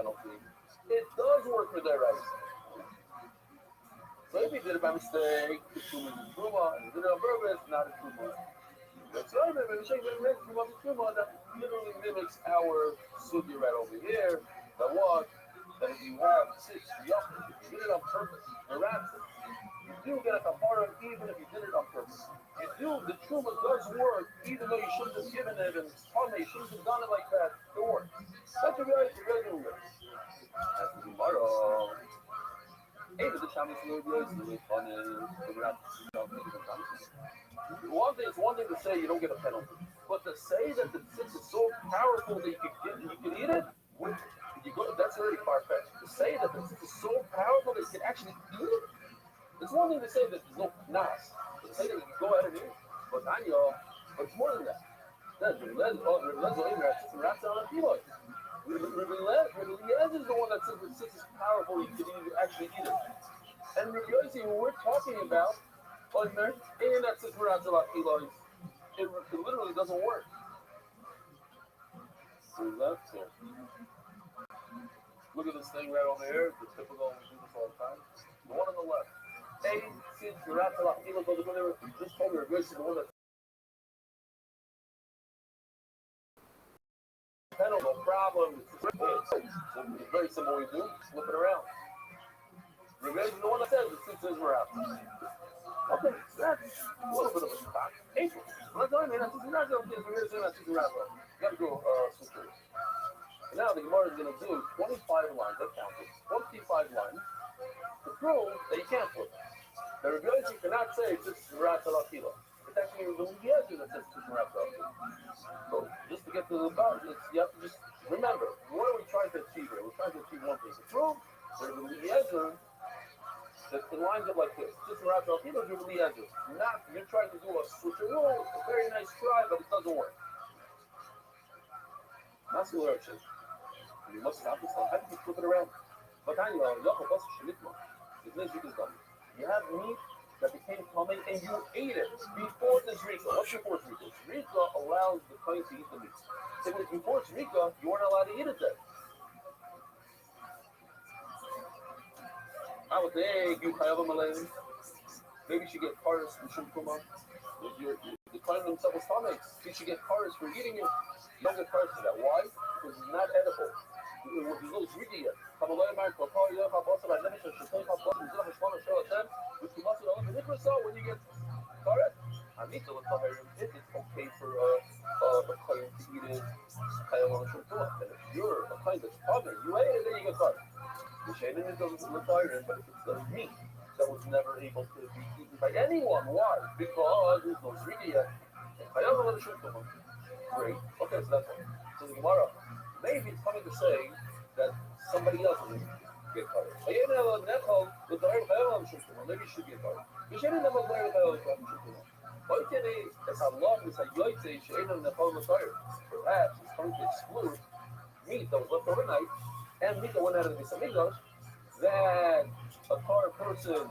penalty. It does work for their rights. So if he did it by mistake, the Truma is Truma, and he did it on purpose, not a Truma. That's right, man. That literally mimics our sugi right over here. That what? That if you have six yucca, if you did it on purpose, erratic, you do get a kapara even if you did it on purpose. You do, the truma does work, even though you shouldn't have given it, and you shouldn't have done it like that. It works. That's a very regular way. That's the Gemara. Hey, the shaman is really fun and figure out one thing to say you don't get a penalty, but to say that the six is so powerful that you can eat it, that's already far fetched. To say that the six is so powerful that you can actually eat it, it's one thing to say that there's no nas. To say that you can go ahead and eat it, but it's more than that. That's Rabbi is the one that says the six is powerful, you can actually eat it. And Rabbi Yossi, when we're talking about and that says it literally doesn't work. So left here. Look at this thing right over here, the typical, we do this all the time. The one on the left. A since just told me Rabbi Yossi, the one that's penalty, no problem. It's very simple we do, flip it around. Rabbi Yossi, the one that says the six is Merata. Okay, that's a little bit of a shock. April. I'm not man. That's not going to be a rapper. You got to go switch through. Now the Gemara is going to do 25 lines. I counted 25 lines to prove that you can't flip. The Rabbi Yossi cannot say it's just Merata Lakila. It's actually the Yezu that says it's Merata Lakila. So just to get to the bottom, you have to just remember, what are we trying to achieve here? We're trying to achieve one thing. To prove that the Yezu it lines up like this. Just Rav Alpino do the edges. Not you're trying to do a switcheroo, a very nice try, but it doesn't work. Not so urgent. You must stop this time. How do you flip it around? But I know you have meat that became tummy and you ate it before the zrika. What's before zrika? Zrika allows the kohen to eat the meat. So before zrika, you weren't allowed to eat it then. I would think you have a Malay. Maybe you should get cars from Shumkuma. If you're declining themselves stomachs, you should get cars for eating it. You don't get cars for that. Why? Because it's not edible. There's no zriki yet. When you get cars, if it's okay for a client to eat it, and if you're a client that's covered, you ate it, then you get cars. The shading is required, but if it's the meat that was never able to be eaten by anyone, why? Because there's no zriki yet. Great. Okay, so that's one. So the Gemara, maybe it's coming to say that somebody else will get carded. Maybe you should get carded. Perhaps it's coming to exclude meat that was left overnight and meat that went out of the Bisamigosh, that a car person,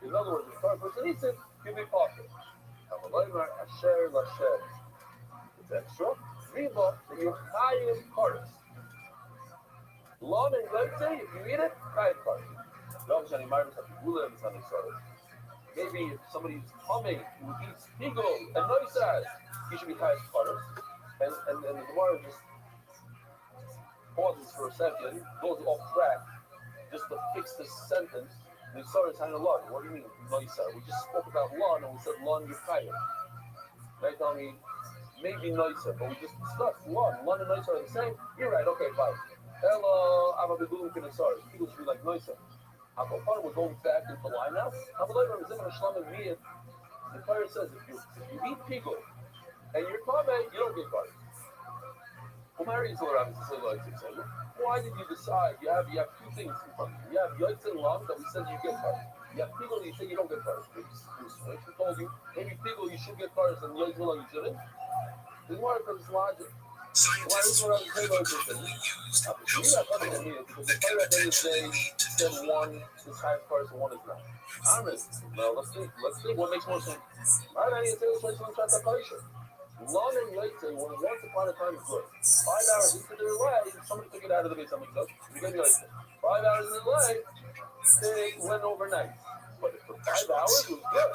in other words, if a car person eats it, can be pocket. It's extra. Riba, that you're chayiv kares. Lon and Leite, if you eat it, chayiv kares. Maybe if somebody's humming who eats pigo and noisas, he should be chayiv kares. And the Gemara just pauses for a second, goes off track, just to fix this sentence. And he started saying lon. What do you mean, noisa? We just spoke about lon, and we said lon yukayim. They tell me maybe noisa, but we just discussed lon. Lon and noisa are the same. You're right. Okay, fine. Hello, I'm a bigulum kinesar. People should be like noisa. Akopar, we're going back into line now. The Torah says if you eat pigo and you're comment, you don't get carded. Why did you decide? You have two things in front of you. You have yoitz and lung that we said you get carded. You have pigo that you say you don't get carded. We told you maybe pigo you should get carded and yoitz and lung you shouldn't. This is why it's logic. Scientists will frequently use because the Torah at the end of the day said one is high cars and one is not. Now let's see what makes more sense. Long and late say, well, once upon a time, good. 5 hours into their life, somebody took it out of the base. Somebody goes, you get me like 5 hours in the life, they went overnight. But for 5 hours, it was good.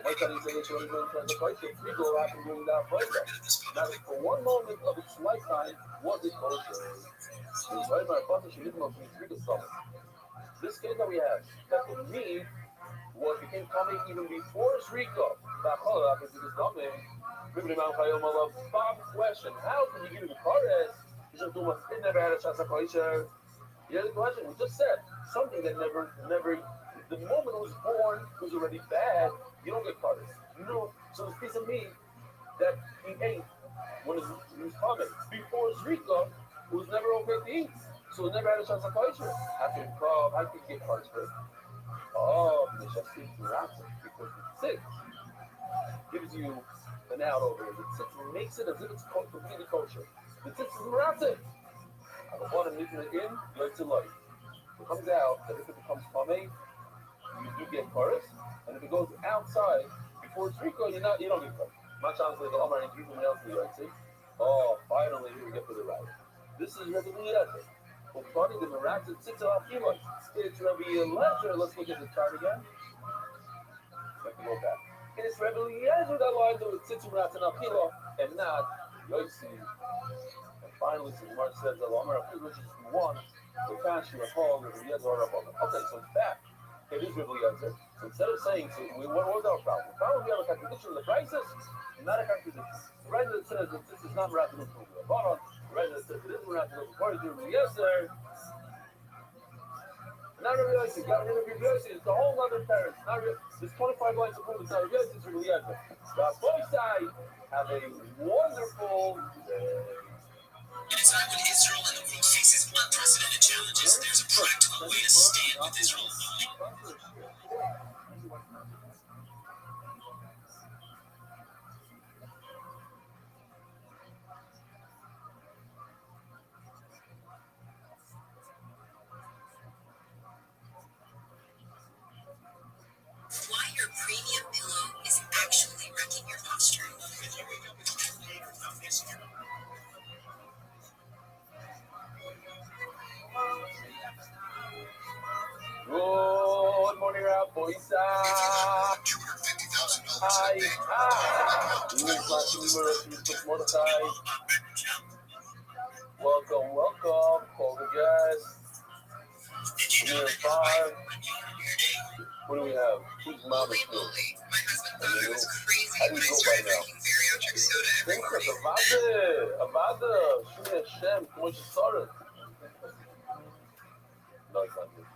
Well, my son, he said, it's only going to the price of three go happen during that place. Now, for one moment of its lifetime, was it kosher? This case that we have, that the meat was became coming even before Shrika. Bob question, how can you give the Kores? It never had a chance of kosher. Here's the question, we just said something that never, the moment it was born was already bad, you don't get Kores. No, so this piece of meat that he ate when he was coming before Zrika, it was never okay to eat. So it never had a chance of kosher. After how could you get parts for it? Oh, the chef seems to wrap it because the six gives you an out over it. The six makes it as if it's completely kosher. The six is meratzim. I don't want to make it in, right to life. It comes out that if it becomes pame, you do get chorus, and if it goes outside before it's Rico, you don't get chorus. My chance is the Omar and people else do right, see? Oh, finally here we get to the right. This is Rabbi Eliezer. Well, funny, the miraculous 6.5 kilos. It's Rabbi Eliezer. Let's look at the chart again. Let me go back. It's Rabbi Eliezer that lines up with 6.5 kilo and not Yossi. And finally, since Mark says the Omar which is one, the Kashi of Paul, Rabbi Eliezer are up on them. Okay, so in fact, it is Rabbi Eliezer. So instead of saying, so what was our problem? The problem we have a contradiction in the prices, not a contradiction. The right that says that this is not miraculous from the bottom, the right that says it is miraculous according to Rabbi Eliezer. Not Rabbi Eliezer, got rid of Rabbi Eliezer, it's a whole other parent. There's 25 lines of proof, it's not Rabbi Eliezer, it's Rabbi Eliezer. The both sides have a wonderful day. In a time when Israel and the world faces unprecedented challenges, there's a practical way to stand with Israel. Why your premium pillow is actually wrecking your posture. Good morning, Rabbi Isa. Hi. Welcome. Call the guest. Here 5. What do we have? Who's mom is still? My husband thought it was crazy How do when you I go by started now? drinking bariatric soda every morning. Avada. Shmi Hashem. Come on, started. No, it's not good.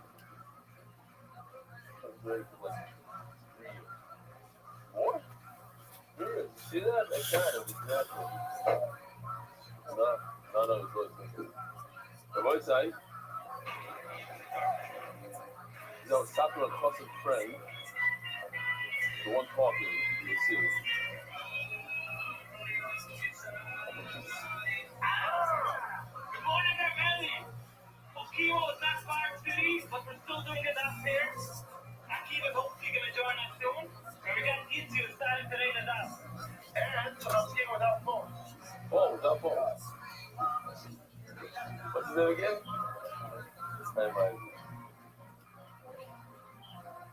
It's very good. Like 3 years. 4? 3 years. See that? I can't. It's natural. No, it's good. The voice I. No, sat with a close friend. The one talking, you see. Good morning, everybody. Okiwo is not Fire City, but we're still doing it downstairs. Akiva hopes you can join us soon. And we got YouTube starting today with us. And I'm staying without phone. Oh, without phone. What's his name again? Hey, Mike.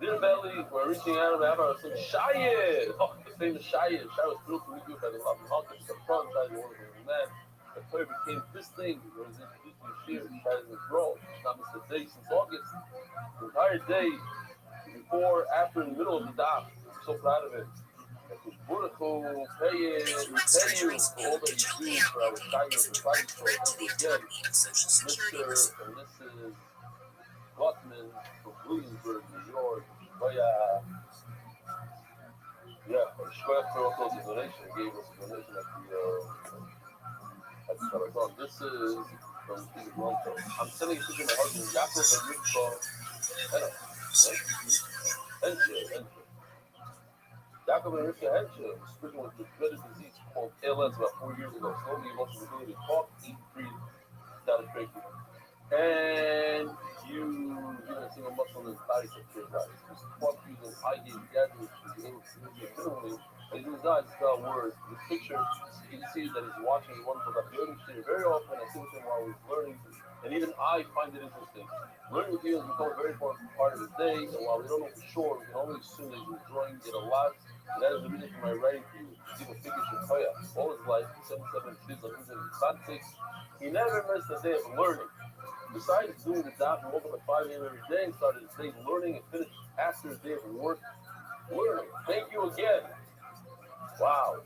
Dear Belly, we're reaching out to have our son Shayed. Oh, the famous Shayed. Shayed was thrilled to meet you by the love and hunter. The front side of one of the men. The player became this thing. He was introduced to Yeshir. He tried his role. Not missed a day since August. The entire day, before, after, in the middle of the dock. I'm so proud of it. Beautiful, pay you for all that you do for our kindness and fighting for us. Again, Mr. and Mrs. Gluckman from Williamsburg, New York. Shkoyach for all those donation. Gave us a donation at the Sharathon. This is from Peter Bronco. I'm sending it to my husband, Yaakov and Rivka. Henche. Yaakov and Rivka Henche was stricken with the dreaded disease called ALS about 4 years ago. Slowly lost the ability to talk, eat, breathe, without a breakthrough. And using a single muscle in his body to create that. Just fuck using eye gaze gadgets to be able to communicate fluently. And using his eyes to tell words. This picture, you can see that he's watching the wonderful documentary. Very often I sit with him while he's learning, and even I find it interesting. Learning with you has become a very important part of his day, and while we don't know for sure, we can only assume that he's enjoying it a lot. And that is the reason for my writing for you. People figure Shakaya. All his life, 77 kids of his in he never missed a day of learning. Besides doing the job, he woke up at 5 a.m. every day and started his day learning and finished after his day of work learning. Thank you again. Wow.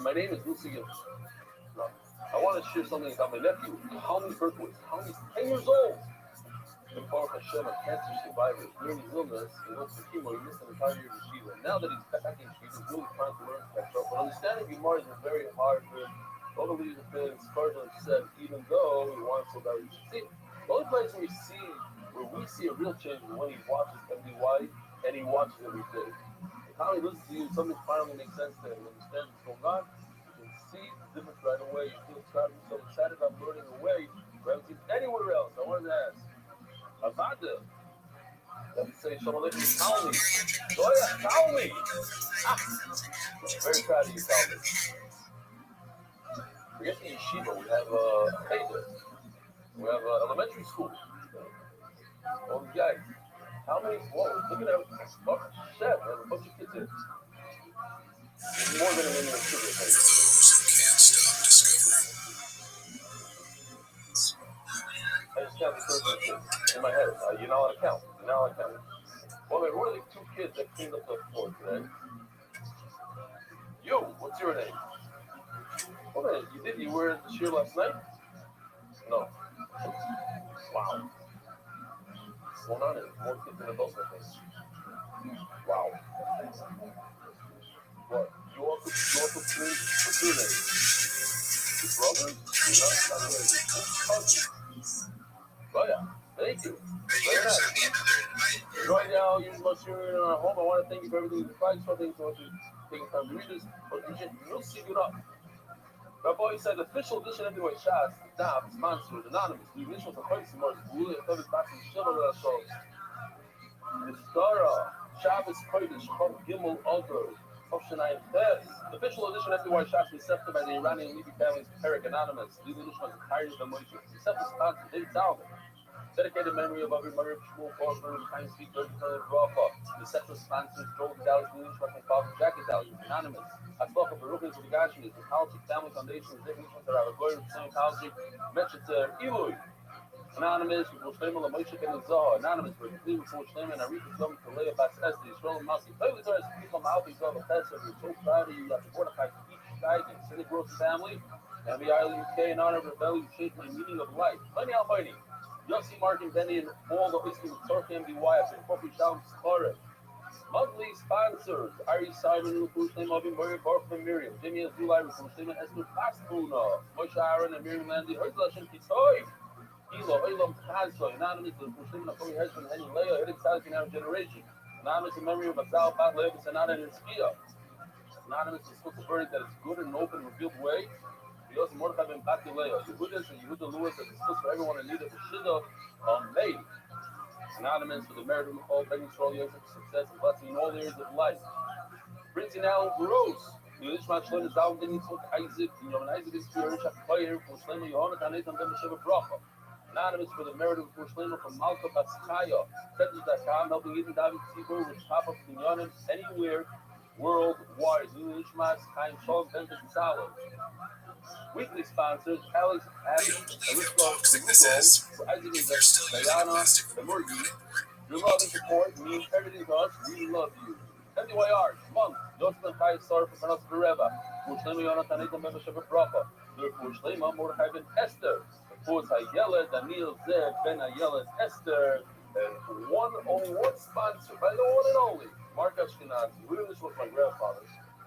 My name is Lucy. No. I want to share something about my nephew, Tommy Berkowitz. Tommy's 10 years old. And Baruch Hashem, a cancer survivor. During his illness, he went to chemo. He missed an entire year of Yeshiva. And now that he's back in Yeshiva, he's really trying to learn to catch up. But understanding Gemara has been very hard for him. All the leaders have been scarred and upset, even though he wants so badly to see. The only place where we see a real change is when he watches MDY and he watches every day. And Tommy listens to you, something finally makes sense to him. He understands what's going on. You can see the difference right away. You feel proud of yourself, excited about learning away. We haven't seen anywhere else. I wanted to ask. Avada. Let me say, Shalom Aleichem, Talmi. Oh, yeah, Talmi. Very proud of you, Talmi. Forget the yeshiva. We have Cheder. We have elementary school. All these guys. How many? Whoa, look at that. Oh, shit, man. A bunch of kids here. There's more than a minute of sugar. For those who can't stop discovering. I just counted 13 kids in my head. You're not allowed to count. You're not allowed to count. Well, there were like 2 kids that cleaned up the floor today. You, what's your name? What minute, you were at the shir last night? No. Wow. What's going on here? More kids than adults, I think. Wow. What? You also clean what's your name? Your brother? No, oh yeah. Thank you. Very nice. Right now, you must be home. I want to thank you for everything you provide. So thanks for taking time to read this. But you'll see it up. Rabbi said, official edition of Heavyweight Shots, Dab, sponsored, anonymous. The initials are quite similar. Blue, a third back from Shiva, Nistara, Shabbos, Kodesh, Chol, Gimel, Adar, Hoshanai, Tes. The official edition of Heavyweight Shots was accepted by the Iranian Levy family's Perik Anonymous. The edition was entirely the Moshe. The accepted sponsor, David Salman. Dedicated memory of every mother of Shmuel, Foster, Time Speak, Dirty Turner, Rafa. The sexual sponsors, Joel Dallas, News, Russian Father, Jackie Dallas, Anonymous. I spoke of Baruch for the Gashmis, the College Family Foundation, the Definition of Rabbi Goyer, the Scientology, Metchitzer, Eloi. Anonymous, with Roshleim, La Moshe, and Zohar. Anonymous, with Cleveland, for Roshleim, and Arika, Zom, for Leah, Bas Esther, Yisrael, Masi. Play with us, people, Malfi, Zohar, Tessa, we're so proud of you. You have to Mordecai, each guy, and Cynic Gross family, and the Island UK, in honor of rebellion, you changed my meaning of life. Plenty Almighty. Yossi, Mark, and Benny, and all the history of Turkey and BY, after Kofi Shalom, Skara. Monthly sponsors, Ari Simon, Lukush, Name of Murray, Barf, and Miriam, Jimmy Azulai, Rukush, Name Esther Pastuna, Moshe Aaron, and Miriam Landy, Herzl, Hashem Kitoy, Elo, Elam Kazlo, Anonymous, Lukush, Name of Husband, Henny Leah, Hidden Sadik in our generation, Anonymous in memory of Azal, Bat, Levis, and Anna, and Skia. Anonymous is supposed to burn that is good and open, revealed way. We also Mordecai ben Bakileah, Yehudas and Yehuda Lewis, that is supposed for everyone in need of a Shida, made. Anonymous for the merit of all begging strong years of success and blessing in all areas of life. Printing now Rose. The Ishmael Shlem is down in Yitzchak Isaac. You know, Isaac is here. Shach Fire for Shlema Yohanna Tanetan Ben Sheva Bracha. Anonymous for the merit of Shlema from Malka Batskaya. Tetus.com helping even David Tzibur with top of Kinyanim anywhere worldwide. New Ishmael Chaim Shalom Ben Salad. Weekly sponsors, Alex, Abby, Arisco, for Isaac and Diana, the Murphy. Your love and support means everything to us. We love you. MDYR, month, Yosef Chai Star for Panas Bereva, Mushlema Yonatan Etam Ben Sheva Bracha, therefore Shlema Mordechai ben Esther, for Ayela, Daniel Zeb, Ben Ayela, Esther, and only one sponsor, by the one and only, Mark Ashkenazi. We knew this was my grandfather.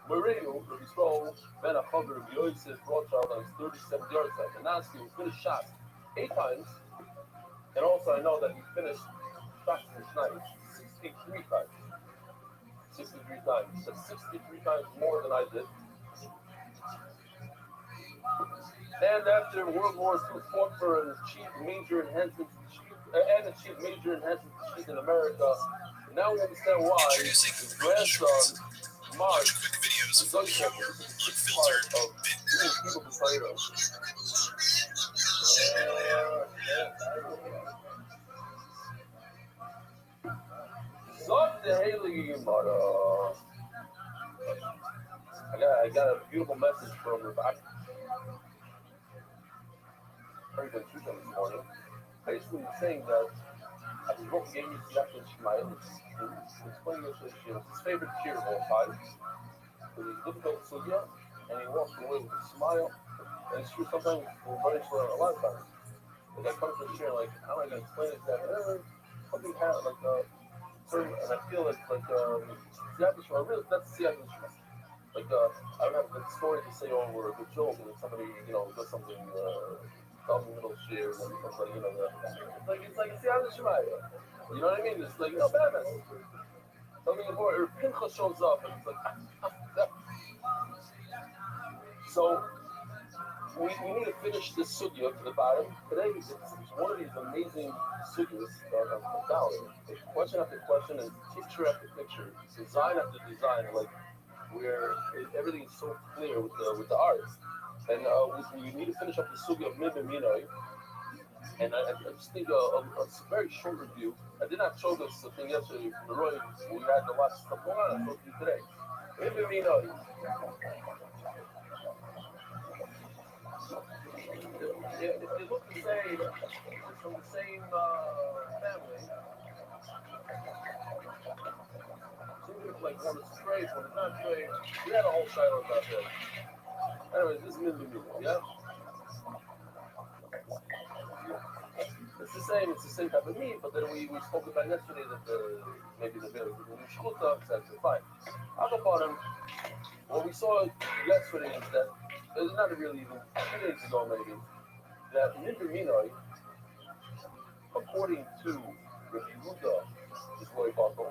Moreno, Rabbi Stroll, Ben Achaber, Rabbi Yosef, Rothschild on his 37th yard side. And Naski, who finished shots 8 times. And also, I know that he finished shots this night 63 times. 63 times. That's 63 times more than I did. And after World War II, fought for and achieved major enhancements in America. And now we understand why Introducing his Roman grandson, shorts. Mark, Watch quick videos is from going to pure, this is the sixth part unfiltered, of doing people beside us. Suck the Haley mother. I got a beautiful message from Rebecca. Very good Tuesday this morning. Basically saying that Abdul gave me Seattle Shmael. Explaining this issue. It's his favorite cheer of all time. So he's difficult Sugya, and he walks away with a smile. And it's true sometimes we're running for a lot of times. Like I come to the chair, like, how am I going to explain it to that? Something happened, like, certain, and I feel like Seattle Shmael, really, that's Seattle Shmael. Like, I don't have a good story to say over a good joke, and then somebody, does something, dumb middle share, and then becomes like, it's like Seattle Shmael. You know what I mean? It's like, Batman. Something important, or Pinchas shows up, and it's like, So, we need to finish this sugya to the bottom. Today, it's one of these amazing sugyas of Dalit. It's question after question, and picture after picture, design after design, like, where everything is so clear with the art. And we need to finish up the sugya of Min Minoi. And I just think a very short review. I did not show this thing yesterday from the Roy. We had a lot of stuff going on. I showed you today. Min Minoi. They look the same. It's from the same family. Seem to look like one is straight, one is not straight. We had a whole silence about that. Anyways, this is Min Minoi, yeah? It's the same type of meat, but then we spoke about yesterday that maybe the beer was a shchuta, etc. Fine. Akapon, what we saw yesterday is that it's not really even 2 days ago maybe that Minoi, according to Rabbi Yehuda, is loy bato.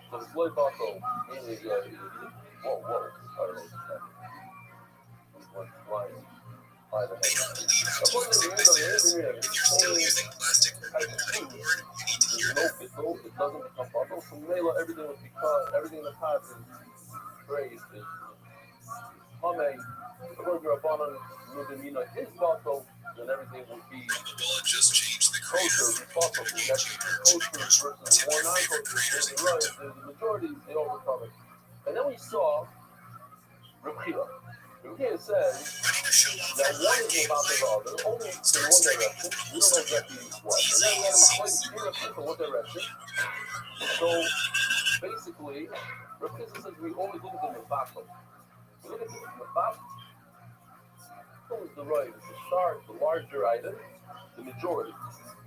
So it's loy bato, meaning whoa, I don't know. What's flying? They don't believe how toxic this is. If you're still using plastic or wooden cutting board, you need to hear no that. pickle, it doesn't become bottle. So Mela, everything in the pot is raised. It's Hame, according to Rabbanon, Nudamina, his bottle, then everything would be Bubba just changed the kosher, creator from bottle. Roman That's YouTuber to kosher English. versus Tip more your favorite creators in non-kosher. crypto. The majority, they overcome it. And then we saw Rukia. Rukia says Ready to show off that your one live is game about the live? other, only in Start one streaming direction. with We Bubble don't know Studio. exactly what. And Easy, then we had a seamless. for what direction. So basically, Rukia says we always look at the Mabako. We look at the Mabako. Is the right, the start, the larger item, the majority.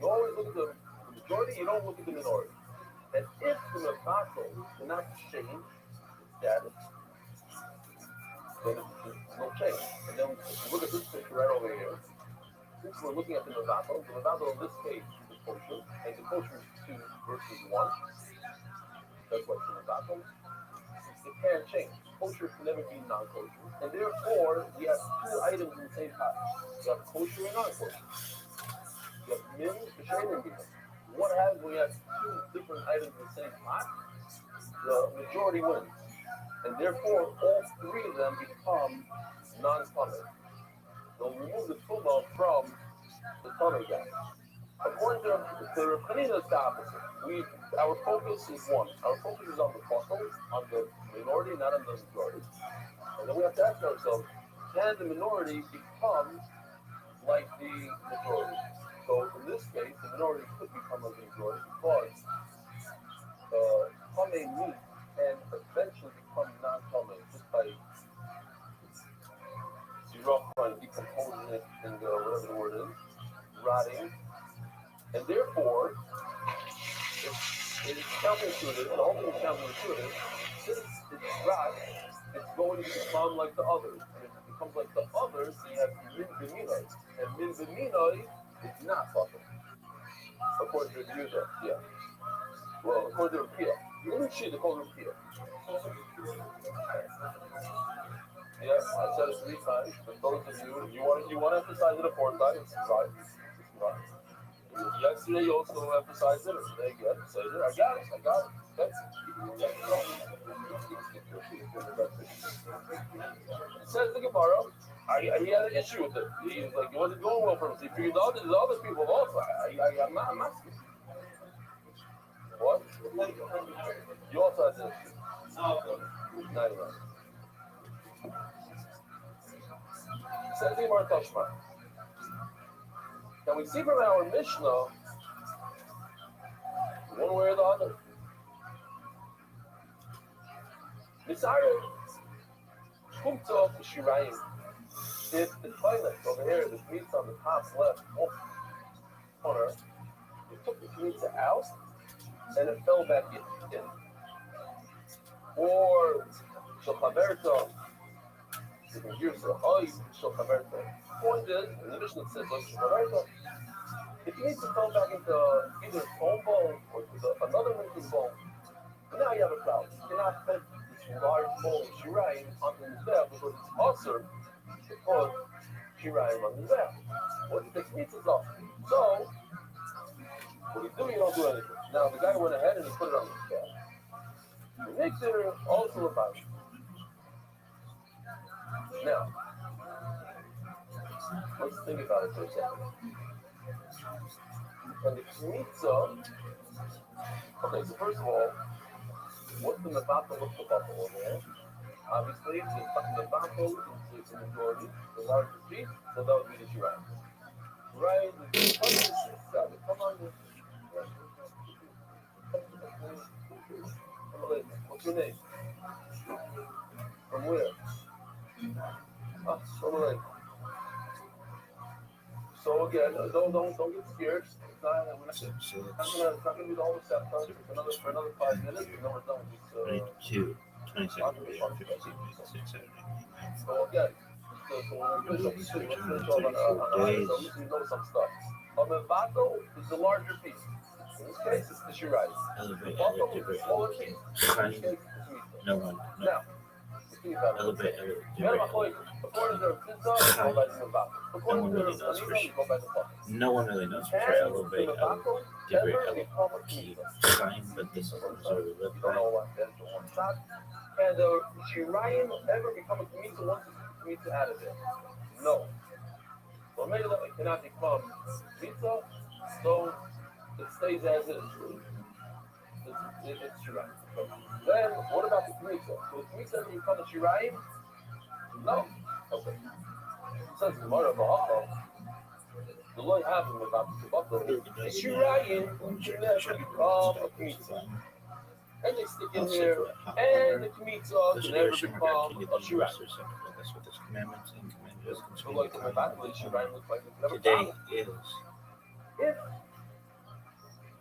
You always look at the majority, you don't look at the minority. And if the Mabako cannot change its status, then it's no change. And then if you look at this picture right over here, since we're looking at the Mabako in this case is kosher, and the kosher is 2 versus 1. That's why it's the Mabako. It can change. Kosher can never be non-kosher. And therefore, we have 2 items in the same pot. You have kosher and non-kosher. You have min, kasher, and min. What happens when you have 2 different items in the same pot? The majority wins. And therefore, all 3 of them become non-tummy. They'll remove the tumah from the tummy guy. According to Rav Chanina, it's the opposite. Our focus is one. Our focus is on the bottle, on the minority, not on the majority. And then we have to ask ourselves, can the minority become like the majority? So in this case, the minority could become like the majority because Tame meat can eventually become non-Tame just by zero decomposing it and whatever the word is, rotting. And therefore, it's counterintuitive, and only counterintuitive, since it's rot, it's going to become like the others. And if it becomes like the others, then you have min b'minoi. And min b'minoi is not butter. According to Yehuda, yeah. Well, according to Rukia. You didn't see the code Rukia. Yeah, I said it 3 times. But those of you want to emphasize it a fourth time, it's fine. It's fine. Yesterday you also emphasized it, or today again, say it. I got it. Okay. It says the Gemara. He had an issue with it. He was like, it wasn't going well for him. He figured the other people also. I'm asking. What? You also had an issue. No, you're right. Says the Gemara Tashma. Can we see from our Mishnah one way or the other? Misarek, Kumtov, Shirayim. If the toilet over here, the meat's on the top left corner, you took the pizza out and it fell back in. Or Shochaberto, you can use the oil Shochaberto. Point is, in the Mishnah says, Shochaberto, if you need to fell back into either its own bowl or to another winter's bowl, now you have a problem. You cannot fit this large bowl of Shirayim onto the Mizbeach because it's also to put Shirayim on the Mizbeach. What if the pizzas off? So, what you do, you don't do anything. Now, the guy went ahead and he put it on the Mizbeach. The mixer also about it. Now, let's think about it for a second. And the Kmitza, okay, so first of all, what's the Mevatel of the buffalo over there? Obviously, the Mevatel is the majority, the larger piece, so that would be the Shirayim. Right? Come on. What's your name? From where? From So again, don't get scared. It's not gonna be the whole set for another 5 minutes, and then we're done with this. 22, 22nd, 15 minutes, So again, so when we finish up the city, let's finish off on so you know some stuff. A Mevatel is the larger piece. In this case, it's the Shirayim. The buffalo is the smaller piece. In this case, it's the Shemitah. No one. Now, Elevate. according to the pizza, go by the Mevatel. According to the Shemitah, go by the buffalo. No one really knows for sure. Elevate. But this is observed. You don't know what that's the one shot. And the Shirayim ever become a Shemitah once it's Shemitah out of there? No. So maybe that it cannot become Shemitah, so it stays as is. It's Shirayim. Then, what about the Shemitah? So the Shemitah ever become a Shirayim? No. Okay. Says the Gemara Baha'ah, the Lord happened about the buffalo. The Shirayim can never become a Shemitah. And they stick in here, and the Shemitah can never become a Shirayim. That's what this commandments and commandments So like the Mevatel Shirayim looks like it's never today is. If,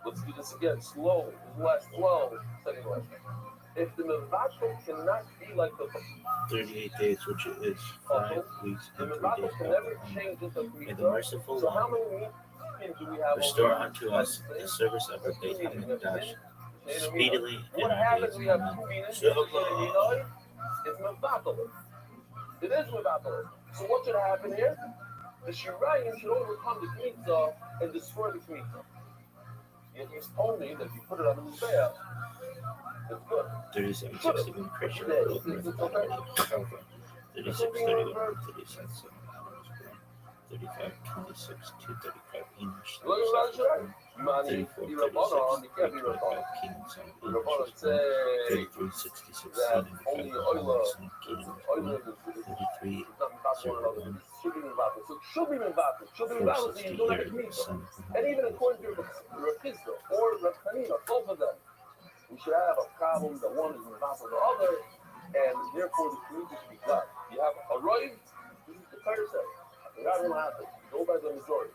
let's do this again, slow, last 12 seconds left. If the Mevatel cannot be like the 38 days, which is 5 weeks the and 3 days. Mevatel can never change into May the Shemitah. merciful So how one many meat do we have? restore over unto us the service of our Beit HaMikdash speedily What and our happens? days We have and 2 meanings. months. It's Mevatel. It is Mevatel. So what should happen here? The Shirayim should overcome the Shemitah and destroy the Shemitah. Yet you told me that if you put it on the Mizbeach, it's good. 37, 61 Christian, 36, 31, 36, 35, 26, 235 English, 34, 36, 35 King, 33, 66, That only 75, oil 33, should be Mevatel. So it should be Mevatel. Should be Mevatel, so you don't have a Shemitah. And even according to Rav Chisda or Rav Chanina, both of them, we should have a problem that one is Mevatel the other, and therefore the Shemitah should be done. You have a Roiv, this is the Torah says. That will happen. Go by the majority.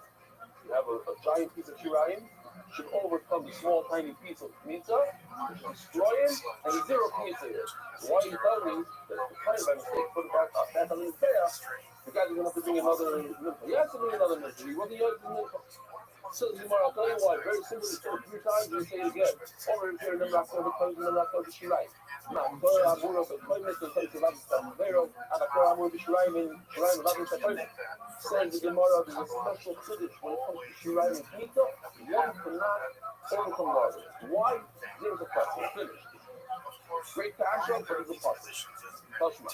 You have a giant piece of Shirayim, should overcome the small, tiny piece of Shemitah, destroy it, and the zero Shemitah here. So why are you telling me that the client by mistake put it back on the Mizbeach? The guy is going to have to bring another mincha. He has to bring another mincha. He wasn't using mincha. So I'll tell you why. Very simply, it's told 3 times, and you say it again. Over here, and then not going to the Shirayim. Ma poi a uno che poi mette il pezzo là, vero? Ancora a Shirayim, says the Gemara there's a special privilege when it comes to Shirayim Mito, one cannot overcome others. Why? There's a person finished. Great passion, but it's a puzzle. Tashma.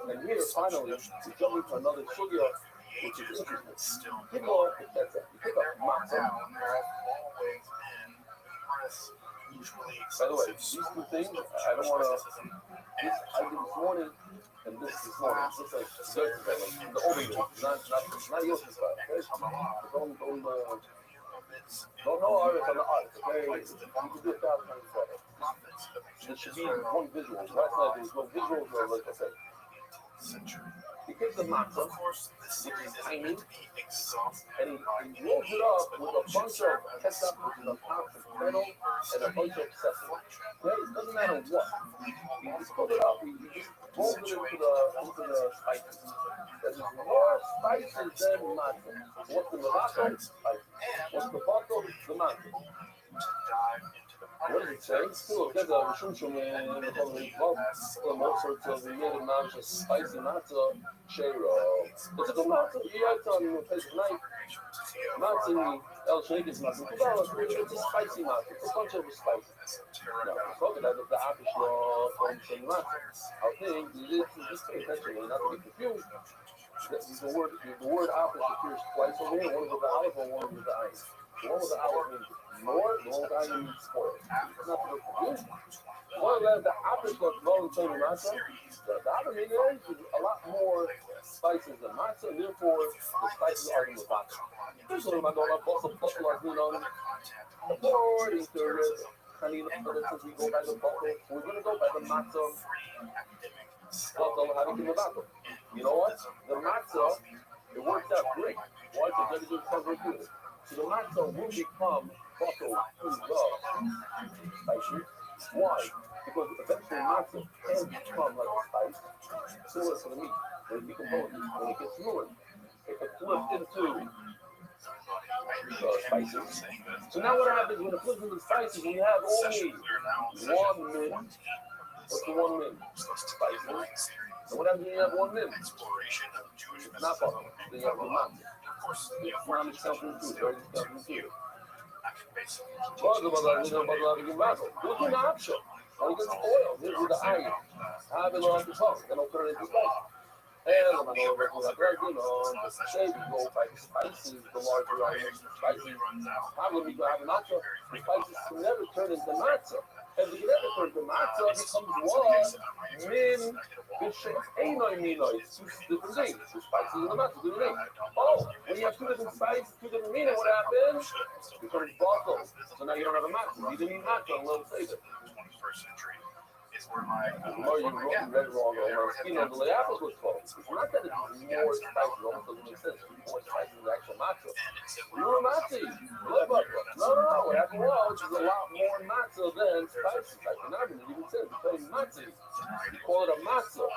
And here, finally, we jump into another sugya, which is interesting. People, that's it. You pick up matzah. By the way, these two things, I don't want to. This I did this morning, and this morning. This is like the only one, not your spot. Okay? Don't know artists on the artist. Okay, you can do 1,000 times better. There should be one visual. Last night there was no visuals, or like I said. He takes the matzah, which is tiny, and he rolls it up with a bunch of ketchup, which is a pound of fennel, and a bunch of sesame. Okay? It doesn't matter what. You just put it up, you just rolls it into the spices. There's more spices than matzah. What's the levato? Spices. What's the bato? The matzah. What does it say? Still, there's a Rishum all sorts of native matzah, spicy matzah, shero. It's a good matzah. You guys tell me in the place of night. Matzah, El Shakes matzah. It's a spicy matzah. It's a bunch of spices. Now, we're talking about the Apish law from some matzah. I think just pay attention, not to be confused. The word Apish appears twice over here. One with the aleph and one with the ayin. The one with the aleph means more, the one with the ayin means spoiled. It's not to be confused. One of the Apish of Volunteer matzah, the other meaning is a lot more spices than matzah, and therefore the spices are in the matzah. There's a little bit of buffalo like we know. According to the since we go by the buffalo, we're going to go by the matzah. How do you do You know what? The matzah, it works out great. Why? Because everything comes very good. So the matzah will become buffalo through spicy. Why? Because eventually matzah can become like a spice, similar to the meat. When it decomposes, when it gets ruined, it can flip into spices. So now what happens when it flips into spices? When you have only 1 minute. What's the 1 minute? Spices. So what happens when you have 1 minute? It's not butter. Then you have the matzah. It's not accepting food. Very accepting food. Look an option. I'll get oil. This is the iron. Have it off the tongue. Then I'll turn it into spice. And I'm going to go say we go by the spices, the larger items, the spices. How will we go have an option? The spices can never turn into matzah. And the never turn into matzah becomes what? Min, bishop, ainoi, minoi. It's two different things. The spices and the matzah, different things. Oh, when you have two different spices, two different meaning, what happens? It becomes bottle. So now you don't have a matzah. You didn't need matzah and let them say that. 21st century is where my read wrong. You know, the apples was close. It's not that it's more spicy. Almost doesn't make sense. It's more spicy than the actual matzah. You were matzah. No. What happened was there's a lot more matzah than spicy. Like the Nagin even says, it's called matzah. You call it a matzah.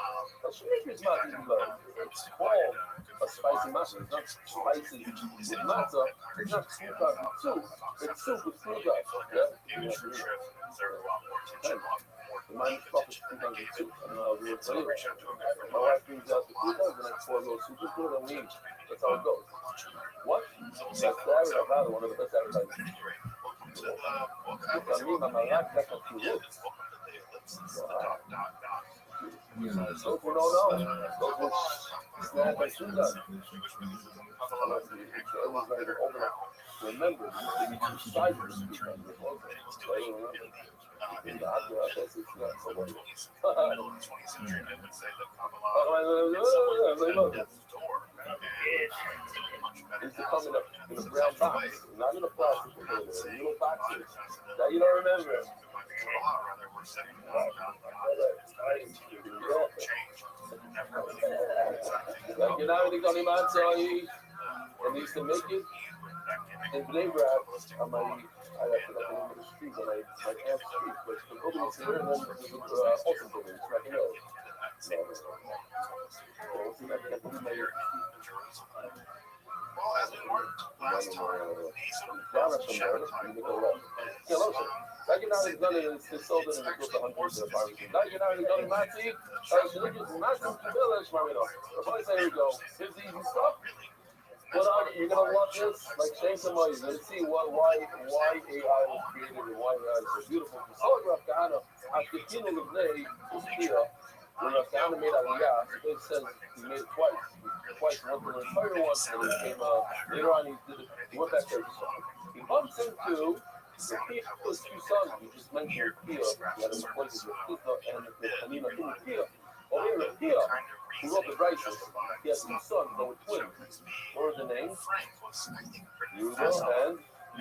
But she makes this matzah below. It's called a spicy matzah. It's not spicy with matzah. It's not soup with soup. It's soup with fruit. Yeah. Mine is proper 2002. I don't know how weird it is. My wife brings out the fruit and I pour a little soup into it and we eat. That's how it goes. What? That's the average I've had, one of the best advertising. I mean, my life, that's not too good. Those who don't know, those who snap by Susan. Everyone's ready to open up. Remember, they need two sizes. In the that's not so much. middle of the 20th century, I would say that It's coming up in a brown box, not in a plastic container, in little boxes. Now you don't remember it. Like you're not really going to say, and used to make it. In Bnei Brak, I have to look in the street when I amp street, but the building's here and then there's also buildings, right here. Down at the murder, you make a left. Yeah, listen. Naginari Gunny is sold in the group of hundreds of pirates. Naginari Gunny Mati, Shilikus Mati Village, Marino. The boys say, here we go. Here's the easy stuff. But you're gonna watch this like Shane Samoy. You're gonna see why AI was created and why AI is so beautiful. The Solograph Kahana, after Kino Levnei, is here. When Kahana made Aliyah, it says he made it twice. Twice, one for the entire one, and it came later on he did it, he went back there. He bumps into the Pia's two sons. We just mentioned Pia. He had him places with Pia and the Hanina in Pia. Well, here, Pia, who wrote the Righteous, he has two sons that were twins. What are the names? Yuda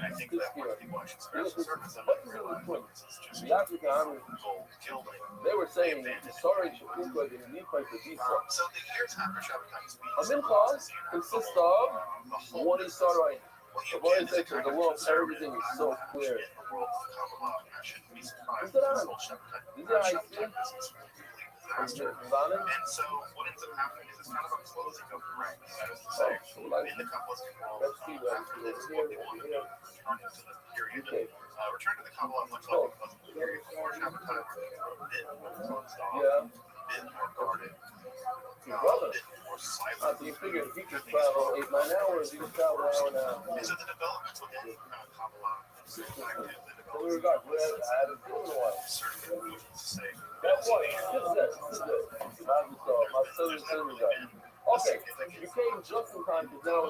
and Tiskira. What is the twins? The African, they were saying, sorry, Shakuka, they need quite the visa. A mincha consists of one Isarai. The boy said to the world, everything is so clear. Is that on? Is that I see? And so what ends up happening is it's kind of a closing of the ring. That is to say, in the Kabbalah's control, this is what they want to turn into this period. Return to the Kabbalah much like it was in the period before Shabbatai, where things were a bit more closed off, a bit more guarded, a bit more silent. So you figure he could travel 8-9 hours, you could travel an hour and a half. And so the developments within Kabbalah, the collective, the development certain conclusions to say. That's why this is it. My son okay, you came just in time because now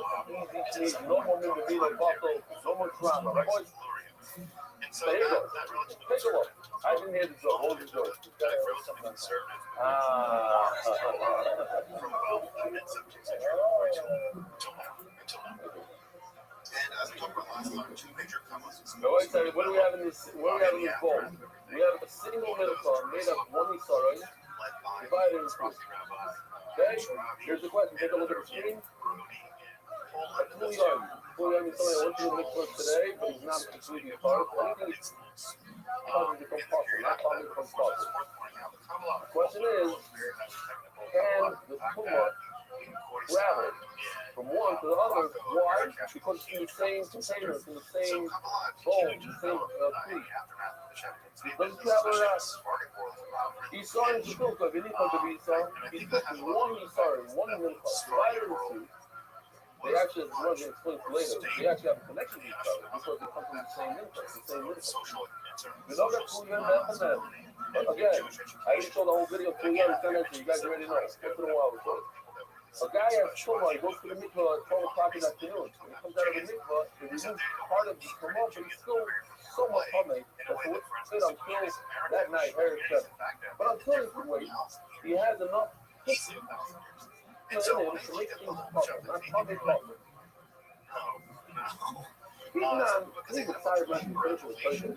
it's easy to no more Mimavila Buffalo, no more drama. Right, boys? And so There you go. that relatively Take a look. I didn't hear the joke. Hold the joke. relatively conservative from about the mid-17th century all the way until now. And as we talked about last time, two major Kabbalists. No, I tell you, what do we have in this bowl? We have a single minifar made of one Isarai, divided into two. Okay? Here's the question. Take a look at the screen. Fully is something I went to the mixer today, but he's not completely part. Anything is causing to become possible, not causing to become possible. The question is, can the Puma travel from one to the other? Why? Because it's in the same container, it's in the same bowl, the same fleet. Doesn't travel around. Isar and Shikuka, Vinipaka Isar, he took one Isar, one Vinipaka, divided into two. They actually, as we're going to explain later, they actually have a connection with each other because they come from the same Vinipaka, the same Vinipaka. We know that Kuya and that. But again, I didn't show the whole video of Kuya and Senate, you guys already know. It's been a while before. A guy has Shoma, he goes to the mikvah at 12 o'clock in the afternoon. When he comes out of the mikvah, he removes part of the Shoma, but he's still somewhat hummy. That's what it until that night, very excited. But until he can wait, he has enough history in him to make things proper, not public proper. He's excited about the spiritual equation.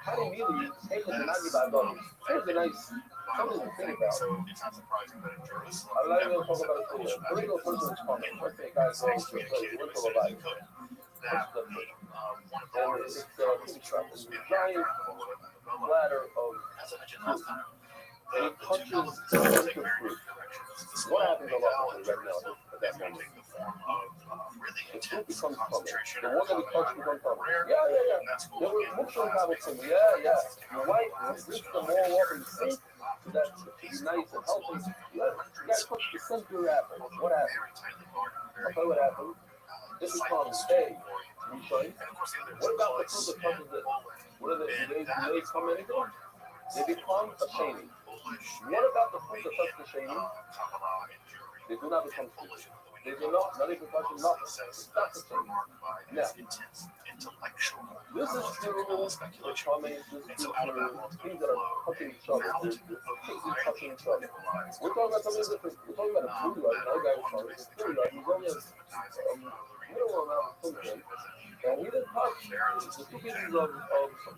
How do you really take it to 95 dollars? Here's a nice something to think about. It's not surprising that in Jerusalem, I'm not even talking about it today. The legal person is coming. Let's say guys go to a place, we're going to buy. that one of the artists It's a giant ladder of fruit. And it touches the center fruit. What happens a lot right now at that moment? The fruit becomes covered. The one that we touch becomes covered. Yeah. There were mushroom habits in there. Yeah. Your wife lifts them all up and sink. That is nice and healthy. You gotta touch the center apple. What happens? I'll tell you what happens. This becomes a refrain. What about the fruit that touches it? What are they? Do they come anything? They become a shady. What about the fruit that touch the shady? They do not become fruit. They do not even touch nothing. It's not the shady. Now, this is true for coming, this is true for things that are touching each other. Things are touching each other. We're talking about something different. We're talking about a fruit yard. Another guy was talking about a fruit yard. He's only a middle amount of something. And we didn't touch the two pieces of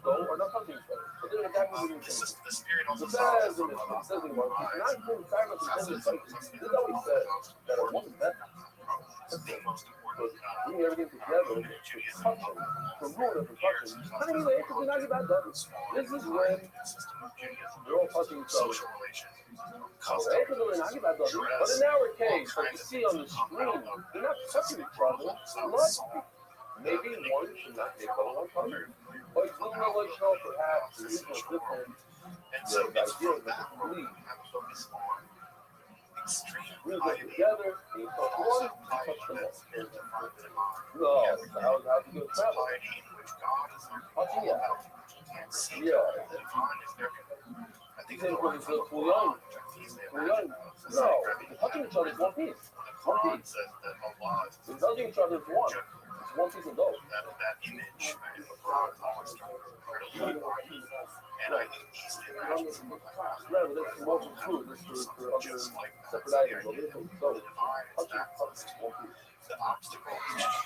dough are not touching each other. But they're exactly the same. The says in this, it says in one, not even silence and tender places. This is how he said that a woman met but bring everything together to touch him, to ruin it, to touch him. How do you know it's not about that? This is when they're all touching each other. But in our case, like you see on the screen, they're not touching each other. What? Maybe one should not take over 100. But it's not let you know perhaps there is no difference. And so The it's idea from of that the world complete. we have a focus on extreme We get piety, together, you but touch also one, you touch piety them that's all. defined in mind. No, how's it going to It's travel? piety in which God is all Touching you. powerful, which you can't see. Yeah. The divine is everywhere. I think Same it's for the this line from full young. Quran, which I easily Full young. imagine. No, they're touching each other is one piece. The One Quran piece. says that Allah is They're touching each other is one. It's one piece of dough. that image in the Quran is always incredibly mighty. And I think these two images in the past Rather, that's more for food. This is for other just like separate the items. idea So, that the divine is touching, that close to one piece. the obstacle is just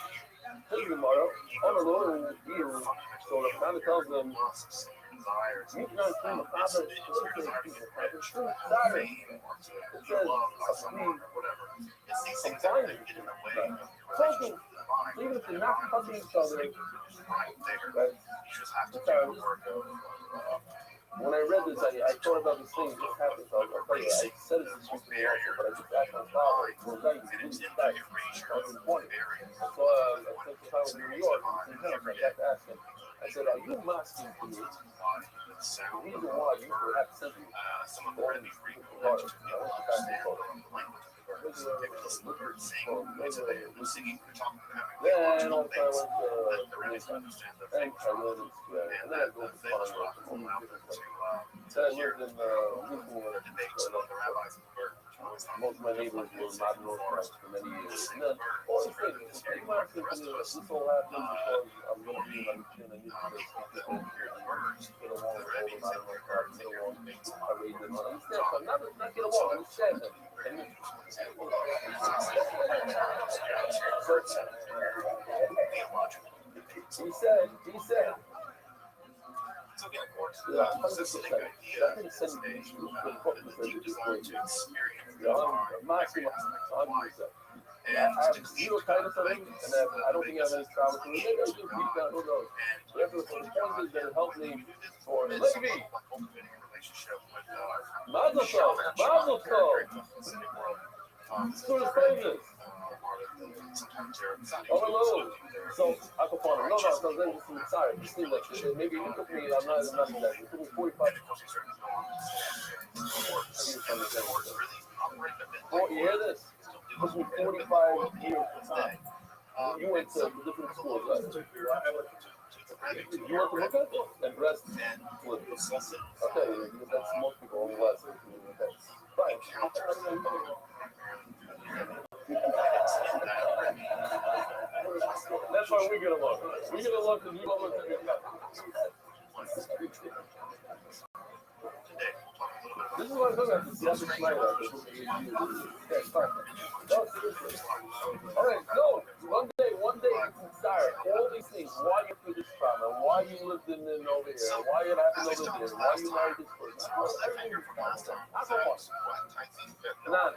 Tell you tomorrow, on the Lord you. So the Father tells them, lusts and desires. you cannot claim the Father. It's your desire to get rich, Desire. fame, or to It be says, loved by a someone speed or whatever. It's these things that get in the way of your Talking, relationship with the divine. even if they're not touching each other, Right there. right? You just have to do the work of When I read this, I thought about this thing. This happened. So I'll tell you, I said it this week to me also, but I just asked my father. Well, thank you. Really back. I was in 20. So I spent some time in New York. And I got to ask him. I said, are you masking to me the reason why you perhaps sent me some of the really great hard? to be able to understand the language of the words. They would listen to the birds sing, and so they were singing, they're talking, they're having Then also I things went that to the rabbis understand the and things I lived in and then I go to Colorado. Then I lived in Newfoundland. debates among the rabbis of the bird. Most of my neighbors were not Northwest for many years. And then all the things, pretty much this all happened because I'm going to be in my machine. I need to get along with all the modern Northwest, get along. I raise them on. Understand? So not get along, understand them. He said, So again, of course, yeah, this is 100%. the idea I think send me the deep desire to experience the Yeah, divine I'm in every aspect of life. 100%. And I have to zero kindness for them, and I don't think I have any travel to it. Maybe I do deep down, who knows? But the point is that it helped me for Levy. Cultivating a relationship with Mazel tov, Mazel tov. Who's famous? Oh, hello. So, Aquaponic. No, then sorry. It seems like maybe you took me, I'm not exactly. It took me 45. You hear this? It took me 45 years to time. You went to different schools, right? You went to Luca and rest with. Okay, that's most people only less. Right. That's why we get along. We get along because we love what we got. This is what I'm talking about. This is the other slide. Okay, fine. No, seriously. All right, no. One day you can start all these things. Why you through this trauma? Why you lived in over here? Why you happened over there? Why you married this person? None.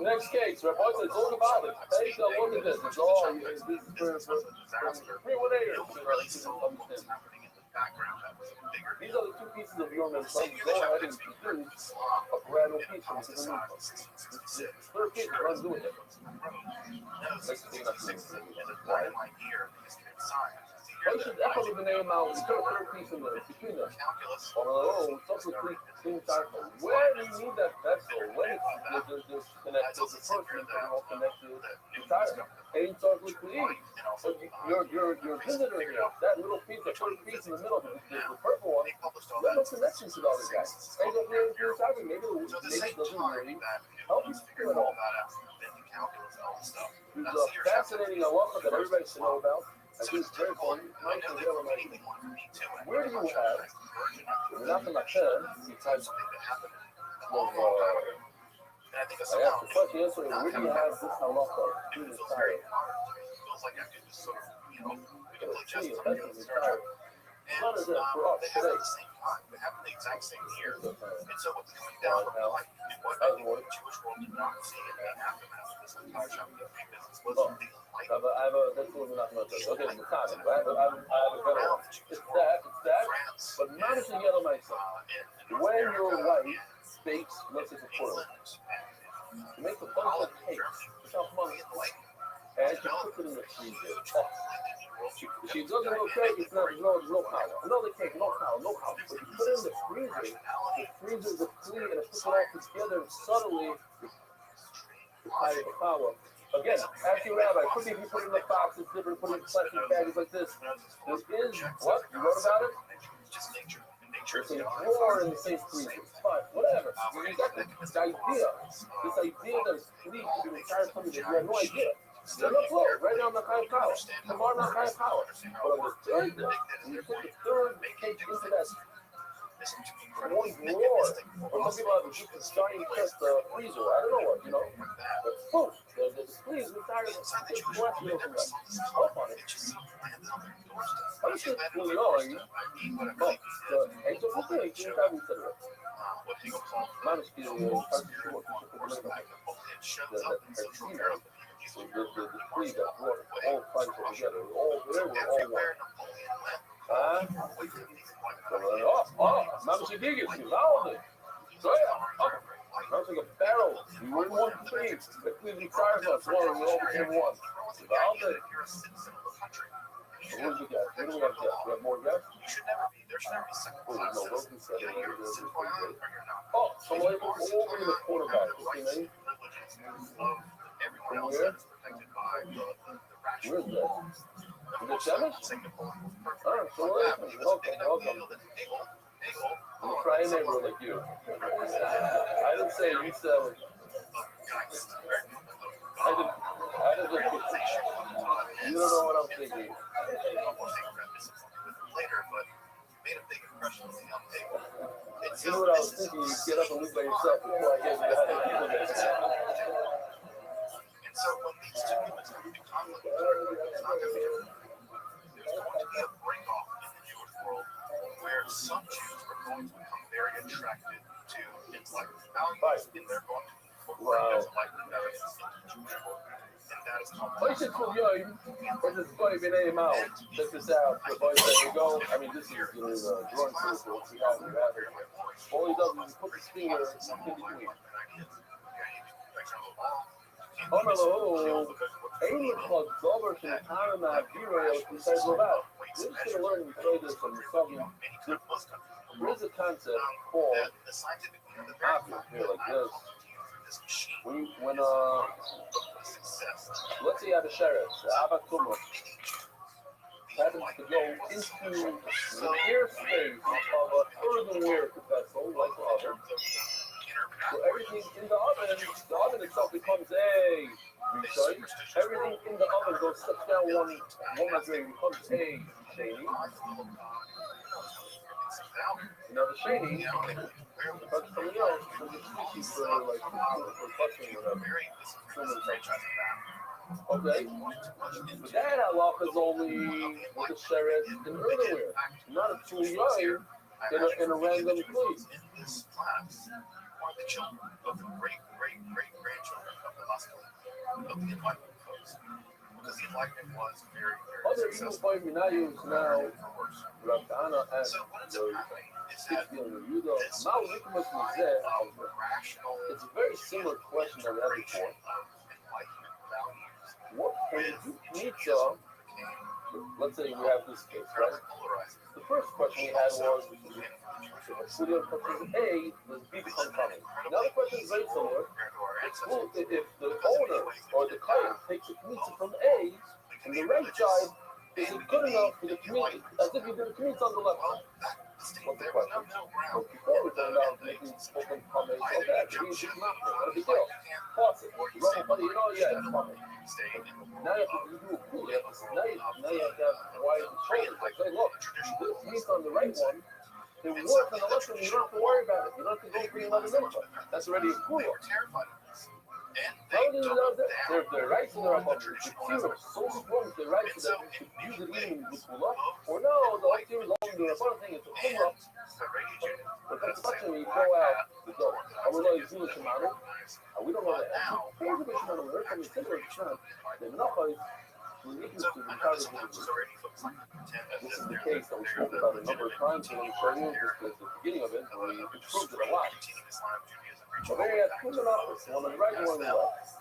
Next case, Rabbi said, it's all about it. Take a look at this. It's all this is for 3 1 8. These are the 2 pieces of your mentality. Go ahead and produce a brand new piece from the new one. This 3rd piece, let's do it. Let's do Why should that probably the name out? We put a 3rd piece in there between them. Oh, it's also 3 cycle. Where do you need that vessel? When it's connected, the first one is all connected to tire. Ain't talk with the So your visitor here, that little piece, the 3rd piece in the middle, the purple one, there's no connection to the other guy. Ain't up there in cycle. Maybe it doesn't really help you figure it all. There's a fascinating halacha that everybody should know about. I think it's very important. Where do you have nothing like that? Because I asked the question yesterday, where do you have this halacha in the tire? None of this for us today. They happen the exact same year. And so what's coming down, like, what the Jewish world did not see in the aftermath of this entire shopping business was the light. I have a, that's what we're not going to do. Okay, the time. I have a better one. It's that, but not as a yellow myself. When your wife bakes, let's say, for you make a bunch of cakes, without money, and you put it in the freezer. doesn't go crazy, it's not, no power. No, they can't, no power. But you put it in the freezer deplete and it puts it all together and subtly higher the power. Again, ask your rabbi, could be if you put it in the box, it's different, put it in plastic bags like this. There is, what? You wrote about it? There's a drawer in the same freezer. But whatever. You got this idea that it's free to be retired something that you have no idea. You have no clue. Right now I'm not high power. Tomorrow I'm not high power. But on the third day, when you put the third cake into that one drawer, or some people have a giant test freezer. I don't know what, you know. But boom, the freezer retired just blast me from that. Up on it. I'm just really annoying. But it's okay. You can't be said it. Managed to the three that brought all five together. All there were all one. Mama should dig it. She found it. So yeah. I was like a barrel. We were in one tree. The Cleveland Fires us. One, we all became one. She found it. What do we got? What do we have guests? We have more guests? There should never be second No, class. Logan said it. Oh, So like over the quarterback. You know? everyone else is protected by the Where's that? In the seventh? Oh, so okay. I'm a crying neighbor like you. I didn't say you said it. I didn't think you don't know what I'm thinking. Later, but made a big impression on the young table. You know what I was thinking? You get up and leave by yourself before I get you out of people there. And so when these two humans come into conflict, it's not going to be different. There's going to be a break-off in the Jewish world where some Jews are going to become very attracted to intellectual values, and they're going to incorporate enlightenment values into Jewish world. And that is But it's cool, yo. It's just funny if it ain't out. Check this out. The boys let me go. I mean, this is the drawing circle. We have here. All he does is put his finger in between. Any plug over to the time of Bureau besides about. We're just going to learn and play this from the Southern. There is a concept called object here, like this. When let's say I have a sheriff, Abatuma, happens to go into the airspace of an earthenware vessel, like the oven. So everything in the oven itself becomes a recharge. Everything in the oven goes steps down one degree, becomes a shady. Now the shady, but something else, there's a species for like for clutching or whatever. Okay, but that halacha is only with the sheret and earthenware, not a tool yard in a random place. In this class, one of the children of the great-grandchildren of the hospital, of the Enlightenment folks, because the Enlightenment was very, very Other evil successful. Minayus now, Rabdana and So what ends up happening is that it's a very similar question that we had before. What can you do pizza? Let's say we have this case, right? The first question we had was, A, does B become coming? Now the question is very similar. Well, if the owner or the client takes a pizza from A, and the right side, is it good enough for the community? As if you did the community on the left side. What's the question? Well, before we found out making spoken comments, okay, it means it's not a big deal. Pause it. Rubble buddy, you know, yeah, it's coming. Now you have to do a cool. Now you have to have wide shoulders. Like, hey, look, this piece on the right one, it works on the left one. You don't have to worry about it. You don't have to go for 11 minutes. That's already a cool. How do you know that? Their rights in their upper. The team are so strong, their rights that you should use it even with Kula. Or no, the whole team is only doing a fun thing. It's a Kula. But that's such a go out the door. I will know you do it tomorrow. We don't know that. Here's the mission on the earth. I mean, similar to Trump. They're not by religious to the power of this is the case that we spoke about a number of times when we started at the beginning of it, and we improved it a lot. So there you have two monopolies, one on the right and one on the left.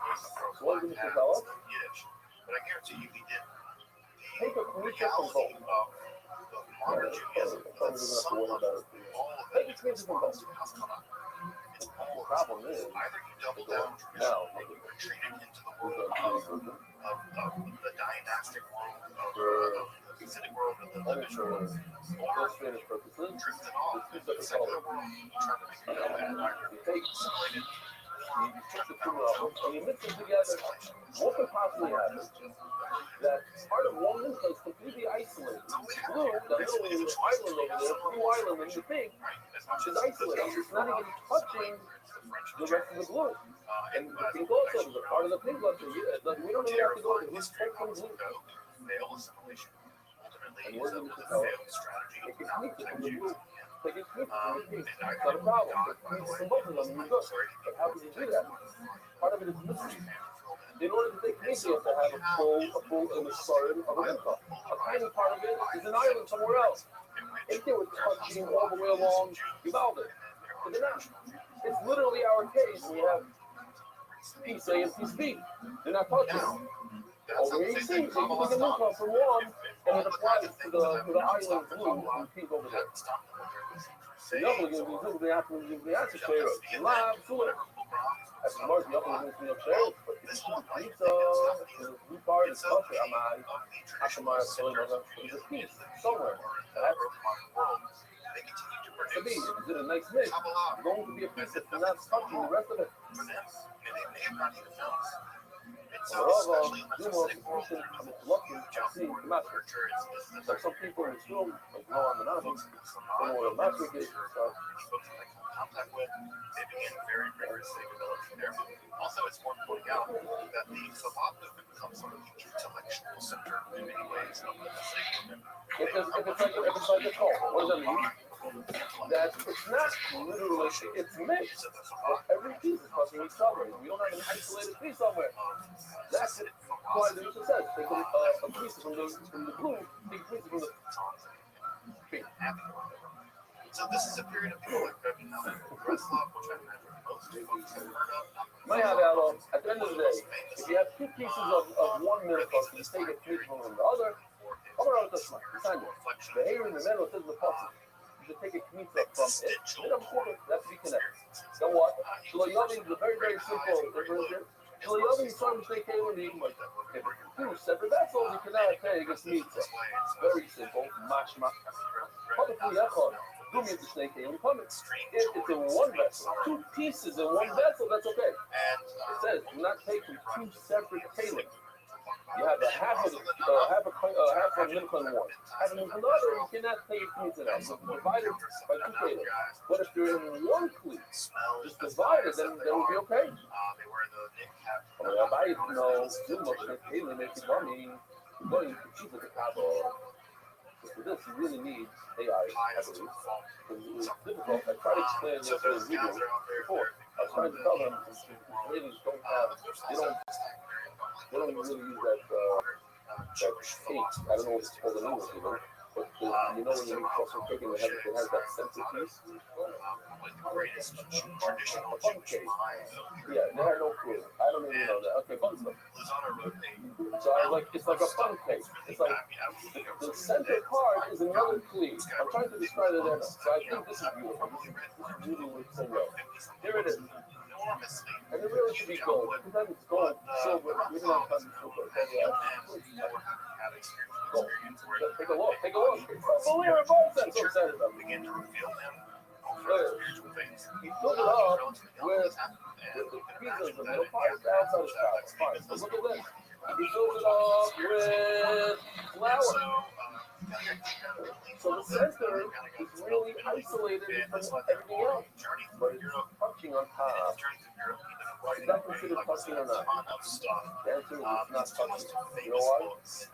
So what did Mr. Bella? But I guarantee you he did. take a commission from both. Take a commission from both. The problem is, either you double down now, and you retreat it into the world of the dynastic world, of the acidic world, of the living world, or truth and all, the secular world, trying to make it go bad. you take the two levels and you mix them together. What could possibly happen? That part of one link is completely isolated. Blue, the little island over there, blue island in the pink, is isolated. It's not even touching the rest of the blue. And the pink also is a part of the pink also. We don't even have to go to this pink from blue. Fail assimilation. And we're going to tell strategy. it can sneak it from the blue. Take it sneak from the pink. It's not a problem. It sneaks from both of them and you're good. But how can you do that? Part of it is mystery. In order to take Canada, you have to have a full illustration of an income. A tiny part of it is an island somewhere else. If they were touching all the way along Uvalde, but they're not. It's literally our case. We have piece A and piece B. They're not touching. Over here, you see, so you can take an income from one, and it applies to the island blue and pink over there. The other one is the answer share live to it. As far as the upper one is the upstairs, but it's pizza, the blue part is culture. It's a piece somewhere. To be, if you did a nice mix, it's going to be a piece that's not touching the rest of it. Like some people in this room, like on the Nazi, don't know what a matric is. Contact with, they begin very rigorously developing there. Also, it's worth pointing out that the Chabad movement becomes sort of the intellectual center in many ways of the Messianic movement. If it's like a cult, what does that mean? That it's not literally, it's mixed. But every piece is touching each other. We don't have an isolated piece somewhere. That's it. Why the Mishnah says, take a piece from the blue, take a piece from the pink. So this is a period of people like Breslov, which I imagine most people have heard of. At the end of the day, if you have two pieces of one miracle, you take a piece from the other. Come around with this one. The hair in the middle says the pussy. You should take a piece from it. That's to be connected. So what? Shloyovim is a very, very simple difference. Shloyovim is trying to stay clear when you like that. If two separate vessels, you cannot pay against meat. Very simple. Mashma. Do me the snake when you come in. If it's in one vessel, two pieces in one vessel, that's okay. It says do not take from two separate tailings. You have a half from milk and one, half from another. You cannot take meat in that. So divided by two tailings. But if you're in one cleat, just divided, then will be okay. I know too much of tailing makes you money. But you can choose the cabo. For this, you really need AI, I believe. It's difficult. I tried to explain this in a video before. I was trying to tell them Israelis don't have, they don't really use that tape. I don't know what it's called in English even. But you know when you make sausage cooking, it has that center piece. A bun cake. Yeah, they had no clue. I don't even know that. Okay, bun stuff. So I was like, it's like a bun cake. It's like the center part is another cleat. I'm trying to describe it there. So I think this is beautiful. This is really works so well. Here it is. And it really should be gold. Sometimes it's gold, silver. We don't have silver. Take a look. Take a look. It's unbelievable. I'm so excited about it. Begin to reveal them. He filled it up with the pieces of middle part outside of the fine. So look at this. He filled it up with flour. So the center is really isolated from everything else, but it's touching on top. Is that considered touching or not? The answer is it's not touching. You know why? It's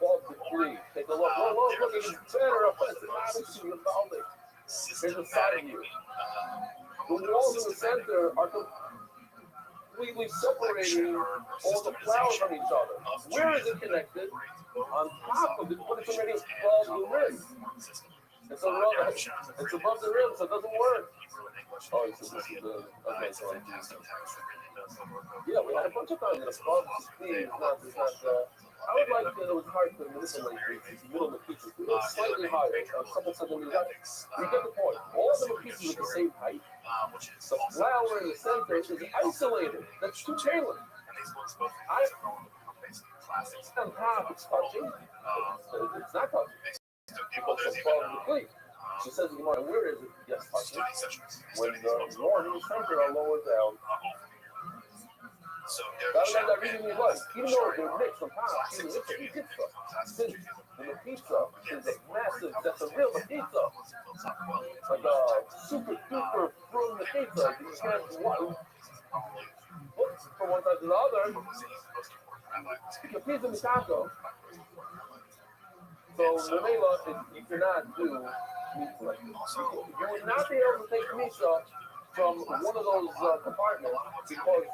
above the tree. Take a look. Look, it's better up. It's not you found it. Here's the side of you. The walls in the center are completely separating all the flour from each other. Where is it connected? On top of it, but it's already above the rim. It's above the rim, so it doesn't work. Oh, so this is the okay. So Yeah, we had a bunch of times in the pub. Steve, I would like that it was hard to manipulate these middle of the pieces. It was slightly higher. Someone said to me, that we get the point. All of them are pieces of the same height. The flower in the center is isolated. That's two Kalim. I on top it's touching. It's not touching. Because the flower is clean. She says, where is it? Yes, touching. When the one in the center are lower down. That reason is like, even though they're mixed sometimes, even if it's pizza, since the pizza is a massive, that's a real pizza. Like a super duper from the pizza, you can't look from one side to the other. The pizza is taco. So Manila, you cannot do pizza like this. You would not be able to take pizza from one of those compartments because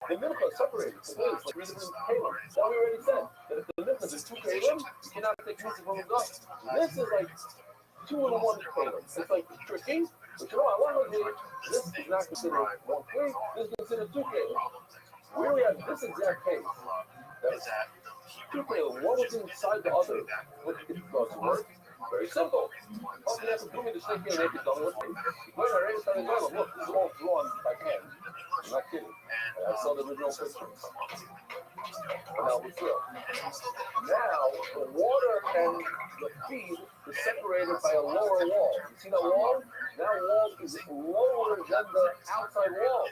the milk is separated. It's like 3 different kalim. That we already said. That if the milk is 2 kalim, you cannot take pizza from the gut. This is like 2 in 1 kalim. It's like tricky. But ironically, this is not considered 1 kalim. This is considered 2 kalim. We only have this exact case. That's 2 kalim. One was inside the other. What does work? Very simple. All you have to do me to shake your naked dog with me. Look, this is all drawn by hand. I'm not kidding. I saw the original picture. Now, the water and the feed is separated by a lower wall. You see that wall? That wall is lower than the outside wall.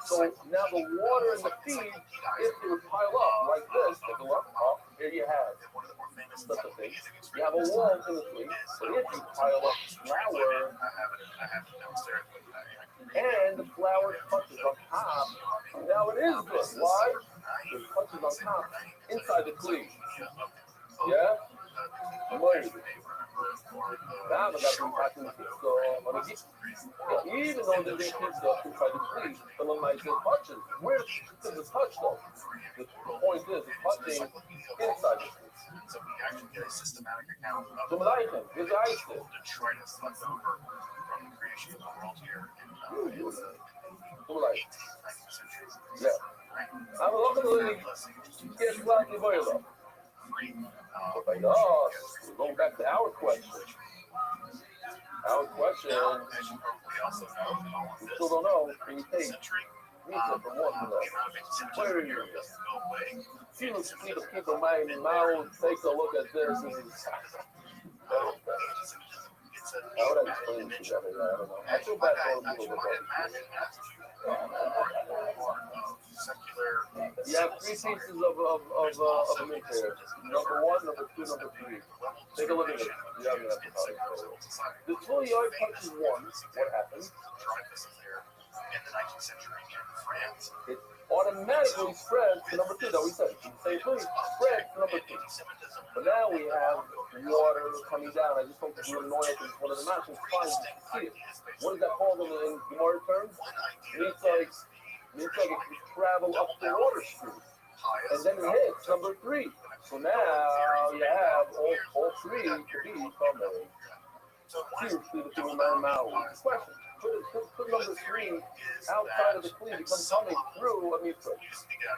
So now the water and the feed, if they would pile up like this, take a look, here you have such a thing. You have a wall in the tree, but if you pile up flour, and the flour touches on top, now it is good. Why? It touches on top inside the cleave. Yeah? Wait. Now I got some packing pizza. Even though there's pizza inside the cleave, the lemon still touches. Where does it touch though? The point is, it's touching inside the cleave. So we actually get a systematic account of the detritus left over from the creation of the world here in the 19th century. Yeah. I'm looking at the get slightly boiled. We're going back to our question. Our question, we still don't know, can you take pizza from one to the where are you? See the people my mouth, take a look at this. How would I explain this to everybody? I don't know. I feel bad for all people that you have 3 pieces of meat here. Number 1, number 2, number 3. Take a look at it. You have the 2 yard touches 1. What happens? In the 19th century in France, it automatically spreads to number 2 that we said. Same thing, spreads to number 2. But now we have water coming down. I just hope that you're annoyed because one of the matches finds see it. What is that called in Gemara terms? It's like it can travel up the water stream. And then it hits number 3. So now you have all 3 to be from there. Seriously, the 2 man mouth. Question. Put number 3 outside of the clean becomes coming through a mitzvah,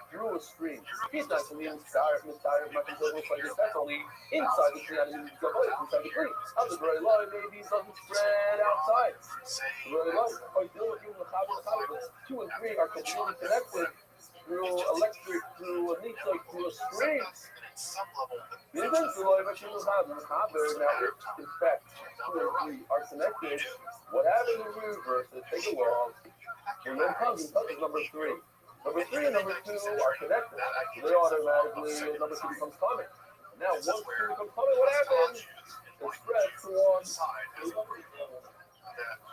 through a stream. He's not going to be inspired, much until it looks like this. That's only inside the tree, inside the tree. How's the very light? Maybe it doesn't spread outside. The very light. Or deal with you in the Chabad, 2 and 3 are completely connected through electric, through a mitzvah, through a stream. The eventual machine will have the Chabad. Now, if in fact 2 and 3 are connected, what happens in reverse is take a log, and then touches number 3. Number 3 and number 2 are connected. They automatically, number 2 becomes common. Now, once 2 becomes common, what happens? It spreads to one side. The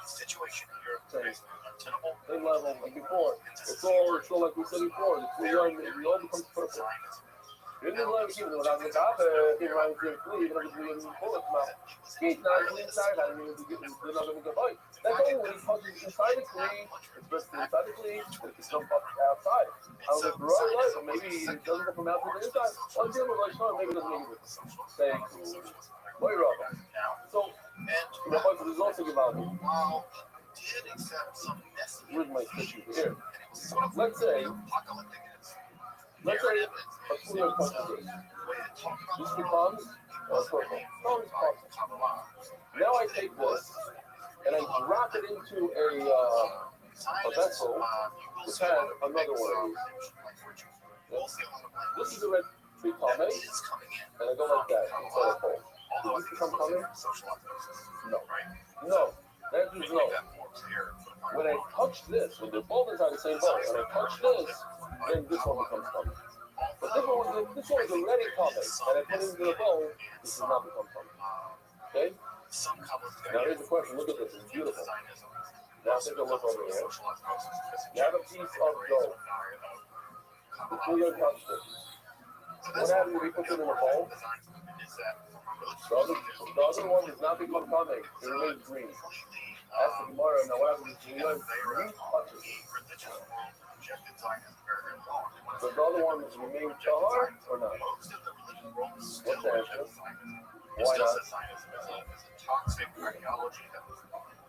situation here is untenable. Same level like before. It's all like we said before. The 2 yards, it all becomes perfect. In the life, even without the top, it runs in flee, but it's in bullets mouth. He's not inside, I didn't even get another one to bite. That's only when he punches inside the clean, it's just inside the clean, it can jump up outside. I was like, right, light, or maybe it doesn't go from out to the inside. One deal with like, sure, maybe it doesn't make it. Thank you. Way wrong. So, the bunch of results think about it. Did accept some Where's my tissue? Here. let's say a clear punches this becomes purple. No, it's purple. Now I take this and I drop it into a vessel which has another one of these. This is a red tree kame, and I go like that inside a bowl. Does this become kame? No. No. That is no. When I touch this, when they're both inside the same bowl, when I touch this, then this one becomes kame. But this one is already kame, and I put it into the bowl, this does not become kame. Okay? Now here's the question. Look at this. It's beautiful. Now take a look over here. You have a piece of dough. The clear touched it. What happens if we put it in a bowl? The other one does not become kame. It remains green. Ask the Gemara. Now what happens if you touches it? Does the other ones remain tahar or not? What's the answer? Why not?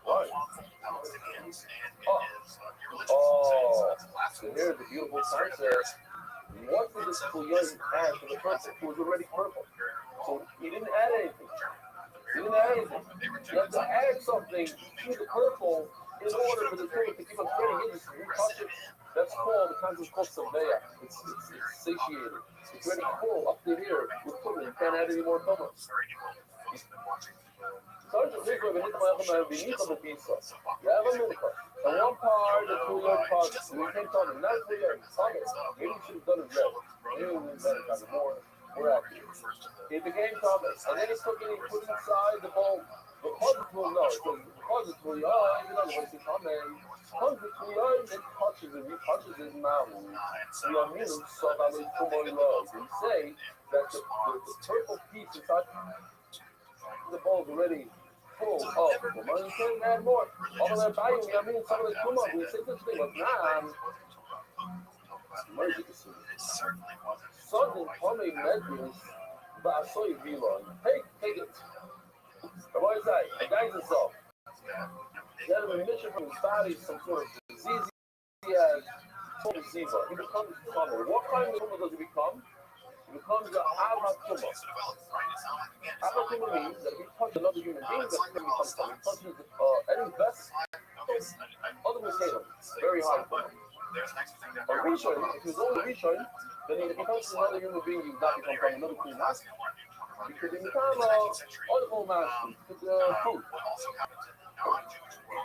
Why? So here's the beautiful concept. What did this Kuyan add to the purple? It was already purple. So he didn't add anything. You have to add something to the purple in order for the fluid to keep on spreading. You touch it. That's called, the concept called surveya. It's satiated. It's already full up to here with fluid. You can't add any more color. So you have a mincha. And one part, the 2 yard part, we can't tell them, not 2 yards, maybe you should have done it red. Maybe we better kind of more accurate. It became Thomas, and then he took it and put it inside the bowl. Because it's really low, because it's really high, you know, when it's coming, because it's really high, it touches it, he touches his mouth. We are meaning, so that it's too low. We say that the purple piece inside the bowl is already full of the money. You can't add more. All of that value, I mean, some of the come up, we say this thing, but nah, something coming measures, but I saw you belong. Hey, take it. And what is that? The guy's himself. He had a remission from his body, some sort of disease. He has total disease. He becomes tumor. What kind of tumor does he become? He becomes the Ava tumor. Ava tumor means that if he touches another human being, that's going to become tumor. He touches any vest, other will say them. Very hard tumor. A Rishon, if he's only Rishon, then if he touches another human being, he's not become tumor. Another clean mask. Because in the time other master, food.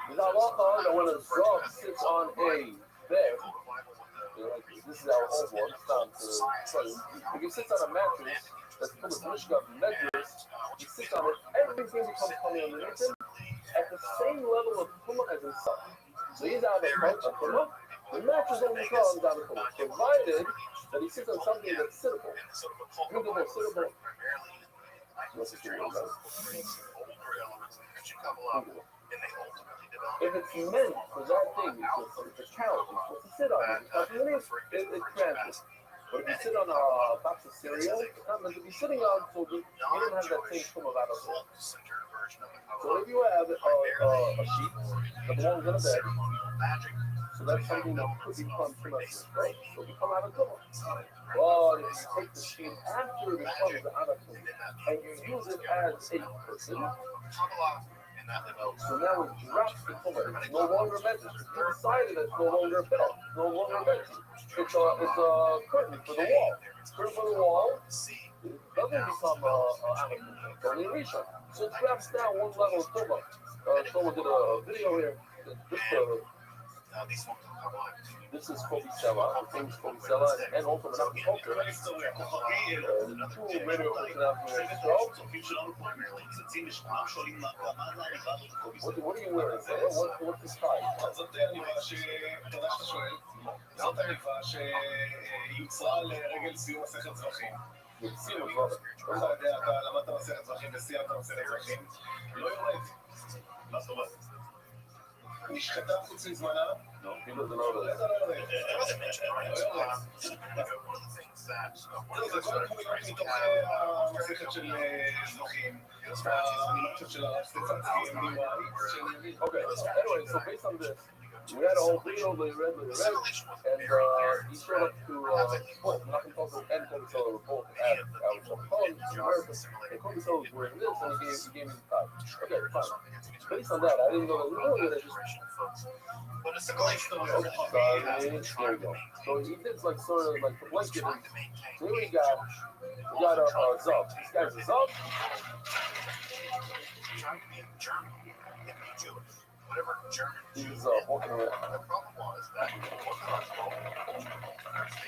There's a halacha that when a zog sits on a bed, this is our old one, it's down to tell you. If he sits on a mattress that's full of mishka measures, he sits on it, everything becomes coming underneath him at the same level of tumah as himself. So he's out of tumah, the mattress only becomes out of tumah, provided that he sits on something that's sittable. Beautiful, sittable. If it's meant for that thing, it's a couch, it's supposed to sit on it. It transfers. But if you sit on a box of cereal, it's not meant to be sitting on, so you don't have that same form of atmosphere. So if you have a sheet that belongs in a bed, so that's something that could become tumultuous, right? So you come out of tumor. But if you take the sheet after it becomes out of tumor, and you use it as a person, so now it drops the tumor. It's no longer meant to. Inside it, it's no longer a bed. It's no longer meant to. It's a curtain for the wall. Curtain for the wall. It doesn't become out of tumor. It's only a reshot. So it drops down one level of tumor. Someone did a video here. This is Kobisela, the famous Kobisela, and also the Nazi culture. Two radio personalities in What are you wearing? What's this tie? זאת הניבה שיוצרה לרגל סיום מסכת זרחים. סיום זרחים. אתה יודע, אתה למדת מסכת זרחים וסיימת מסכת זרחים. לא יורד. מה זאת אומרת? נשחטה חוץ מזמנה? No, people don't know that. זה כל דמויות מתוך המסכת של זרחים. אני חושב של הרב סטפנסקי. Okay, anyway, so based on this, We had a whole thing over the red, and he showed up to both Nakamoto and Komiso both at our phone. And Komiso was wearing this, and he gave me the five. Okay, fine. Based on that, I didn't know that we were going to just. Here we go. So he did like sort of like the blanket. So here we got a Zub. This guy's a Zub. Whatever German He's walking around. The problem was that they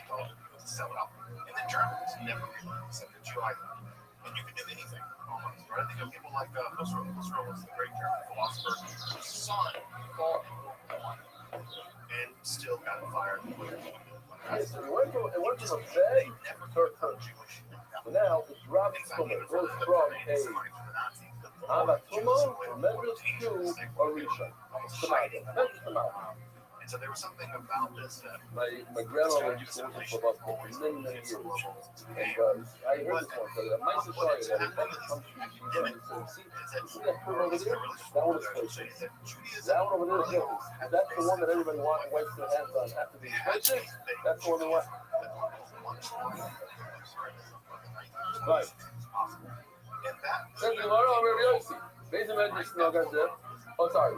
told him to sell it up. And the Germans never really accepted you either. And you could do anything almost. Right? I think of people like Husserl. Husserl was the great German philosopher whose son fought and still got fired. Yes, it went from a bad Jewish. So now it drops from it goes from a Avatuma, Medrash to Orisha. And so there was something about this that my grandmother used to work for us for many years. And I heard this one, but my story that in other countries, you see that fruit over there? That one is places. That one over there is yours. That's the one that everybody wipes their hands on after the places. That's the one they want. Right. Thank you, Laura. Based on Medrash, no, guys, oh, sorry.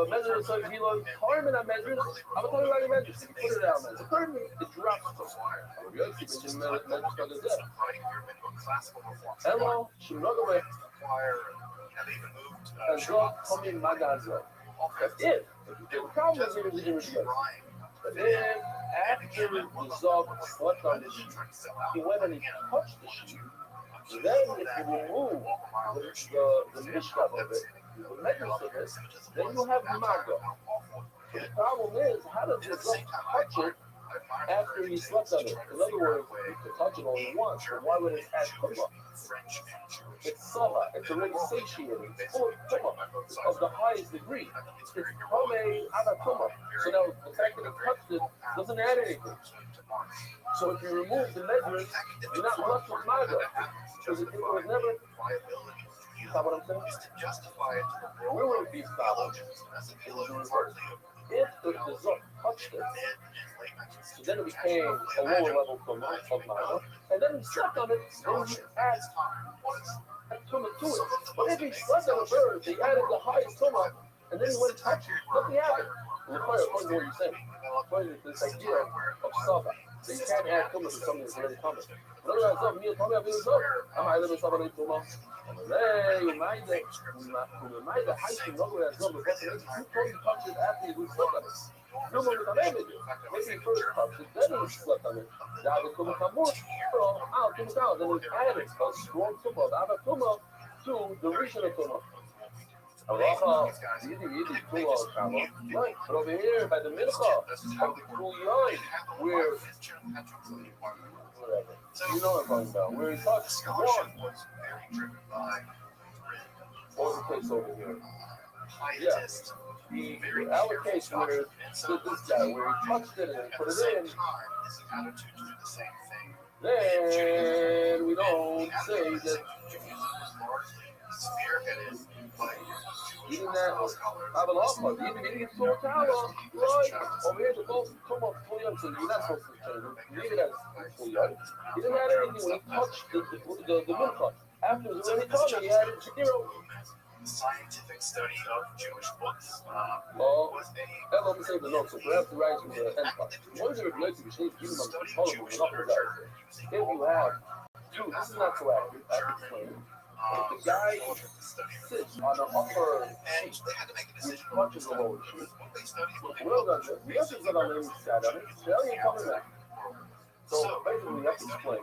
Medrash, so he loves harm in that Medrash. I'm talking about the Medrash. Put it out, man. The curtain, it drops so far. Hello, Shinogabe. And drop coming Magazo. That's it. The problem is it was but then, after the Zog slept on the sheet, he went and he touched the sheet. Then, if you remove the mishkav of it, the medrash of it, then you have mago. So the problem is, how does the Zog touch it after he slept on it? In other words, you could touch it only once, so why would it add kumah? It's sava, it's already satiated, it's full of kumah of the highest degree. It's kome avatuma. So now the fact that it touched it doesn't add anything. So if you remove the medrash, you're not left with maga. Because it was never. You know what I'm saying? Where would it be stopped? If the Zok touched it, so then it became a lower level of maga, and then he slept on it, then he add tumah to it. But if he slept on a bird, they added the highest tumah, and then he went and touched it, nothing happened. According to what you're saying, according to this idea of Saba, so you can't add tumah to something that's already coming. Otherwise, I'm here, I'm having this over. I'm either with somebody tumah. Hey, you might have height to know where that's going, but you told you touched it after you slept on it. No one would have made it. Maybe you first touched it, then you slept on it. Now the tumah come more, then it's added a strong tumah, the other tumah to the regional tumah. Right, but over here by the mincha of the cool yain, where whatever, you know what I'm talking about, where he touched one. What was the case over here? Yeah, our case where stood this guy, where he touched it and put it in. Then we don't say that. Even that have an offer, even if you saw tower, right? Over here, the boss come up full young, so you're not supposed to change it. You leave it as full young. He didn't add anything when he touched the milk. After the really coming, he added zero. Scientific study of Jewish books. Let me say the notes, so perhaps the writing of the empire. What is it related to the shape given on the column of the upper guys? If you have, dude, this is not so accurate, I can explain it. If the guy sits on the upper sheet, which punches the lower sheet, well done, the message that I'm going to sat on it, tell you coming back. So basically, you have to explain.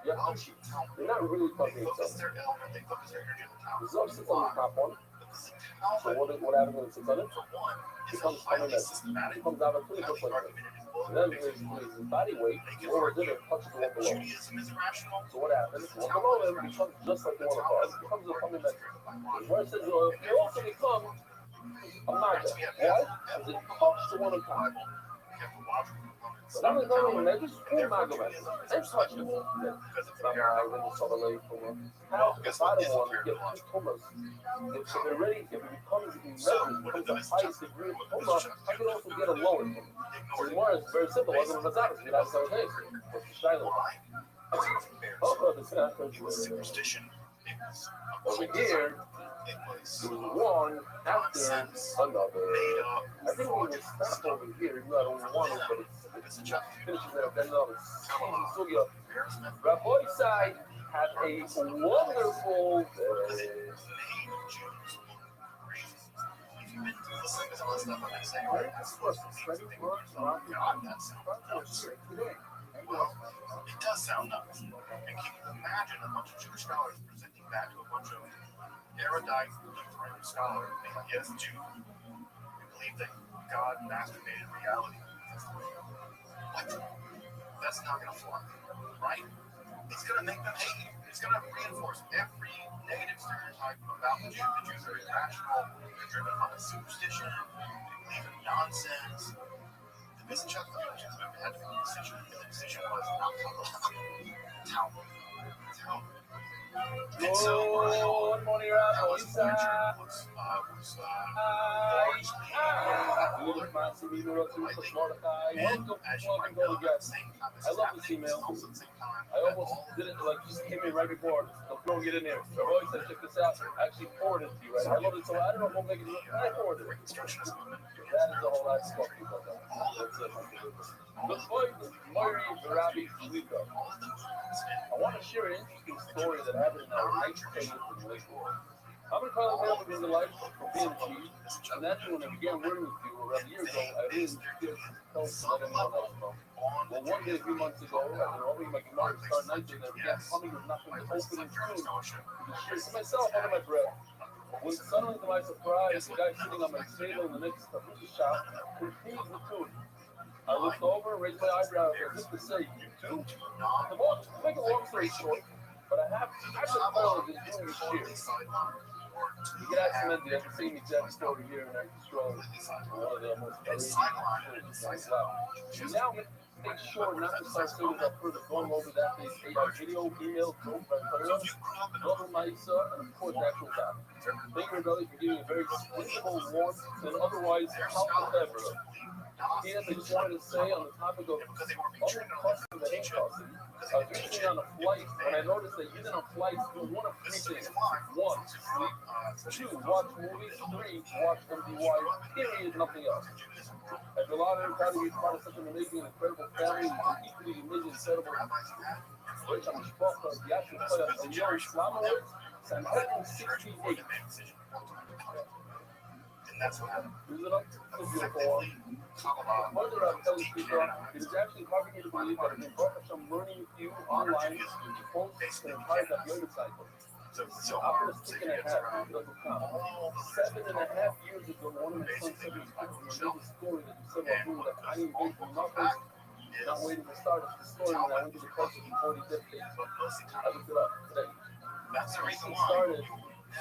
You have two sheets. They're not really touching each other. The Zog sits on the top one. So what happens when it sits on it? It comes coming back. It comes out of two different places. And then his body weight, lower than it, touches the one below. So what happens? The one below him becomes just like the one above. It becomes a coming metric. Where it says, you also become a maga. Why? Because it touched the one on top. But I'm not going to just pull Magomed and touch him. Somehow when you saw the late for how if I don't want to get two Thomas, if they're ready, if it becomes the highest degree of Thomas, I can also get a lower Thomas. So the more is very simple, wasn't it? That's it. I said, hey, what's the Shiloh? Oh, this is superstition. over here. There was one after another. I think we will stop over here. You got only one, but it's finishes at then another. Sugya. Rabbi side had a wonderful day. It does sound nuts. And can you imagine a bunch of Jewish scholars presenting that to a bunch of erudite Lutheran scholars? Yes, Jew. We believe that God masturbated reality. What? That's not going to fly, right? It's going to make them hate you. It's going to reinforce every negative stereotype about the Jew. The Jews are irrational. They're driven by superstition. They believe in nonsense. The Wissenschaft of the Jews movement had to make a decision, and the decision was not Talmud. And so, Good morning, Rabbi. was Welcome, go again. I love this email. I almost did it like just came in right before. Don't get in there. I've always said, check this out. I actually forwarded it to you, right? I love it so I don't know if I'll make it. I forwarded it. That is the whole last stuff about that. That's it. The point is Murray Rabbi Shliga. I want to share an interesting story that happened in our night stay in Lakewood. I'm going to call it over in the life for being a chief. And naturally, when I began working with you around a year ago, I really didn't tell to let anyone else know. Well, one day a few months ago, I've been opening my computer to start night, and I began humming with nothing but opening tune to myself under my breath. When suddenly, to my surprise, the guy sitting on my table in the next computer shop continued the tune. I looked over and raised my eyebrows as if to say, you too? The more, to make a long story short, but I have to follow this doing this year. You can ask Mendy, I can see the exact story here, and I can scroll one of the most amazing now make sure not to start soon as I further going over that day's AI video, email, drove by Toyota, Global Misa, and of course, actual time. Thank you, Rebelli, for giving a very squishable warmth and otherwise helpful ever. He has a point to say on the topic of other costing that ain't costing. I was recently on a flight when I noticed that even on flights doing one of three things. One, sleep. 2, watch movies. 3, watch MDY. Period, nothing else. As a lot of them try to be part of such an amazing and incredible family, and equally amazing, incredible. Which I'm shocked of the actual player of Young Islamoid, Sanhedrin 68. and that's what happened. Is it up? It's a beautiful one. Further, I'll tell you, Peter, it is actually hard for me to believe that I've been brought up some learning with you online to post an entire yoga cycle. So after a stick and a half, it doesn't count. 7.5 years ago, one of my sons said he was a story that you said about doing that I engaged in nothing, not waiting to start the story when I went to the course of 40 decades. I looked it up today. That's the reason started.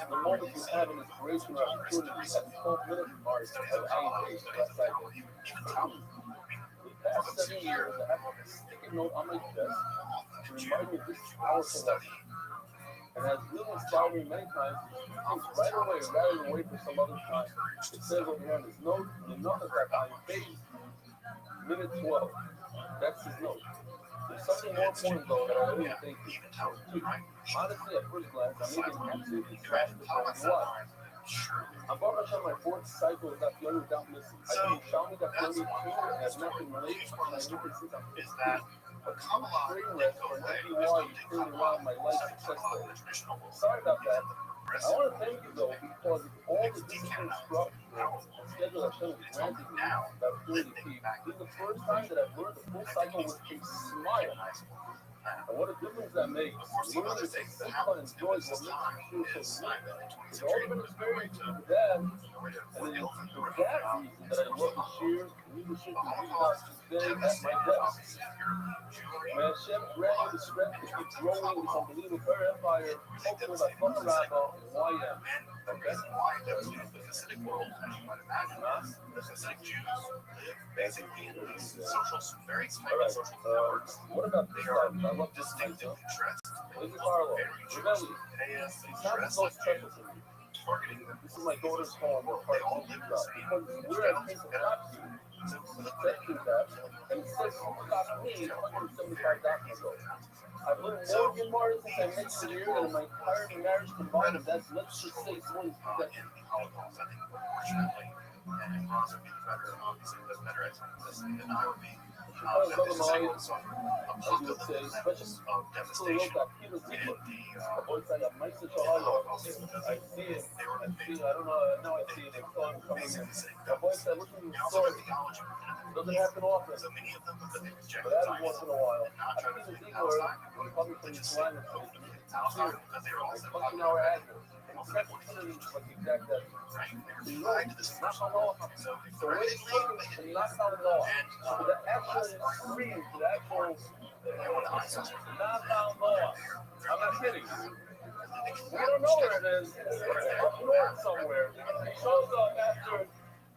The moment you have an inspiration or opportunity at the 12-minute mark of IEP, that cycle. The past 7 years, I have a sticky note on my desk to remind me of this powerful lesson. And has really inspired me many times to do things right away rather than wait for some other time. It says over here on this note, the number that IEP, minute 12. That's his note. There's something more important though that I really think is too. Honestly, at first glance, I may be absolutely trashed with why. I'm about to my fourth cycle of that young without missing. I've been shouting that 32 and has not been related to my infant since I'm 15. But train rest for an MDY you turned around my life successfully. Sorry about that. I want to thank you though because of all the discipline structure and schedule that Phil is granting me that really key. This is the first time that I've learned the full cycle with a smile. And what a difference that makes. Learning to take simple and enjoy what makes you feel so unique. It's all been experienced with that. And then for that reason that I love to share leadership and leaders today at my desk. Man, Chef Greg, the strength to keep growing this unbelievable empire, hopeful that Father Rabba, YM. why the Hasidic world, as you might imagine, the Hasidic Jews live basically in these social, very tight social networks. What about They this are one? I love this distinctive one. interests. This is Harlow. Very Remember, Jews. They it's not dress so like special Jews, to me. targeting them. This is my daughter's home. They all live in the same Where I came from Nazi, to exactly that, and it says about me 175 documents ago. I've learned more than more since I met you here than in my entire marriage combined. That's, let's just say, 20 that in the Holocaust. I think, unfortunately, and Ross would be better, obviously, does better at this than I would be. That this is able to suffer apocalyptic levels of devastation in the Holocaust. I see it. They were I don't know. Now I see it. It's coming in. basically saying The voice that looks in they the also story have theology. doesn't happen often. So many of them, because they reject But that is once in a while. and not I try to think flee it's either Palestine, Republican they just Islam Palestine because they were also fucking talking our about address. It's not considered like exact that. right? They were tied to this Not person. on law. So So we're looking not on law. So the actual screen, the actual not found law. I'm not kidding. We don't know where it is. It's up north somewhere. It shows up after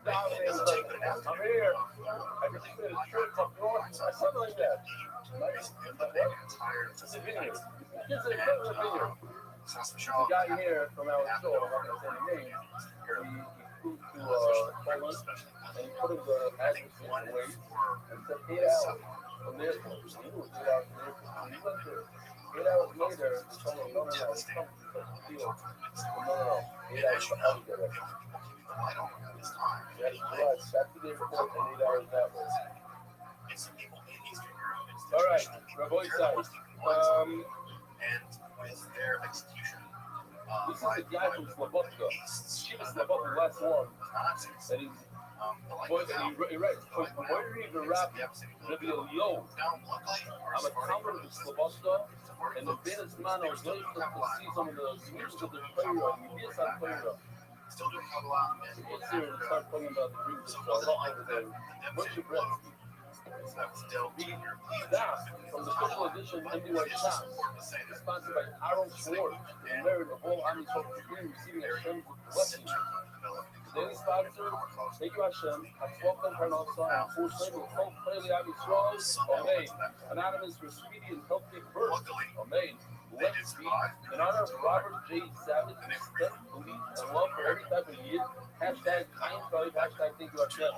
dominating like, I'm here. I just did a trip up north. Something like that. It's a vineyard. It's a vineyard. The guy here from our show, I'm not going to say the name, he flew to Poland and he put him the address in away and said 8 hours from the airport. He knew it was 8 hours from the airport. When he went there, 8 hours later, he told him, no, it's something to deal. No, 8 hours from out there. He had to drive back to the airport and 8 hours that way. All right, Rabbi side. And with their execution, This is the guy from Slobodka. She was Slobodka last one. And he's he writes, where did he even rap? Yo, I'm a convert of Slobodka, and the business man was going to see some of the switches of the player. He did start playing up. still doing Kabbalah and What's here to start talking about the dreams of the What's your breath? that was Del Jr. That, from the special edition NBY Shots, sponsored by Aaron Schwartz, the merit of all Army soldiers receiving Hashem's blessing. Daily sponsor, thank you Hashem, at 12 Parnasa, and full slave of 12 Clearly Army Strolls, Amen. Anonymous for speedy and healthy birth, Amen. Let's be in honor of Robert J. Savage, respect, belief, and love for every type of year. Hashtag kind five, hashtag thank you Hashem.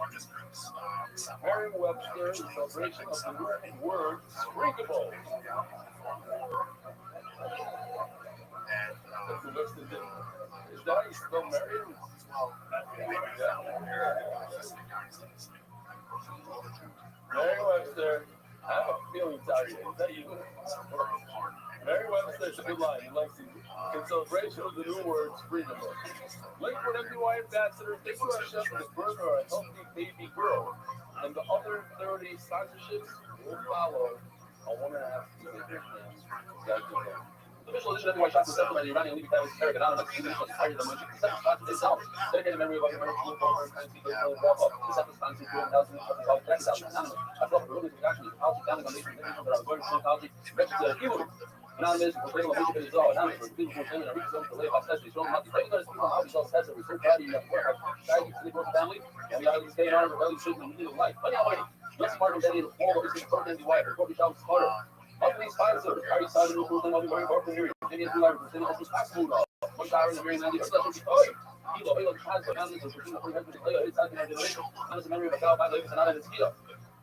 Merriam-Webster, the celebration of the new word, sprinkable. That's the Webster did. Is that how you spell Merriam? Merriam-Webster, I have a feeling it's out here. Is that you? Merriam-Webster, it's a good line. He likes it. In celebration of the new word, sprinkable. Link for MDY ambassador, thank you Hashem for the birth of a healthy baby girl. And the other 30 sponsorships will follow a 1.5 year. The official edition of MDY Shots was set by the Iranian League Paris Eric Anonymous. The official higher than much. The sponsor itself. Dedicated memory of American school former and people who walk up. The second sponsor is 2,000 of the college tax Anonymous. I thought the religious reaction is policy founding on nation that I was going to college. Registered evil. Anonymous, for bringing a music in his all. Anonymous, for people who are in a reason to live outside the show. Not the regular people how these all sets of research value of work. Society, city, work, family, and the islands stay in honor of value, children, and meaning of life. Money already. Just smart and dedicated to all of this important and wide. Report yourself smarter. Monthly sponsor. Harry Simon, who was in all the very important here. Virginia, who are presenting us with fast food. 1 hour in the very 90. Kilo, Halo, Cosmo, Anonymous, for bringing a free husband to play. It's not going to generation. Anonymous, memory of a cow, 5 lives, and Anonymous, Kilo.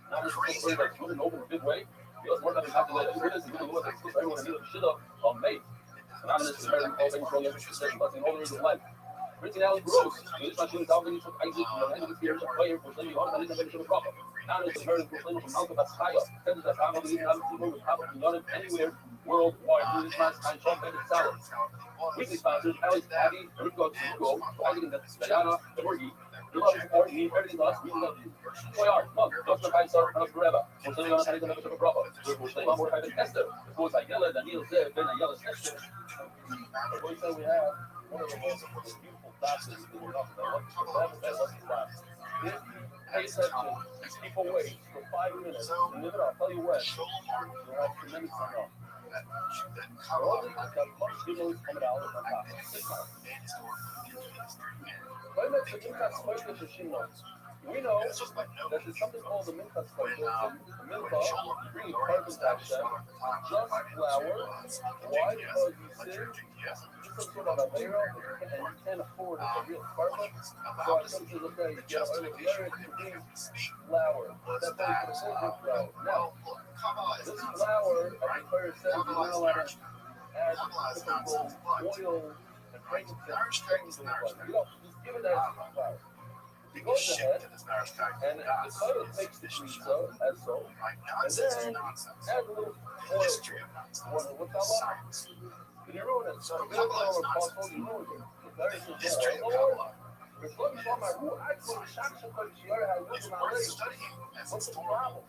Anonymous, for bringing a moving open in a big way. Feels more than happy that everyone that puts everyone in the shit up on me. Anonymous is American all things from every system, blessing all the reasons of life. Printing Alley Gross, the Israel Calvin took Isaac from the end of the year to player for sending on the innovation of the proper. Anonymous is American proclaimer from Malcolm Baskaya, sends that I'm believing I'm people with power and done it anywhere worldwide through this man's time, Sean Bennett Salad. Weekly sponsors, Alex Patty, Rico, Hugo, Isaac and Diana, Torgi. You love support, you need everything else, we love you. Boy, art, look, just the five star, and forever. We're sending on a kind of a proper. We're sending on more type of Esther. The boys like Yella, Daniel said, Ben, and Yella Esther. The boys say we have one of the most beautiful classes in the North America. If you pay attention, keep away for 5 minutes, and I'll tell you when, you'll have tremendous time off. All this is a much kilos coming out of my pocket. But that's the Minka spider shishino. We know that there's something called the Minka spider. Minka, green carbon dioxide, just flour. Why? Because you see, some sort of a layer and you can't afford a real carbon. So I come to the day, you get oil of the area to green flour. That's why you can afford flour. Now, this flour, as the Torah says, you're not allowed to add typical oil and frankincense. You don't, just give it as flour. He goes ahead, and the Torah takes the pizza as so, and then add a little oil to it. What's that? Can you ruin it? So, you don't know what possible, you ruin it. The Torah says, Lord, reflect on my rule. I told the Shakshak of Shiara how you look my legs. What's the problem?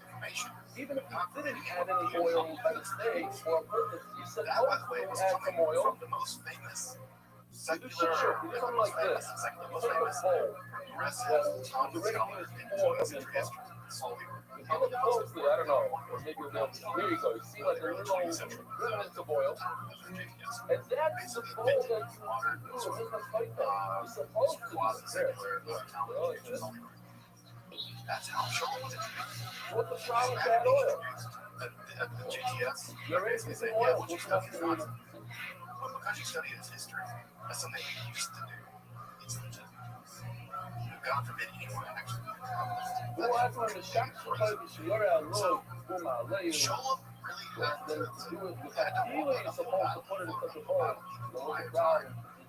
Even if you didn't add any oil by mistake or on purpose, you supposed to add some oil. You do something like this. You take a bowl. Well, the rating is 4 of this. If you look closely, I don't know, maybe you'll be able to. Here you go. You see like a little remnants of oil. And that's the bowl that you use in the fight there. You're supposed to use this. That's how short it is. What's the problem with that oil? At the GTS, You're raising some oil. What's the problem? But because you study its history, that's something we used to do. It's legit. God forbid anyone actually Well, I find the shocks for you're out low, show up really then to do it with that dealer, you're supposed to put it in such a bowl. The whole crowd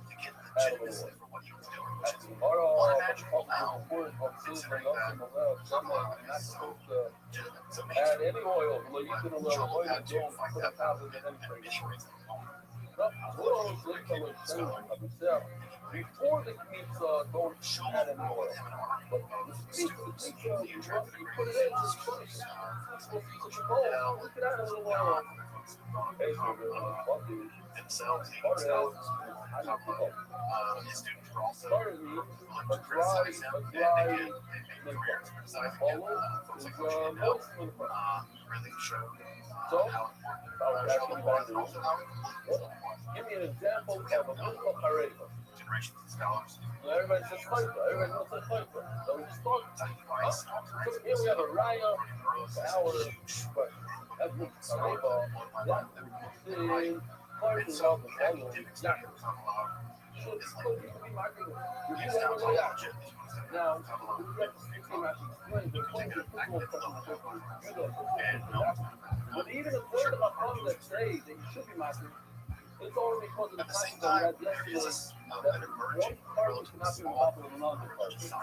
to get legitimacy for what he was doing, which is unimaginable now. Not supposed to add any oil. Well, you can avoid it. Don't put a thousand in anything. Before the pizza, don't add any oil. But the pizza, you put it in, it's supposed to bowl. Look at that, a little oil. Hey, so you're themselves, I know people. his students were also Part of me, a dry really showed So, how give me an example of a musical parade. generations of scholars. Everybody says Haifa. Everybody knows that Haifa. So we just thought, so here we have a raya, our question. That's what Haifa, that is parts of the volume. Should be marketed. Review that one way out. Now, we have to explain the point of football but even a third of our problems that say that you should be marketed, it's only because of the fact that we had yesterday that one party cannot be involved with another party. So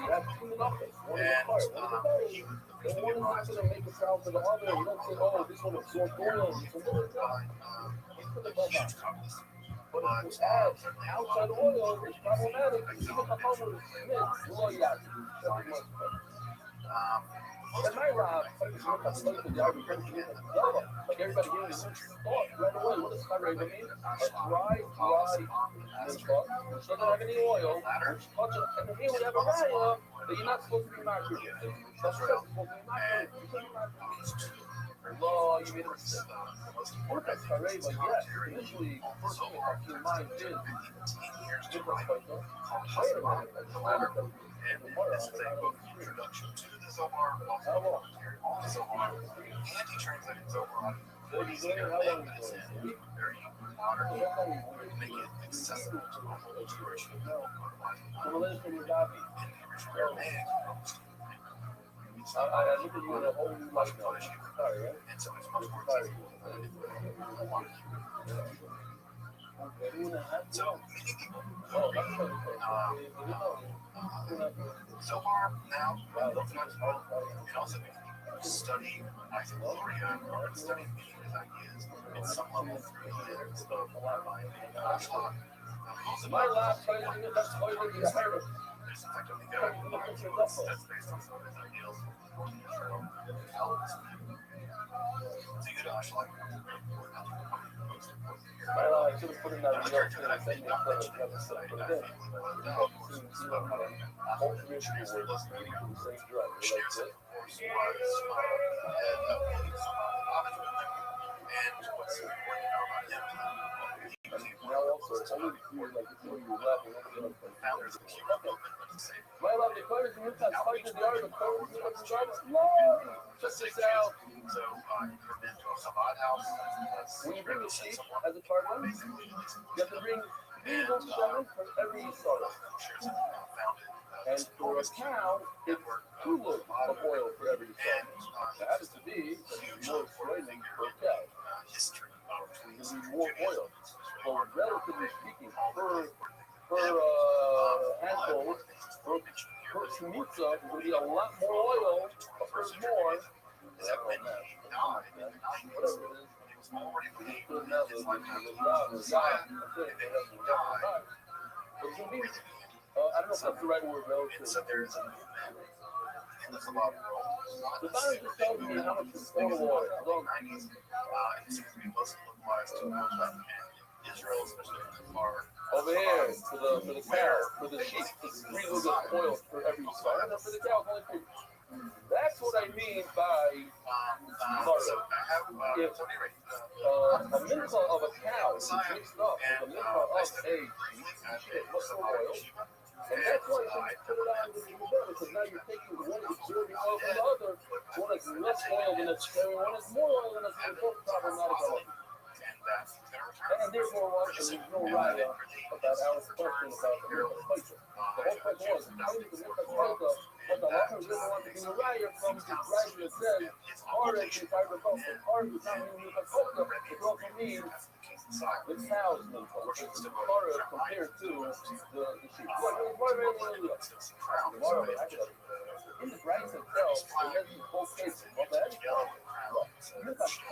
you have two monopolies, one is a part, one is a party. And one is not going to make a sound to the other. You don't say, oh, this one absorbed oil, this one didn't. You put them both on. But if you add outside oil, it's problematic. Even the homer is Smith, loyal. And my lab, like everybody here is thought right away. What does carrera mean? A dry mincha, which doesn't have any oil, and then here we have a raya that you're not supposed to be marketing. That's supposed to be marketing. You shouldn't be marketing. Law, you made a mistake. What if carrera? Yes, initially, first thing that comes to your mind is different fighter. Wait a minute, I just remembered them. Introduction to the Zohar, the Zohar, anti-translated Zohar, very modern, make it accessible to the whole Jewish I look at you in a whole new light now. Sorry, right? And so it's much more accessible. So, many people Zohar now, and also study Isaac Luria or study many of his ideas at some level through the years of Ashlock. My last time that's why we get hired. There's effectively that's based on some of his ideals. It's a good Ashlock. I should have put in that real thing I said So only you, like, if you left, and nobody else can. Now there's a few movement to say. My love, the players in Utah fight the yard, the players in Utah. Check this out. So, you've been to a Chabad house. When you bring a sheep as a partner, you have to bring legal shaman from every sort. And for a cow, it's 2 loads of oil for every sort. That is to be more explaining per cow. You need more oil. Well, relatively speaking, per handful, per shemitza, it will be a lot more oil, a first more. I don't know if that's the right word, though. So there's a movement in the Chabad world. The Bible just tells me how much is total oil. It seems to be mostly localized to Israel, especially are over here for the cow, for the sheep, it's 3 liters of oil for every son, and for the cow, it's only 2. That's what I mean by if a mincha of a cow is mixed up with a mincha of a sheep, what's the oil? And that's why you put it on with the better, because now you're taking one absorbing oil from the other, one is less oil than it's carrying, one is more oil than it's both problematic oil. And therefore, there's no raya about our question about the mincha spicer. The whole question was, how did the mincha spicer, what the law doesn't want to be a raya from the writer that says, or if you try to vote for part of the time you mincha spicer, it also means the cow's mincha, which is compared to the sheep. In the rice itself, it has both cases. Well, the heavy mincha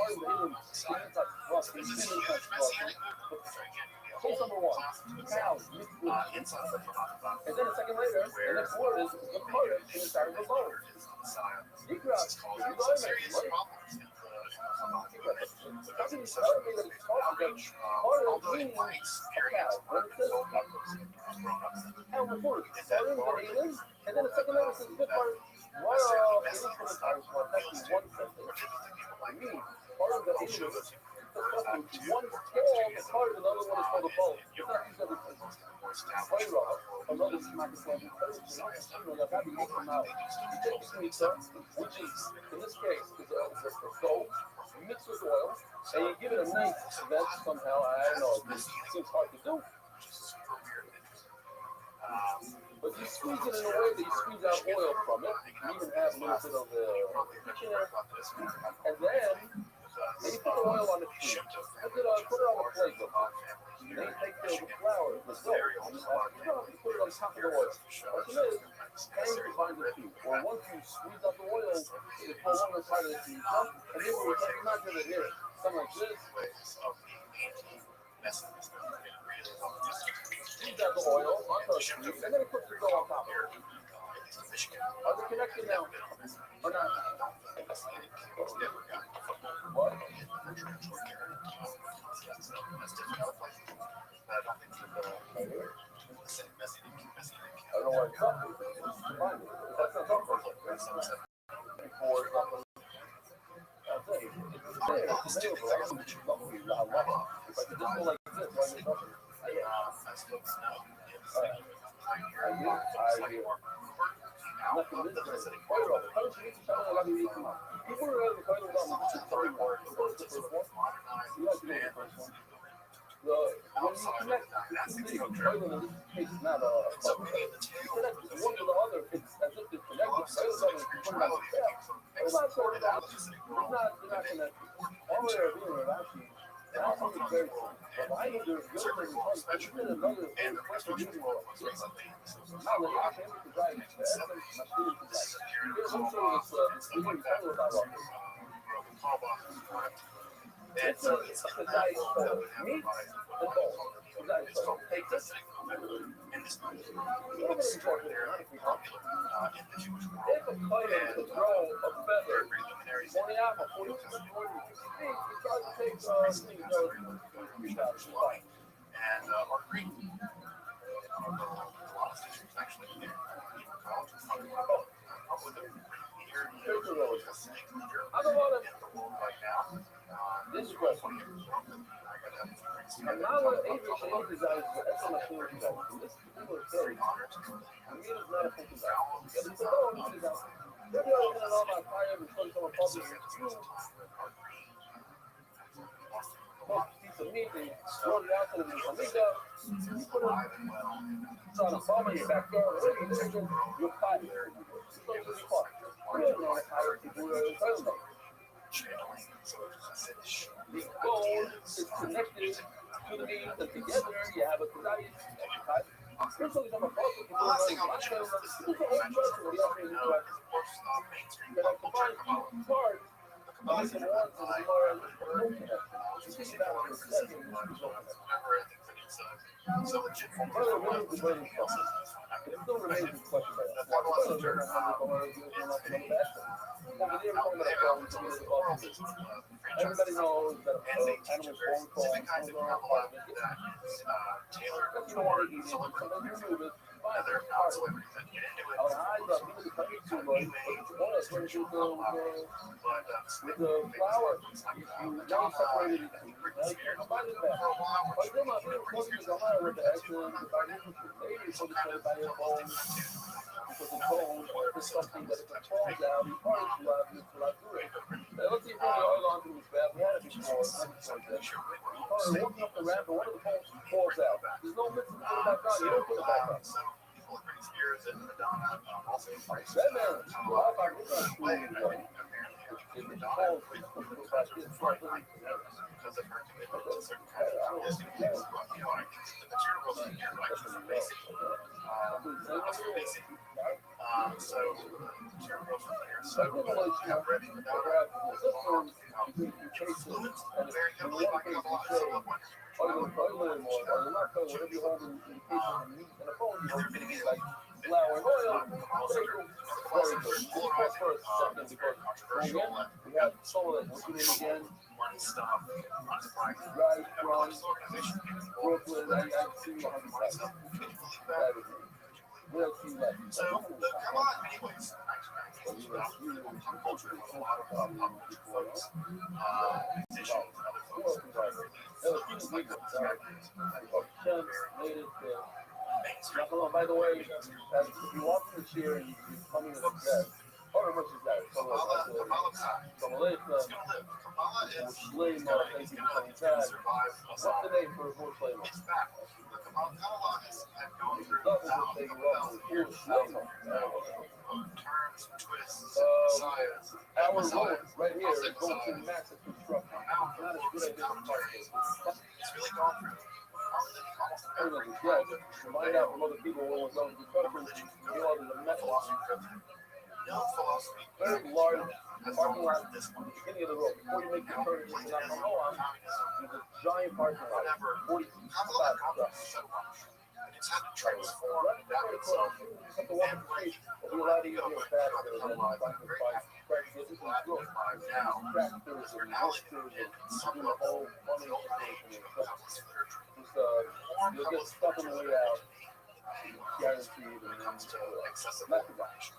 part of the mincha case number 1, cows mixed with and then a second later, the next word is the part inside of the bone. Ikra, you go in there, doesn't tell me that it's called that part of means a cow. When it says and report, and then a second later says good part. Why are it is from the time for that's 1 sentence. I mean, part of the English. One is called the part, another one is called a bowl. It's not used every place. Another is not the same. You have to make them out. You take the pizza, which is, in this case, is a goat, mixed with oil, and you give it a nice veg somehow. I don't know, it seems hard to do. But you squeeze it in a way that you squeeze out oil from it. You even have a little bit of thickener. And then you put the oil on the sheet. Put it on the plate. Then you take the flour, the dough, you put it on top of the oil. What it is, hang behind the sheet. Or once you squeeze out the oil, you pull on the side of the sheet, and then you're not going to hear it. Something like this. Squeeze out the oil onto the sheet, and then it puts the dough on top of it. Are they connected now? Or not? What? I don't know why it's up. Find it. That's not up. Before something. That's it. It's there. It's available. I don't know what you love. If I could just go like this, why is it up? I hear. Nothing is there. How does she tell me about the people who have the title about the story more? You have to know the first one. When you connect the two things, title in this case is not a you connect one to the other, it's as if they're connected. Title is put it on the tail. It's not so bad. You're not connected. All they're doing is actually, that's something very cool. But I know there's good things in place, but you did another question using all of this. Now, the action is right. The essence, my students is right. Here's some sort of this beginning title about all this. It's a diet soul. Meat and bone. A diet soul. Take this. If a coyote could grow a feather 20 out of 40 feet, it tries to take 3 shots and fight. And our green actually I'm a lot of right now. this question. And now what Avery Shane desires is an excellent food desire. This particular case, I mean, it's not a food desire. It's a dog desire. Maybe I was going to know my fire and show someone public. Piece of meat, they throw it out to the amiga. You put it on a bomb in your backyard, whatever you do, you're fired. It's going to be fun. You don't know how to do it. The goal is connected to the meat, and together you have a precise exercise. Especially some of us, people are like, I'm going to do the whole person when you have to do it. But I combine two parts. I can want to learn no connection. You see that one is second, so legit form of it still remains a question by that. Everybody knows that animals born cold, tailored other whatsoever that get into it. With the flour, you don't separate it. Because the bone is something that if it falls down, you probably let's see if the oil on to his bed. We had it before. You walking up the ramp, but one of the bones falls out. There's no mix to put it back on. You don't put it back on. Batman, flour and oil, very good. Just pause for a second because again, we have some of that working in again. Right from Brooklyn, I see 100,000. We'll see that. So, come on, anyways. Culture is a lot of folks, musicians, and other folks. By the way, if you walk in the chair and you're coming in the dress, how much is that? What's the name for a full flavor? Our road right here is going to massive construction. Not as good idea as market. It's really gone through. Find out from other people what was on the construction. You know, there's a method. Very large parking lot at the beginning of the road. Before you make the turn into Nakamoa, there's a giant parking lot. 40 spots. It's had to transform that itself. You have to walk the street. It'll be a lot easier and faster than practicing this growth. Tractors and listers and doing the whole money situation and stuff. You'll get stuck on the way out. Guaranteed. And not too much.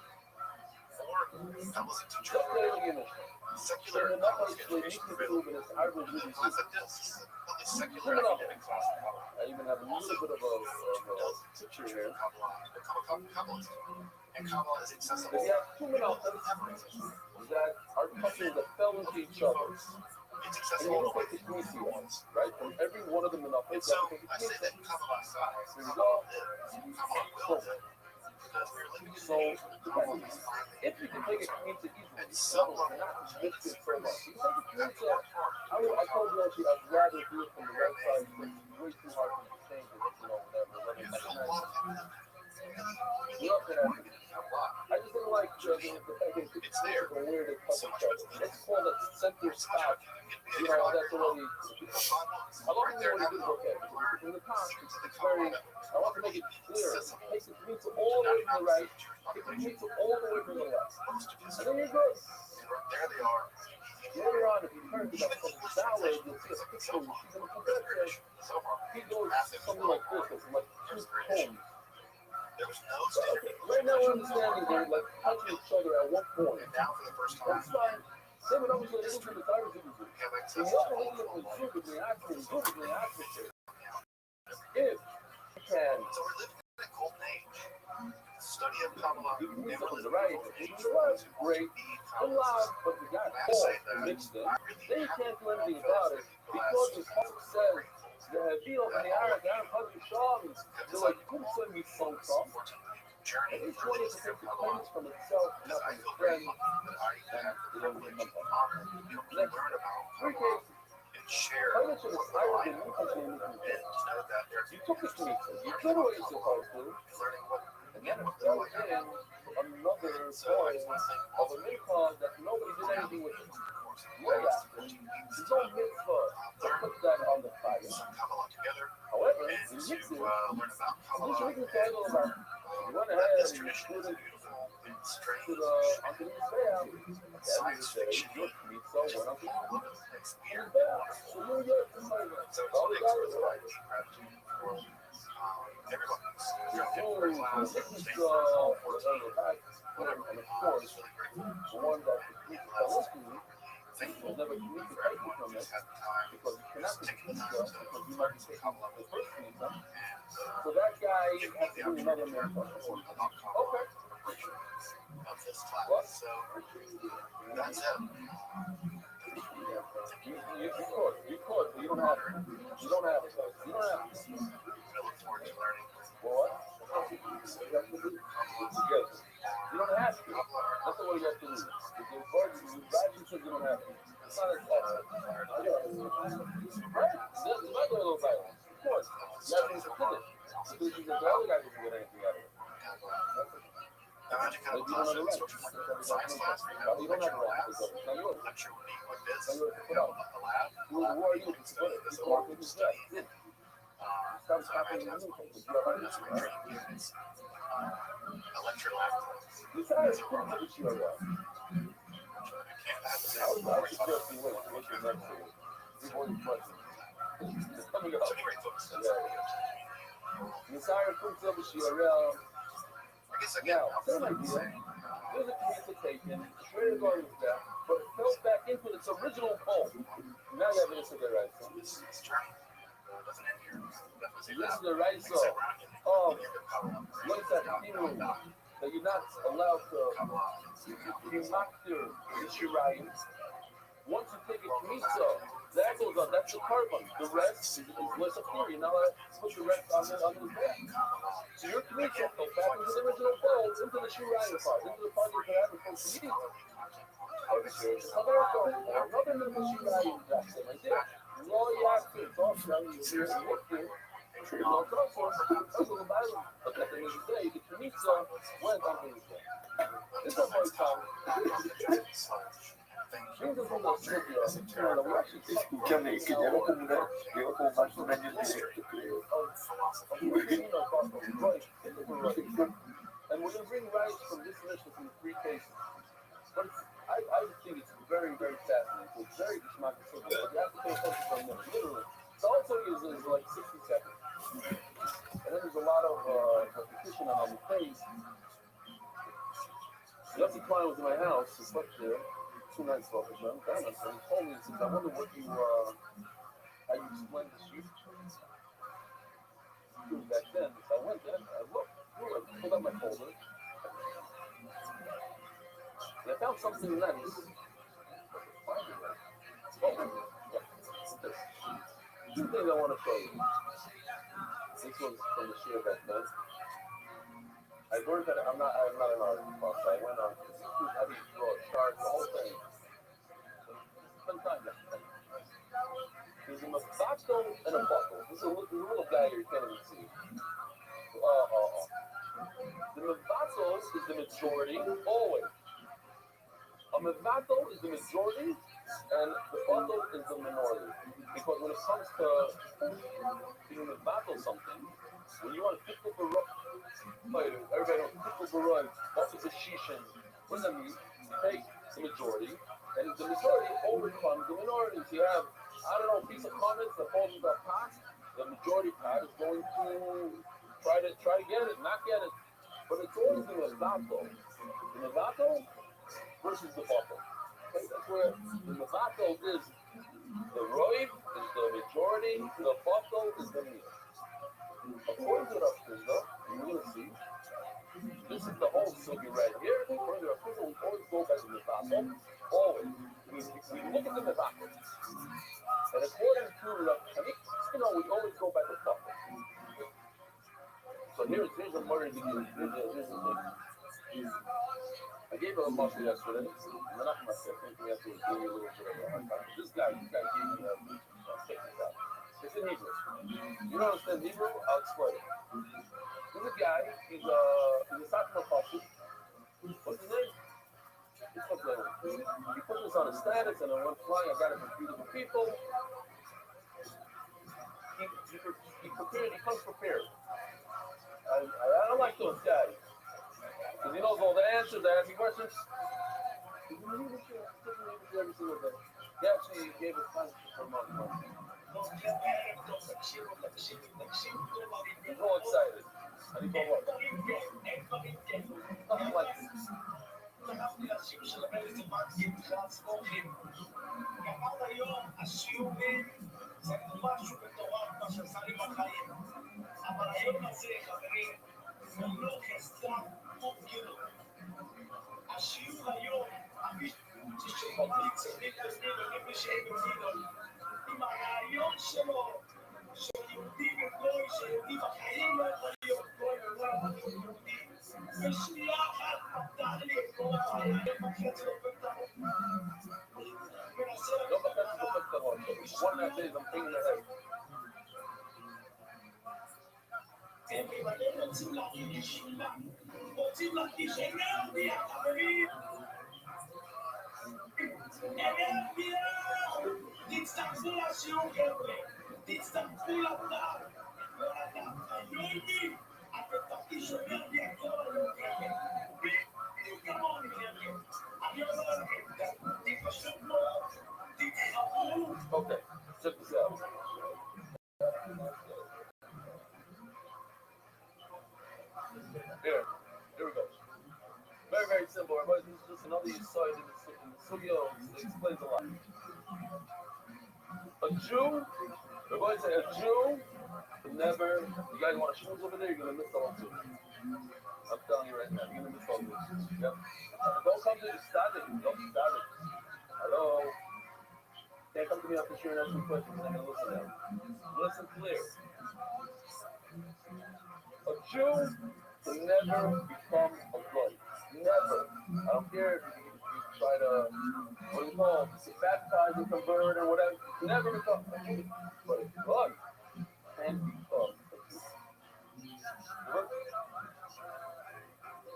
Just play the image. So the numbers they need to prove it is hardly really good. I even have a little bit of a picture here. If you have two monopolies that are countries that fell into each other, and you look at the greasy ones, right? From every one of the monopolies, you have to take the Here we go. So, if you can take a pizza easily, not mix it so much. You take a pizza, I told you actually I'd rather do it from the right side, because it's way too hard to change it, whatever. I just don't like the fact that it's there. Weird it's called a center stop. That's already. I love the way it is okay. In the top, it's very. I want to make it clear. Take the pizza all the way to the right. Take the pizza all the way to the left. And then you're good. There they are. Later on, if you turn to that fucking salad, you'll see a picture. She's going to put that there. He goes something like this. It's like two combs. Right now we're understanding they're like touching each other at one point. And now for the first time, that's fine. Same with obviously a little bit of tires you can do. have In access the to other all league, the it's vividly accurate. If you can, So we're living in a golden age. Study of Kabbalah. you can They use were it living right. in a golden If age. you right, great. To be And live, but we got Paul mixed in. Then you can't do anything about it because the Pasuk says the Hevel and the Aaron Hadri Shams. They're like, you couldn't send me some. And each one is to take the claims from itself, not from its friend. Next, three cases. Punish is higher than you can do. You took it to me. You did what you're supposed to. And then it fell in another form of a mitzvah that nobody did anything with. Way after. There's no mitzvah to put that on the fire. However, in mitzvah, this is the title about. You went ahead and you put it to the onto the Mizbeach. That is the day your mitzvah went onto the Mizbeach. So you're your all the guys are right. And of course, the one that will never communicate from it because you cannot be because you might be taking the first pizza. So that guy has to do another miracle. Okay. What? That's it. You could, but you don't have it. You don't have it. You don't have it. I look forward to learning. What? You have to do it. You don't have to. That's the way you have to do it. If you're burden, you said you don't have to. It's not as bad. Right? That's another little violence. Of course. You have to consider it. Because the other guy doesn't get anything out of it. Imagine kind of class instruction like a science class where you have lecture labs. Lecture would be like this. You have a lab. Who are you to split it? It's more than study. Stop stopping the new things. That's what I'm training is a lecture lab class. Besides, who knows you are well? I can't have the I same would suggest you wait. What's your next thing? Before you question. It's coming up. So anyway, folks, that's what we have to do. Messiah proves of Shiarel. I guess again, Now, same idea. There's a communication, straight going with that, but it fell back into its original hole. Now you have to the right side. This journey doesn't end here. This is the right side of what's that feeling that you're not allowed to master the Shirayim. Once you take a pizza, that goes on. That's the carbon. The rest is less of fury. Now put the rest on the back. So your pizza goes back into the original bowl, into the Shirayim part, into the part you can have from Shirayim. Another little Shirayim that's in right there. Lo yakin, talk down, you hear it, but at the end of the day, the pizza went on the day. It's a hard time. And we're going to bring rice from this list from the three cases. But I think it's very, very fascinating. It's very geschmack. You have to pay attention for a minute, literally. So all it is like 60 seconds. And then there's a lot of repetition on the face. Yossi Klein was in my house, he slept there 2 nights ago, and he told me, he says, I wonder what you, how you explain this youth. Back then, so I went there, I looked, I pulled out my folder, and I found something nice. Oh, yeah. Two things I want to show you. This was from the share back then. I learned that I'm not an artist, so I went on how do you draw a chart, the whole thing. Spend time there. There's a masato and a buckle. This is a little guy here you can't even see. The mavato is the majority, always. A mavato is the majority, and the buckle is the minority. Because when it comes to being mavato something, when you want to pick up a rock, everybody knows pick up a rug, also the shishan. What does that mean? You take the majority, and the majority overcomes the minority. So you have, I don't know, a piece of comments that falls into that pot. The majority pot is going to try to get it, not get it. But it's always the mavato. The mavato versus the buckle. Okay, that's where the mavato is The roiv is the majority, the bottle is the meal. According to the Restream, you're going to see, this is the whole sugi right here. According to the Restream, we always go back to the bottle. Always. We look at the bottle. And according to the Restream, we always go back to the bottle. So here's a murder begins. Here's a thing. I gave her a muscle yesterday. And then after my second thing, after give me a little bit of a hard time. This guy gave me a check this out. It's in Hebrew. You don't understand Hebrew? I'll explain it. There's a guy, he's a Satmar Pashi. What's his name? He put this on his status and I went flying. I got it from beautiful people. He prepared, he comes prepared. I don't like those guys. Because he knows all the answers. I ask you questions. Every single day. He actually gave us time for a month. He's all excited. And he goes, what? Nothing like this. One of days I'm thinking ahead. Okay, check this out. Here we go. Very, very simple. Everybody, this is just another side in the studio. It explains a lot. A Jew, everybody say a Jew never, you guys want shoes over there, you're going to miss the whole suit. I'm telling you right now, you're going to miss all this. Yep. Don't come to the static. Don't be static. Hello? Can't come to me after sharing asking questions. I'm going to listen now. Listen clear. A Jew can never become a blood. Never. I don't care if you try to, what do you call it, baptize and convert or whatever. Never become a Jew. But a blood can become a Jew.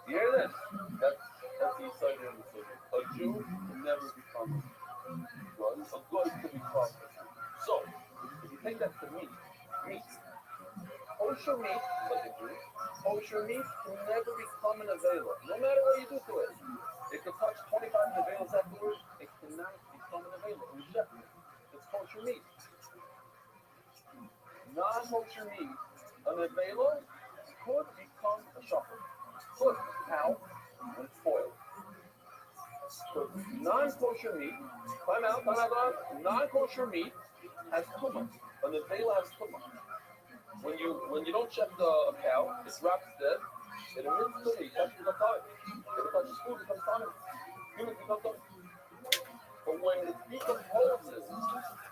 You hear this? That's the side of the city. A Jew can never become a blood. A blood can become a Jew. So, if you take that to meat. Kosher meat, like a Jew, kosher meat can never become an avela, no matter what you do to it. It can touch 25 avelas afterwards, it cannot become an avela. Reject it. It's kosher meat. Non-kosher meat, an avela could become a shopper. Could. How? When it's spoiled. So non-kosher meat, time out. Non-kosher meat has tumah. An avela has tumah. When you don't check the cow, it drops dead. It emits tumah. You touch it, it becomes tumah. If it touches food, it becomes tumah. Humans become tumah. But when it decomposes,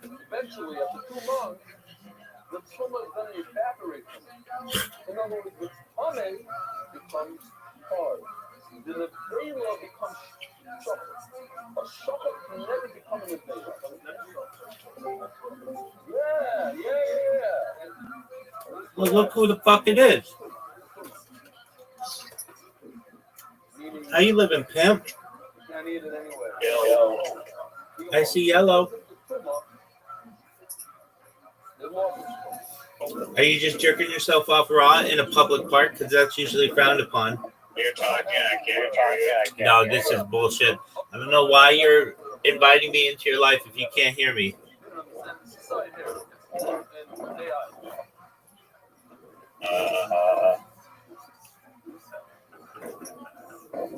eventually after 2 months, the tumah is going to evaporate from it. In other words, the tumah becomes hard. The avela becomes chocolate. A chocolate can never become an avela. Yeah. Well, look who the fuck it is. How you living, pimp? Can't eat it anyway. Yo. I see yellow. Are you just jerking yourself off raw in a public park? Because that's usually frowned upon. You're talking, I can't. No, this is bullshit. I don't know why you're inviting me into your life if you can't hear me.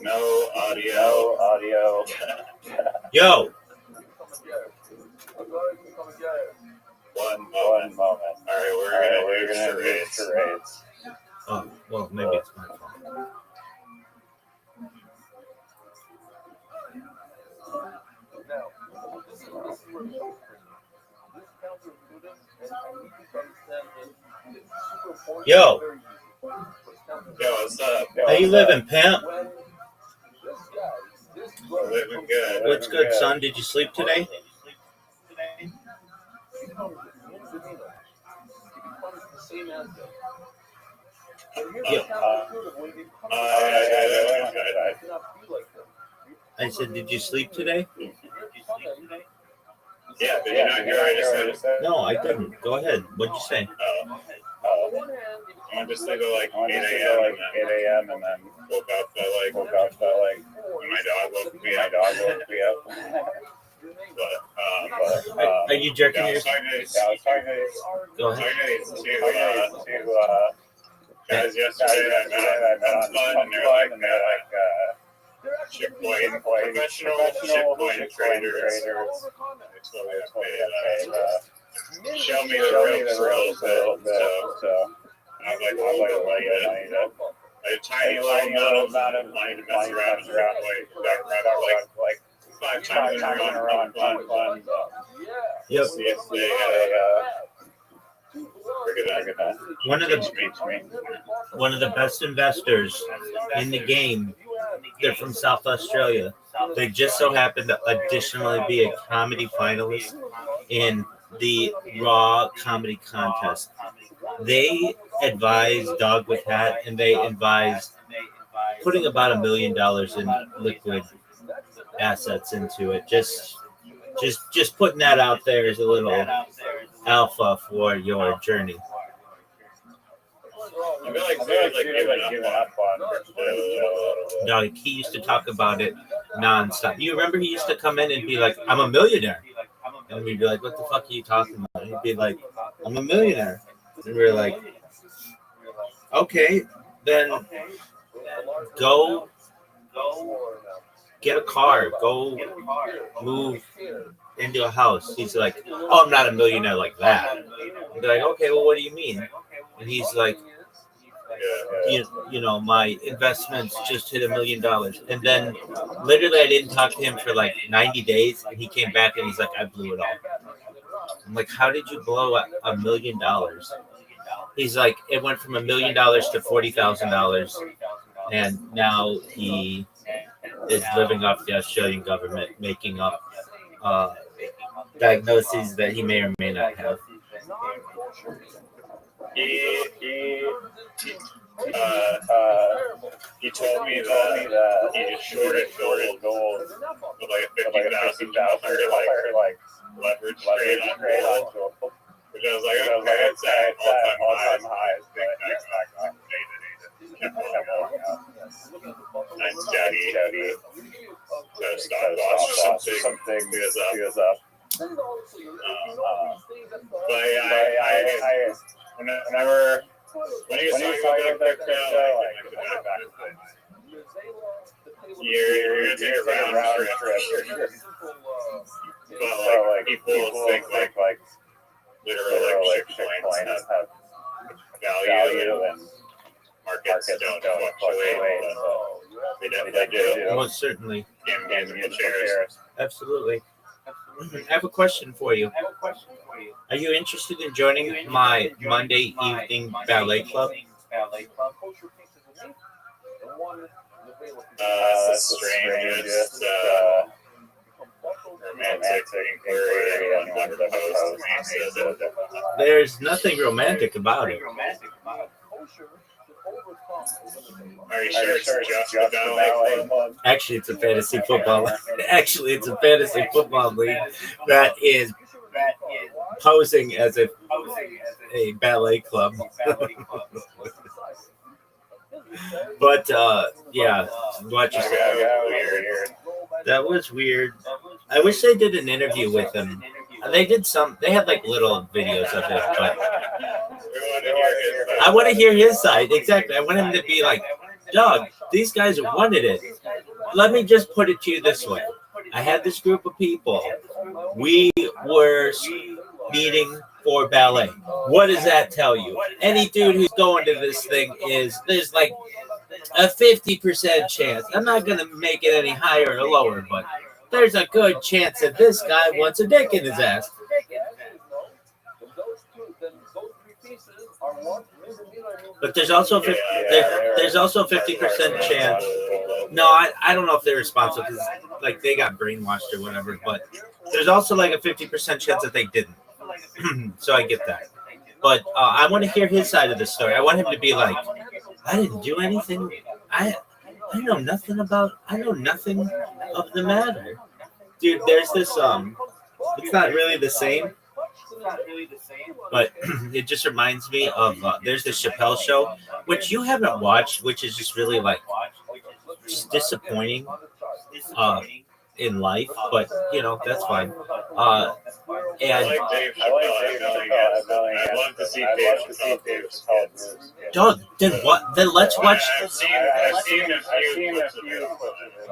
No audio. Yo. moment. All right, we're gonna do charades. Oh, well, maybe it's my fault. Now, this is where it becomes tricky. This counterintuitive, and I need to try to understand that it's super important. Yo. Very easy. But it's Yo, what's up? How you living, pimp? when this guy, this brother, Living good. What's good, son? Did you sleep today? becomes in demeanor, he becomes the same as them. But here's Yeah. the counterintuitive when he becomes I cannot be like them. I said, did you sleep today? Yeah, did you not hear what I just said? No, I didn't. Go ahead. What'd you say? I went to sleep at like 8 a.m. and then woke up by like when my dog woke me up. Are you jerking I was yourself? talking Go ahead. to guys yesterday that I met on Fun, and they're like shitcoin professional shitcoin traders. They told me to show me the ropes a little bit. So I was like, I need a tiny little amount of money to mess around with, like 5 times in a row on fun. Yep. See if they figure that. One of the best investors in the game. They're from South Australia. They just so happen to additionally be a comedy finalist in the Raw comedy contest. They advised Dog with Hat, and they advised putting about $1 million in liquid assets into it. Just putting that out there as a little alpha for your journey. I feel like giving up on Dog, he used to talk about it nonstop. You remember he used to come in and be like, "I'm a millionaire," and we'd be like, "What the fuck are you talking about?" And he'd be like, "I'm a millionaire," and we're like, "Okay, then go get a car, go move into a house." He's like, "Oh, I'm not a millionaire like that." And they're like, "Okay, well, what do you mean?" And he's like, you know, my investments just hit $1 million. And then literally I didn't talk to him for like 90 days. And he came back and he's like, I blew it all. I'm like, how did you blow $1 million? He's like, it went from $1 million to $40,000. And now he is living off the Australian government, making up diagnoses that he may or may not have. He told me that he just shorted gold with like a $50,000 like leverage trade onto a book. Which I was like, okay, it's at all-time highs. Nice daddy. So stock loss or something goes up. But when he was talking about that crypto, you're gonna take a round trip. But like people think like literally Bitcoin have value and markets don't fluctuate. They definitely do. Most certainly. Game shares. Absolutely. I have a question for you. Are you interested in joining my Monday evening ballet club? The strangest romantic inquiry anyone ever posed. There's nothing romantic about it. Are you sure it's just the ballet club? Actually, it's a fantasy football. Actually, it's a fantasy football league that is posing as a ballet club. But yeah, watch yourself. That was weird. I wish they did an interview with him. They did some. They had like little videos of it, but I want to hear his side. Exactly. I want him to be like, "Dog, these guys wanted it." Let me just put it to you this way. I had this group of people. We were meeting for ballet. What does that tell you? Any dude who's going to this thing there's like a 50% chance. I'm not going to make it any higher or lower, but there's a good chance that this guy wants a dick in his ass. But there's also there's also 50% chance. No, I don't know if they're responsible because like they got brainwashed or whatever. But there's also like a 50% chance that they didn't. So I get that. But I want to hear his side of the story. I want him to be like, I didn't do anything. I know nothing of the matter, dude. There's this it's not really the same, but it just reminds me of there's this Chappelle show, which you haven't watched, which is just really like just disappointing in life, but you know that's fine. And I like Dave Chappelle. I'd love to see Dave Chappelle. Doug, then what? Then let's watch. I've seen a few.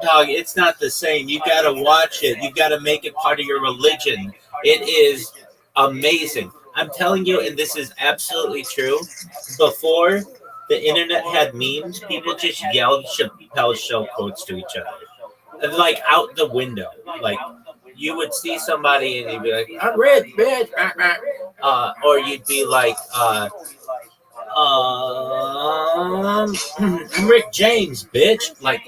Dog, it's not the same. You gotta watch it. You gotta make it part of your religion. It is amazing. I'm telling you, and this is absolutely true. Before the internet had memes, people just yelled Chappelle's show quotes to each other, and like out the window. Like you would see somebody and you'd be like, "I'm rich, bitch," or you'd be like, I'm Rick James, bitch. Like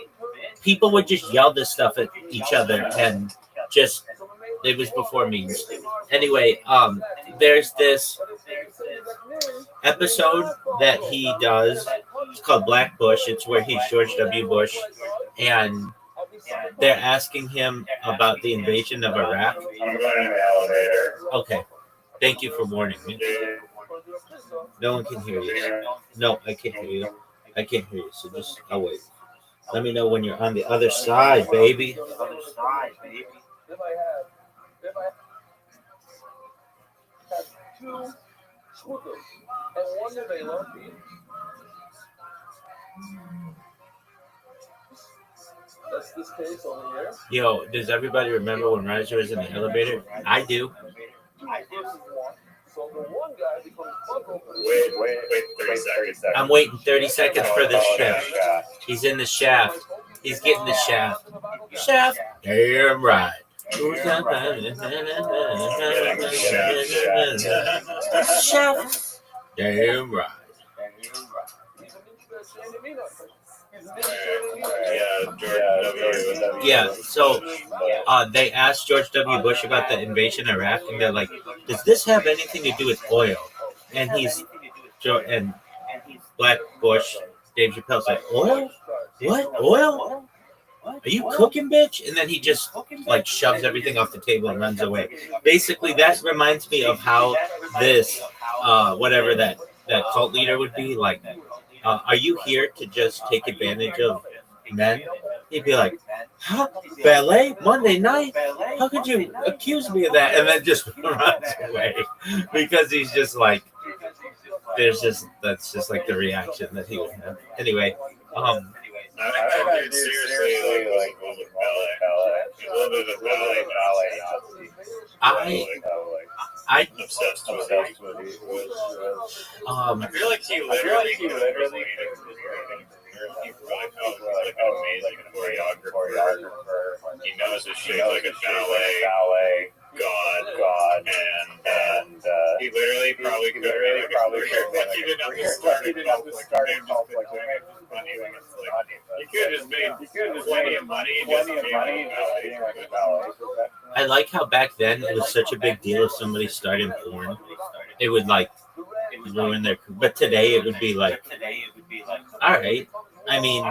people would just yell this stuff at each other, and just it was before memes. Anyway, there's this episode that he does. It's called Black Bush. It's where he's George W. Bush, and they're asking him about the invasion of Iraq. I'm going in the elevator. Okay, thank you for warning me. No one can hear you. No, I can't hear you. I can't hear you. So just, I'll wait. Let me know when you're on the other side, baby. If I had two scooters and one Nevela, that's this case over here. Yo, does everybody remember when Riser was in the elevator? I do. So the one guy becomes Wait 30 seconds. I'm waiting 30 seconds for this shaft. He's in the shaft. He's getting the shaft. Shaft. Damn right. Shaft. Damn right. Yeah, so they asked George W. Bush about the invasion of Iraq, and they're like, does this have anything to do with oil? And and Black Bush, Dave Chappelle's like, oil? What? Oil? Are you cooking, bitch? And then he just like shoves everything off the table and runs away. Basically, that reminds me of how this, whatever that cult leader would be like, are you here to just take advantage of men? He'd be like, huh? Ballet? Monday night? How could you accuse me of that? And then just runs away. Because he's just like, that's just like the reaction that he would have. Anyway, I think seriously like a little bit of ballet Nazi. I'm obsessed with it. I feel like he literally amazing choreographer. He knows his shit like a ballet god, and he literally probably could have he didn't have to start it off like he could have just made plenty of money just being like a ballet. I like how back then it was such a big deal if somebody started porn. It would like ruin their. But today it would be like, all right. I mean,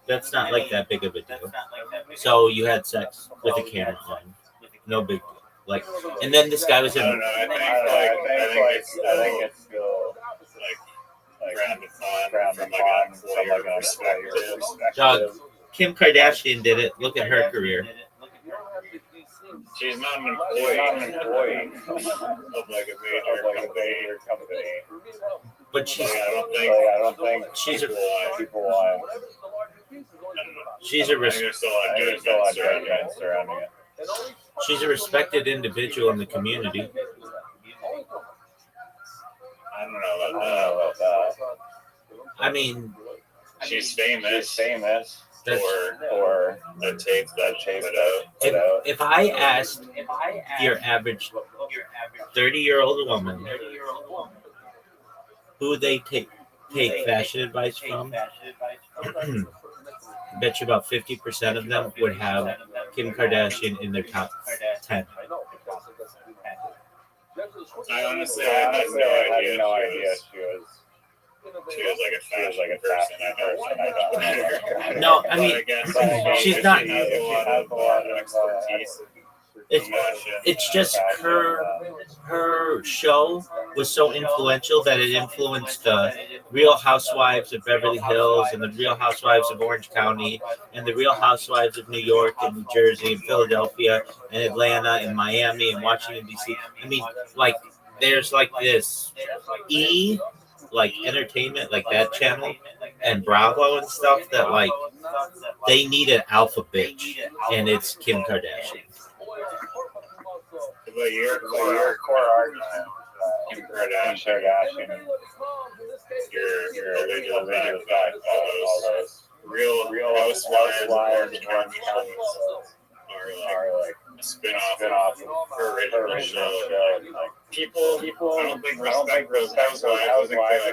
that's not like that big of a deal. So you had sex with a camera on, no big deal. Like, and then this guy was in. I don't know. I think it's still like grounded from like a perspective. Dog, Kim Kardashian did it. Look at her career. She's not an employee of like a major company. But she's. I don't think she's people want. She's a surrounding it. She's a respected individual in the community. don't know about that. I mean, She's famous that's, for the tape that put out. if I asked your average 30-year-old woman who they take fashion advice from, I bet you about 50% of them would have Kim Kardashian in their top 10. I honestly had no idea she was like a fashion person. No, I mean, I guess she's not. She has a lot of expertise. It's just her show was so influential that it influenced the Real Housewives of Beverly Hills and the Real Housewives of Orange County and the Real Housewives of New York and New Jersey and Philadelphia and Atlanta and Miami and Washington D.C. I mean, like there's like this like entertainment, like that channel and Bravo and stuff that like they need an alpha bitch, and it's Kim Kardashian. But your core argument, Kim Kardashian, your original fact, all those real housewives and Orange County are like a spin-off of her original show. Like, people, I don't think respect those housewives. I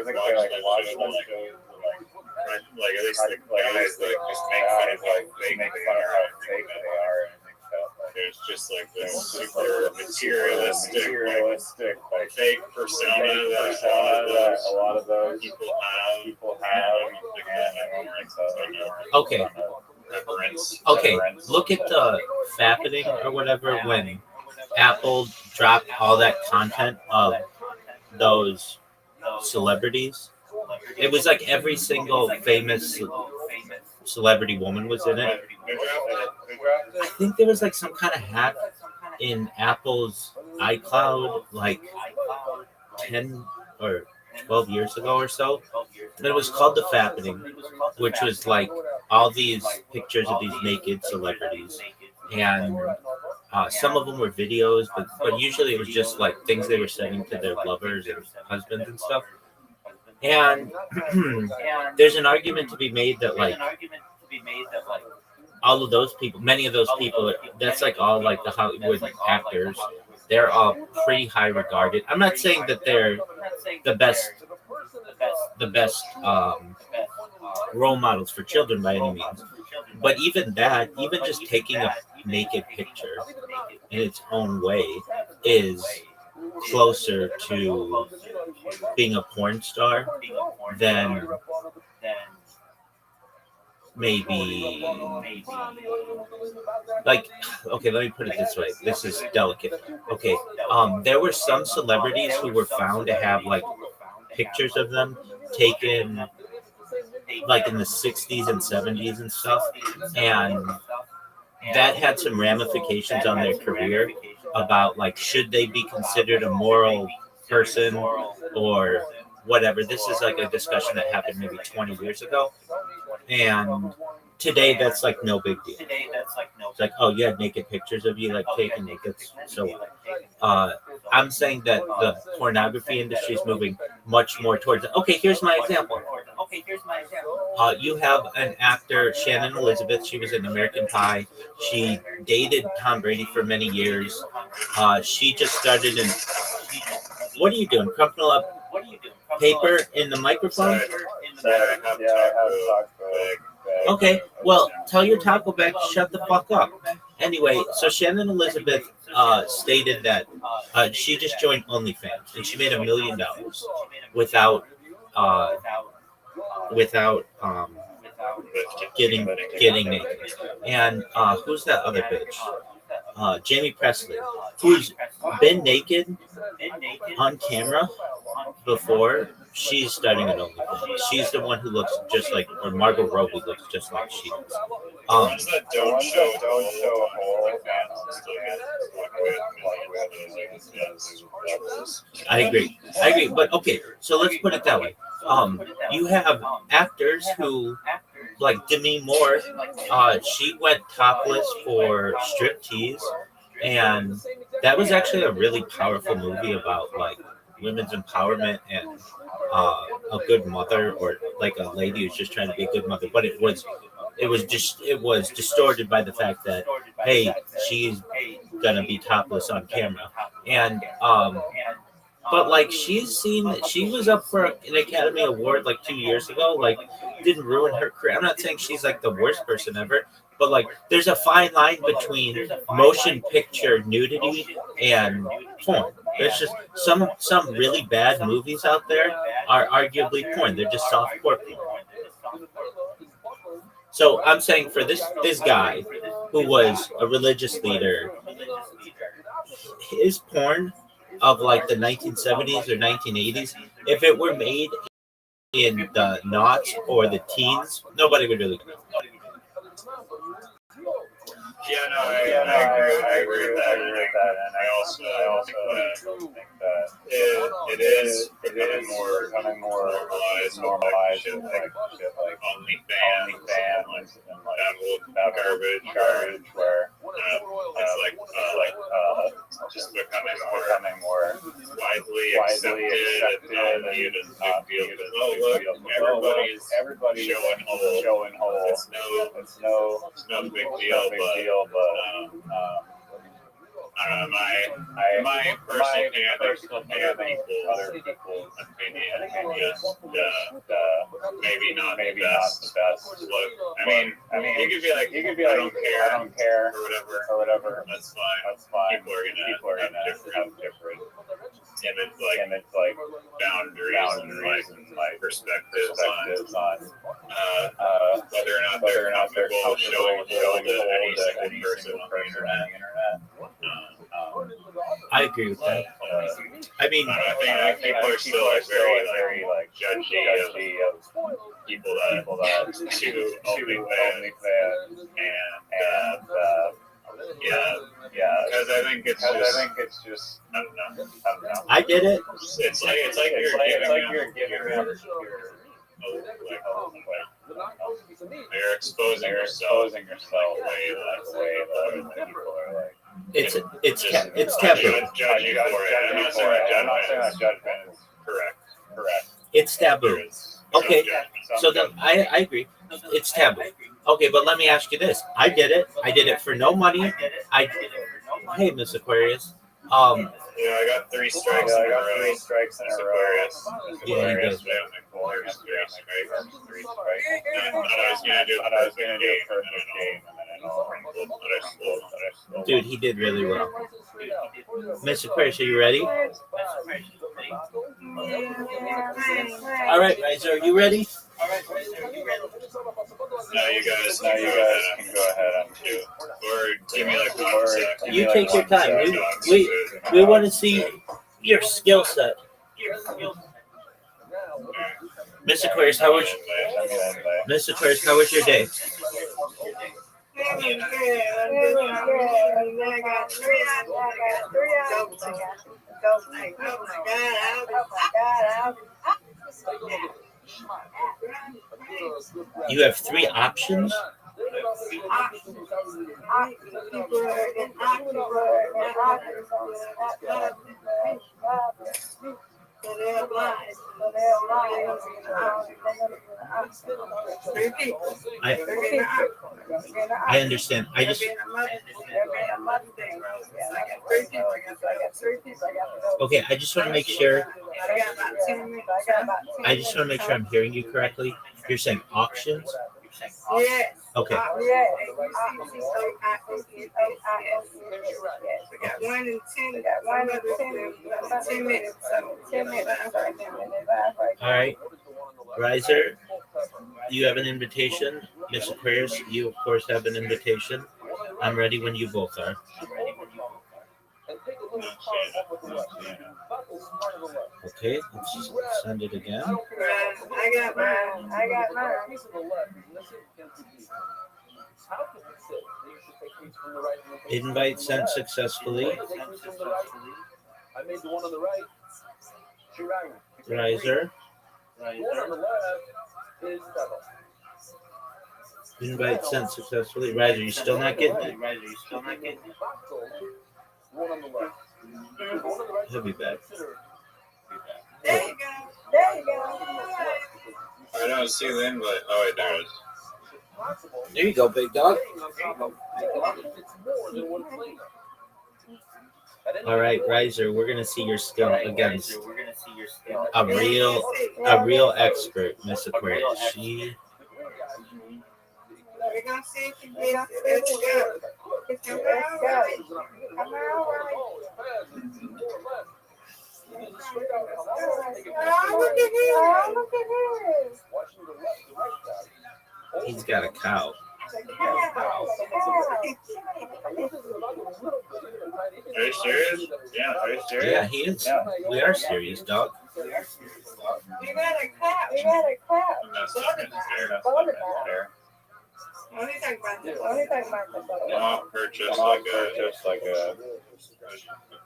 think they watch those shows. Like at least the guys that just make fun of how fake they are. There's just like this super materialistic like fake persona that a lot of those people have. Okay. Okay, look at the fappening or whatever when Apple dropped all that content of those celebrities. It was like every single famous celebrity woman was in it. I think there was like some kind of hack in Apple's iCloud like 10 or 12 years ago or so. But it was called the fappening, which was like all these pictures of these naked celebrities. And some of them were videos, but usually it was just like things they were sending to their lovers and husbands and stuff. And there's an argument to be made that like all of those people, many of those people, that's like all like the Hollywood actors. They're all pretty high regarded. I'm not saying that they're the best role models for children by any means, but even just taking a naked picture in its own way is closer to being a porn star than maybe like, okay, let me put it this way, this is delicate. Okay, there were some celebrities who were found to have like pictures of them taken like in the 60s and 70s and stuff, and that had some ramifications on their career about like should they be considered a moral person or whatever. This is like a discussion that happened maybe 20 years ago, and today that's like no big deal. It's like, oh, you had naked pictures of you like taken naked, so I'm saying that the pornography industry is moving much more towards it. Okay, here's my example. You have an actor, Shannon Elizabeth. She was in American Pie. She dated Tom Brady for many years. She just started in. What are you doing? Crumpling up paper in the microphone? Okay, well, tell your taco bag to shut the fuck up. Anyway, so Shannon Elizabeth stated that she just joined OnlyFans and she made $1 million without getting naked. And who's that other bitch? Jamie Presley, who's been naked on camera before. She's starting an OnlyFans. She's the one who looks just like, or Margot Robbie looks just like she is. Don't show I agree. But okay, so let's put it that way. You have actors who, like Demi Moore, she went topless for striptease, and that was actually a really powerful movie about like women's empowerment and a good mother, or like a lady who's just trying to be a good mother. But it was distorted by the fact that, hey, she's gonna be topless on camera, and but like she was up for an Academy Award like 2 years ago. Like, didn't ruin her career. I'm not saying she's like the worst person ever, but like there's a fine line between motion picture nudity and porn. There's just some really bad movies out there are arguably porn. They're just softcore porn. So I'm saying for this guy who was a religious leader, his porn of like the 1970s or 1980s, if it were made in the noughts or the teens, nobody would really know. Yeah, no, I agree with that, and I also think that it is becoming more normalized, shit like OnlyFans and like that garbage, where it's just becoming more widely accepted and not viewed as a big deal. Everybody's showing holes. It's no big deal, but I don't know, my personal opinion, other people's opinion is maybe not the best look. I mean, you could be like, I don't care, or whatever. That's fine. People are gonna have different image, like boundaries and like perspectives on whether or not they're comfortable showing any single person on the internet. I agree with that. I mean, I think people are still very judgy of people that to OnlyFans and because I think it's just I don't know. I did it. It's like you're giving you're exposing yourself the way that people are like. It's taboo. Judging for it. I'm not saying that judgment is correct. It's taboo. Okay, so then I agree. It's taboo. Okay, but let me ask you this. I did it for no money. Hey, Miss Aquarius. I got 3 strikes in a row. Aquarius. Yeah, he does. 3 strikes. I thought I was gonna do it for this game, and then Dude, he did really well. Miss Aquarius, are you ready? All right, Riser, are you ready? Now you guys can go ahead and or give me like 1 second. You take your time. We want to see your skill set. Miss Aquarius, how was your day? You have 3 options. I understand. Okay, I just want to make sure. I'm hearing you correctly. You're saying auctions? Yes. Okay. Yes. We got 1 and 10. We got 1 and 10. 10 minutes. 10 minutes. All right. Riser, you have an invitation. Miss Aquarius, you of course have an invitation. I'm ready when you both are. Okay, let's just send it again. I got mine. Invite sent successfully. I made the one on the right. Riser. The one on the left is Devil. Invite sent successfully. Riser, you still not getting it? One on the left. He'll be back. There you go. There you go. I don't see the invite. Oh wait, there it is. There you go, big dog. All right, Riser, we're gonna see your skill against a real expert, Miss Aquarius. We're gonna see if you get let's go. It's gonna be all right. Come on, all right. Oh, look at him. Oh, look at him. He's got a cow. Are you serious? Yeah, are you serious? Yeah, he is. We are serious, dog. We got a clap. We got a clap. That's not fair. That's What not about? fair. What are you talking about? What are you talking about? I'll purchase like a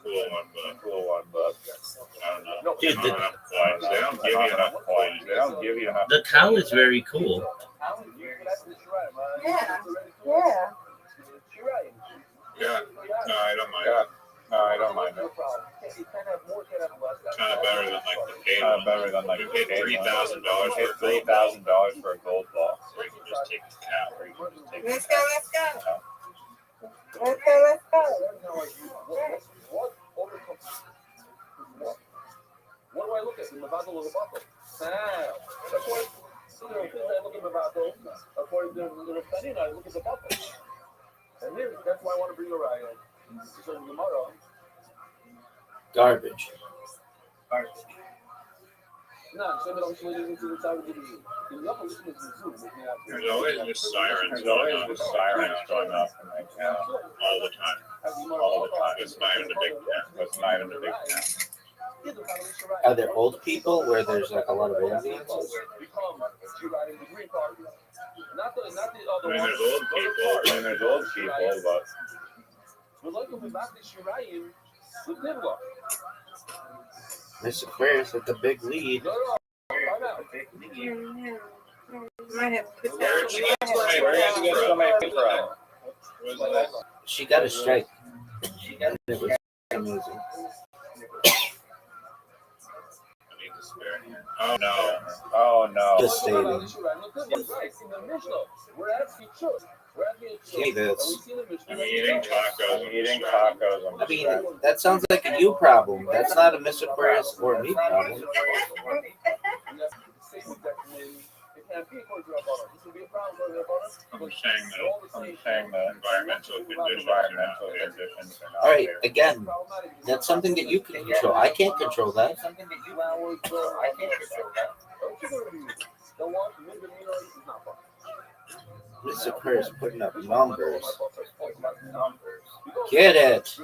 cool one, but I don't know. Dude, They don't give you enough coins. They don't give you enough. The cow is very cool. Yeah. Yeah. Yeah. No, I don't mind. No, I don't mind it. Kind of better than like the paid one. You paid $3,000 for a gold ball, or you can just take the cow. Let's go. Let's go. Let's go. Let's go. What do I look at? Mavato Lobato. That's why, I look at Mavato. According to the study, I look at the Bato. And here, that's why I want to bring a riot. So tomorrow. Garbage. No, so they don't swing into the side of the zoo. There's always just sirens going off. All the time. It's not even a big town. Are there old people where there's like a lot of ambience? I mean, there's old people, but Miss Aquarius with the big lead. Might have put where did you get so many people from? She got a strike. It was amazing. Oh no. Just stating. See this. I'm eating tacos. I mean, that sounds like a you problem. That's not a Miss Aquarius or me problem. I'm saying the environmental conditions are not All right, fair. again, that's something that you can control. I can't control that. Miss Aquarius putting up numbers. Get it.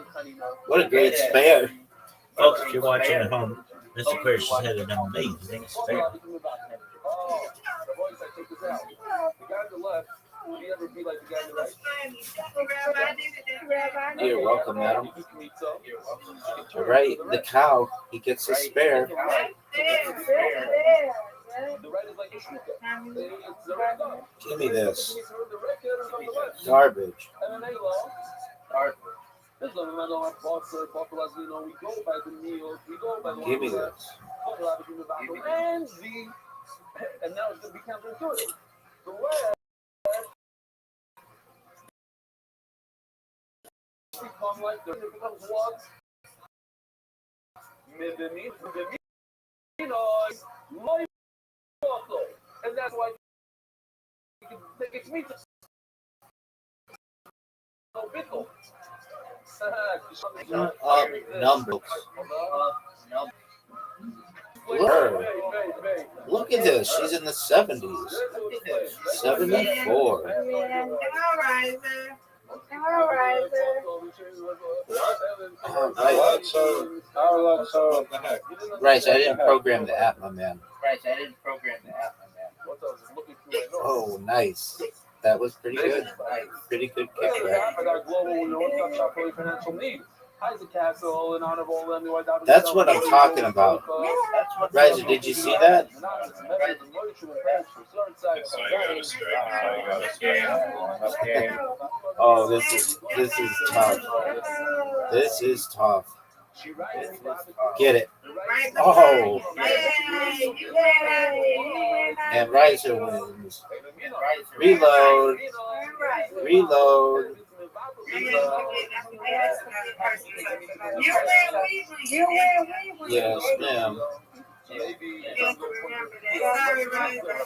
What a great spare. Folks, if you're watching at home, Miss Aquarius has had an amazing spare. You're welcome, madam. All right, the cow, he gets a spare. Give me this. Garbage. Give me this. And now it's going to be counterintuitive. The way become like it becomes what? And that's why you can take its meat. No pickle. Numbers. Look at this. She's in the 70s. 74. All right. What the heck? Right, I didn't program the app, my man. Oh, nice. That was pretty good. Pretty good kickback. That's what I'm talking about. Riser, did you see that? Oh, this is tough. This is tough. Get it. Right. Oh, Yay! You win. and Riser wins. Reload. Reload. Yes, ma'am.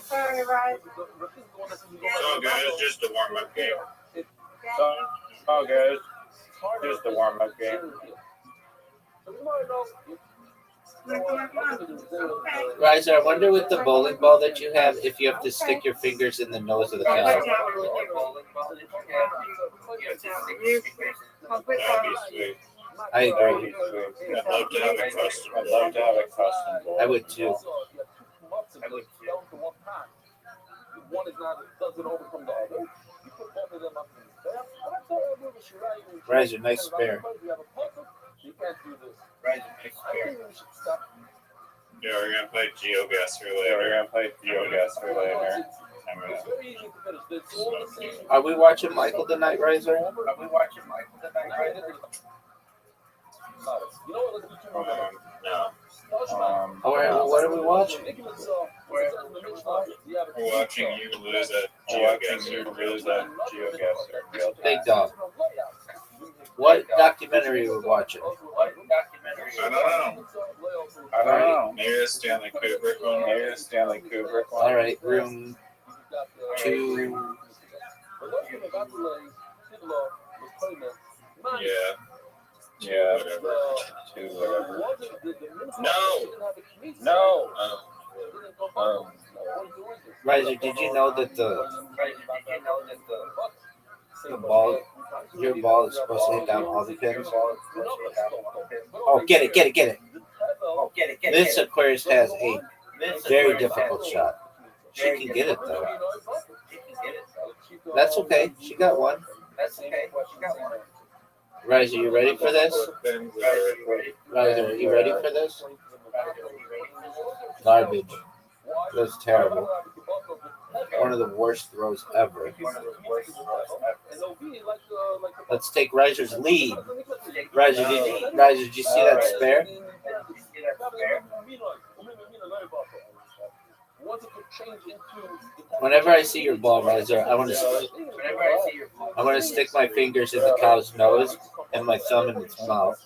Sorry, Ryan. So guys, just a warm-up game. Oh, guys, just a warm-up game. Riser, I wonder with the bowling ball that you have, if you have to stick your fingers in the nose of the cow. That'd be sweet. I agree. I'd love to have a custom. I'd love to have a custom bowl. I would too. One is not doesn't overcome the other. You put both of them up in the staff. And I told you with Shirai, Riser, nice spare. you can't do this. Riser, nice I think we should stop. Yeah, we're gonna play GeoGuessr Yeah, we're later. gonna play GeoGuessr later. It's very easy to finish. It's all the same. Are we watching Michael tonight, Riser? Are we watching Michael tonight? You know what? Let's do two more minutes. No, What are we watching? we're watching you lose at Watching you GeoGuessr. lose at GeoGuessr. Big dog. What documentary are we watching? I don't know. I don't know. Maybe a Stanley Kubrick one. Maybe a Stanley Kubrick one. All right, room 2. Yeah. Yeah. Whatever. Two, whatever. No. Riser, did you know that the ball, your ball is supposed to hit down all the pins? Oh, get it. This Aquarius has a very difficult shot. She can get it though. That's okay. She got one. Riser, you ready for this? Pins are Riser, are you ready for this? Garbage. That's terrible. One of the worst throws ever. Let's take Riser's lead. Riser, did you see that spare? Whenever I see your ball, Riser, I want to stick my fingers in the cow's nose and my thumb in its mouth.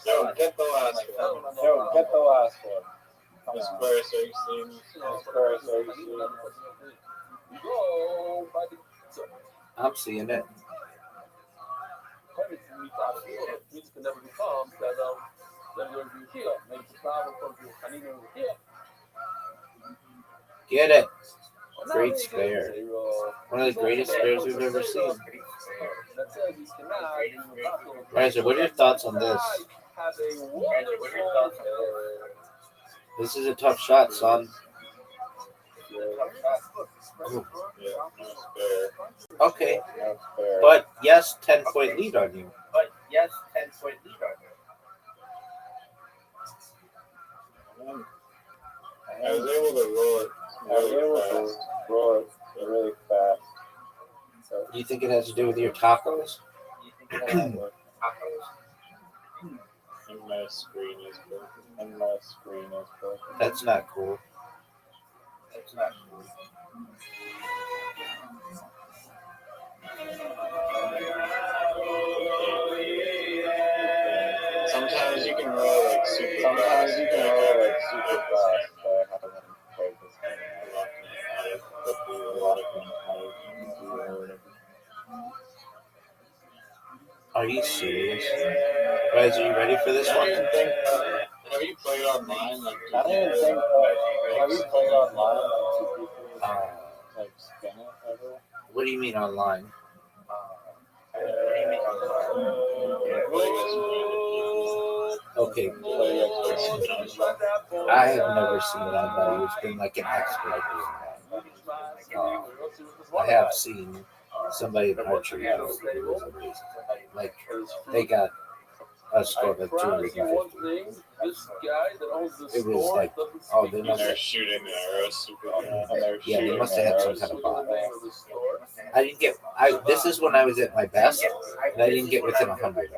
No, get the last one. No, get the last one. This Aquarius, are you seeing this? I'm seeing it. Get it. Great spare. One of the greatest spares we've ever seen. Riser, what are your thoughts on this? This is a tough shot, son. Yeah, spare. Okay. But yes, 10-point lead on you. I was able to roll it. I was able to roll it really fast. So, Do you think it has to do with your tacos? And my screen is broken. and my screen is broken. That's not cool. Sometimes you can roll like super Sometimes fast. you can roll like super fast, but I haven't played this game. Are you serious? Guys, are you ready for this I one? didn't think, have you played online? Like, I don't even think, have you played online like two people like spin it ever? What do you mean online? Okay, I have never seen anybody who's been like an expert at doing that. I have seen somebody in archery do it. It was amazing. Like, they got a score of like 250. It was like, oh, they and must they're have, shooting arrows super fast. And they're yeah, they shooting must have had some arrows. kind of bot. I didn't get, this is when I was at my best, and I didn't get within 100.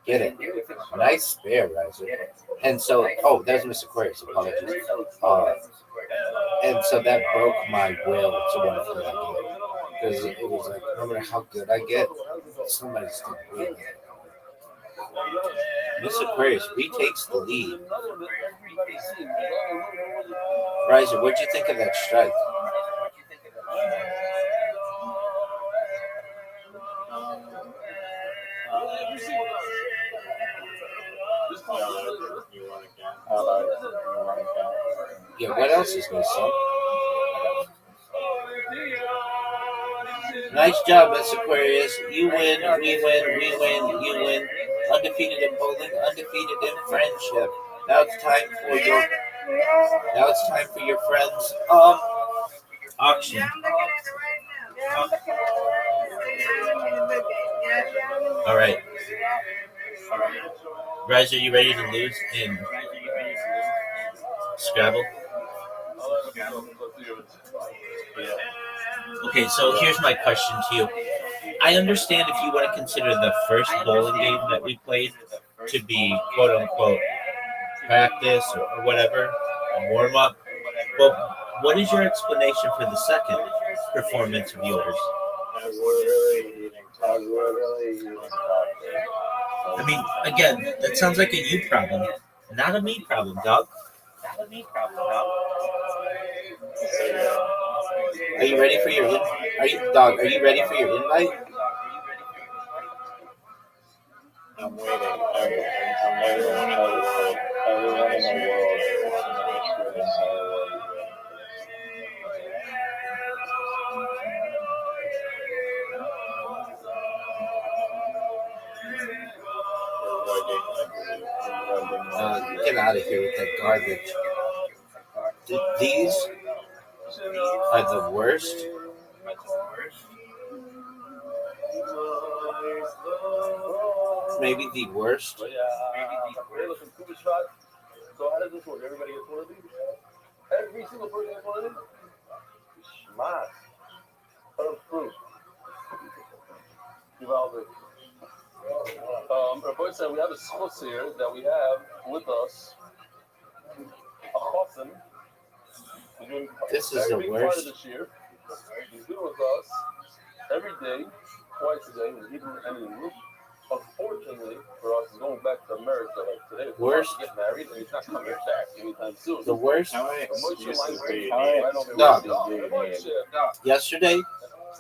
Get it. Nice spare, Riser. And so, there's Mr. Aquarius. Apologies. And so that broke my will to want to play that game. Because it was like, no matter how good I get, somebody's still winning. Mr. Aquarius retakes the lead. Riser, what'd you think of that strike? Yeah, what else is missing? Nice job, Miss Aquarius. You win, we win, we win, you win. Undefeated in bowling, undefeated in friendship. Now it's time for your friends auction. All right. Guys, are you ready to lose in Scrabble? Okay, so here's my question to you. I understand if you want to consider the first bowling game that we played to be quote unquote practice or whatever, a warm up. But what is your explanation for the second performance of yours? I mean, again, that sounds like a you problem, not a me problem, dog. Are you ready for your Are you ready for your invite? I'm waiting. I'm waiting. Everyone in the world Get out of here with that garbage. These are the worst. Maybe the worst. So how does this work? Everybody gets one of these? Every single person gets one of these? Smart. Proof. Rabbi said we have a schos here that we have with us. A chosen. This is the worst. This year. He's been with us every day, twice a day, in Hebrew and in English. Unfortunately for us, he's going back to America like today. Worst. To get married, and he's not coming back anytime soon. The worst. Yesterday,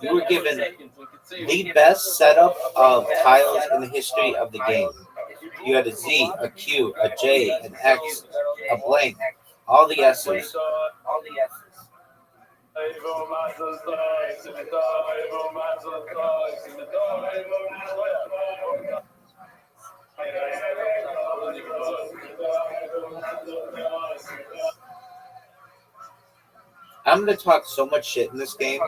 you were given the best setup of tiles in the history of the game. You had a Z, a Q, a J, an X, a blank, all the S's. I'm going to talk so much shit in this game.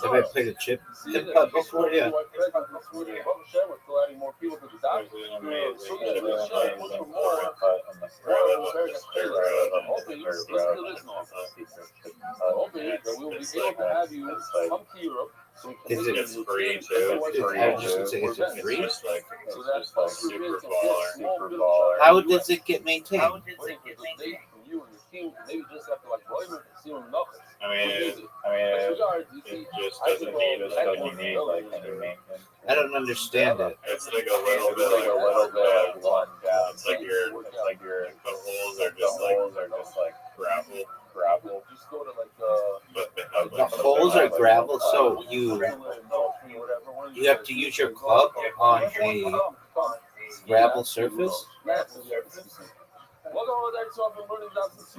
Have I played a chip before? Yeah. Is it free too? I was just gonna say, is it free? Just like super baller. How does it get maintained? I mean, it just doesn't need like any maintenance. I don't understand it. It's like a little bit one down. It's like your the holes are just like gravel. Just go to like The holes are gravel, so you have to use your club on a gravel surface.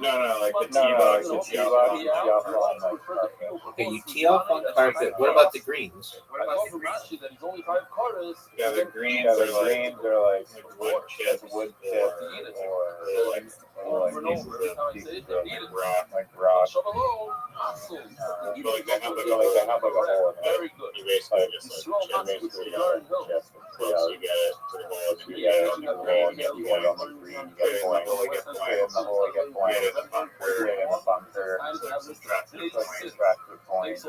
No, like the tee box. Okay, you tee off on carpet. What about the greens? Yeah, the greens are like wood chips or like pieces of like rock. But like they have like a hole in it. Very good. You basically just like chip it. Close you get it to the hole, and then you get it on the green, you get points. Put it in the hole, you get points. Get it in the bunker. Subtract points.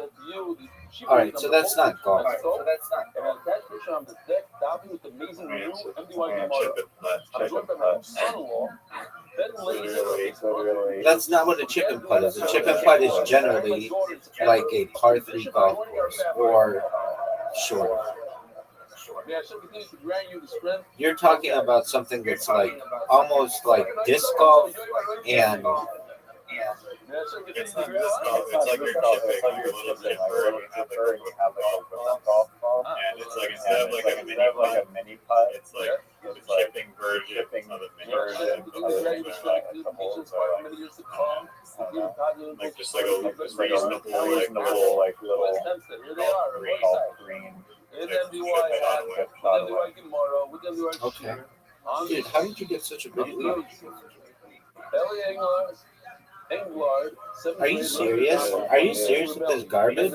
All right, so that's not golf. And on that picture on the deck, diving with amazing view, MDY Chip it, I'm joined by my son-in-law, Ben Laser. That's not what a chip and putt is. A chip and putt is generally like a par 3 golf course or short. You're talking about something that's like almost like disc golf and It's not this golf. It's like you're chipping your little chipper, and you have like a golf ball, and it's like instead of like a mini putt, it's like the chipping version of a mini version of the like just like a reasonable like little green. okay. Dude, how did you get such a big lead? Are you serious? Are you serious with this garbage?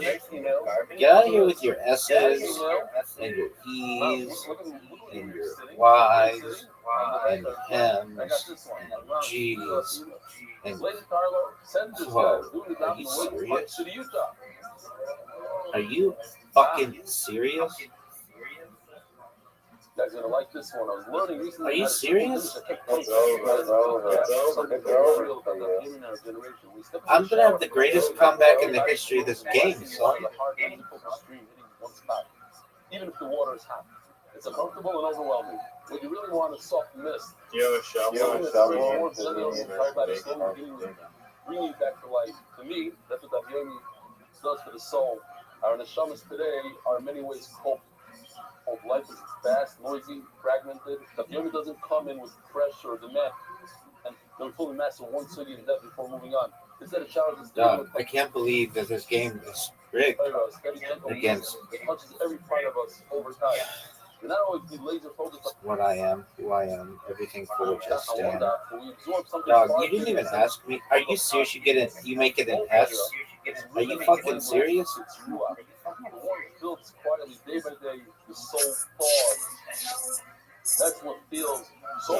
Get out of here with your S's and your E's and your Y's and M's and G's and whoa. Are you serious? Are you fucking serious? Guys are gonna like this one. I was learning recently. Are you serious? I'm gonna have the greatest comeback in the history of this game, son. Even if the water is hot, it's uncomfortable and overwhelming. When you really want a soft mist, You have a shovel. bringing back to life. To me, that's what that yogi does for the soul. Our neshamas today are in many ways cold. Life is fast, noisy, fragmented. The yoga doesn't come in with pressure or demand, and they're fully master one city in depth before moving on. Instead of challenges, I can't believe that this game is rigged against it touches every part of us over time. You're not always be laser focused on what I am, who I am, everything for which I stand. we absorb something. Dog, you didn't even ask me. Are you serious? You get it? You make it an S? Are you fucking serious? The one builds quietly day by day. The soul thaws. That's what feels so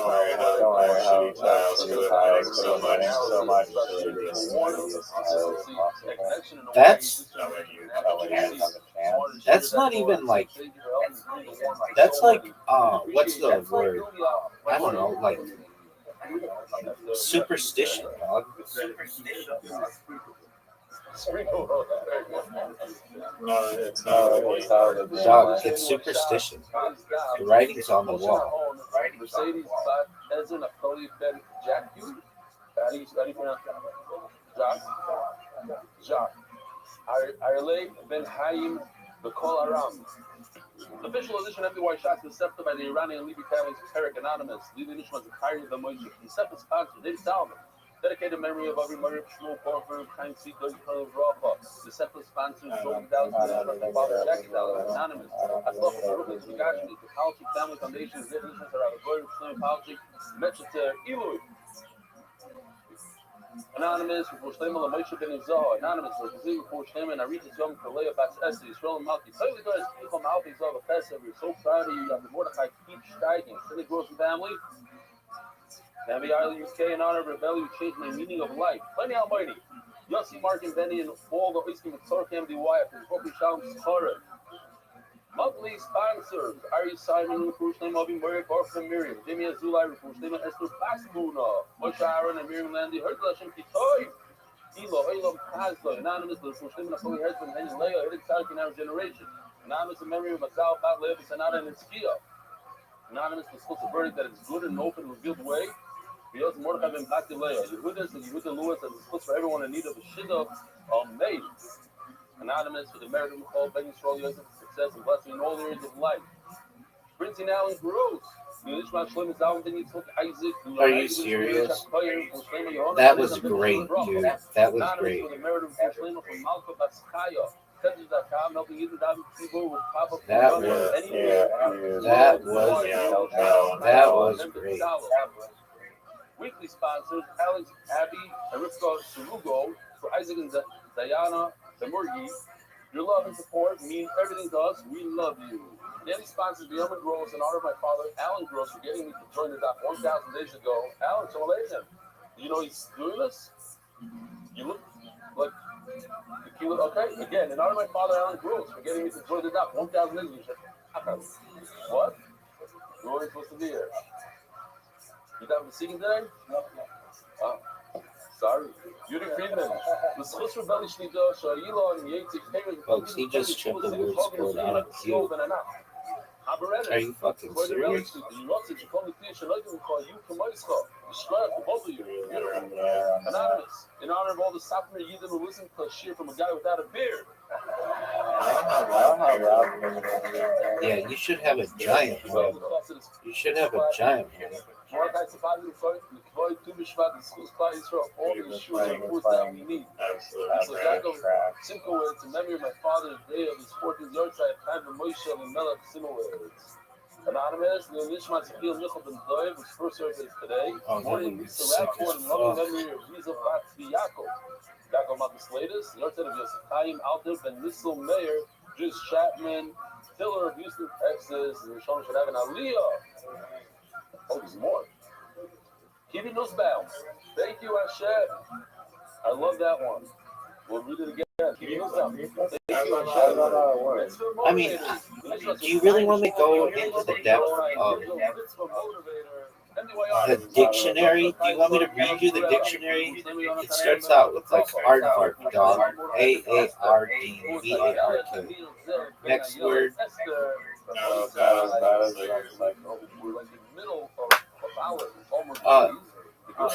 That's not even like, that's like, what's the word? I don't know, like superstition, dog. No, it's not. Dog, it's superstition. The writing's on the wall. Mercedes Ezer Napoli Ben Jacques. How do you pronounce that? Jacques. Arle Ben Hayim Bekol Aram. Official edition of MDY Shots is accepted by the Iranian Levy family's Perek Anonymous. Levy Nishma's Kyrie the Moishe. The separate sponsor, David Salman. Dedicated memory of Avi Maria Shmuel Korfer, Kind Seat, Doug Rafa. The separate sponsors, Joel Dallas, and Father Jackie Dallas, Anonymous. As well as the Rubens Gashmi, the Policy Family Foundation, the definitions are a very Muslim policy, Metzger Ilui. Anonymous, for Shlema Lamoshe Ben Izah. Anonymous, for Kazim, for Shlema, and Arita Yom Kalea Bats Esri, Israel Malki. Tell you guys, people, Malki Zah, the Pesach, we're so proud of you. You have the Mordechai keep steiging. Silly Gross family. Family Island, UK, in honor of Rebellion, who changed my meaning of life. Plenty Almighty. Yossi, Mark, and Benny, and all the Iskim and Torah MDY after the Hopi Shalom Torah. Monthly sponsors: Ari Simon, Rufush Name Avi Murray, Barfa Miriam, Jimmy Azulai, Rufush Name Esther Pascuna, Moshe Aaron, and Miriam Landy, Hertel Hashem Kitoy, Elo, Elam Kazlo, Anonymous, Rufush Name Napoli Husband, Henry Leah, Eric Tarek in our generation. Anonymous in memory of Mazal, Bat Lev, Sanada, and Skia. Anonymous discussed a verdict that is good and open, revealed way. We also Mordechai ben Bakileah, Yehudas and Yehuda Lewis, and discussed for everyone in need of a shidduch made. Anonymous for the merit of Michal, Ben Yisrael, Yosef, success and blessing in all areas of life. Prince and Alan Gross. Are you serious? That was great, dude. That was great. That was great. Weekly sponsors Alex, Abby, and Rivka Sarugo for Isaac and Diana Demurgi. Your love and support mean everything to us. We love you. Daily sponsors Guillermo Gross in honor of my father, Alan Gross, for getting me to join the doc 1,000 days ago. Alan, Shalom. You know he's doing this? You look like the key. Okay, again, in honor of my father, Alan Gross, for getting me to join the doc 1,000 days ago. What? You weren't supposed to be here. You done with the singing today? Oh, sorry. Yuri Friedman. Folks, he just tripped the word sport out of you. Are you fucking serious? Anonymous. In honor of all the Sapphire Yidden who listen to a shir from a guy without a beard. Yeah, you should have a giant one. You should have a giant one. All these shoes and foods that we need. Simple words in memory of my father's day of his 14th yahrzeit, time for Moshe and Melech Simowitz. Anonymous, the Nishmat Zakil Michal Ben Doiv, whose first service is today. Morning, Mr. Radford, in loving memory of Yizel Bat Yaakov. Yaakov Matis latest, the yahrzeit of Yosef Chaim Alter Ben Nissel Meir, Juz Chapman, Tiller of Houston, Texas, and Rishon should have an Aliyah. Oh, there's more. Kibi Nussbaum. Thank you, Hashem. I love that one. We'll read it again. I mean, do you really want me to go into the depth of the dictionary? Do you want me to read you the dictionary? It starts out with like aardvark, dog, AARDVARK. Next word.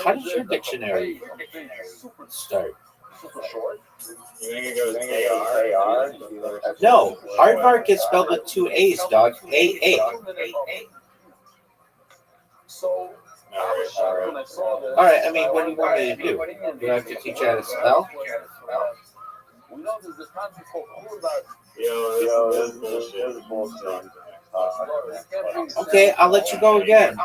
How does your dictionary start? You think it goes AR? No, aardvark is spelled with two A's, dog. AA. All right, I mean, what do you want me to do? Do I have to teach you how to spell? Okay, I'll let you go again.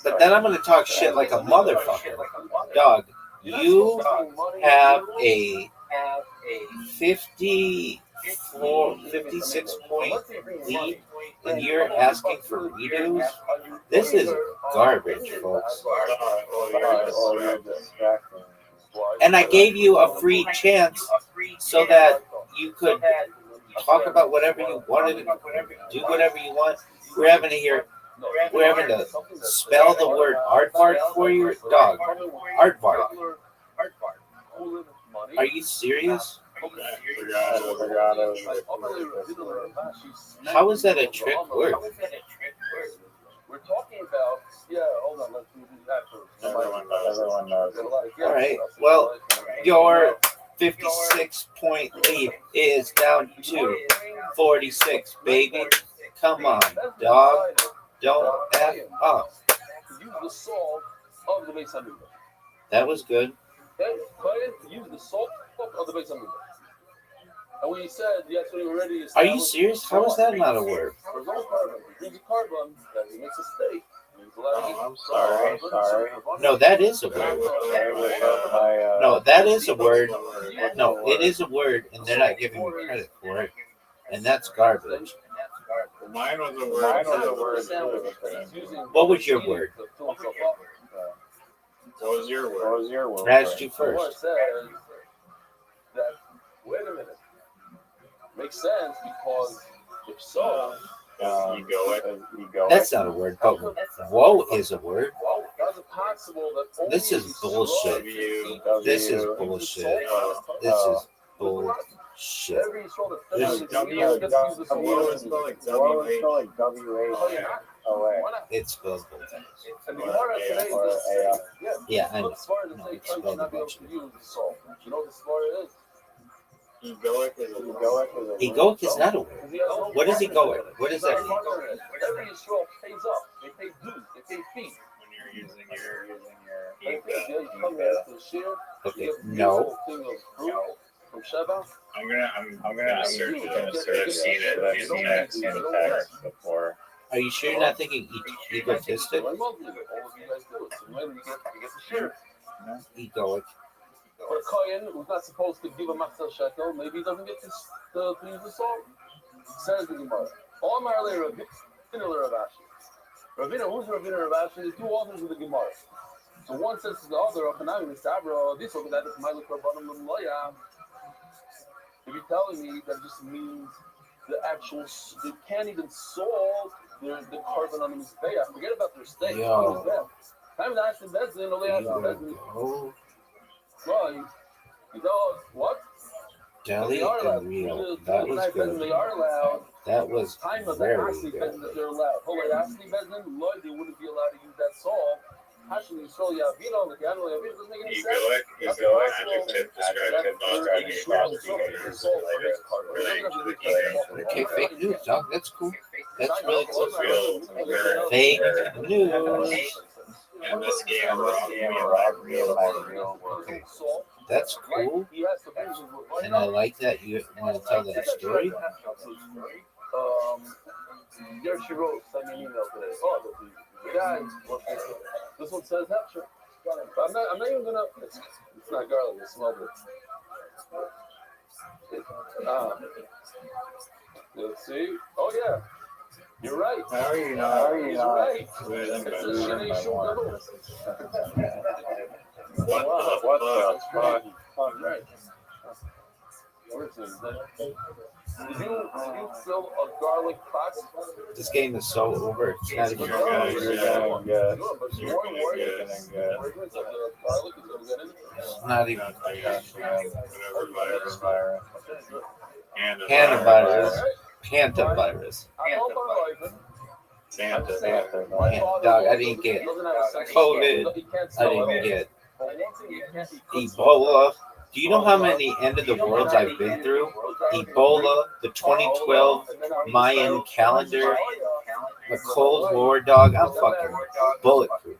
But then I'm going to talk shit like a motherfucker. Dog, you have a 56-point lead, and you're asking for redos? This is garbage, folks. And I gave you a free chance so that you could talk about whatever you wanted, do whatever you want. We're having to spell the word aardvark for your dog. Aardvark. Are you serious? How is that a trick word? We're talking about, hold on, let's do that first. Everyone knows. All right, well, your 56-point lead is down to 46, baby. Come on, dog. Don't F up. Use the salt of the Beis Hamikdash. That was good. Okay, use the salt of the Beis Hamikdash. And when you said that's what you already established. Are you serious? How is that not a word? There's no carbon. Use the carbon that makes a steak. I'm sorry. No, that is a word. No, that is a word. No, it is a word, and they're not giving me credit for it. And that's garbage. Mine was a word. What was your word? What was your word? Asked you first. Wait a minute. Makes sense because if so, that's not a word, but whoa is a word. How's it possible that This is bullshit. This is bullshit. This is bullshit. It's spelled both ways. Yeah, I know. No, it's spelled a bunch of you know what the Svara is? Egoic is Egoic is not a word. What is egoic? What is that? Every Yisrael pays up. They pay dues. They pay fees. when you're using your They ego. pay, you come here to share. Okay, You get no. beautiful thing of fruit from Sheba. I'm gonna search it. I've seen it in text before. Are you sure you're not thinking egotistic? All of you guys do it. So maybe you get to share. Egoic. For a kohen who's not supposed to give a machzor shekel, maybe he doesn't get to use the salt. Says the Gemara. All my earlier Ravina Rav Ashi. Ravina, who's Ravina Rav Ashi? There's two authors of the Gemara. So one says to the other, this over that is my look loya. If you're telling me that just means the actual, they can't even salt the carbon on the mizbeach. Forget about their steak. Yo. Time to ask the bezin, only ask the bezin. Well, you know what? Deli and real. That was good. They are allowed. That was Time of the very Asli good. bezin that they're allowed. Holy Asli bezin, Lloyd, they wouldn't be allowed to use that salt. Hashim Yisrael Yavino, the Yavino Yavino doesn't make any sense. Egoic adjective describing Okay, fake news, dog. That's cool. That's really cool. real Fake news. in this game we're Okay, that's cool. And I like that you want to tell that story. Here she wrote, send me an email today. Oh, the guy, this one says that, sure. I'm not even gonna, it's not garlic, it smells it. Let's see. Oh, yeah. You're right. How are you He's right. It's a shitty What What the fuck? Right. Did you fill a garlic pot? This game is so over. It's not even. You're good. Good. It's not even. Hantavirus. Hantavirus. Santa. Dog, I didn't get COVID. I didn't get Ebola. Do you know how many end of the worlds I've been through? Ebola, the 2012 Mayan calendar, the Cold War, dog. I'm fucking bulletproof.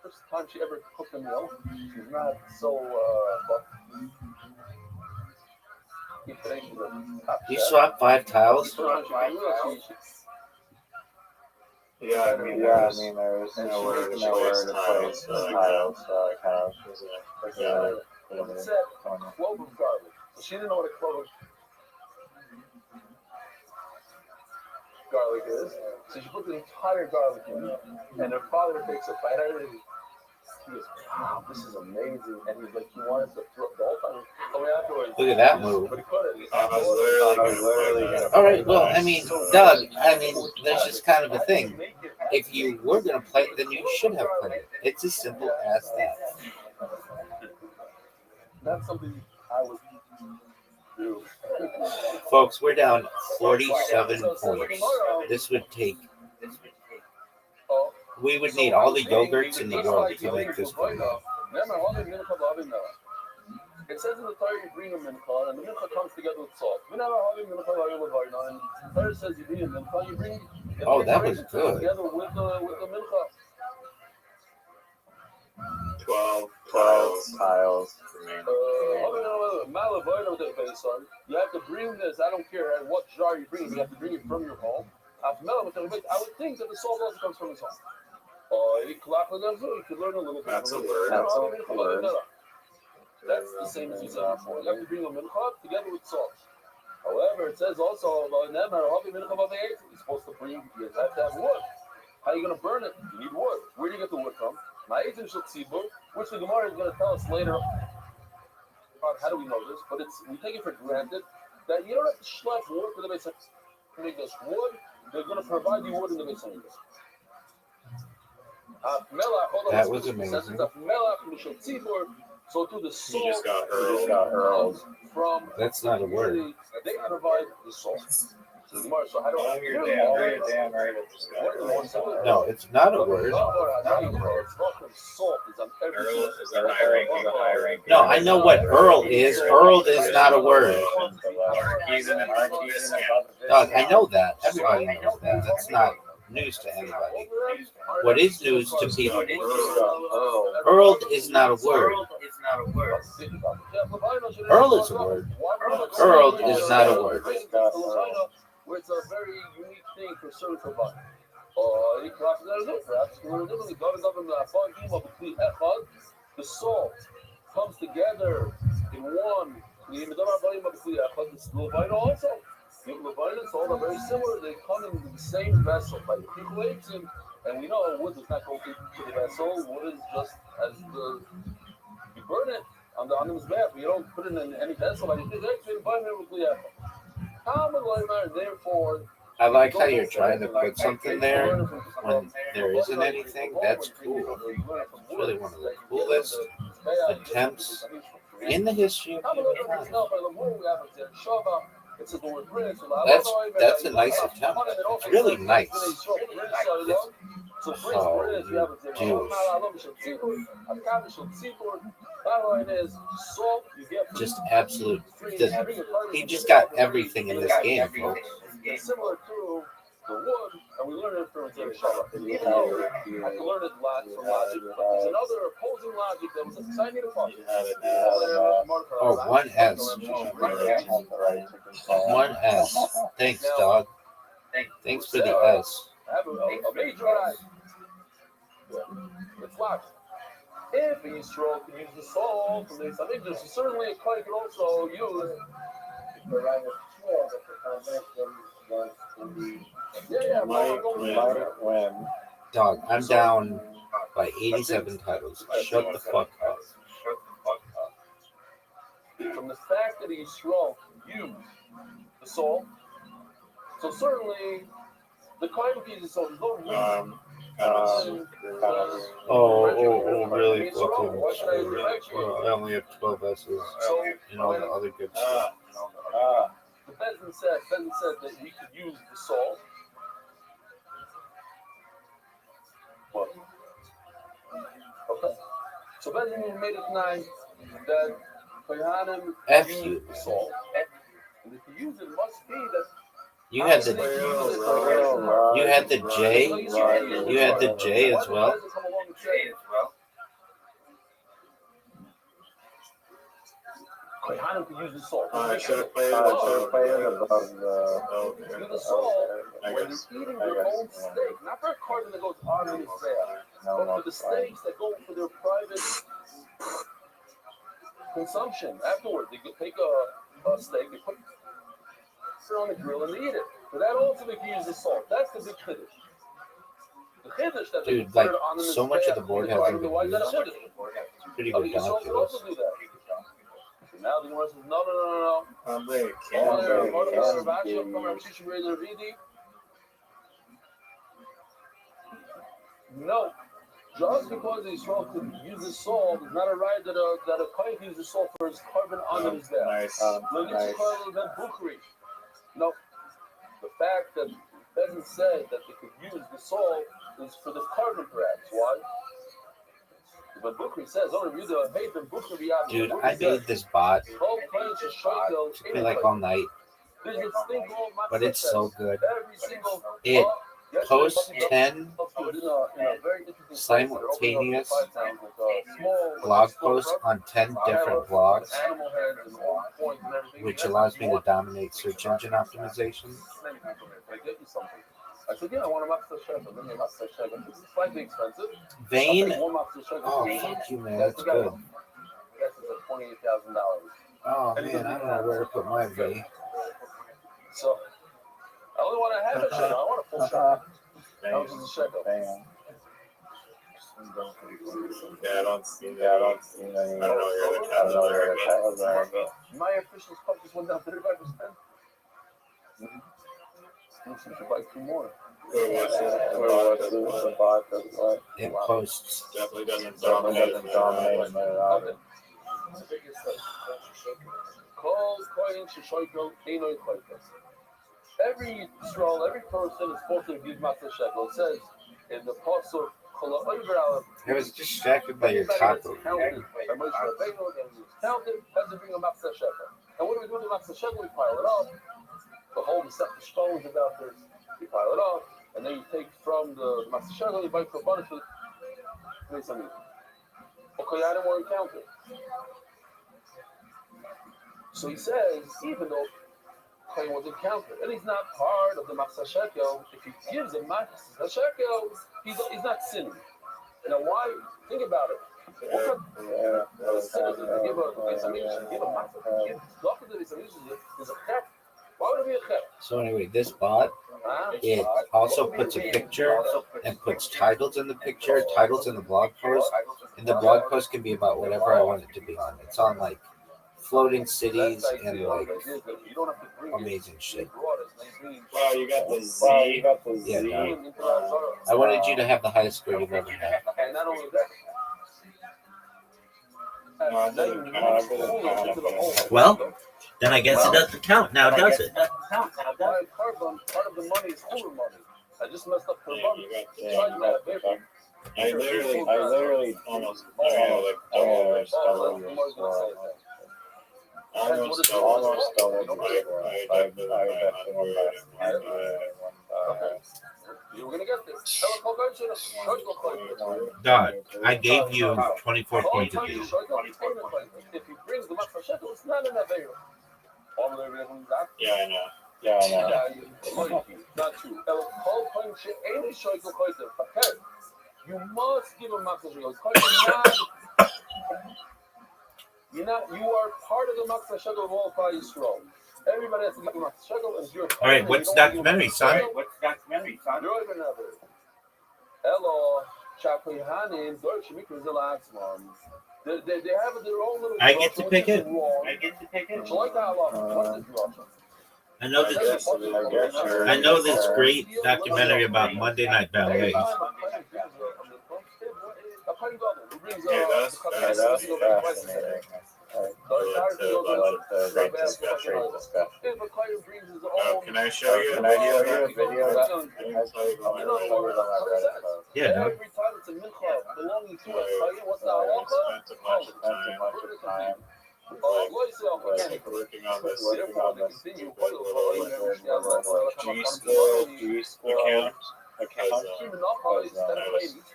First time she ever cooked a meal. She's not so You swapped 5 tiles? Yeah, I mean, there's nowhere to place the tiles, so I kind of was It said clove of garlic. So she didn't know what a clove of garlic is. So she put the entire garlic in, and her father takes a bite out of it. He goes, wow, this is amazing. And he's like, he wanted to throw the whole time. Only afterwards. Look at that move. But he couldn't. I was literally gonna. All right, well, I mean, Doug, there's just kind of a thing. If you were going to play it, then you should have played it. It's as simple as that. That's something I would do. Folks, we're down 47 points. This would take. We would need all the yogurts in the world to make this one. It says in the Torah you bring a mincha, and the mincha comes together with salt. And the Torah says you bring a mincha, you bring. Oh, that was good. Together with the mincha. 12 tiles. You have to bring this. I don't care what jar you bring. You have to bring it from your home. I would think that the salt also comes from his home. You could learn a little bit. That's a word. That's the same as you said before. You have to bring a mincha together with salt. However, it says also you're supposed to bring. You have to have wood. How are you going to burn it? You need wood. Where do you get the wood from? Which the Gemara is going to tell us later. How do we know this? But we take it for granted that you don't have to schlep wood for the base of Hamikdash. Wood, they're going to provide you wood in the base of Hamikdash. That was amazing. So to the salt, You just got hurled. from That's not a word. they provide the salt. So So I don't You're damn right. No, it's not a word. Is a high ranking. No, I know what Earl is. Earl is not a word. He's an Dog, I know that. Everybody knows that. That's not news to anybody. What is news to people? Earl is not a word. Earl is a word. Earl is not a word. Where it's a very unique thing for certain providers. The salt comes together in one. Also. Levine and salt are very similar. They come in the same vessel. Like and we know wood does not go to the vessel. Wood is just as the you burn it on the mizbeach. You don't put it in any vessel. Like therefore, I like how you're trying to put something there when there isn't anything. That's cool. It's really one of the coolest attempts in the history of humankind. That's a nice attempt. It's really nice. Just absolute. He just got everything in this game, folks. Similar to the wood, and we learned it from Shabbat. Even though I can learn it from logic, but there's another opposing logic that was exciting to find. Oh, 1S. 1S. Thanks, dog. Thanks for the S. I have a major eye. It's locked. If a Yisrael can use the salt, I think there's certainly a coin can also use. Dog, I'm down by 87 titles. Shut the fuck up. From the fact that he's strong, use the salt. So certainly, the kind of pieces of no reason. Really fucking I only have 12 S's and all the other good stuff. The Bezin said that we could use the salt. What? Okay. So Bezin made it nice that Kohanim use the salt. And if you use it, it must be that you had the J. You had the J as well. Kohanim could use the salt. I should have played above the salt when you're eating their own steak, not for a carton that goes on in the sale, but for the steaks that go for their private consumption. Afterwards, they could take a steak, they put it on the grill, and they eat it. For that also, they can use the salt. That's the big chiddush. The chiddush that they Dude, like, put it on so much of the board hasn't been used. It's pretty ridiculous. Now the one says, no. No. Just because he's strong to use the salt is not a right that a kohen can use the salt for his carbon on his there. Nice. No. The fact that Bezin said that they could use the salt is for the carbon perhaps. Why? But Bukri says, dude, I made this bot. It took me like all night. But it's so good. It posts 10 simultaneous blog posts on 10 different blogs, which allows me to dominate search engine optimization. I said, yeah, I want a master shekel. Then master shekel. This is slightly expensive. Vane? Oh, fuck you, man. That's good. This is at $28,000. Oh, man, I don't know where to put my V. So, I only want to have a shekel. I want a full shekel. How much is a shekel? Yeah, I don't see any. I don't know your other tabs. My official stuff just went down 35%. You should buy 2 more. It posts. Definitely doesn't dominate. every Israel, every person is supposed to give matzah shekel. It says in the pasuk, I was distracted by your taco. counted. And Moshe Rabbeinu, and he was counted, had to bring a matzah shekel. And what do we do with the matzah shekel? We pile it up. The whole set of stones about this. You pile it up, and then you take from the matzah shekel, you buy korbanos for something. Okay, I don't want to count it. So he says, even though Kohen wasn't counted, and he's not part of the matzah shekel, if he gives a matzah shekel, he's not sinning. Now, why? Think about it. What kind of sin is it to give a matzah? Give a matzah. There's a chef. Why would it be a chef? So anyway, this bot, it also puts a picture and puts titles in the picture, titles in the blog post, and the blog post can be about whatever I want it to be on. It's on like floating cities and like amazing shit. Wow, you got the Z. Yeah, no. I wanted you to have the highest score you've ever had. And not only that. Well, then I guess it doesn't count now, does it? Part of the money is Hulu money. I just messed up the money. I literally almost double You were gonna get this. Dog, I gave you 24 points of these. If he brings the matzah shekel, it's not an aveira. Yeah, I know. Not true. You must give a matzah shekel. You are part of the matzah shekel of all Klal Yisrael. Everybody has to give a matzah shekel, and you're. All right, what's documentary, son? You're even never. Hello, Chakli Hanim, Deutsche Mikrozelatzman. They have their own little. I get to pick it. I know this great documentary about Monday Night Ballet. Can I show you? Can I show you a video? Yeah, no. Every time it's a mincha belonging to a what's the halacha? Working on this. G-score account. I just want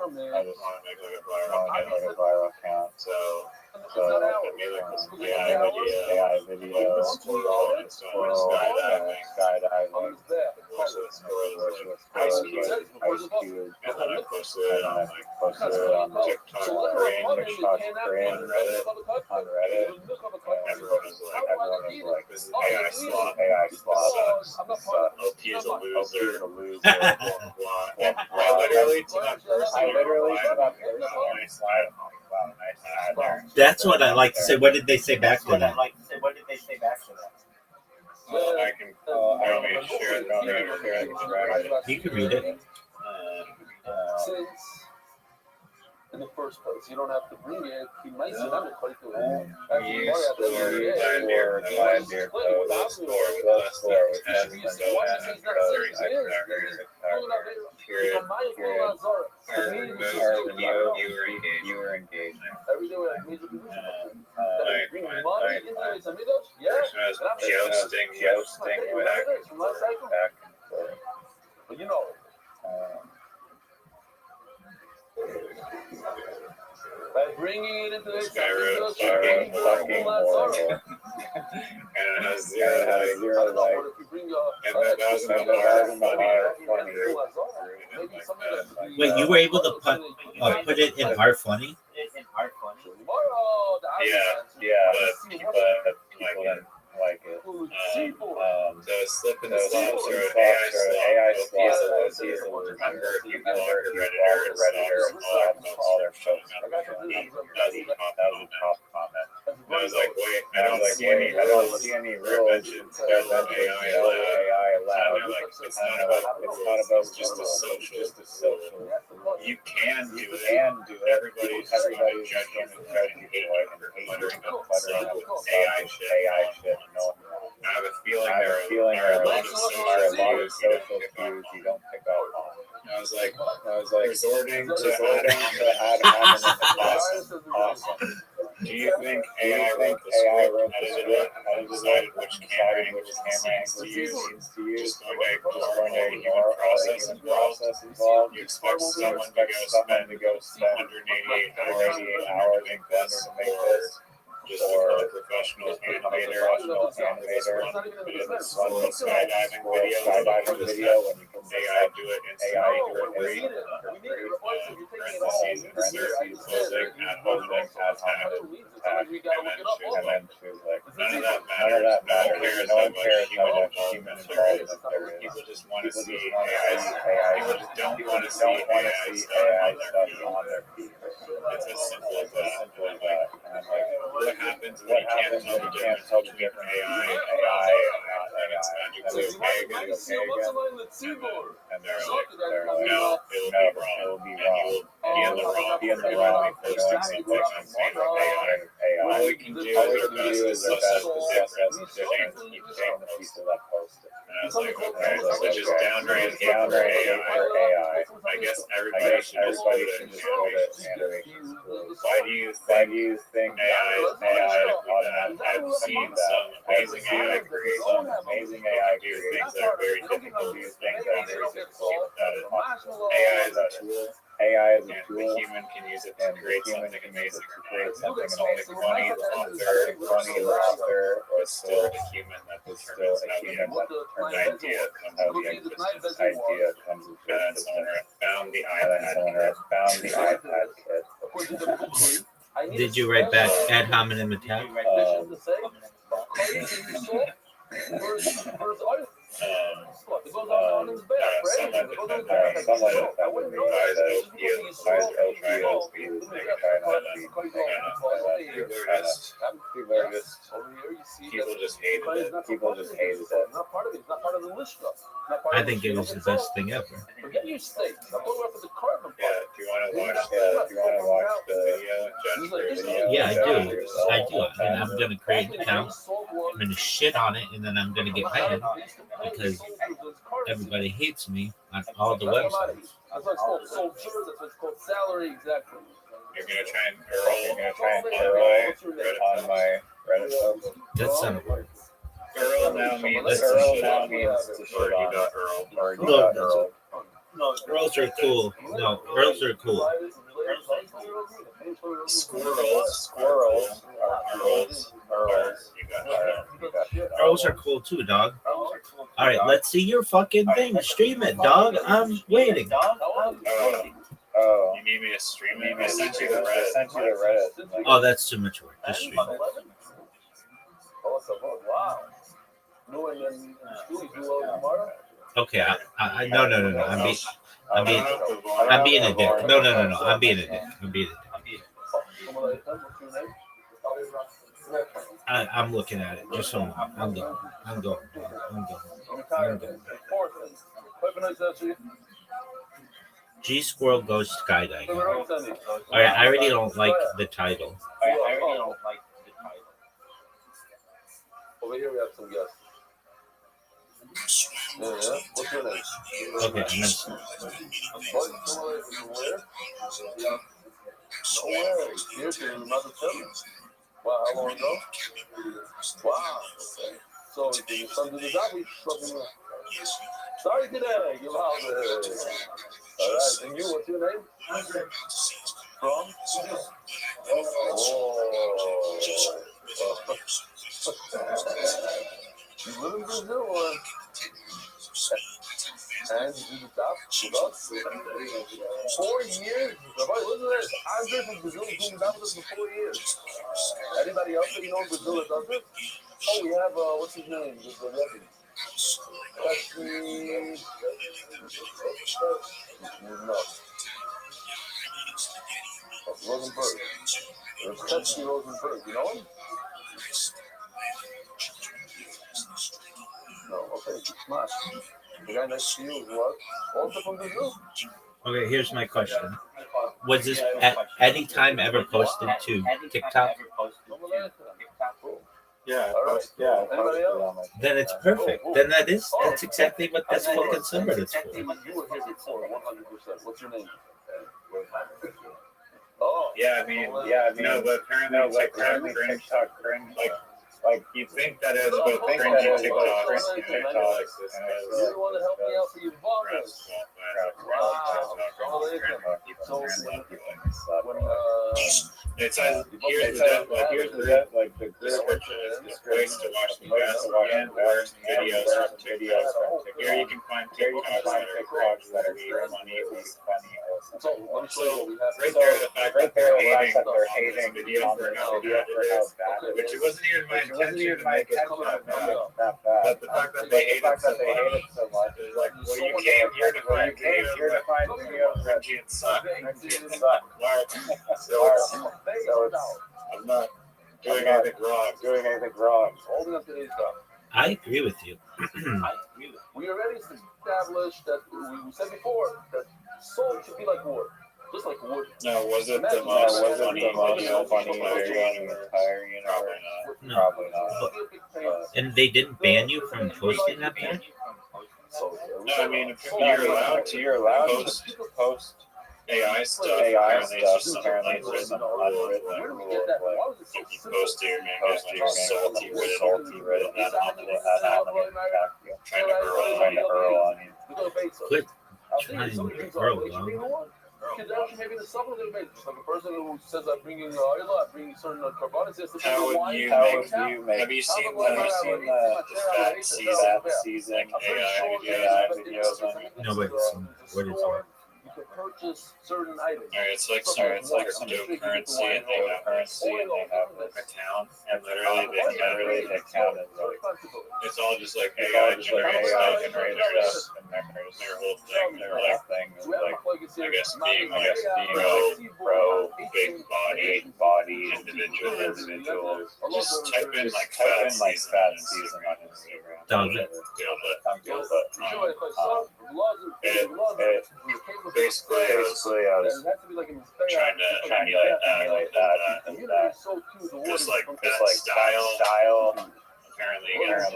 to make like a viral account. So I made like this AI video for skydiving. Ice Cube, and then I posted it on TikTok, Korean, on Reddit. Everyone was like, this is AI slot. OP is a loser. I literally to that person, I slide wow, nice. That's what I like to say. What did they say back to that? I can share it. You can read it. Since in the first place, you don't have to bring it. He might sit on the plate to it. You were engaged. Every day we have major position. Bring money into his amigos. Jousting back. But you know. By bringing it into his amigos, fucking horrible. And it has zero like. And that was funny. Wait, you were able to put it in our funny? Yeah, but people didn't like it. So slip in the slots or AI slots. Remember, you can learn Redditor and all their shows. That was a top comment. I was like, wait, I don't see any real mentions of AI allowed. It's not about just a social. You can do it. Everybody's judging people and cluttering AI shit. No, I have a feeling there are a lot of social cues you don't pick up on. I was like, resorting to add on in the awesome. Do you think AI wrote the script, edited it, and decided which camera angles to use? Just going to ignore all the human process involved? You expect someone to go spend 188 hours in Blender to make this? Just a professional animator, but in this one skydiving video, when you can AI do it instantly parentheses, insert, closing, add holding, and then choose like, none of that matters. No one cares how much human involvement there is. People just want to see AI. People just don't want to see AI stuff on their feet. It's as simple as that. And I'm like, what happens when you can't tell the difference between AI and it's magically okay again? And they're like, no, it'll be wrong. And you'll be in the wrong for doing something insane with AI. All we can do is our best to assess the difference between the people that post it. And I was like, okay, so just downgrade hate for AI. I guess everybody should just put it in animation. Why do you think AI is automatic? I've seen some amazing AI create some amazing AI do things that are very difficult. Do things that are very difficult. AI is a tool. AI is a tool. The human can use it to create something amazing. Funny, the author, or still the human that determines how the idea comes into it. And someone found the iPad kit. Did you write back ad hominem attack? People just hated it. I think it was the best thing ever. Forget your steak. I'm going up for the carbon. Yeah, do you want to watch the video? Yeah, I do. And I'm gonna create an account. I'm gonna shit on it, and then I'm gonna get mad because everybody hates me on all the websites. That's why it's called soldier. That's why it's called salary. Exactly. You're gonna try and Earl on my Reddit post. That son of a word. Earl now means to shit on. Earl. No, Earls are cool. No, Earls are cool. Squirrels. Earls are cool too, dog. All right, let's see your fucking thing. Stream it, dog. I'm waiting. Oh, you need me to stream it? I sent you the Reddit. Oh, that's too much work. Just stream it. Wow. Okay, no. I'm being a dick. No. I'm being a dick. I'm looking at it. Just so I'm going. G Squirrel goes skydiving. All right, I already don't like the title. Over here we have some guests. Yeah. What's your name? Okay, I'm Nowhere. Here to another film. Wow, how long ago? Wow. So your son did the job. Sorry today. Give out the. All right. And you, what's your name? From? You live in Brazil or? And you do the job with us? 4 years? Listen to this. I've been in Brazil doing the job with us for 4 years. Anybody else that you know in Brazil that does it? Oh, we have, what's his name? The Rebbe. No. Rosenberg. Pesky Rosenberg. You know him? No. Okay. Smash. The guy next to you is what? Also from Brazil? Okay, here's my question. Was this at any time ever posted to TikTok? Yeah, All right. Yeah, Anybody else? Then it's perfect. Then that's exactly what this fucking subreddit's for. You were here before, 100%. What's your name? Oh. yeah. I mean, no, but apparently TikTok cringe. Like you think that is, but cringy TikTok, like this has. You want to help me out for your vomit? It says here's the debt, like the description is ways to watch the best and worst videos from TikTok. Here you can find TikToks that are funny. So let me show you what we have. Right there, the fact that they're hating on this video for how bad it is, which it wasn't even my intention to make it that bad. But the fact that they hate it so much is like, well, you came here to find videos that cringy and suck. Wow. So I'm not doing anything wrong. Holding up today's stuff. I agree with you. We already established that we said before that soul should be like wood, just like wood. No, was it the most funny video in the entire universe? No. Probably not. And they didn't ban you from posting that there? No, I mean, you're allowed to post AI stuff. Apparently, it's just some unwritten rule of like, if you post it, you're gonna get like salty with that trying to hurl on you. Quit trying to grow, dog. Maybe the supplement they make, just like a person who says I'm bringing oil, I'm bringing certain carbonics. How would you make? Have you seen the fat season AI videos on YouTube? No, but what is it? You can purchase certain items. Alright, it's like some cryptocurrency, and they have a town, and literally the town is like, it's all just like AI generated stuff, and their whole thing is like, I guess being pro big body individuals. Just type in like fat season on Instagram. Sounds it. Basically, I was trying to emulate that, and just like that style. Apparently gets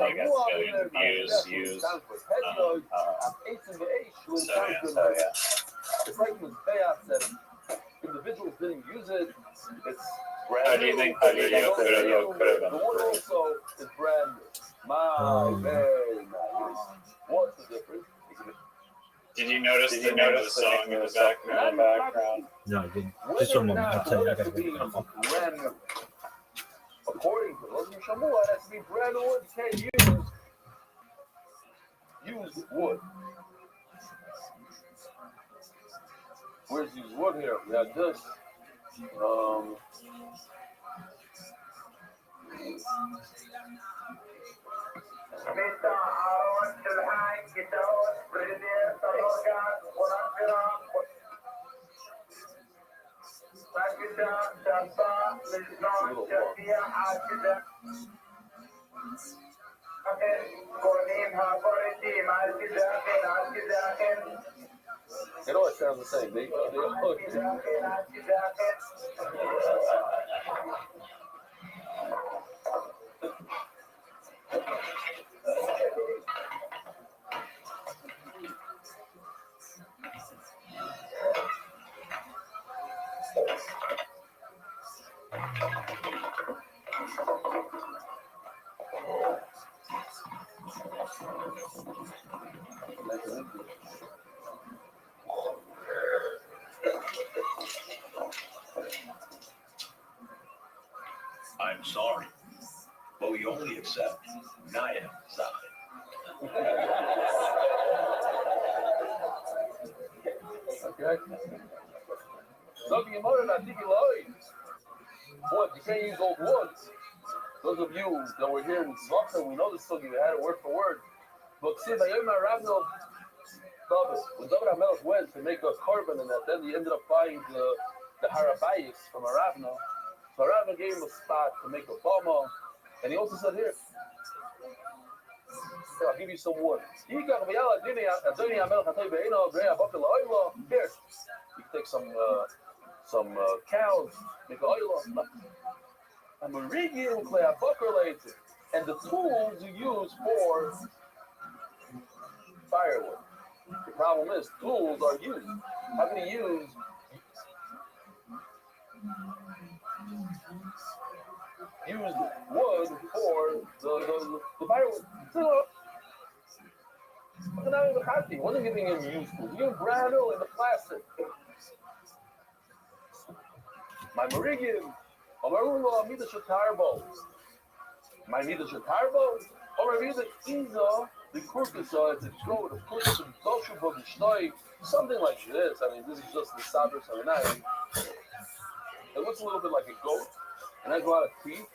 millions of views. So yeah. It's like with chaos that individuals didn't use it. It's brand How do you think the video could have been the one improved? also is brand new. Very nice. What's the difference? Did you notice the song in the background? No, I didn't. Just one moment. I'll tell you. I gotta make it up. Brand new. According to Lozim Shamua, it has to be brand new. You can't use wood. Where's used wood here? We have this. It always sounds the same. They I'm sorry, but we only accept Naya side. Okay. Something more than I think you like. Wood, you can't use old woods. Those of you that were here in Svachta, we know this song, you had it word for word. But see, the Yom Ravno, when David HaMelech went to make a carbon and that, then he ended up buying the Harabayis from Aravno. So Aravno gave him a spot to make a bama, and he also said, here, I'll give you some wood. Here, you can take some cows, make an oil. Meridian clay related, and the tools you use for firewood. The problem is tools are used. How can you use wood for the firewood? He wasn't giving him useful. He was brand new in the plastic. My Meridian, Amarulo, Amida Shatarbo. My Mida Shatarbo, or Amida Iza, the Kurkasa, the Throat, the Kurkasa, the Doshubo, the Shnoi, something like this. I mean, this is just the Sabr Saranai. It looks a little bit like a goat, and has a lot of teeth.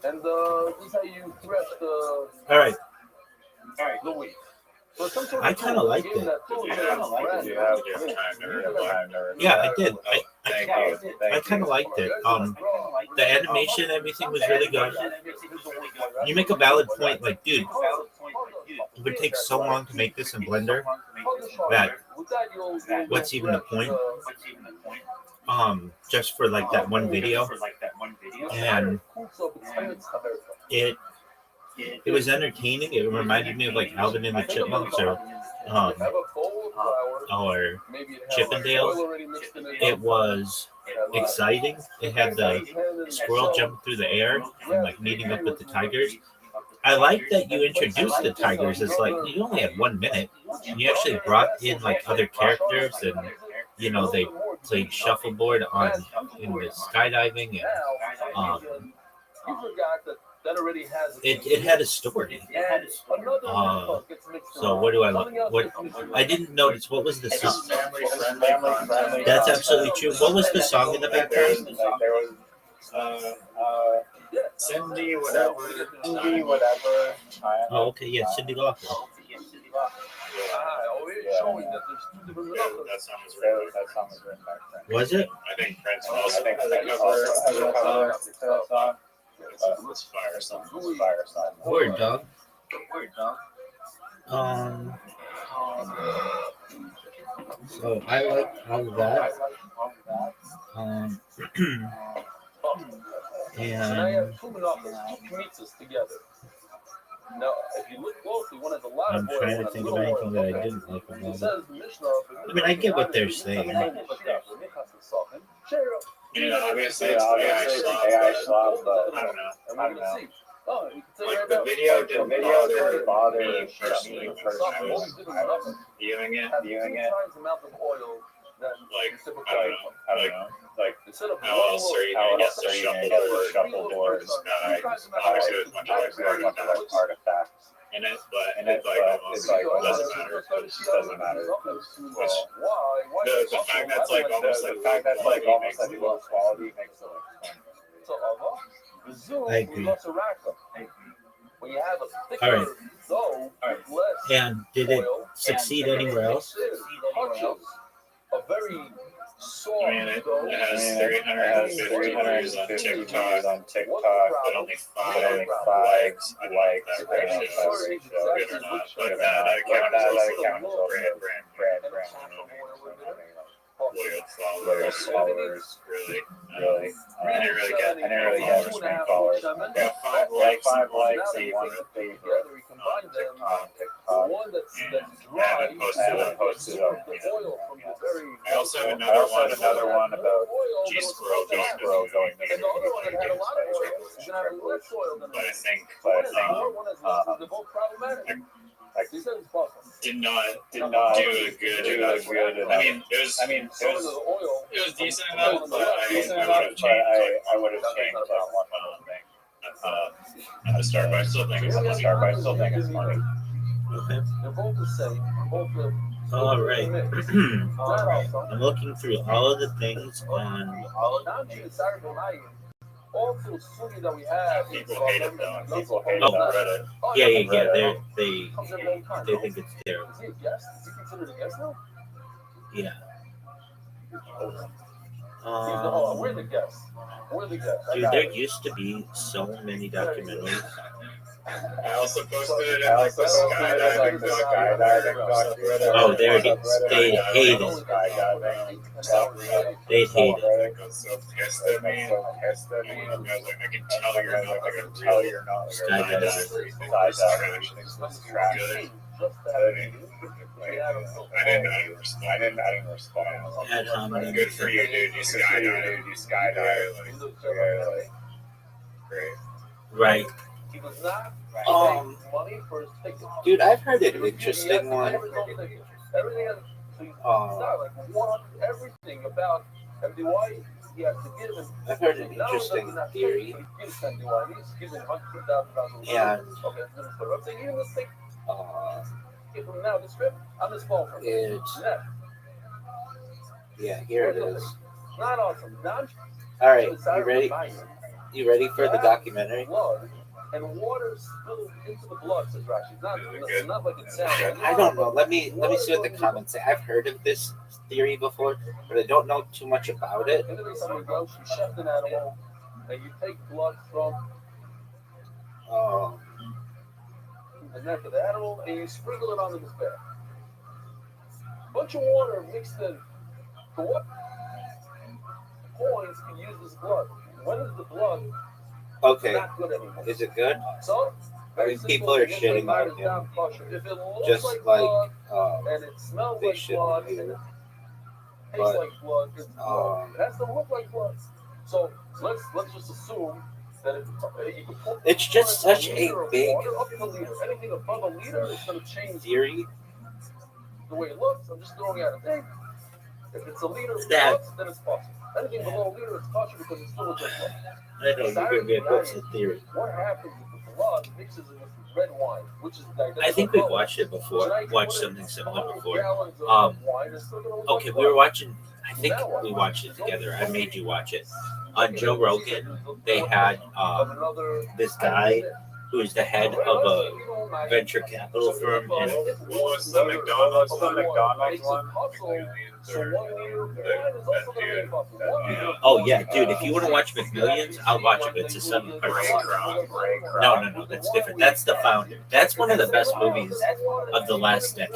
And this is how you thresh the. All right. The wheat. So some sort of I kind of liked it. Yeah, I did. I kind of liked it. The animation, everything was really good. You make a valid point, like, dude, it would take so long to make this in Blender that what's even the point? Just for like that one video, and it was entertaining. It reminded me of like Alvin and the Chipmunks or Chippendales. It was exciting. It had the squirrel jumping through the air and like meeting up with the tigers. I like that you introduced the tigers. It's like you only had 1 minute. And you actually brought in like other characters, and they played shuffleboard in the skydiving, and it had a story. So what do I love? What I didn't notice. What was the song? That's absolutely true. What was the song in the background? Cindy, whatever. Oh, okay, yeah, Cindy Lauper. That song was written back then. Was it? I think Prince also had a cover. It's Fire Song. Word dog. So I liked all of that. And I have two pizzas together. Now, if you look closely, one has a lot I'm of oil. trying to think of anything that I didn't like about it. I mean, I get what they're saying. Obviously, it's AI slop, but I don't know. Like the video didn't bother me personally. Viewing it. Like, I don't know. Like, how else are you going to get the shuffleboard obviously there's a bunch of artifacts in it, but it doesn't matter. Which, the fact that's like almost like low quality makes it like I agree. All right. And did it succeed anywhere else? A very I mean, it has 350 views on TikTok, but only 5 likes. I don't know if that ratio is good or not, but that account is also brand loyal followers, really. I didn't really get Restream followers. I got 5 likes even on TikTok, and I haven't posted up yet. I also have another one about G Squirrel going to the but I think did not do a good. I mean, it was decent enough, but I would have changed that one thing at the start. But I still think it's funny. Okay. They're both the same. All right. I'm looking through all of the things on. That we have. People hate it though. People hate it on Reddit. Yeah. They think it's terrible. Is he a guest? Is he considered a guest now? Yeah. We're the guests. Dude, there used to be so many documentaries I also posted it in like the skydiving documentary. Oh, they hate it. They hate it. They got so pissed at me. I was like, I can tell you're not like a real skydiver. You think this is trash. Good. I didn't respond. Ad hominem. Good for you, dude. You skydive. Like, great. Right. He was not Um, paying money for his ticket. Dude, I've heard an interesting one. Everything has, so he's not like everything about MDY. He has to give him. I've heard an interesting theory. He gives MDY. He's giving $100,000. And okay, I'm saying even this thing. Get from now this trip. I'm just falling from it. Yeah, here it is. Not awesome. Not. All right, you ready? You ready for the documentary? Blood and water spilled into the blood, says Rashi. Not like it sounds. I don't know. Let me see what the comments say. I've heard of this theory before, but I don't know too much about it. And then someone goes, you shove an animal, and you take blood from the neck of the animal, and you sprinkle it onto this bed. Bunch of water mixed in. For what? Coins can use this blood. When is the blood not good anymore? Is it good? So, I mean, people are shitting on him. If it looks Just like like blood, and it smells they like should blood, do. and it tastes like blood, it's blood. It has to look like blood. So let's just assume that you can put It's just such a big water up to a liter. Anything above a liter is going to change theory. the way it looks. I'm just throwing out a thing. If it's a liter of That- blood, then it's possible. Anything below a liter is possible because it's still looks like blood. I know you're good. What's the theory? What happens if the blood mixes it with red wine, which is I think we've watched it before. Watched something similar before. Okay, we were watching. I think we watched it together. I made you watch it. On Joe Rogan, they had this guy who is the head of a venture capital firm, and What was the McDonald's one? oh yeah, dude, if you want to watch McMillions, I'll watch it. It's a 7-part series. No, that's different. That's the founder. That's one of the best movies of the last decade.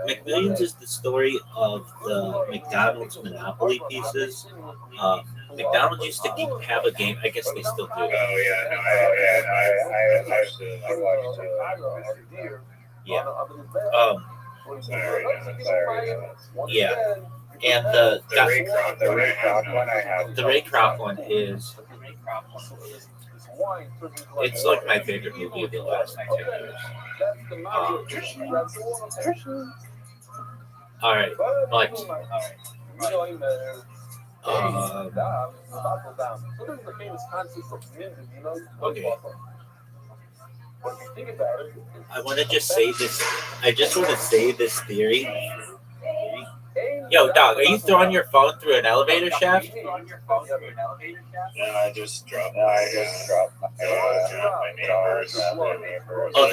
McMillions is the story of the McDonald's monopoly pieces. McDonald's used to have a game. I guess they still do. Oh yeah, I watched it. Yeah. Yeah. And the Ray Kroc one I have. The Ray Kroc one is. It's like my favorite movie of the last 10 years. All right, but So this is the famous concept of Minden, you know? Okay. But if you think about it, I want to just say this. I just want to say this theory. Yo, dog, are you throwing your phone through an elevator shaft? No, I just dropped my neighbors. Oh,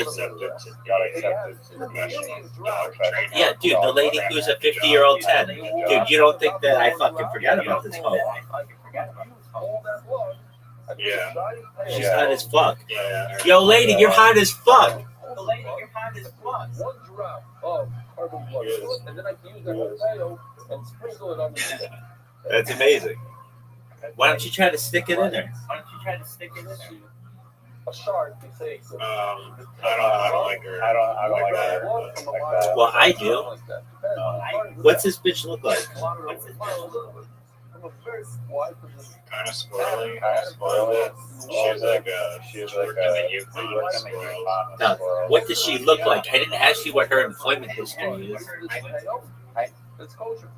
Got accepted to professional dog training. Yeah, dude, the lady who's a 50-year-old 10. Dude, you don't think that I fucking forgot about this hoe? Yeah. She's hot as fuck. Yeah. Yo, lady, you're hot as fuck. one drop of carbon blood, and then I can use that potato and sprinkle it on the chicken. That's amazing. Why don't you try to stick it in there? A shark, you say. I don't like her. I don't like her. Well, I do. What's this bitch look like? Kind of squirrely. She's like a Yukon squirrel. Now, what does she look like? I didn't ask you what her employment history is. It's kosher.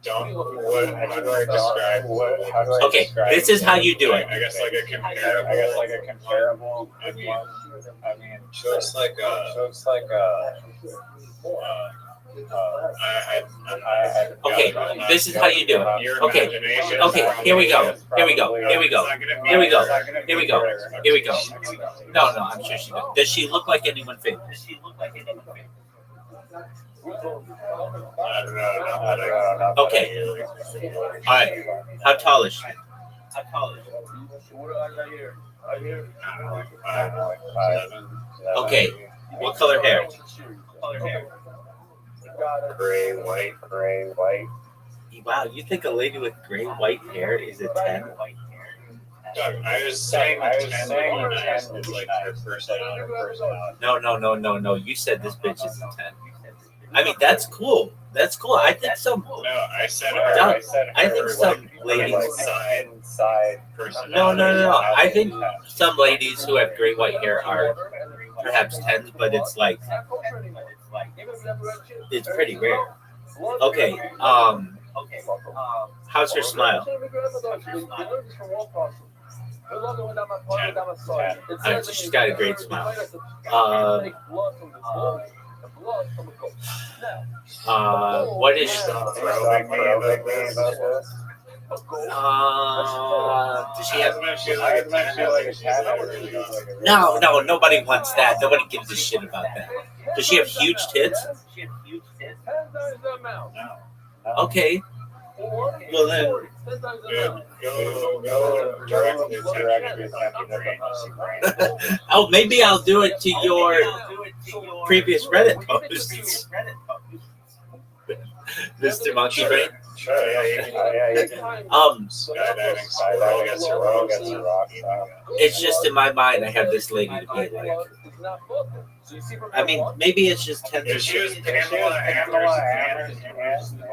Don't. How do I describe? Okay, this is how you do it. I guess like a comparable. I mean, so it's like Okay, this is how you do it. Okay, here we go. No, I'm sure she does. Does she look like anyone famous? I don't know. Okay. All right. How tall is she? Okay. What color hair? Gray, white. Wow, you think a lady with gray white hair is a 10? I was saying 10 is like her personality. No. You said this bitch is a 10. I mean, that's cool. That's cool. I think some. No, I said her. No, I her, think some like, ladies. side personality. No. I think some ladies who have gray white hair are perhaps 10s, but it's like it's pretty rare. Okay. How's her smile? She's got a great smile. What is she? Does she have? No. Nobody wants that. Nobody gives a shit about that. Does she have huge tits? Okay. Well then. Oh, maybe I'll do it to your previous Reddit posts. Mr. Monkey Brain. Sure, yeah, you can. It's just in my mind I have this lady to be like. I mean, maybe it's just 10. If she was Pamela Anderson.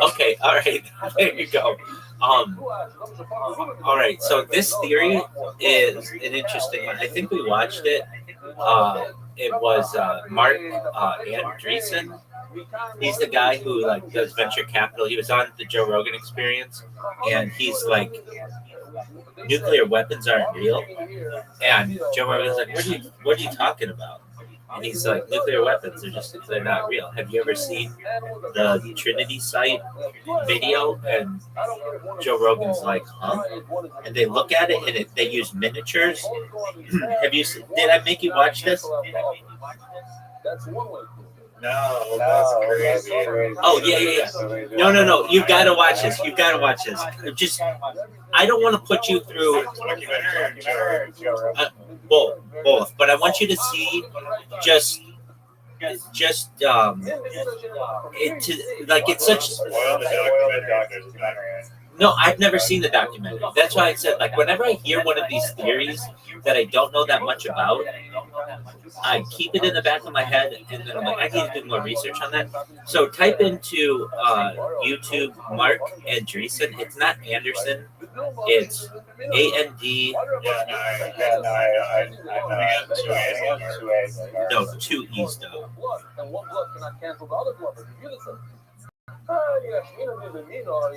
Okay, all right. There you go. All right. So this theory is an interesting one. I think we watched it. It was Mark Andreessen. He's the guy who like does venture capital. He was on the Joe Rogan Experience, and he's like, nuclear weapons aren't real. And Joe Rogan's like, what are you talking about? And he's like, nuclear weapons they're not real. Have you ever seen the Trinity site video? And Joe Rogan's like, huh? And they look at it and they use miniatures. Did I make you watch this? No, that's crazy. Oh yeah. No. You've got to watch this. Just, I don't want to put you through both, but I want you to see just it's such. No, I've never seen the documentary. That's why I said, like, whenever I hear one of these theories that I don't know that much about, I keep it in the back of my head, and then I'm like, I need to do more research on that. So type into YouTube Mark Andreessen. It's not Anderson. It's A-N-D. No, 2 E's though.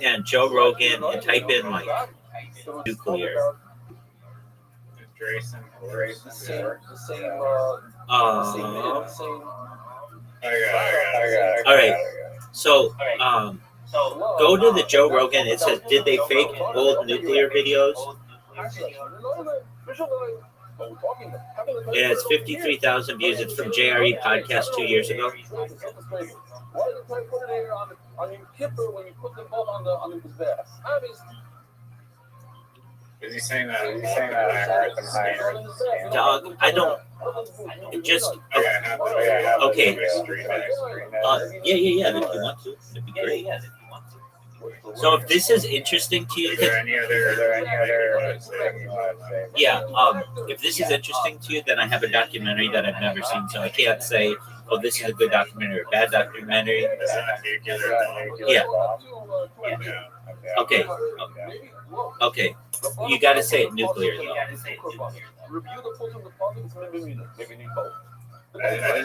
And Joe Rogan, and type in like nuclear. All right. So go to the Joe Rogan. It says, did they fake old nuclear videos? It has 53,000 views. It's from JRE podcast 2 years ago. Is he saying that? I heard them higher. Dog, I don't. Just okay. Yeah. If you want to, it'd be great. So if this is interesting to you, Is there any other? yeah. If this is interesting to you, then I have a documentary that I've never seen, so I can't say, oh, this is a good documentary or a bad documentary. Yeah. Okay. You got to say it nuclear though. I didn't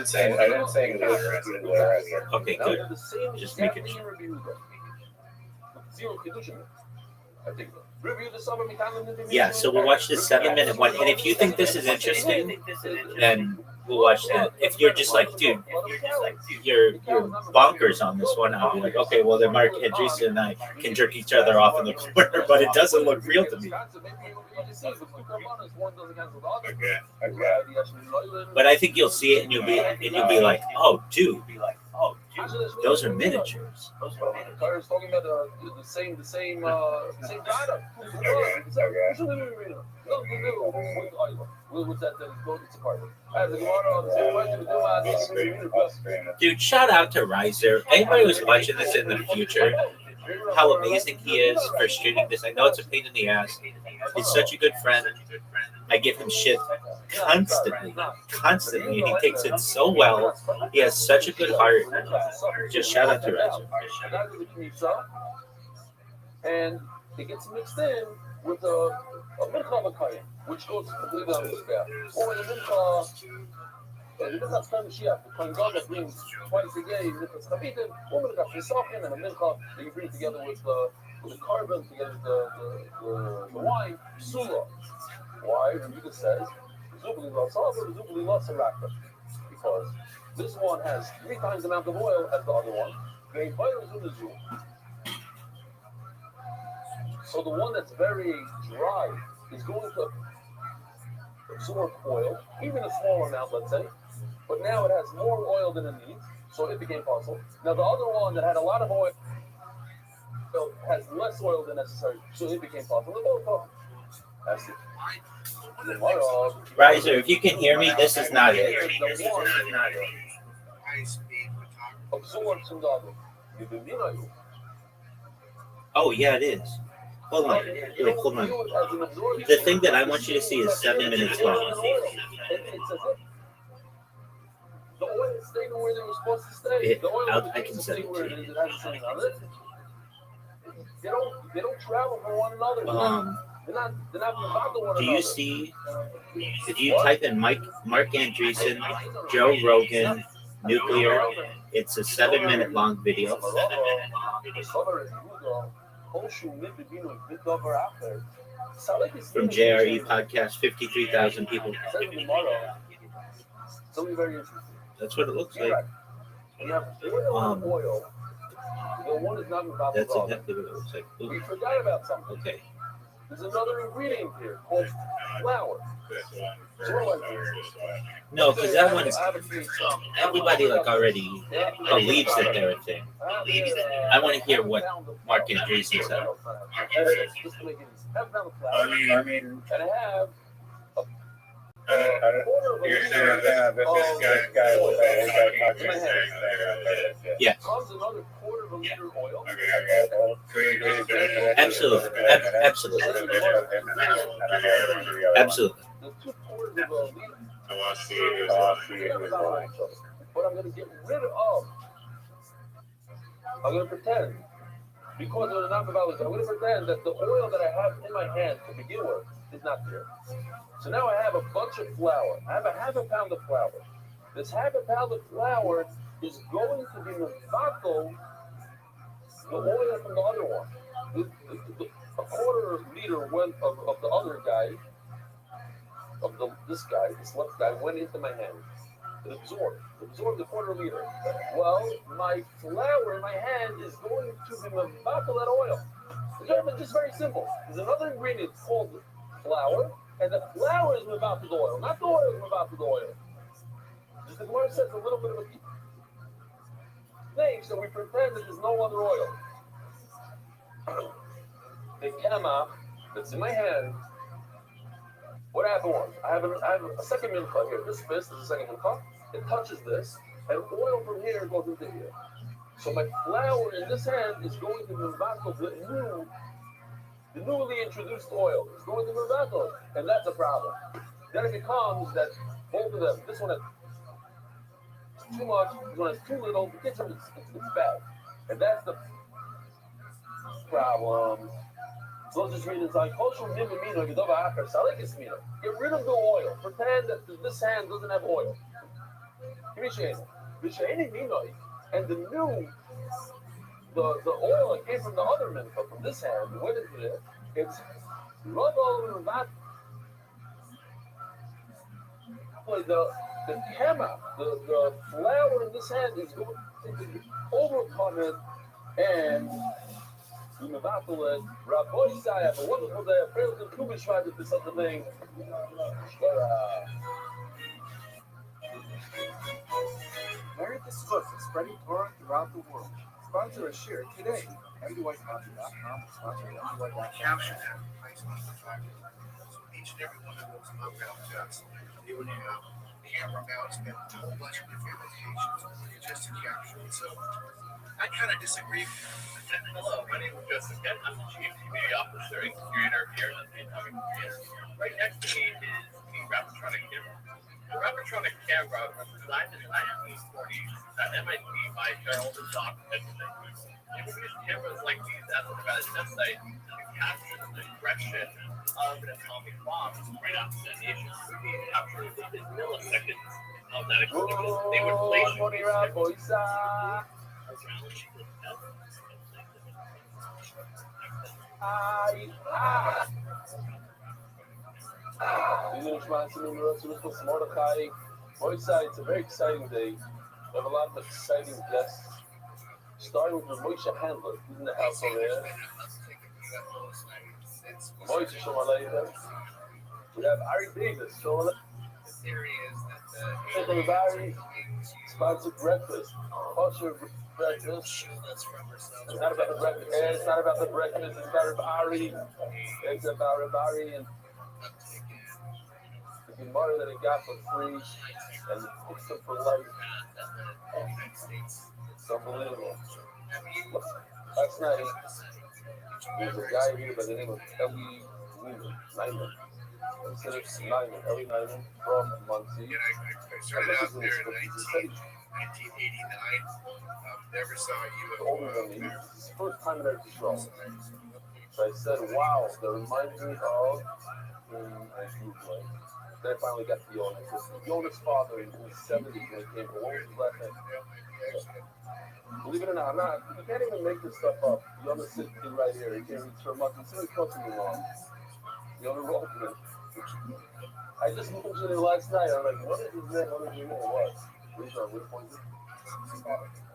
say nuclear. Okay, good. Just making sure. Yeah, so we'll watch the 7-minute one. And if you think this is interesting, then we'll watch that. If you're just like, dude, you're bonkers on this one, I'll be like, okay, well then Mark Andreessen and I can jerk each other off in the corner, but it doesn't look real to me. But I think you'll see it and you'll be like, oh, dude, those are miniatures. Talking about the same data. What's that? It's a part. Dude, shout out to Riser. Anybody who's watching this in the future, how amazing he is for streaming this. I know it's a pain in the ass. He's such a good friend. I give him shit constantly, and he takes it so well. He has such a good heart. Just shout out to Riser. And it gets mixed in with a mincha makayim, which goes completely on the scale. Or the mincha Mashiach, the Kohen Gadol brings twice a day minchas chavitim, or mincha pesachim, and a mincha that you bring together with the carbon, together with the wine, psula. Why? Rebuka says, Zubli Lasava, Zubli Lasaraka. Because this one has 3 times the amount of oil as the other one. So the one that's very dry is going to absorb oil, even a small amount, let's say. But now it has more oil than it needs, so it became possible. Now the other one that had a lot of oil has less oil than necessary, so it became possible. They're both possible. That's it. Riser, if you can hear me, this is not it. Oh, yeah, it is. Hold on. Wait, hold on. The thing that I want you to see is 7 minutes long. The oil is staying where they were supposed to stay. I can send it to you. They don't travel from one another. They're not one do you see, if you type in Mark Andreessen, Joe Rogan, Nuclear, it's a 7-minute long video. From JRE podcast, 53,000 people. That's what it looks like. That's exactly what it looks like. Ooh. We forgot about something. Okay. There's another ingredient here called flour. No, because that one's everybody like already believes that they're a thing. I want to hear what Mark Andreessen said. I mean, and I have yeah. Comes another quarter of a liter of oil. Absolutely. Absolutely. Absolutely. But I'm going to get rid of. I'm going to pretend. Because of the number of hours, I'm going to pretend that the oil that I have in my hand to begin with is not there. So now I have a bunch of flour. I have a half a pound of flour. This half a pound of flour is going to be mevatel the oil from the other one. A quarter liter went of the other guy, this left guy, went into my hand. It absorbed the quarter liter. Well, my flour in my hand is going to be mevatel that oil. It's just very simple. There's another ingredient called flour, and the flour is mevatel the oil, not the oil is mevatel the oil. Just the Gemara says a little bit of a thing, so we pretend that there's no other oil. The kema that's in my hand. What happened was, I have a second mincha here. This fist is a second mincha. It touches this, and oil from here goes into here. So my flour in this hand is going to be mevatel the newly introduced oil. It's going to be mevatel, and that's a problem. Then it becomes that both of them, this one has too much, this one has too little. It's bad, and that's the problem. So let's just read inside. Get rid of the oil. Pretend that this hand doesn't have oil. And the new, the oil that came from the other mincha, from this hand, went into there, It's run all over that. Like the camera, the flower in this hand is going to overcome it, and we move out to it. Rabbi Shai, have a wonderful day. I pray with the Kubish tried to do something. America's Cook is spreading Torah throughout the world. Sponsor a share today. MDYCoffee.com. Sponsor MDY.com. Caption that place on the factory. So each and every one of those compound tests, they would have camera mounts and a whole bunch of different applications just to capture it. So I kind of disagree. Hello, my name is Joseph Kent. I'm the Chief Community Officer and Curator here at the Incoming Theater. Right next to me is the Rappatronic camera. The Rappatronic camera was designed in the 1940s at MIT by Gerald and Doc Edmonton. They would use cameras like these at the Nevada test site to capture the direction of an atomic bomb right after detonation. They captured within milliseconds of that explosion. They would place around the test. Mordecai, Moisai, it's a very exciting day. We have a lot of exciting guests, starting with Moshe Handler, who's in the house over there. Moshe Shomalaita. We have Ari Davis, Shomalai. The theory is that Everybody, sponsored breakfast, kosher breakfast. It's not about the breakfast. It's not about the breakfast. It's about Ari. It's about Ari and the Gemara that he got for free and the books for life. It's unbelievable. Last night, there's a guy here by the name of Eli Nyman. Eli Nyman from Muncie. I started out there in 1989. Never saw you Older than me. It's his first time in our show. So I said, wow, that reminds me of Then I finally got to Jonas. Jonas' father in his 70s when he came from, what was his last name? Believe it or not, you can't even make this stuff up. Jonas sitting right here. He can't reach for a month. He's really close to me wrong. Jonas Rothman. I just mentioned it last night. I'm like, what is his name? What is his name? What? Which point is it?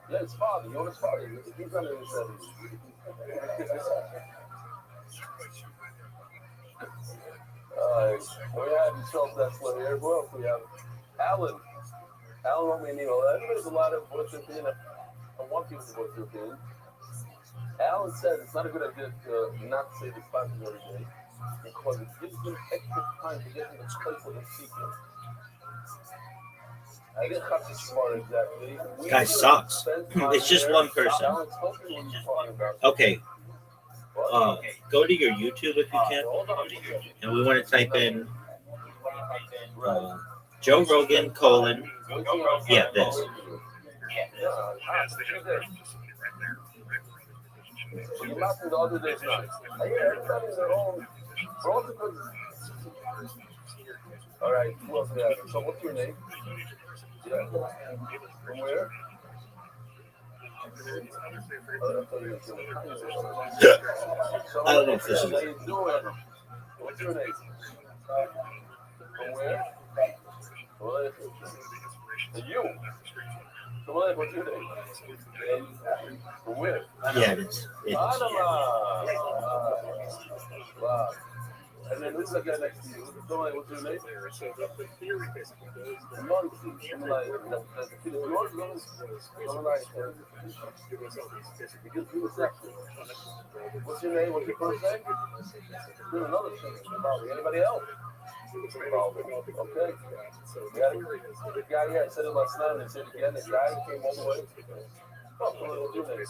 Yeah, his father. Jonas' father. He's under his 70s. We have Michelle Dessler here. Who else we have? Alan. Alan wrote me an email. There's a lot of voice your opinion. I want people to voice your opinion. Alan says it's not a good idea to not say the sponsors every day because it gives them extra time to get in the place of the seeker. I didn't have to smart exactly. Guy sucks. It's just one person. Okay. Go to your YouTube if you can, and we want to type in Joe Rogan : yeah, this. All right, who else we have? So what's your name? Yeah. From where? I don't know if this is. How you doing? What's your name? From where? You. So what's your name? From where? Yeah, it is. Wow. And then who's the guy next to you? Somebody, what's your name? Muncie. Somebody, what's your name? What's your first name? There's another thing. Anybody else? Okay. The guy here, I said it last night, and I said it again. The guy came all the way. What's your name?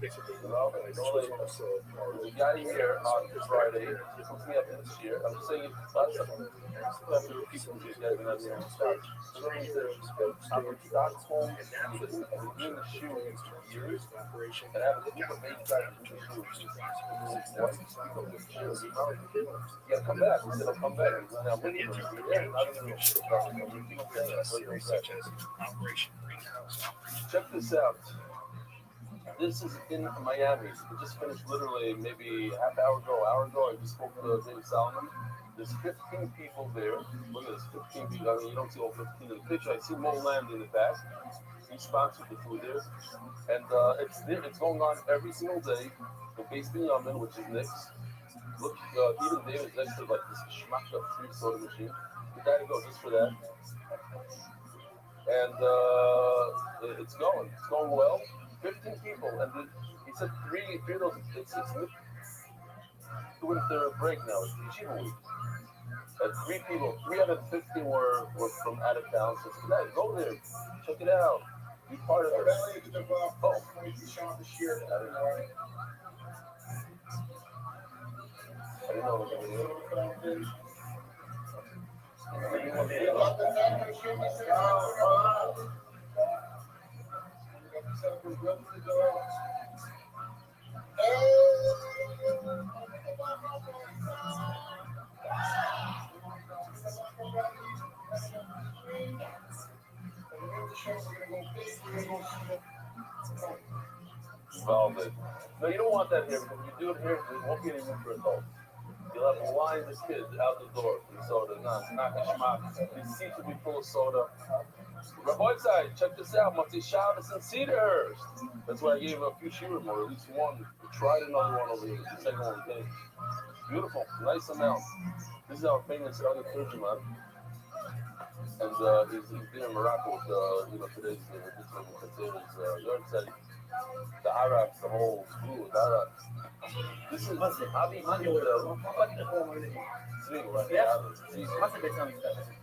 The guy here on Friday hooked me up this year. I'm just saying, lots of people these guys are not doing stuff. So then he says, I'm in Stockholm, Sweden. I've been doing the shoes for years, and I have a group of 8 guys who do the shoes. You gotta come back. He said, I'll come back. He said, I'm looking for you. Yeah, not even a shit about it. Check this out. This is in Miami. We just finished literally maybe hour ago. I just spoke to David Solomon. There's 15 people there. Look at this, 15 people. I mean, you don't see all 15 in the picture. I see Mo Land in the back. He sponsored the food there. And it's going on every single day. The basement Yamen, which is Nick's. Look, even David's next to like this schmucked up 3 soda machine. We gotta go just for that. And it's going well. 15 people, and he said three of those. It's doing their break now. It's Yeshiva week. And 3 out of 15 were from out of town. So tonight, go there, check it out, be part of it. Oh, I didn't know it was Velvet. No, you don't want that here because if you do it here, there won't be any room for adults. You'll have lines of kids out the door for soda. No, it's not geschmack. These seats will be full of soda. Rabbi side, check this out. Motzei Shabbos in Cedarhurst. That's why I gave a few shiurim, or at least one. We tried another one over here. The second one came. Beautiful, nice amount. This is our famous other clergyman. And he's been in Morocco with, today's Yortzeit. The Arabs, the whole school, the Arabs. This is Abi Mani with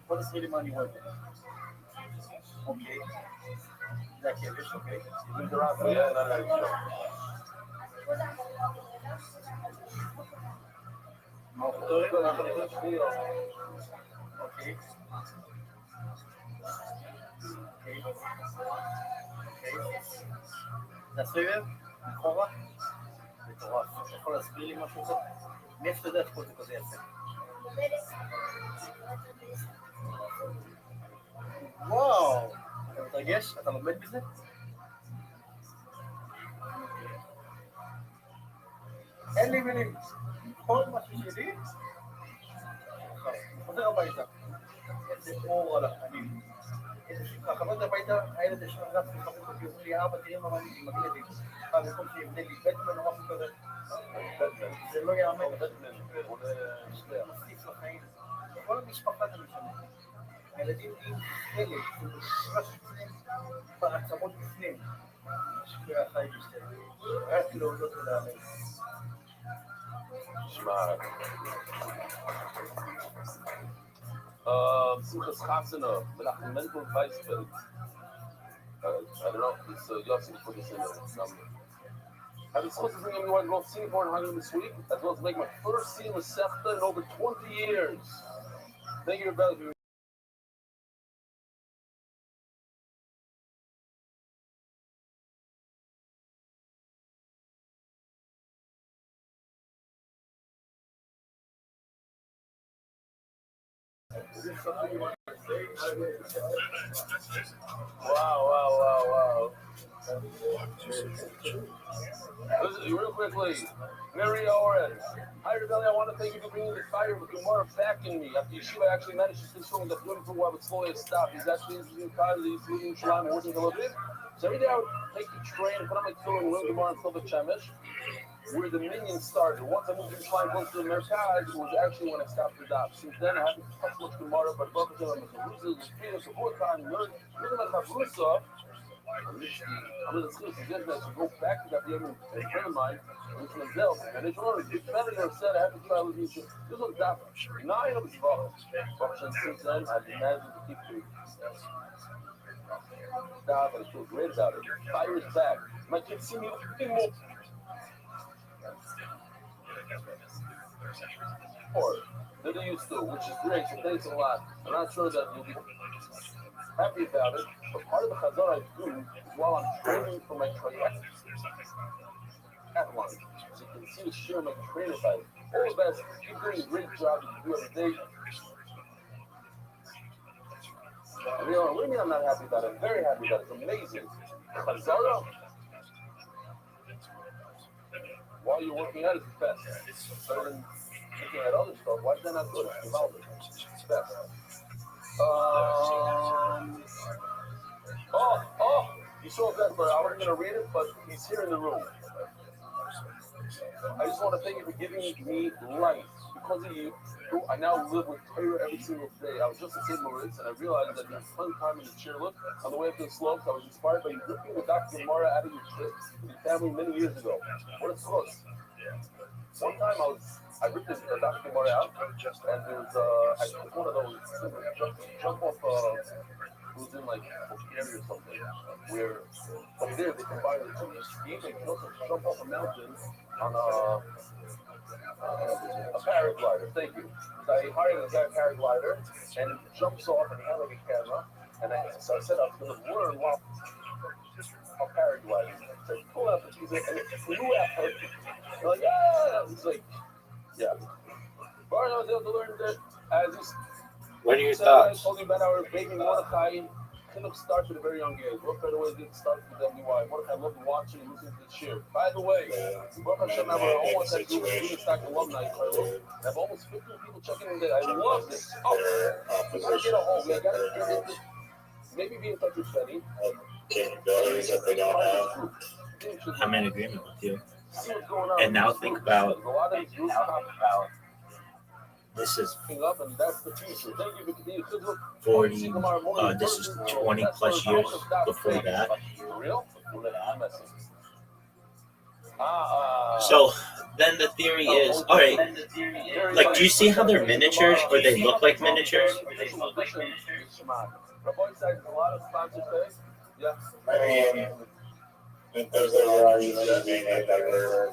what is really money worth? Okay. Like okay. Yeah, Okay. זה הסבב, אחורה, מטורף. אתה יכול להסביר לי משהו כזה? מאיפה אתה יודע שכל זה כזה יפה? וואו! אתה מתרגש? אתה לומד בזה? אין לי מילים. כל משהו שלי, חוזר הביתה. איזה אור על הפנים. חזרתי הביתה, הילד ישר רץ וחבר אותי, אומר לי, אבא, תראה מה אני מגלדים. במקום שיבנה לי בטמן או משהו כזה. זה לא יאמן. זה מוסיף לחיים. כל המשפחה זה משנה. הילדים עם חלק, זה משרש בפנים, בעצמות בפנים. שקרה החיים בשביל. רק להודות ולהאמן. שמע. Simchas Chasana, Menachem Mendel Weisfeld. I don't know, it's Yossi put this in the number. I've been supposed to bring everyone to go to Singapore and Hungary this week, as well as make my first scene with Sechta in over 20 years. Thank you, brother. Wow. Listen, real quickly, Mary Oren. Hi, Rebelli, I want to thank you for bringing the fire with Gemara back in me. After Yeshiva, I actually managed to finish filming the 24-hour slowly stop. He's actually in Kyle, he's leaving Shalom and working a little bit. So every day I would take the train and put on my tefillin and learn Gemara until the Shemesh, where the minions started. Once I moved to Shalom and to the Merkaz, it was actually when I stopped the dop. Since then, I haven't touched much Gemara, but both of them are Mechavrusa, the Shpira, the fourth time, learn Mechavrusa. I'm going to suggest that you go back to that young friend of mine, which was Del, and it's already better than said. I have to try to leave you. This was that 9 of his fathers. But since then, I've been managing to keep doing it. I feel great about it. Fire is back. My kids see me looking more than they used to, which is great. So thanks a lot. I'm not sure that you'll be happy about it, but part of the chazar I do is while I'm training for my triathlon. So you can see the share my trainer side. All the best. Keep doing a great job you do every day. What do you mean I'm not happy about it? I'm very happy about it. It's amazing. Chazara, while you're working out, is the best. It's better than looking at other stuff. Why is that not good? It's best. You saw that, but I wasn't going to read it, but he's here in the room. I just want to thank you for giving me life. Because of you, I now live with Torah every single day. I was just in St. Moritz, and I realized that there's fun time in the chairlift. On the way up the slopes, I was inspired by you ripping the Dr. Gemara out of your trip with your family many years ago. What a source. One time I ripped the Dr. Gemara out, and there was one of those jump off, it was in like Bulgaria or something, where over there they combine the two. You can also jump off a mountain on a paraglider. Thank you. So I hired a guy paraglider, and he jumps off and he had like a camera, and so I said I was going to learn while paragliding. So I pull out the piece and it flew out. I'm like, yeah. It's like, yeah. But I was able to learn that as you. What are your thoughts? I told you about our baby Mordechai. Kind starts at a very young age. What better way to start with WY? Mordechai loved watching and listening to the shir. By the way, Baruch Hashem, I almost had group of Stack alumni. I have almost 15 people checking in there. I love this. Oh, we gotta get a hold. We gotta get into. Maybe be in touch with Benny. Capabilities that they don't have. I'm in agreement with you. See what's going on. And now think about. A lot of these groups This is up, and that's the future. Thank you for continuing to 40, this is 20 plus years before that. So then the theory is, all right, like, do you see how they're miniatures or they look like miniatures? There's the argument being made that they're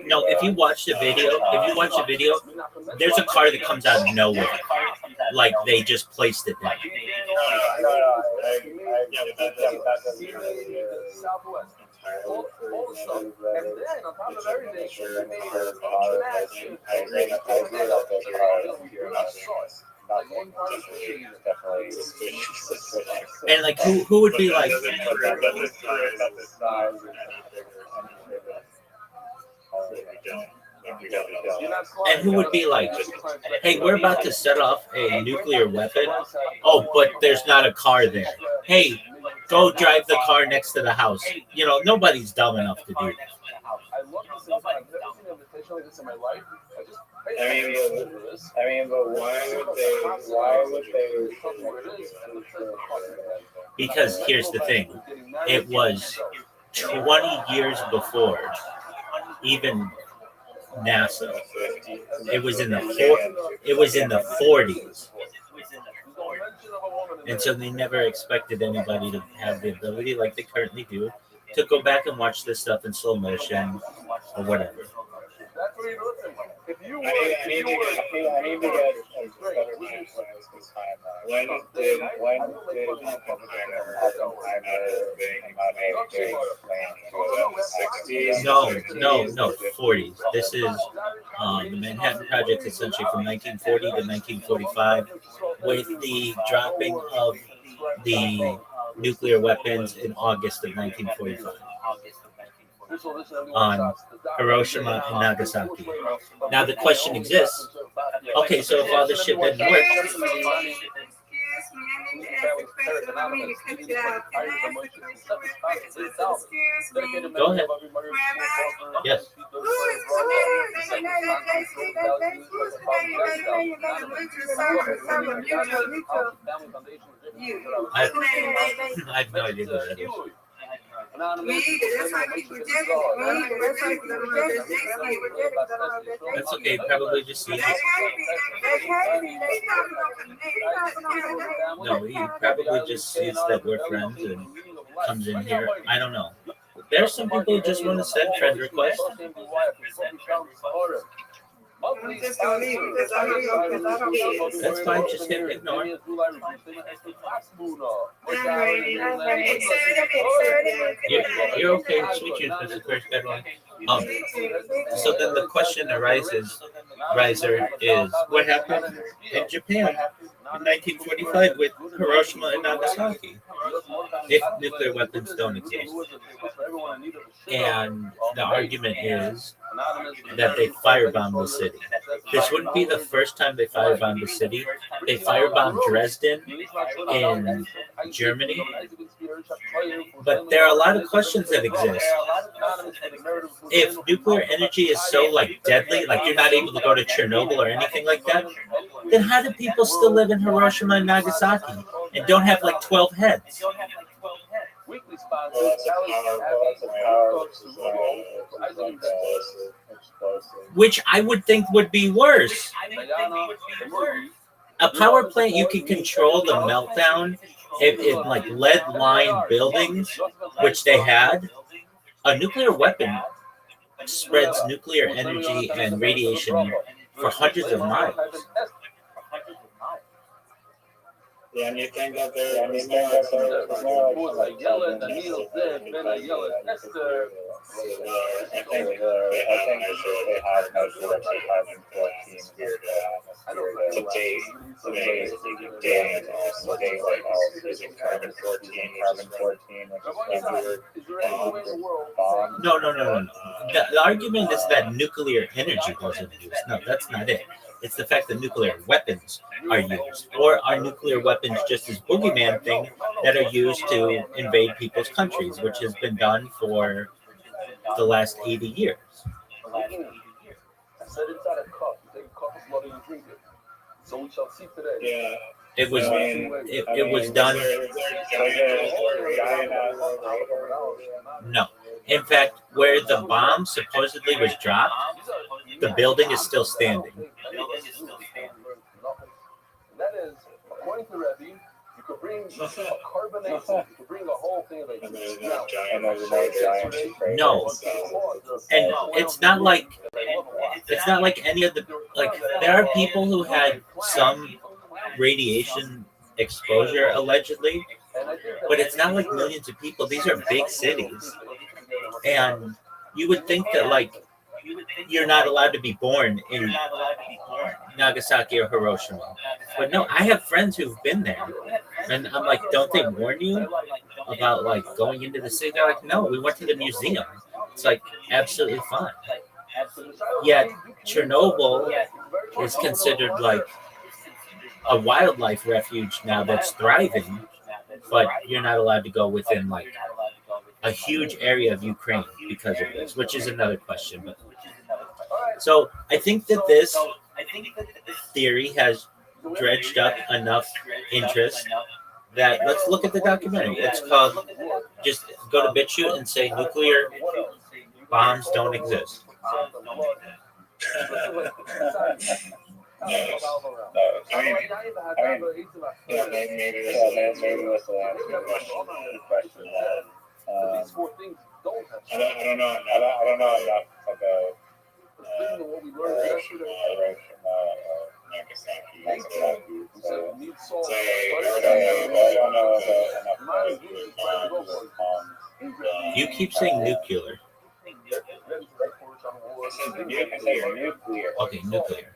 No, if you watch the video, there's a car that comes out of nowhere. Like they just placed it there. All the stuff. And then on top of everything, and like who would be like and who would be like, hey, we're about to set off a nuclear weapon. Oh, but there's not a car there. Hey, go drive the car next to the house. You know, nobody's dumb enough to do that. I love this. I've never seen an invitation like this in my life. I mean, but why would they? Because here's the thing. It was 20 years before even NASA. It was in the 40s. And so they never expected anybody to have the ability like they currently do to go back and watch this stuff in slow motion or whatever. I need to get a better when did No, 40s. This is the Manhattan Project essentially from 1940 to 1945 with the dropping of the nuclear weapons in August of 1945 on Hiroshima and Nagasaki. Now the question exists, okay, so if all this shit didn't work, go ahead. Yes. I have no idea who that is. Me either. That's why I keep rejecting it. Me either. That's why I keep rejecting it. I keep rejecting it because I don't know if they're That's okay. Probably just sees That it. can't be. That can't be. They talking on the next. No, he probably just sees that we're friends and comes in here. I don't know. There's some people who just want to send friend requests. I'm just gonna leave it because I don't know because I don't care. That's fine. Just hit ignore. You're okay. Sweet Youth is the first good one. So then the question arises, Riser, is what happened in Japan in 1945 with Hiroshima and Nagasaki if nuclear weapons don't exist? And the argument is that they firebombed the city. This wouldn't be the first time they firebombed the city. They firebombed Dresden in Germany. But there are a lot of questions that exist. If nuclear energy is so deadly, you're not able to go to Chernobyl or anything like that, then how do people still live in Hiroshima and Nagasaki and don't have 12 heads? Which I would think would be worse. A power plant, you can control the meltdown in lead-lined buildings, which they had. A nuclear weapon spreads nuclear energy and radiation for hundreds of miles. Yeah, and you think that they're I think they have measured carbon 14 here to date using carbon 14, No. The argument is that nuclear energy wasn't used. No, that's not it. It's the fact that nuclear weapons are used, or are nuclear weapons just this boogeyman thing that are used to invade people's countries, which has been done for the last 80 years. So we shall see today. Yeah. It was done. No. In fact, where the bomb supposedly was dropped, the building is still standing. That is, according to Rebbe, you could bring a carbonation, you could bring a whole thing of it. No. And it's not like any of the, there are people who had some radiation exposure allegedly, but it's not like millions of people. These are big cities. And you would think that you're not allowed to be born in Nagasaki or Hiroshima. But no, I have friends who've been there. And I'm like, don't they warn you about going into the city? They're like, no, we went to the museum. It's absolutely fine. Yet Chernobyl is considered a wildlife refuge now that's thriving, but you're not allowed to go within a huge area of Ukraine because of this, which is another question. But so I think that this theory has dredged up enough interest that let's look at the documentary. It's called, just go to BitChute and say nuclear bombs don't exist. Maybe this will answer the question. These four things don't have. I don't know enough about Hiroshima, Nagasaki. So need salt. I don't know enough. You keep saying nuclear. Nuclear. Okay, nuclear.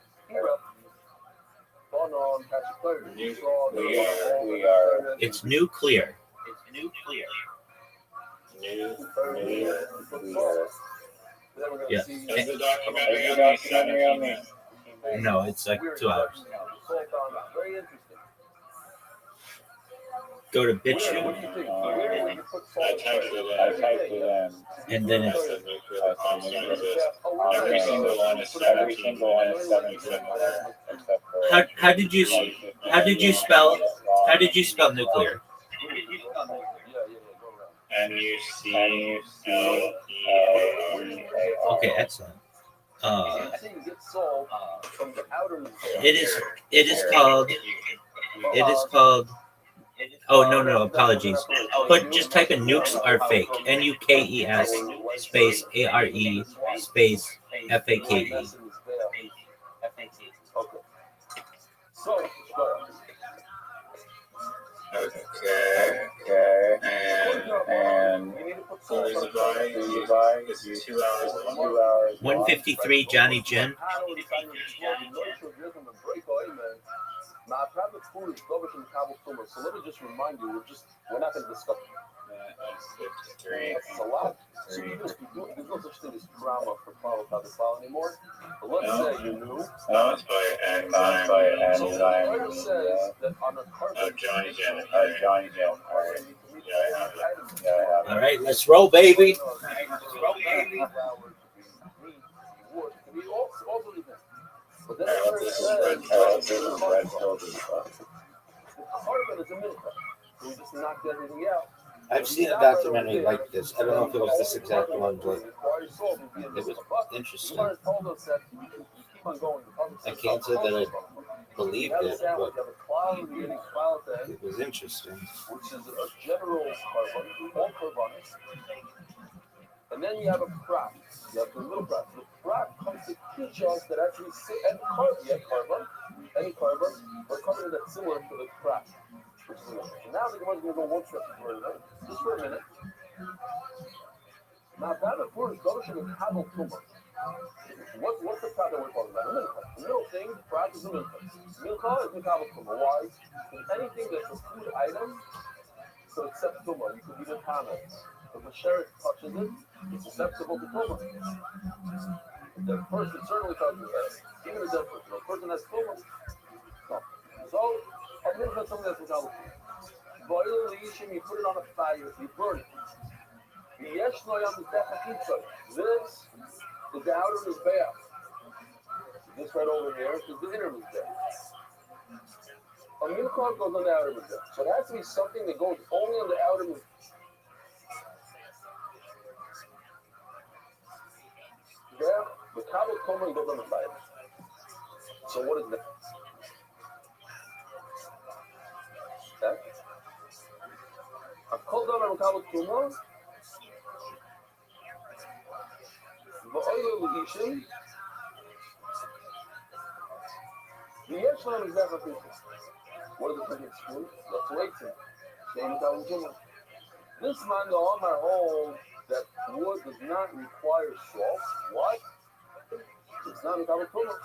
It's nuclear. Yeah. No, it's 2 hours. Go to BitChute. I typed it in. And then it's every single one is 17 except for how did you spell nuclear? N-U-C-L-E-A-R. Okay, excellent. Anything gets solved from the outer Mizbeach. It is called. Oh no, apologies. But just type in nukes are fake. NUKES space ARE space FAKE. Okay. So, Okay. And you need to put so salt there's on a it. buy is 2 hours long. 153 Johnny Jen. So let me just remind you, we're not going to discuss. That's a lot. So there's no such thing as drama for follow anymore. But let's say you knew. No, it's by enzyme. So the writer says that on a carbon. Johnny Jen. All right, let's roll, baby. But then the red filter stuff. The carbon is a minimum. So we just knocked everything out. I've seen a documentary like this. I don't know if it was this exact one, but it was interesting. I can't say that I believed it, but it was interesting. Which is a general carbon, all carbonic. And then you have a prop. You have the little prop. The prop comes to teach us that actually any carbon, but carbon that's similar to the prop. Now the Gemara is going to go one step further, just for a minute. Now that of course goes to the Kabul Tumah. What's the prop that we're talking about? The middle thing, prop is the milka. Milka is the Kabul Tumah. Why? Because anything that's a food item, so except Tumah, you can eat it Hamas. If the sheriff touches it, it's susceptible to Tumah. The person certainly touches it, even a dead person. A person has Tumah. So, I'm going to put something that's without boil the yishim, you put it on a fire, you burn it. This is the outer mizbeach. This right over here is the inner mizbeach. A milkon goes on the outer mizbeach. So it has to be something that goes only on the outer mizbeach. There, the kabel koma goes on the fire. So what is that? Okay. I've called down on Kabul Tumah. The oil of the Ishim. The Yeshlam is that for what is the second school? Let's wait. Same Kabul Tumah. This man, the Omar holds that wood does not require salt. What? It's not a Kabul Tumah.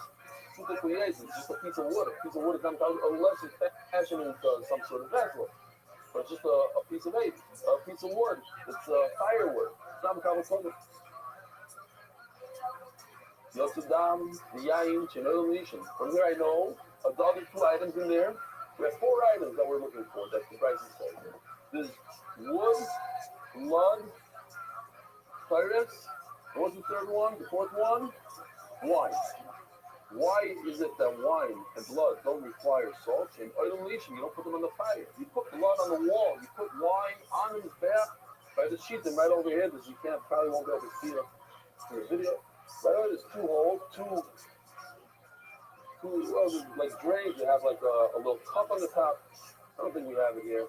It's just a piece of wood. A piece of wood is not unless it's fashioned into some sort of vessel. But it's just a piece of wood. It's firewood. It's not a Kabul Tumah. Yotzudam, the Yain, Chinoil Nation. From here I know of the other two items in there. We have 4 items that we're looking for that the price is saying. There's wood, blood, pirates. What's the third one? The fourth one? Wine. Why is it that wine and blood don't require salt? In oil nation, you don't put them on the fire. You put blood on the wall. You put wine on his back by the sheet and right over here, because you probably won't be able to see it in the video. Right over there's 2 holes, two like drains. You have like a little cup on the top. I don't think we have it here.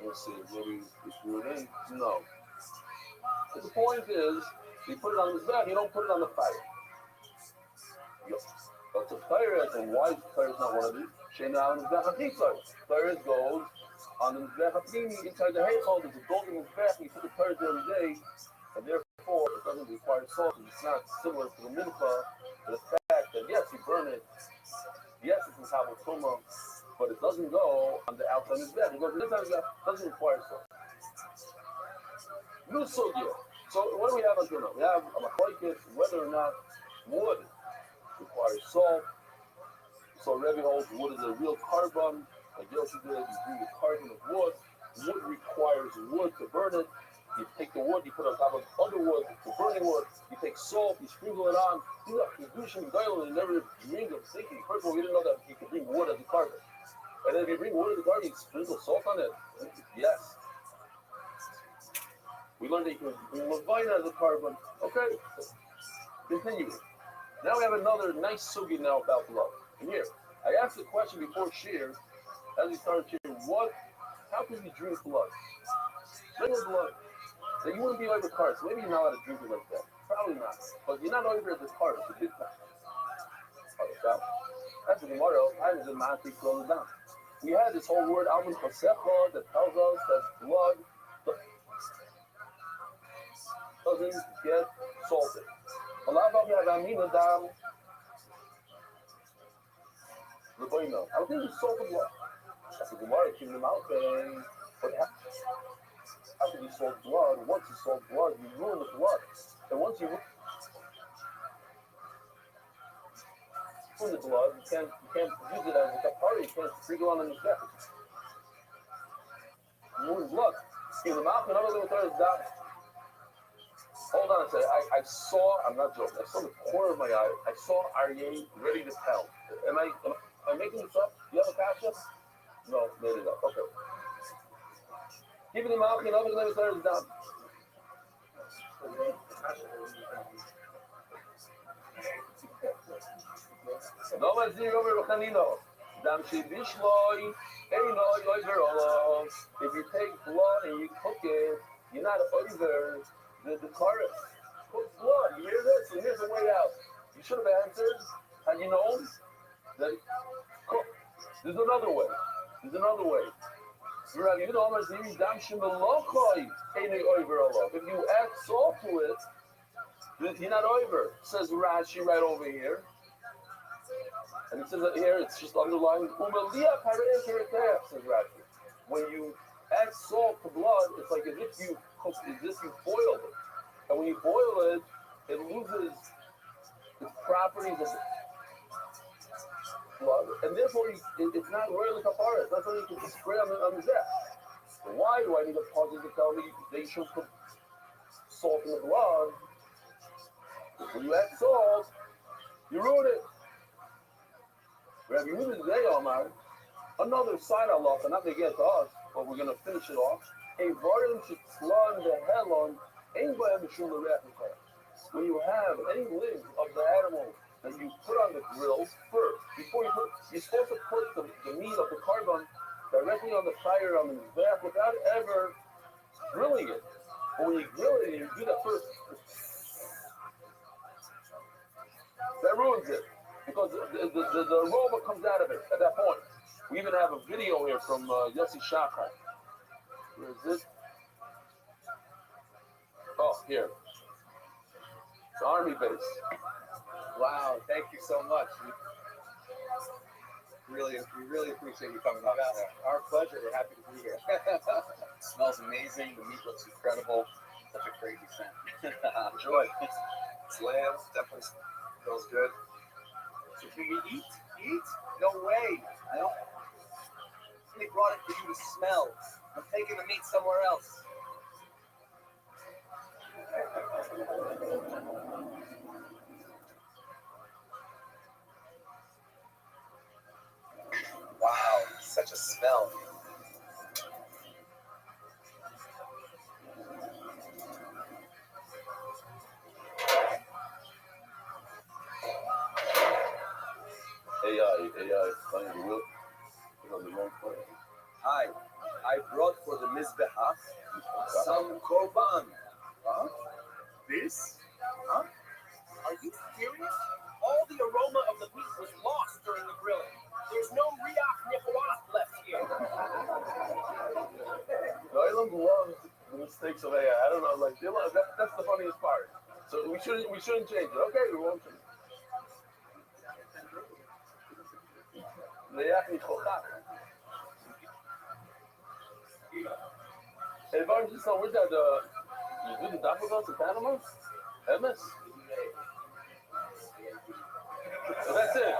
Let's see, maybe we threw it in. No. But the point is, you put it on his back, you don't put it on the fire. But the fire and why fire is not one of these? Fire goes on the Mizbeach inside the hay hole. There's a dog in his back, and you put the fire there every day, and therefore it doesn't require salt. It's not similar to the mincha, to the fact that yes, you burn it, yes, it's in Kabul Tumah, but it doesn't go on the outside of his back. It goes inside his back, doesn't require salt. New sugya. So what do we have on dinner? We have a machlokes whether or not wood requires salt. So Rebbe holds wood is a real carbon. Like Yoshi did, you bring the carbon of wood. Wood requires wood to burn it. You take the wood, you put it on top of other wood, the burning wood. You take salt, you sprinkle it on. You do some dial and never bring it. Thinking, first of all, we didn't know that you could bring wood as a carbon. And then if you bring wood as a carbon, you sprinkle salt on it. Yes. We learned that you can Levina as a carbon. Okay, continue. Now we have another nice sugi now about blood. And here, I asked the question before Shir, as we started Shir, how can you drink blood? Drink blood. That you wouldn't be over cars. So maybe you're not allowed to drink it like that. Probably not. But you're not over at the car. It's a big time. That's the Gemara. I was in Mati closed down. We had this whole word, Alvin Chosecha, that tells us that blood doesn't get salted. A lot of you have Amina down. I don't think it's salted blood. That's the Gemara came them out and what happened? After you salt blood, once you salt blood, you ruin the blood. And once you ruin the blood, you can't use it as a kapara, you can't sprinkle on the mishpach. You ruin blood. In the mouth, another little third is down. Hold on a second. I saw, I'm not joking, I saw the corner of my eye, I saw Aryeh ready to tell. Am I making this up? You have a kasha? No, made it up. Okay. Keep it in the mouth, another little third is down. No más digo over Rochanino. Dam Shibishloi, Einoi, Oiver. If you take blood and you cook it, you're not over the chorus. Cook blood. You hear this? And here's the way out. You should have answered. Had you known that cook. There's another way. If you add salt to it, you're not over. Says Rashi right over here. And it says that here, it's just underlying. Says Rashi. When you add salt to blood, it's like as if you boiled it. And when you boil it, it loses its properties of blood. And therefore, it's not royally kapara. That's why you can spray on the death. Why do I need a puzzle to tell me they should put salt in the blood? When you add salt, you ruin it. Rabbi Yehuda today, Omar, another side halacha, not to get to us, but we're going to finish it off. When you have any limbs of the animal that you put on the grill first, before you're supposed to put the meat of the carbon directly on the fire on the mizbeach without ever grilling it. But when you grill it, you do that first. That ruins it. Because the aroma comes out of it at that point. We even have a video here from Yossi Shachar. Where is it? Oh, here. It's Army base. Wow, thank you so much. We really appreciate you coming out. Our pleasure. We're happy to be here. It smells amazing. The meat looks incredible. Such a crazy scent. Enjoy. It's lamb. Definitely smells good. So can we eat? Eat? No way. I don't. They brought it for you to smell. I'm taking the meat somewhere else. Wow, such a smell. AI, find the wheel. On the wrong place. Hi, I brought for the Mizbeach some korban. Huh? This? Huh? Are you serious? All the aroma of the meat was lost during the grilling. There's no riach nifuach left here. Noiland loves the mistakes of AI. I don't know, like that's the funniest part. So we shouldn't change it. Okay, we won't change it. Hey, Barnes, so where's that? You do the Daffodils in Panama? MS? That's it.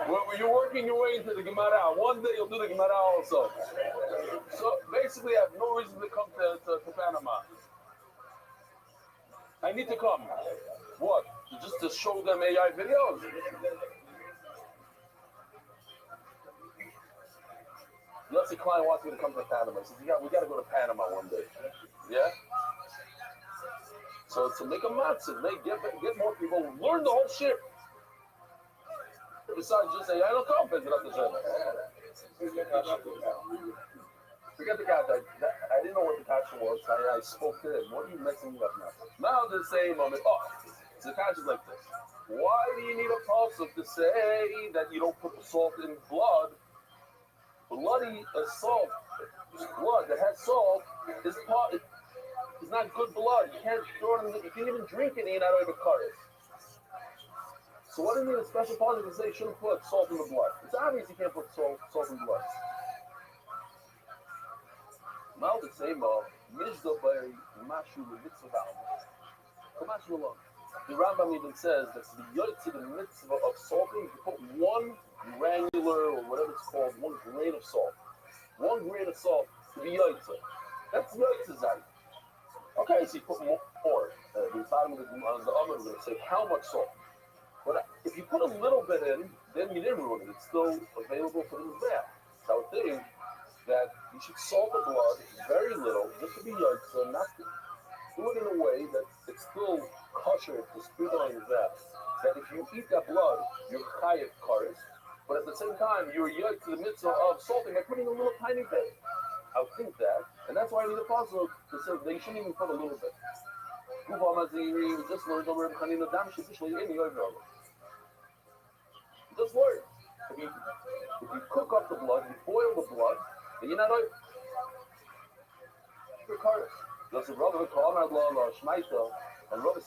Well, you're working your way into the Gemara. One day you'll do the Gemara also. So basically, I have no reason to come to Panama. I need to come. What? Just to show them AI videos? Yossi Klein wants me to come to Panama. He says, we got to go to Panama one day. Yeah? So to make a matzah, get more people, learn the whole shit. Besides just say, I don't know, pick it up the channel. Forget the catch. I didn't know what the catch was. I spoke to him. What are you messing me up now? Now the same moment. Oh, so the catch is like this. Why do you need a pasuk to say that you don't put salt in blood? Bloody salt, blood that has salt is not good blood. You can't throw it in. You can't even drink it. You're not over cut it. So what do you need a special pasuk to say you shouldn't put salt in the blood? It's obvious you can't put salt in blood. Now the same Mishdo by Mashu Mitzvah. Mashu alone. The Rambam even says that to be yotze the mitzvah of salting, you put one granular or whatever it's called, 1 grain of salt. 1 grain of salt to be yotze. That's yotze zayt. Okay, so you put more. The bottom of the oven is going to say how much salt. But if you put a little bit in, then you didn't ruin it. It's still available for the mizbeach. So I would think that you should salt the blood very little, just to be yotze, not to do it in a way that it's still kosher to speak on that. That if you eat that blood, you're chayav kares, but at the same time you're yotze to the mitzvah of salting by putting a little tiny bit. I would think that, and that's why I need a puzzle to say they shouldn't even put a little bit. Just learned over Chanina Dam Shishli in the Yovel. Just learn. If you cook up the blood, you boil the blood, and you're not out. You're kares. There's a brother called Adla Shmaita and Rabbi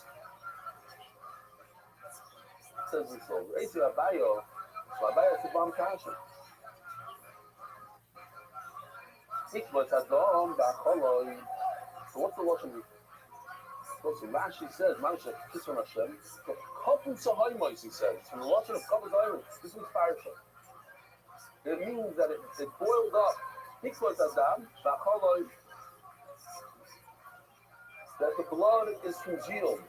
says this over. Eisi Abayo, Abayo Subam Kasha. Ikvat Adam Bacholoi. So what's the Lashon? So Rashi says, Manisha Kisran Hashem. Kapun Sahaymais, he says. From the Lashon of Kapun Sahaymais, this was Parasha. It means that it boiled up. Ikvat Adam Bacholoi. That the blood is congealed.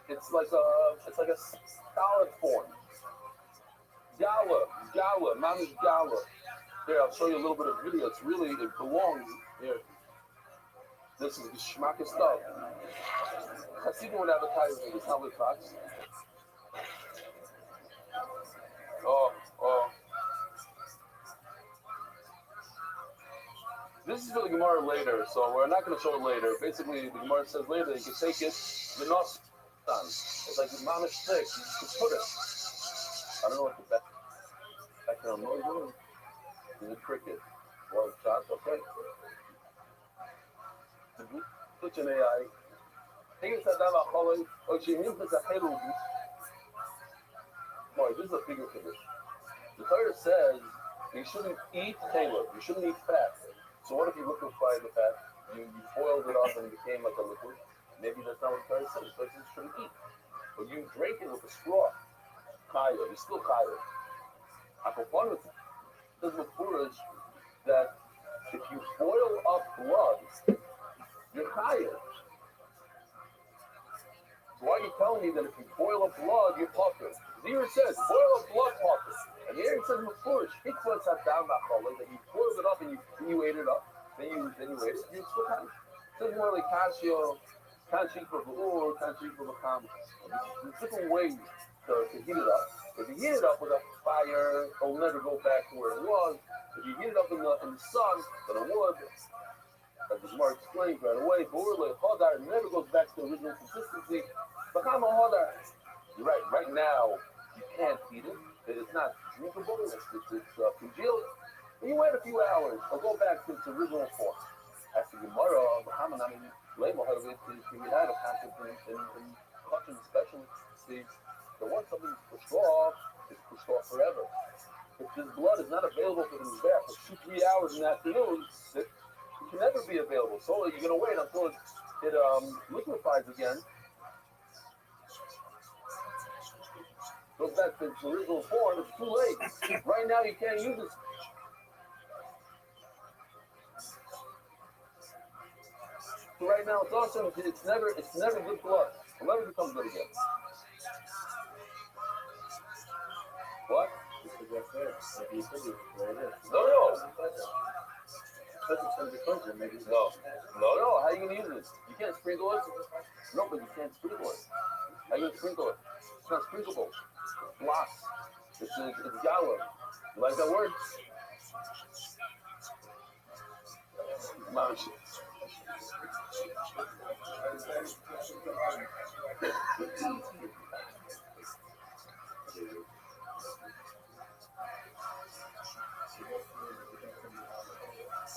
It's like a solid form. Gala, Mamish Gala. Here, I'll show you a little bit of video. It belongs here. This is the Shmaka stuff. Hasidim would advertise it. It's not with Fox. Oh. This is for the Gemara later, so we're not going to show it later. Basically, the Gemara says later that you can take it, the nos done. It's like the mamish stick. You just put it. I don't know what the background noise is. Is it cricket? Well, shots, okay. Put an AI. Take it to Dava Cholin, or she means it's a helu. Boy, this is a bigger condition. The Torah says you shouldn't eat helu. You shouldn't eat fat. So what if you liquefy the fat? You boiled it up and it became like a liquid. Maybe that's not what the Torah says. The Torah says you shouldn't eat. But you drink it with a straw. Kaya. You're still kaya. Akopon says with Furish that if you boil up blood, you're kaya. So why are you telling me that if you boil up blood, you're puffin? Here it says, boil up blood puffin. And here it says with Furish, that you boiled it up and you ate it up. Then you ate it. You still kaya. It says more like kashio. Can't cheat for the or can't cheat for the ham. There's different ways to heat it up. If you heat it up with a fire, it'll never go back to where it was. If you heat it up in the sun, then it would. As the Gemara explains right away, it never goes back to the original consistency. You're right. Right now, you can't eat it. It's not drinkable. It's congealed. When you wait a few hours, it'll go back to its original form. As the Gemara, label how it can get out of concept in cotton especially. The one something is pushed off forever. If this blood is not available for the mizbeach for 2-3 hours in the afternoon, it can never be available. So you're gonna wait until it liquefies again. Goes back to its original form. It's too late. Right now you can't use it. So right now it's awesome. It's never good blood. It'll never become good again. What? Because that's it. Maybe you could do it. There it is. No. Because it's going to be closer. Maybe No. How are you gonna use it? You can't sprinkle it. No, but you can't sprinkle it. How are you gonna sprinkle it? It's not sprinkleable. It's blocks. It's gala. You like that word? Mamish.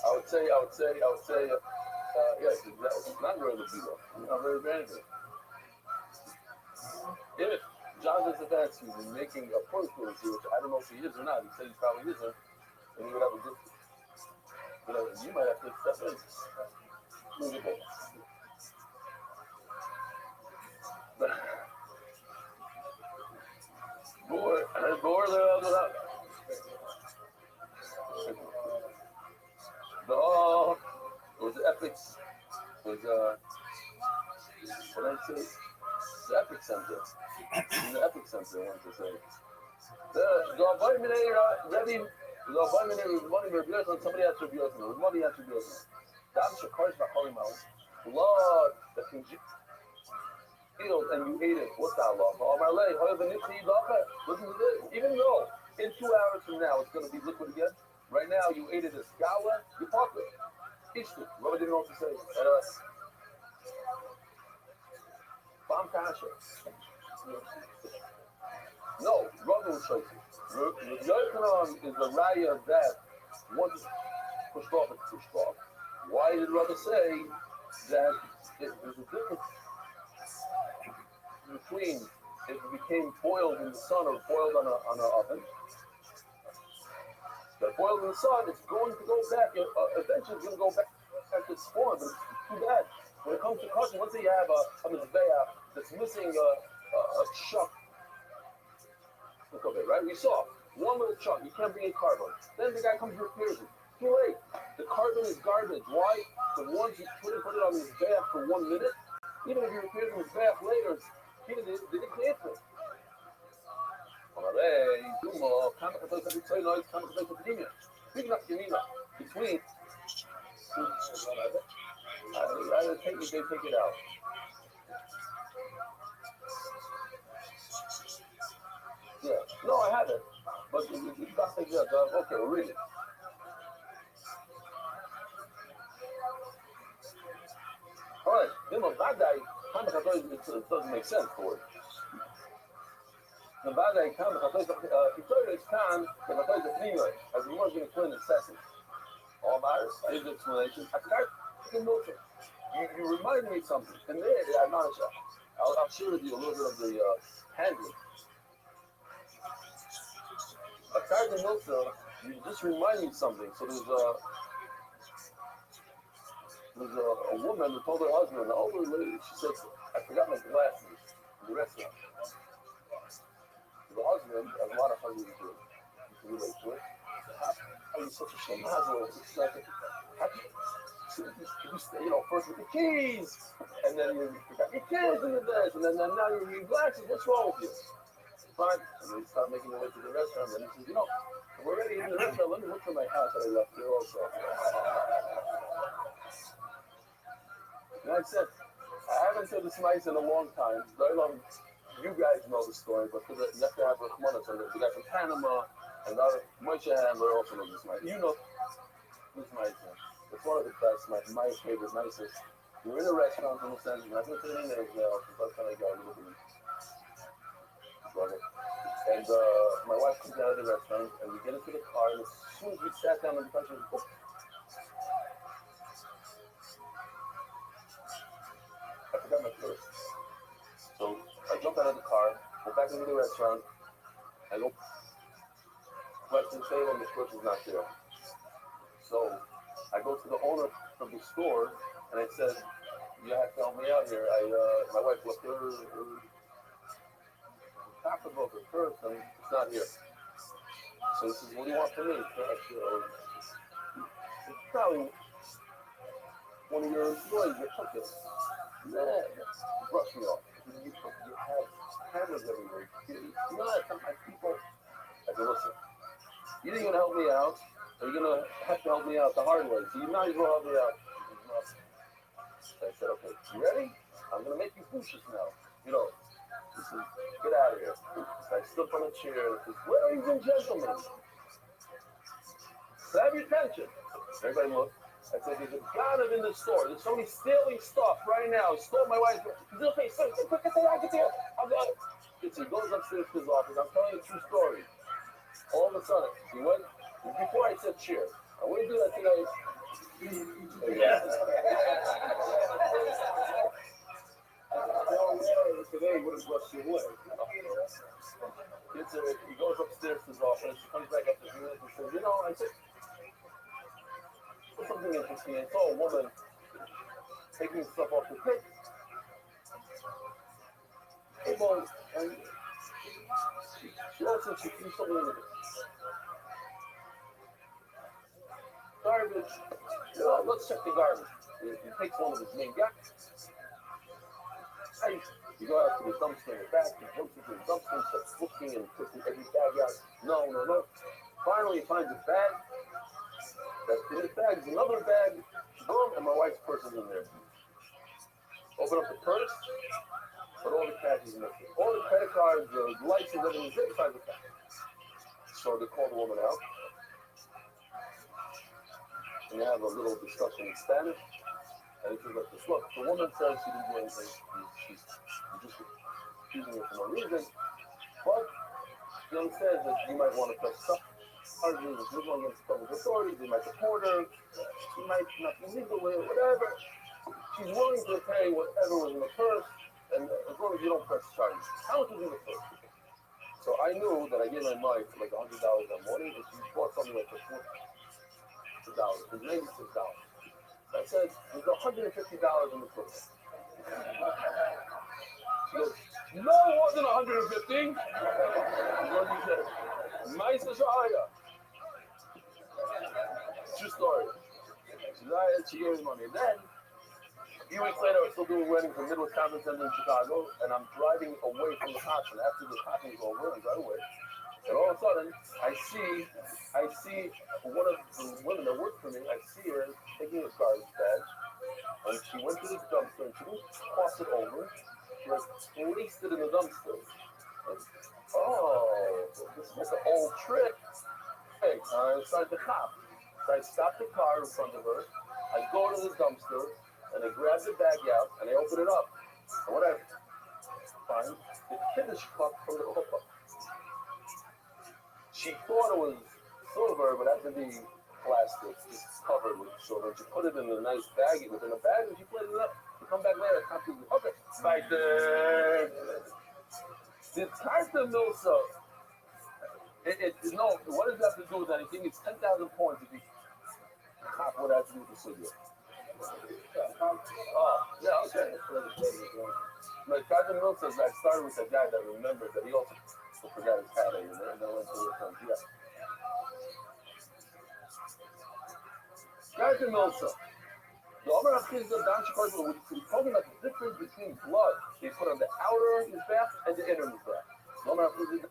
I would say, yes, it's not very libido. It's not very vanity. If John Zavansky is making a influence here, which I don't know if he is or not, he said he probably isn't, and he would have a good, you might have to step in. Movable. More no, it was epics. It was what did I say? The epic center. The epic center, I wanted to say. The Rebbe, somebody has to be open. Somebody has to be open. Dam Shakarish Bacholimau. Blood that can healed and you ate it. What's that law? Listen to this. Even though in 2 hours from now it's going to be liquid again, right now you ate it as gala, you pop it. Ishtu. Rabbi didn't know what to say. Bam Kasha. No, Rabbi will show you. Yochanan is the raya of that. Once it's pushed off, it's pushed off. Why did Rabbi say that there's a difference between if it became boiled in the sun or boiled on an oven? But boiled in the sun, it's going to go back. Eventually, it's going to go back to its form. But it's too bad. When it comes to cooking, let's say you have a mizbeah that's missing a chuck. Look over it, right? We saw one little chuck. You can't bring in carbon. Then the guy comes and repairs it. Too late. The carbon is garbage. Why? The ones you put it on the mizbeah for 1 minute, even if you repair the mizbeah later, they didn't clean it. Between I take it out. Yeah. No, I have it. But it's not like that. Okay, we'll read it. Alright, that guy, it doesn't make sense for it. The bad guy comes, he told us can, but I told the anyway, as he was going to clean the session. All matters, his explanation. You remind me of something. And there, I'm not sure. I'll share with you a little bit of the handling. You just remind me of something. So there's a woman who told her husband, an older lady, she said, I forgot my glasses in the restaurant. The husband, as a lot of husbands do, you can relate to it. Oh, you're such a shame. It's like, first with the keys, and then you forgot your keys in the desk, and then now you're your glasses. What's wrong with you? Fine. And they start making their way to the restaurant, and he says, we're already in the restaurant. Let me look for my hat that I left here also. And I said, I haven't said this mice in a long time. Very long. You guys know the story, but you have to have Rachmanas, and the guy from Panama, and the other Moshe Handler also knows this mice. You know this mice. It's one of the best, my favorite nicest. You're in a restaurant in the sense, you're not going to say any names now, because that's kind of got a little bit. And my wife comes out of the restaurant, and we get into the car, and as soon as we sat down in the car, she goes, I forgot my purse. So I jump out of the car, go back into the restaurant, I go back to the table, and the purse is not there. So I go to the owner of the store, and I said, you have to help me out here. My wife left her pocketbook, her purse, and it's not here. So he says, what do you want from me? It's probably one of your employees that took it. Man, brush me off. You have cameras everywhere. You know, that's not my people. I said, listen, either you're gonna help me out, or you're gonna have to help me out the hard way. So you might as well help me out. I said, okay, you ready? I'm gonna make you push now. You know, he said, get out of here. So I stood on a chair and said, ladies and gentlemen, grab your attention. Everybody looked. I said, there's a goner in the store. There's somebody stealing stuff right now. He stole my wife's. He's okay, stay, quick, get there. I'll go. He goes upstairs to his office. I'm telling you a true story. All of a sudden, he went, before I said cheer. I wouldn't do that today. Yeah. Today would have brushed your way. He goes upstairs to his office, he comes back up to me and says, you know, I said, something interesting. I saw a woman taking stuff off the pick. Well, and she also she threw something in the garbage. You know, let's check the garbage. He takes one of his main guys. You go out to the dumpster in the back, he goes into the dumpster, starts looking and putting every bag out. No. Finally, he finds a bag. That in the bag is another bag. Boom, and my wife's purse is in there. Open up the purse, but all the cash is missing. All the credit cards, the license, everything is inside the bag. So they call the woman out. And they have a little discussion in Spanish. And he says, like this, look, the woman says she didn't do anything. She's just accusing her for no reason. But she understands that you might want to press charges, if you're going against public authorities, they might deport her. She might not be legal with it, whatever. She's willing to pay whatever was in the purse, and as long as you don't press charges. How much was in the purse? So I knew that I gave my wife like $100 that morning, and she bought something like for $4. It was $96. I said, there's $150 in the purse. She goes, no, it wasn't 150. She said, nice to Shahaya. True story. She gave me money. And then, a few weeks later, I was still doing weddings in Midwest Conference Center in Chicago, and I'm driving away from the hospital. After the hospital is over, I drive away. And all of a sudden, I see one of the women that worked for me, I see her taking a garbage bag, and she went to this dumpster, and she didn't toss it over, she like placed it in the dumpster. And, oh, this is an old trick. Hey, I started the cop. So I stopped the car in front of her, I go to the dumpster, and I grab the bag out, and I open it up. And what I find, the Kiddush cup from the cookbook. She thought it was silver, but had to be plastic, just covered with silver. She put it in a nice baggie within a bag, and she put it up. She come back later, okay, right there. The Carter Milsa, no, what does that have to do with anything? It's 10,000 points if you cop what that has to do with the cigarette. Oh, yeah, okay. But Carter Milsa says I started with a guy that remembered that he also forgot his hat over there, and then went to the front. Yeah. Carter Milsa. The Omer Achis of Dan Chicago, we're talking about the difference between blood they put on the outer mizbeach and the inner mizbeach. The Omer Achis of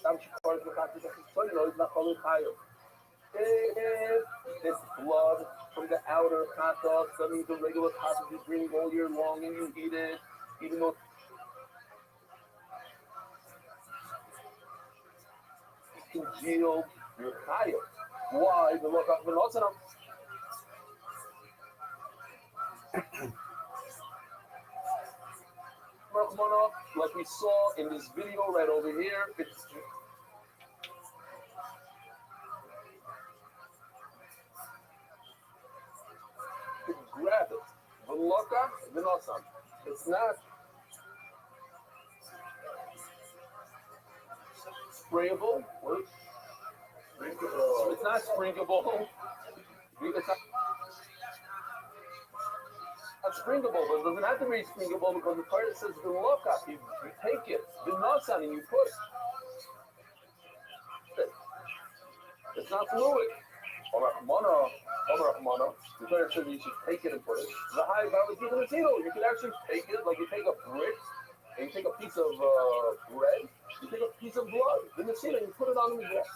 Dan Chicago, so you know, it's not called higher. If it's blood from the outer hot dog, that means the regular hot dog you bring all year long and you eat it, even though it's congealed, you're higher. Why? The look up the lots of like we saw in this video right over here, it's grab it. It's not sprayable. It's not springable. It's not springable, but it doesn't have to be springable because the part that says v'loka, you take it, v'nasan, and you put it. It's not fluid. The Torah says you should take it and put it. The high value you can actually take it like you take a brick and you take a piece of bread You take a piece of blood in the scene and you put it on the dress.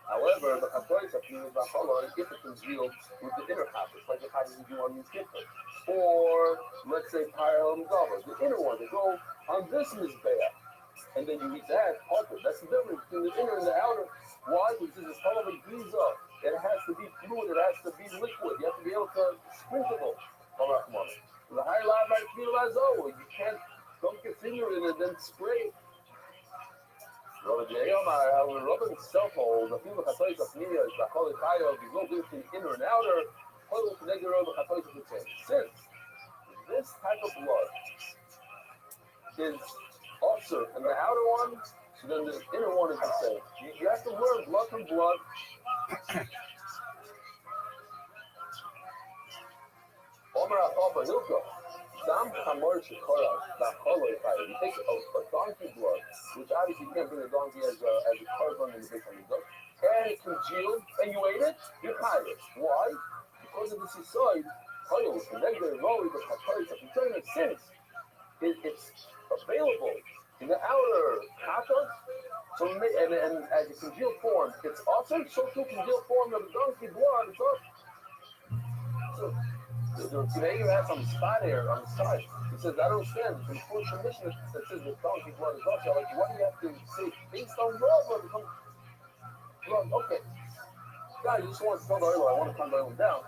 However, the Chatois of the Bachala, if it congealed with the inner half, it's like the half you do on Yom Kippur. Or, let's say, Parallel Gava, the inner one, they go on this Mizbeah. And then you eat that, okay, that's the difference between the inner and the outer. Why? Because it's probably giza. It has to be fluid, it has to be liquid. You have to be able to sprinkle it. The higher lab might feel as though you can't dunk your finger in it and then spray. Rabbi Yomar, how the Rabbi itself holds, the people Chatois of Media is the Holy Chaya, there's no difference between inner and outer. Holy Connected Rabbi Chatois of the same. Since this type of blood is also in the outer one, so then the inner one is the same. You have to learn blood from blood. Omer Achapa Hilka, Dam Chamor Shekora, Bacholoi Chaya. You take a donkey blood, which obviously you can't bring a donkey as a carbon in the big one, and it's congealed, and you ate it, you're tired. Why? Because of the side, Chayos, the regular Roli, the Chatois of the since it's available in the outer katas, so and as a congealed form, it's awesome. So too congealed form of the donkey blood, it's up. So today you have some spot here on the side. It says, I don't understand. In the first mission that says the donkey blood is also like, why do you have to say based on raw blood become blood? Okay, guys, you just want to tell the oil. I want to calm the oil down.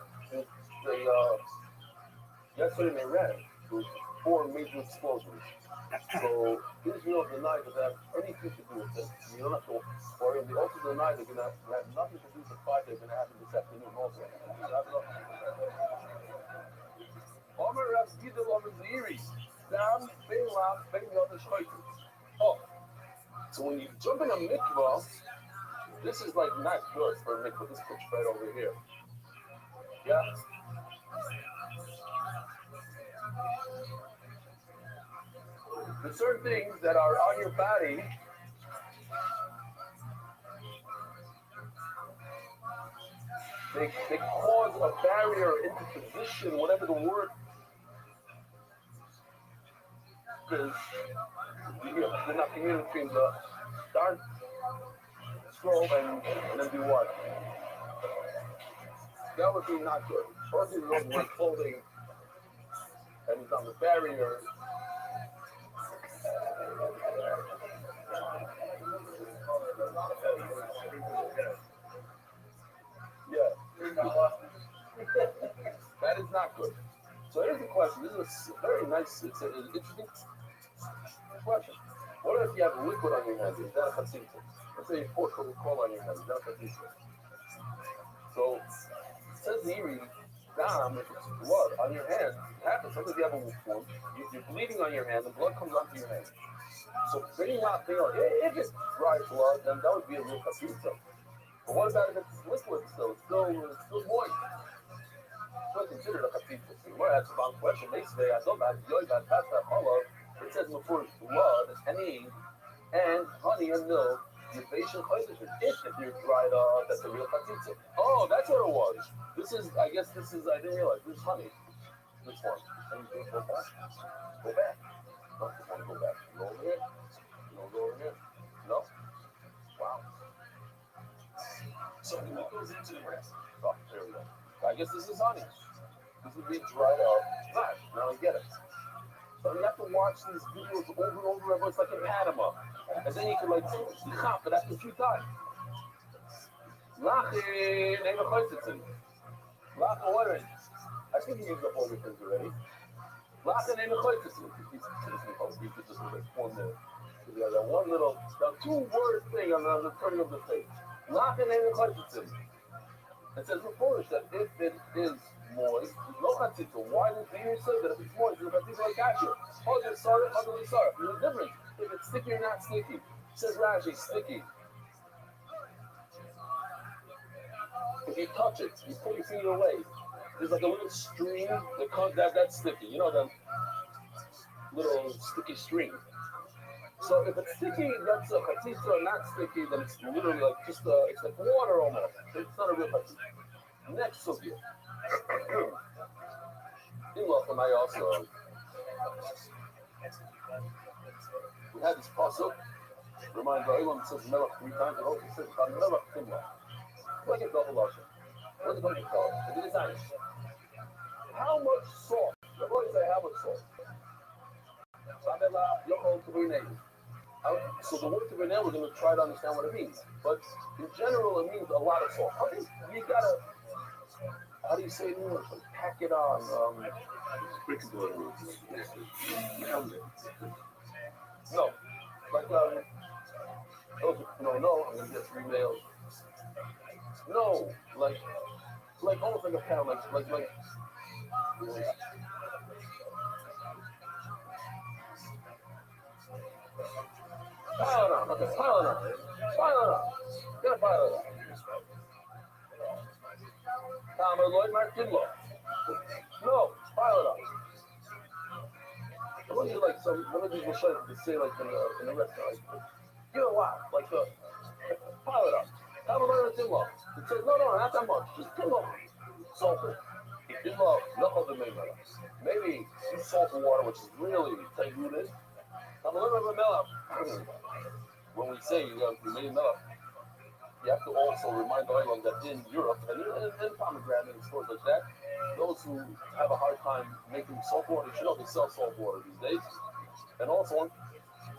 Yesterday in Iran, there was 4 major explosions. So Israel denied that they have anything to do with this. You don't have to worry. They also denied they're going to have nothing to do with the fight they're going to happen this afternoon also. Omer Rav Gidel Omer Ziri. Dam Ben Lam Ben Yodesh Choytis. Oh, so when you jump in a mikvah, this is like not good for a mikvah. This puts right over here. Yeah. There's certain things that are on your body they cause a barrier into position, whatever the word is. They're not communicating the start, scroll, and then do what? That would be not good. Person who doesn't wear clothing and is on the barrier. Yeah. That is not good. So here's the question. This is a very nice, it's an interesting question. What if you have liquid on your hands? Is that a chatzitza? Let's say you pour Coca-Cola on your hands. Is that a chatzitza? So it says here, dam, if it's blood on your hand, it happens. Sometimes you have a wound, you're bleeding on your hand, the blood comes onto your hand. So bringing out, if it's dry blood, then that would be a real chatzitza. But what about if it's liquid still? It's still moist. It's still considered a chatzitza. So that's a wrong question. They say, I don't know, it says before blood, any and honey and milk, your facial chodesh. If you're dried up, that's a real chatzitza. Oh, that's what it was. This is, I didn't realize, this is honey. Which one? Go back. Go back. No, just want to go back. Go over here. Go over here. No. Wow. So what goes into the rest? Oh, there we go. I guess this is honey. This would be dried up. Right. Now I get it. So you have to watch these videos over and over again. It's like in Panama. And then you can like chop it after a few times. Lachin, name a chodesh. Lachin, what is it? I think you used up all your things already. Lachin, name a chodesh. You could just like 1 minute. You have that one little, that 2-word thing on the turning of the page. Lachin, name a chodesh. It says before that if it is moist, no chatzitza. Why does the say that if it's moist, it's chatzitza like kasher? Hudl sorry, hudl sorry. There's a difference if it's sticky or not sticky. It says Rashi, sticky. If you touch it, you put your finger away. There's like a little stream that comes. That's sticky. You know the little sticky stream. So if it's sticky, that's a chatzitza. Not sticky, then it's literally like just it's like water almost. It's not a real chatzitza. Next subject. In welcome, I also we had this pasuk. Remind the Olam says melech 3 times. It also says melech timla. Like a double lashon. What is it going to tell us? It is nice. How much salt? The boys say how much salt? So the word Tivinel, we're going to try to understand what it means. But in general, it means a lot of salt. Okay, you gotta, how do you say it in English? Like, pack it on. No. Like, no, I'm going to get 3 nails. No, like almost like a pound, like. Pile it on, okay, pile it on. Pile it on. Get a pile it on. Lloyd Mark Kinlaw. No, pile it on. I want you like one of these will show to say like in the restaurant. Like, you know what? Like pile it up. Lloyd Kinlaw. It says no, not that much. Just Kinlaw. Salt it. Kinlaw, no other maybe you salt the water, which is really diluted. When we say you made milk, you have to also remind the Olam that in Europe and pomegranate and stores like that, those who have a hard time making salt water, you know they sell salt water these days. And also,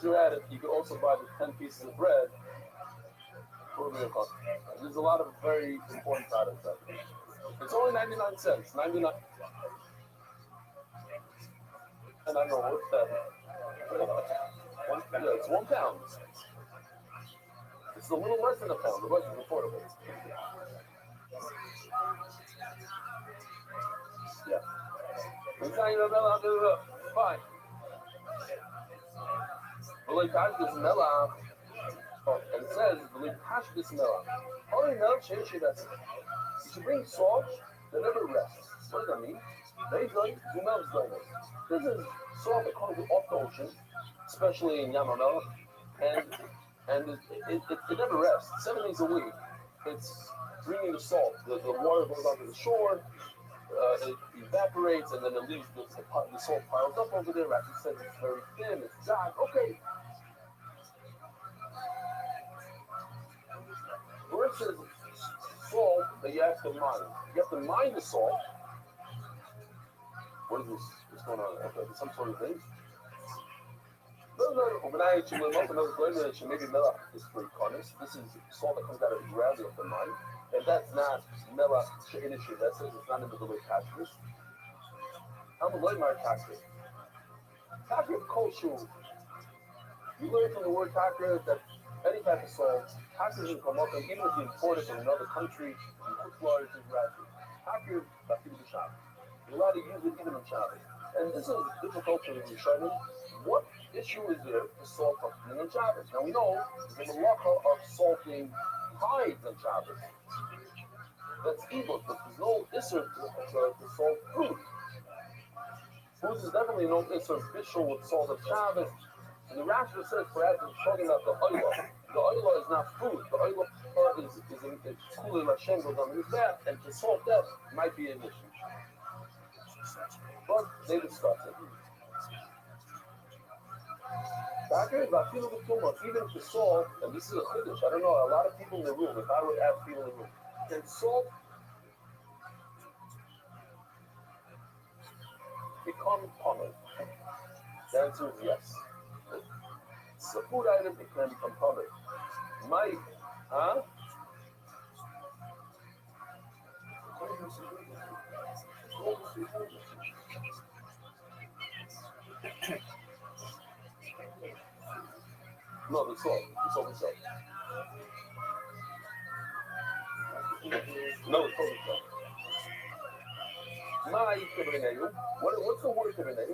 to add it, you could also buy the 10 pieces of bread for a meal cost. There's a lot of very important products out there. It's only 99 cents. 99. And I don't know what's that. Yeah, it's 1 pound. It's a little less than a pound. The rest is affordable. Yeah. Fine. And it says, you should bring salt that never rests. What does that mean? This is salt that comes off the ocean, especially in Yamamel, and it never rests. 7 days a week, it's bringing the salt. The water goes onto the shore, it evaporates, and then it leaves the salt piles up over there. As it says, it's very thin, it's dark. Okay. Where it says salt that you have to mine. You have to mine the salt. What is this? What's going on? Okay, some sort of thing. Maybe melach is for economists. This is salt that comes out of the ground of the mine. And that's not melach she'inishi. That says it's not in the way kashrus. I'm a loymar kashrus. Kashrus kosher. You learn from the word kashrus that any type of salt, kashrus can come up, and even if you import it from another country, in Florida to Brazil, kashrus is the shop. You're allowed to use it even in Shabbos. And this is difficult for the Rishonim. What issue is there to salt something in Shabbos? Now we know the malacha of salting hides in Shabbos. That's evil, but there's no issur to salt food. Food is definitely no issur bishul with salt of Shabbos. And the Rashi says perhaps it's talking about the oila. The oila is not food. The oila is cooling Hashem goes on his back, and to salt that might be an issue. But they discuss it. Even if the salt, and this is a chiddush, I don't know, a lot of people in the room, if I would ask people in the room, can salt become pumice? The answer is yes. It's a food item, it can become pumice. Might, huh? No, the salt itself. No, it's totally salt. What's the word Tivineu?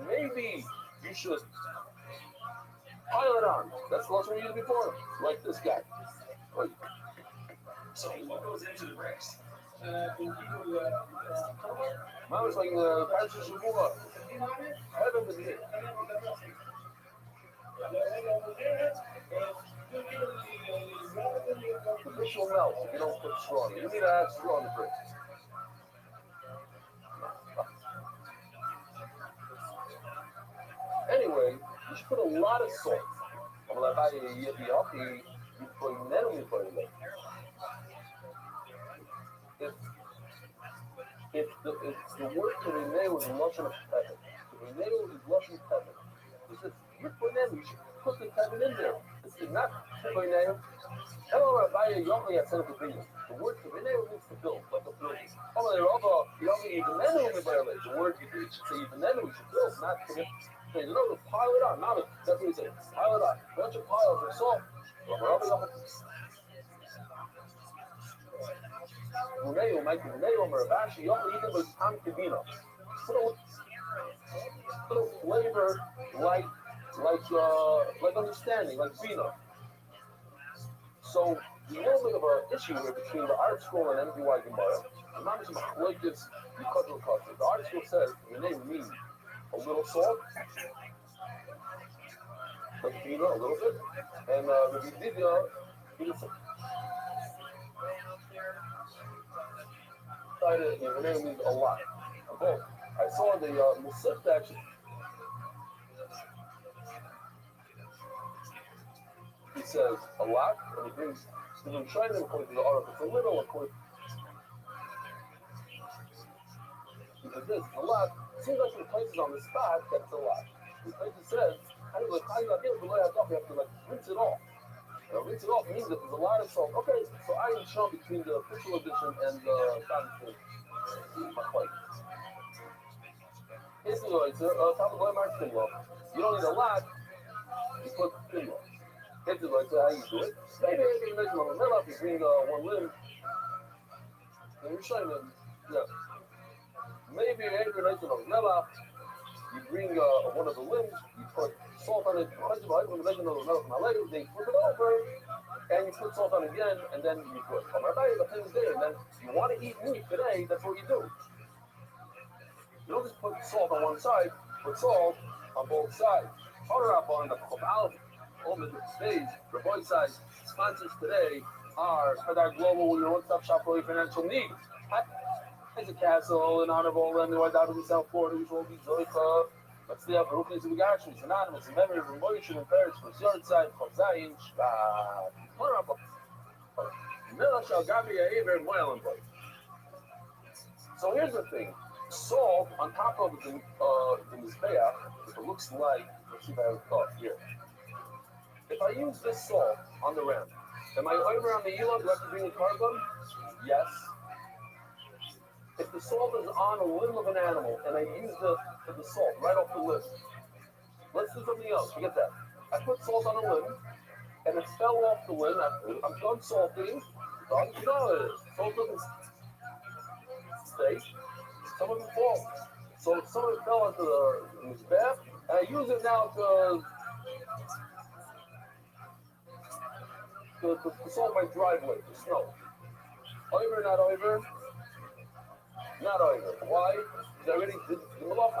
Maybe you should pile it on. That's the lesson we used before. Like this guy. Like, so what goes into the bricks? Mama's like Parsha Shavua. Heaven is it. The fish will melt if you don't put straw in it. You need to add straw in the bricks. put a lot of salt. I'm gonna buy you put if the word to renee was Lashon of heaven. To renee is Lashon of heaven. He says, you should put the heaven in there. This is not renee. Hello, Rabbi Yochi at Seneca Bina. The word to renee means to build, like a building. The word you should say even then we should build, not to pile it on. Not that's what he said. Pile it on. A bunch of piles of salt. Runeo, Mike Runeo, Marabashi, Yochi, even with Tam Kibina. Put a flavor like understanding, like Bina. So there's a little bit of an issue here between the art school and MDY Gemara. The man is like this, you cut. The art school says the name means a little salt, like Bina, a little bit, and the Vidya, the name means a lot. Okay. I saw the Musif actually. He says a lot, and he brings the China according to the article. It's a little according. Because this a lot. It seems like some places on the spot that's a lot. The places says, we have to like rinse it off. Rinse it off means that there's a lot of salt. Okay, so I am shown between the official edition and the Protestant. You don't need a lot, you put thin off. This is like how you do it. Maybe if you make one limb up, you bring one limb. And you're showing them, yeah. Maybe if you're making a limb you bring one of the limbs, you put salt on it. When you're making a limb my leg, they flip it over, and you put salt on it again, and then you put it. The thing is there, and then you want to eat meat today, that's what you do. You don't just put salt on one side, put salt on both sides. Order up on the Chobal, all the days, the boy side sponsors today are Kadar Global, your one-stop shop for your financial needs. It's a castle in honor of all them who are down in South Florida, which will be Zoicha. Let's stay up for Ruknis and Gashmis, anonymous, in memory of Moishin and Paris for Zord side, for Zayin, order up on Mila shall Gabi Aver Moel and Boy. So here's the thing. Salt on top of the Mizbeach, it looks like, let's see if I have a thought here. If I use this salt on the ram, am I over on the Elah? Do I have to bring a carbon? Yes. If the salt is on a limb of an animal and I use the salt right off the limb, let's do something else. Forget that. I put salt on a limb and it fell off the limb. I'm done salting. No, salt doesn't stay. Some of it falls. So some of it fell into the Mizbeach, and I use it now to salt my driveway, the snow. Over, not over? Not over. Why? Because I already did the malach.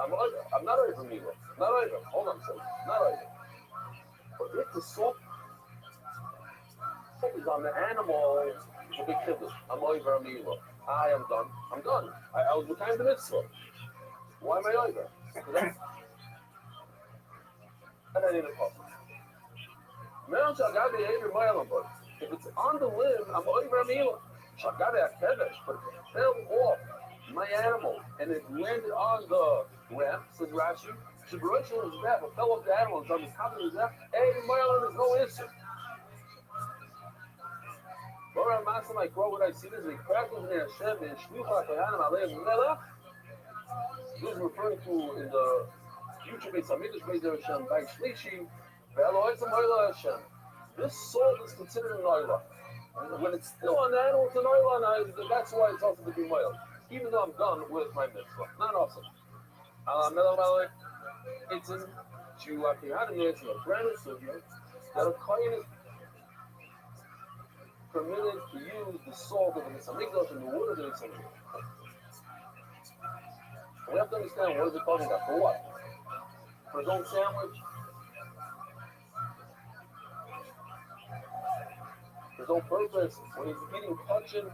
I'm not over, Mila. Not over. Hold on a second. Not over. But if the salt is on the animal, it's a big kiddush. I'm over, Mila. I am done. I'm done. I was with time the mitzvah. Why am I over? And I need a coffee. If it's on the limb, I'm over Mila. Shagabe Akedesh, but if it fell off my animal and it landed on the ramp, says Rashi, Shiburation was that, but fell off the animal and on the top of the ramp, hey, Mila, there's no issue. Laura Masa, my quote, what I see is a practice in Hashem and Shlucha Kayanim Aleim Melech. This is referring to in the future Beis Hamikdash Beis Hashem by Shlishi, Ve'elohetzim Oila Hashem. This salt is considered an oila. When it's still on the animal, it's an oila, and that's why it's also to be oil. Even though I'm done with my mitzvah. Not awesome. It's in Shuakihanim, it's in a brand new sugya that a kohen is permitted to use the salt of the Beis Hamikdash and the wood of the Beis Hamikdash. We have to understand what is it talking about. For what? For his own sandwich? For his own purpose? When he's eating touching?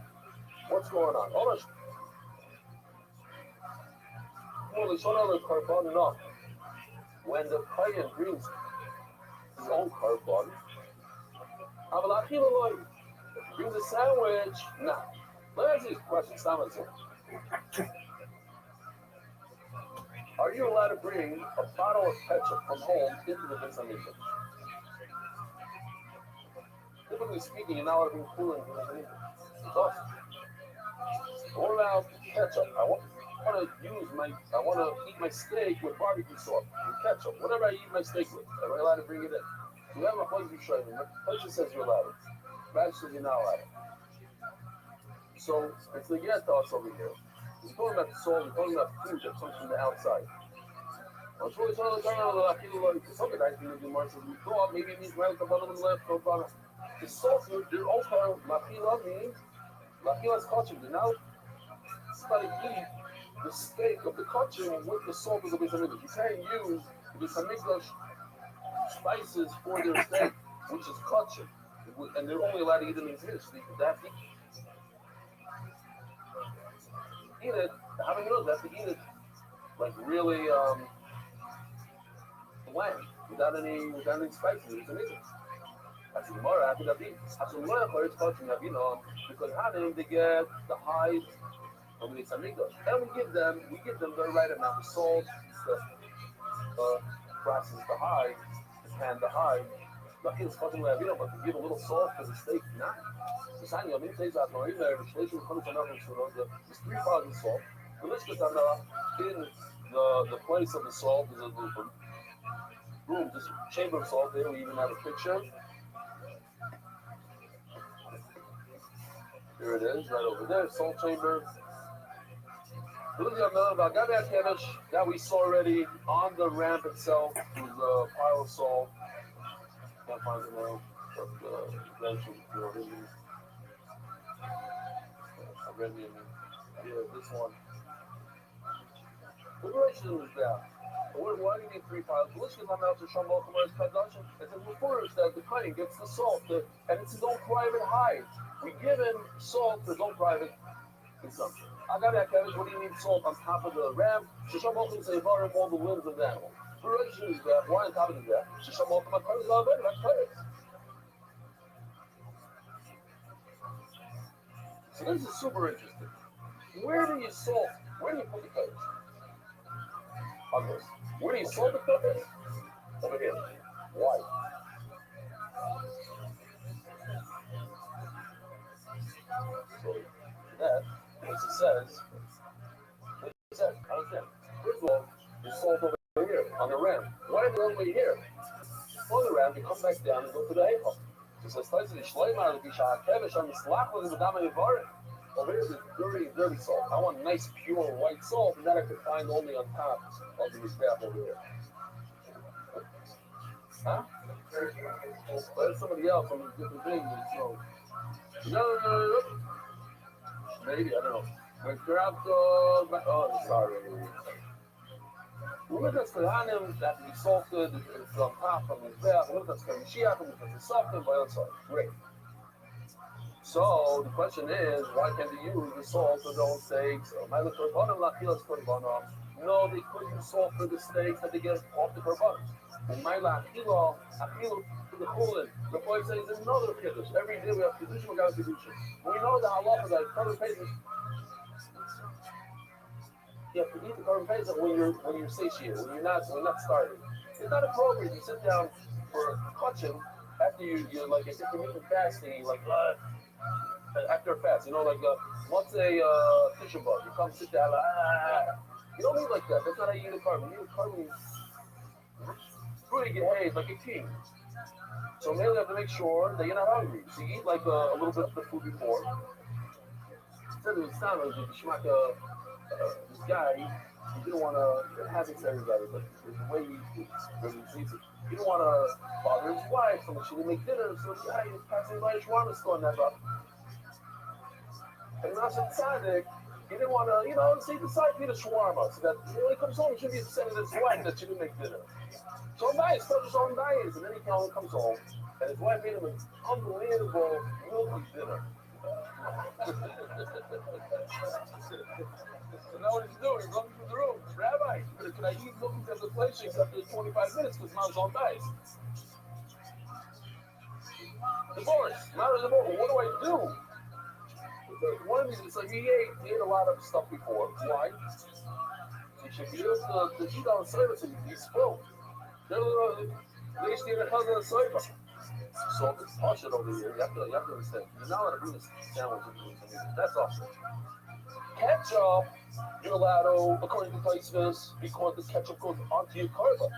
What's going on? Hold on. When the kohen brings carbon. Avalachiloi brings a sandwich. Now, let me ask you a question. Are you allowed to bring a bottle of ketchup from home into the Beis Hamikdash? Typically speaking, you're not allowed to bring food into the Beis Hamikdash. It's awesome. What about ketchup? I want to eat my steak with barbecue sauce, with ketchup, whatever I eat my steak with. Am I allowed to bring it in? We have a husband showing. Husband says you're allowed. Rav says you're not allowed. So it's the get thoughts over here. We're talking about the soul. We're talking about food that comes from the outside. Something I think the Gemara says we thought maybe it means right the bottom of the left, no bottom. The salt, they're also machila means machila's kachim. Now somebody eat the steak of the kachim with the salt of the Beis Hamikdash. You can't use the Beis Hamikdash spices for their steak, which is kachim, and they're only allowed to eat it in this. They have to eat it. How many knows? They have to eat it like really bland, without any spices. It's amazing. That's the Gemara. After that, because how they get the hide of the Beis and we give them the right amount of salt, the process the hide, the pan the hide. Lucky it's fucking but to give a little salt for the steak, nah. There's 3 pounds of salt. The list is in the place of the salt is a room, this chamber of salt. There we even have a picture. Here it is, right over there, salt chamber. That we saw already on the ramp itself. It was a pile of salt. Can't find it now, but eventually, I read it. Yeah, this one. What direction is that? Why do you need 3 piles? It says before that the cutting gets the salt, and it's his own private hide. We give him salt for his own private consumption. I got that, Kevin. What do you need salt on top of the ram? Shisham Malkum say bar all the limbs of the animal. The direction is that. Why on top of that? Shisham Malkum is not better. That's better. So this is super interesting. Where do you salt? Where do you put the cutters? On this. Where do you salt the cutters? Over here. Why? So that, as it says, understand. First of all, you salt over here on the ram. Why the other way here? On the ram, you come back down and go to the Eichel. So it says, over here is dirty, dirty salt. I want nice, pure white salt, and that I could find only on top of the Mizbeach over here. Huh? Let somebody else on a different thing. No. Maybe, I don't know. When grab sorry. Look at this Kohanim that we salted, it's on top of the Mizbeach. Look at this Mashiach, and it's softened by outside. Great. So the question is, why can't they use the salt for their own steaks? No, they couldn't use salt for the steaks that they get off the korbanos. And my la'achila, achilu for the chulin. The boy says there's another kiddush. Every day we have kedushin, we got kedushin. We know the halacha that korban pesach. You have to eat the korban pesach when you're satiated, when you're not starving. It's not appropriate. You sit down for kachim after you're like if you're eating fasting, you're like after a fast, once a fish above, you come sit down, you don't eat like that. That's not how you eat a carbon. You eat a carbon, really get behaved like a king. So maybe you have to make sure that you're not hungry. So you eat like a little bit of the food before. Instead of this guy, he didn't want to, it hasn't said everybody, but the way he sees it, he didn't want to bother his wife, so she didn't make dinner, so the guy was passing by a shawarma store and that up. And Rashi Tzaddik, he didn't want to, see the side eat a shawarma, so that when he comes home, he should be upset with his wife that she didn't make dinner. So nice, start his own diet, and then he comes home, and his wife made him an unbelievable milky dinner. So now what he's doing, he's running through the room. Rabbi, can I eat milky at the place except for 25 minutes because mom's on diet? divorce. Not a divorce. What do I do? One of these, it's like he ate a lot of stuff before. Why? He should be able to eat on service and he's full. They stay in the cousin of the sofa. So it's push it over here. You have to understand. You're not allowed to bring this sandwich into this. That's awesome. Ketchup, you're allowed to, according to placements, because the ketchup goes onto your carbo.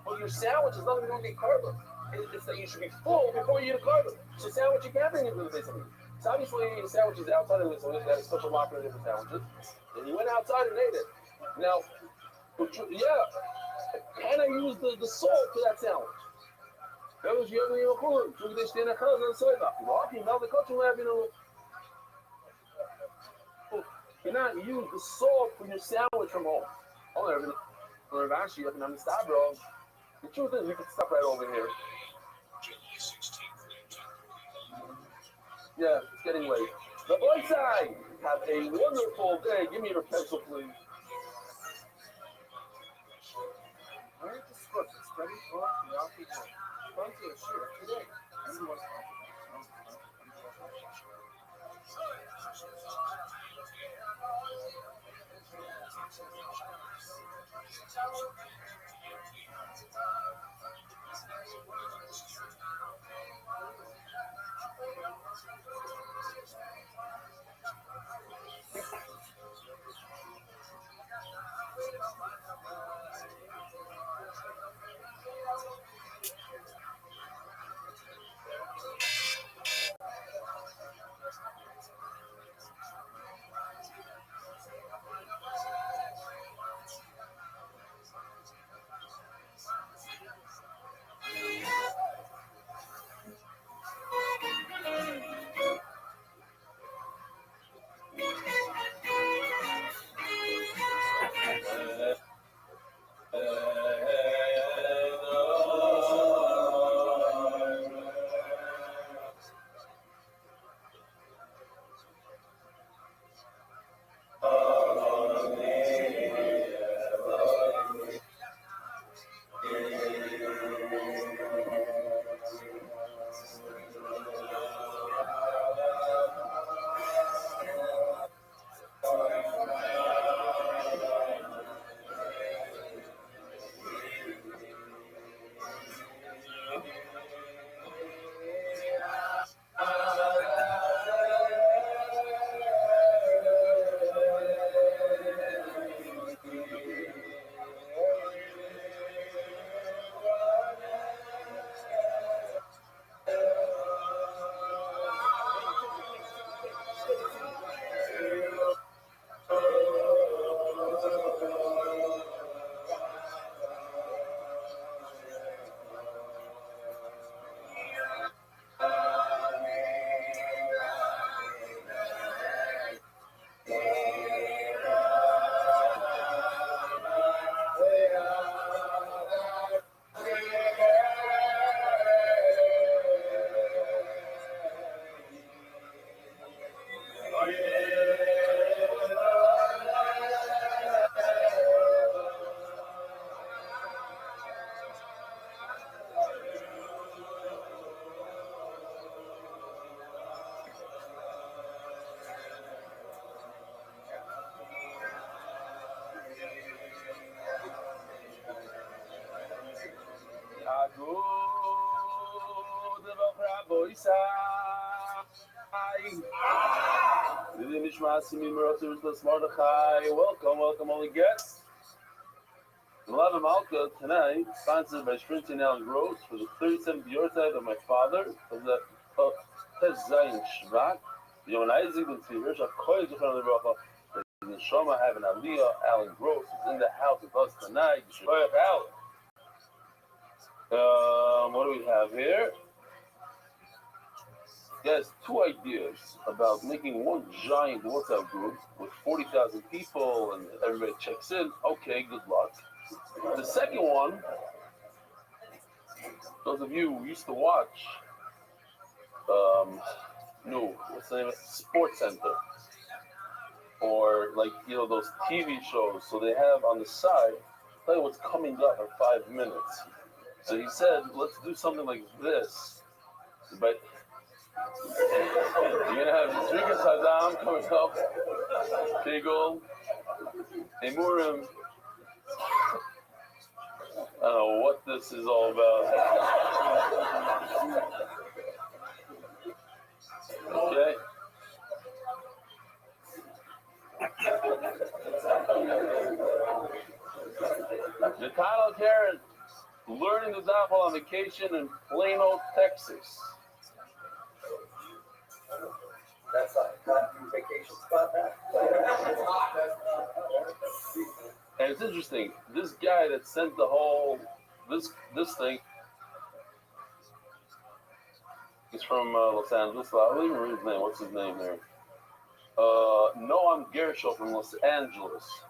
But your sandwich is nothing to do with your carbo. It's that you should be full before you eat a carbo. So sandwich you can't bring into the basement. So obviously you eat sandwiches outside of this, so they got a special locker in the sandwiches. And he went outside and ate it. Now, yeah, can I use the salt for that sandwich? That was your clue. So they stand at house and say that. Well, you know the culture lab, you not use the salt for your sandwich from home. Oh, or actually, you can stop, bro. The truth is, we can stop right over here. Yeah, it's getting late. The boy side, have a wonderful day. Give me your pencil, please. All right, the script. It's ready for the outfit. Run to the shoot today. Welcome, all the guests. The Love of Malka tonight, sponsored by Sprinting Allen Gross for the 37th yahrzeit of my father, for the Zayin Shvat. Yom Isaac and Tzvir, Shakoy Zuchan Lebracha. The Neshama having Aliyah, Allen Gross is in the house with us tonight. What do we have here? Yes, two ideas about making one giant WhatsApp group with 40,000 people and everybody checks in. Okay, good luck. The second one, those of you who used to watch, what's the name of it? Sports Center, or those TV shows. So they have on the side, tell you what's coming up in 5 minutes. So he said, let's do something like this. But you're gonna have Zrika Saddam coming up, Tegel, Emurim. I don't know what this is all about. Okay. The title here is Learning the Daf on Vacation in Plano, Texas. That's a vacation spot. And it's interesting. This guy that sent the whole this thing is from Los Angeles. I don't even read his name. What's his name there? Noam Gershel from Los Angeles.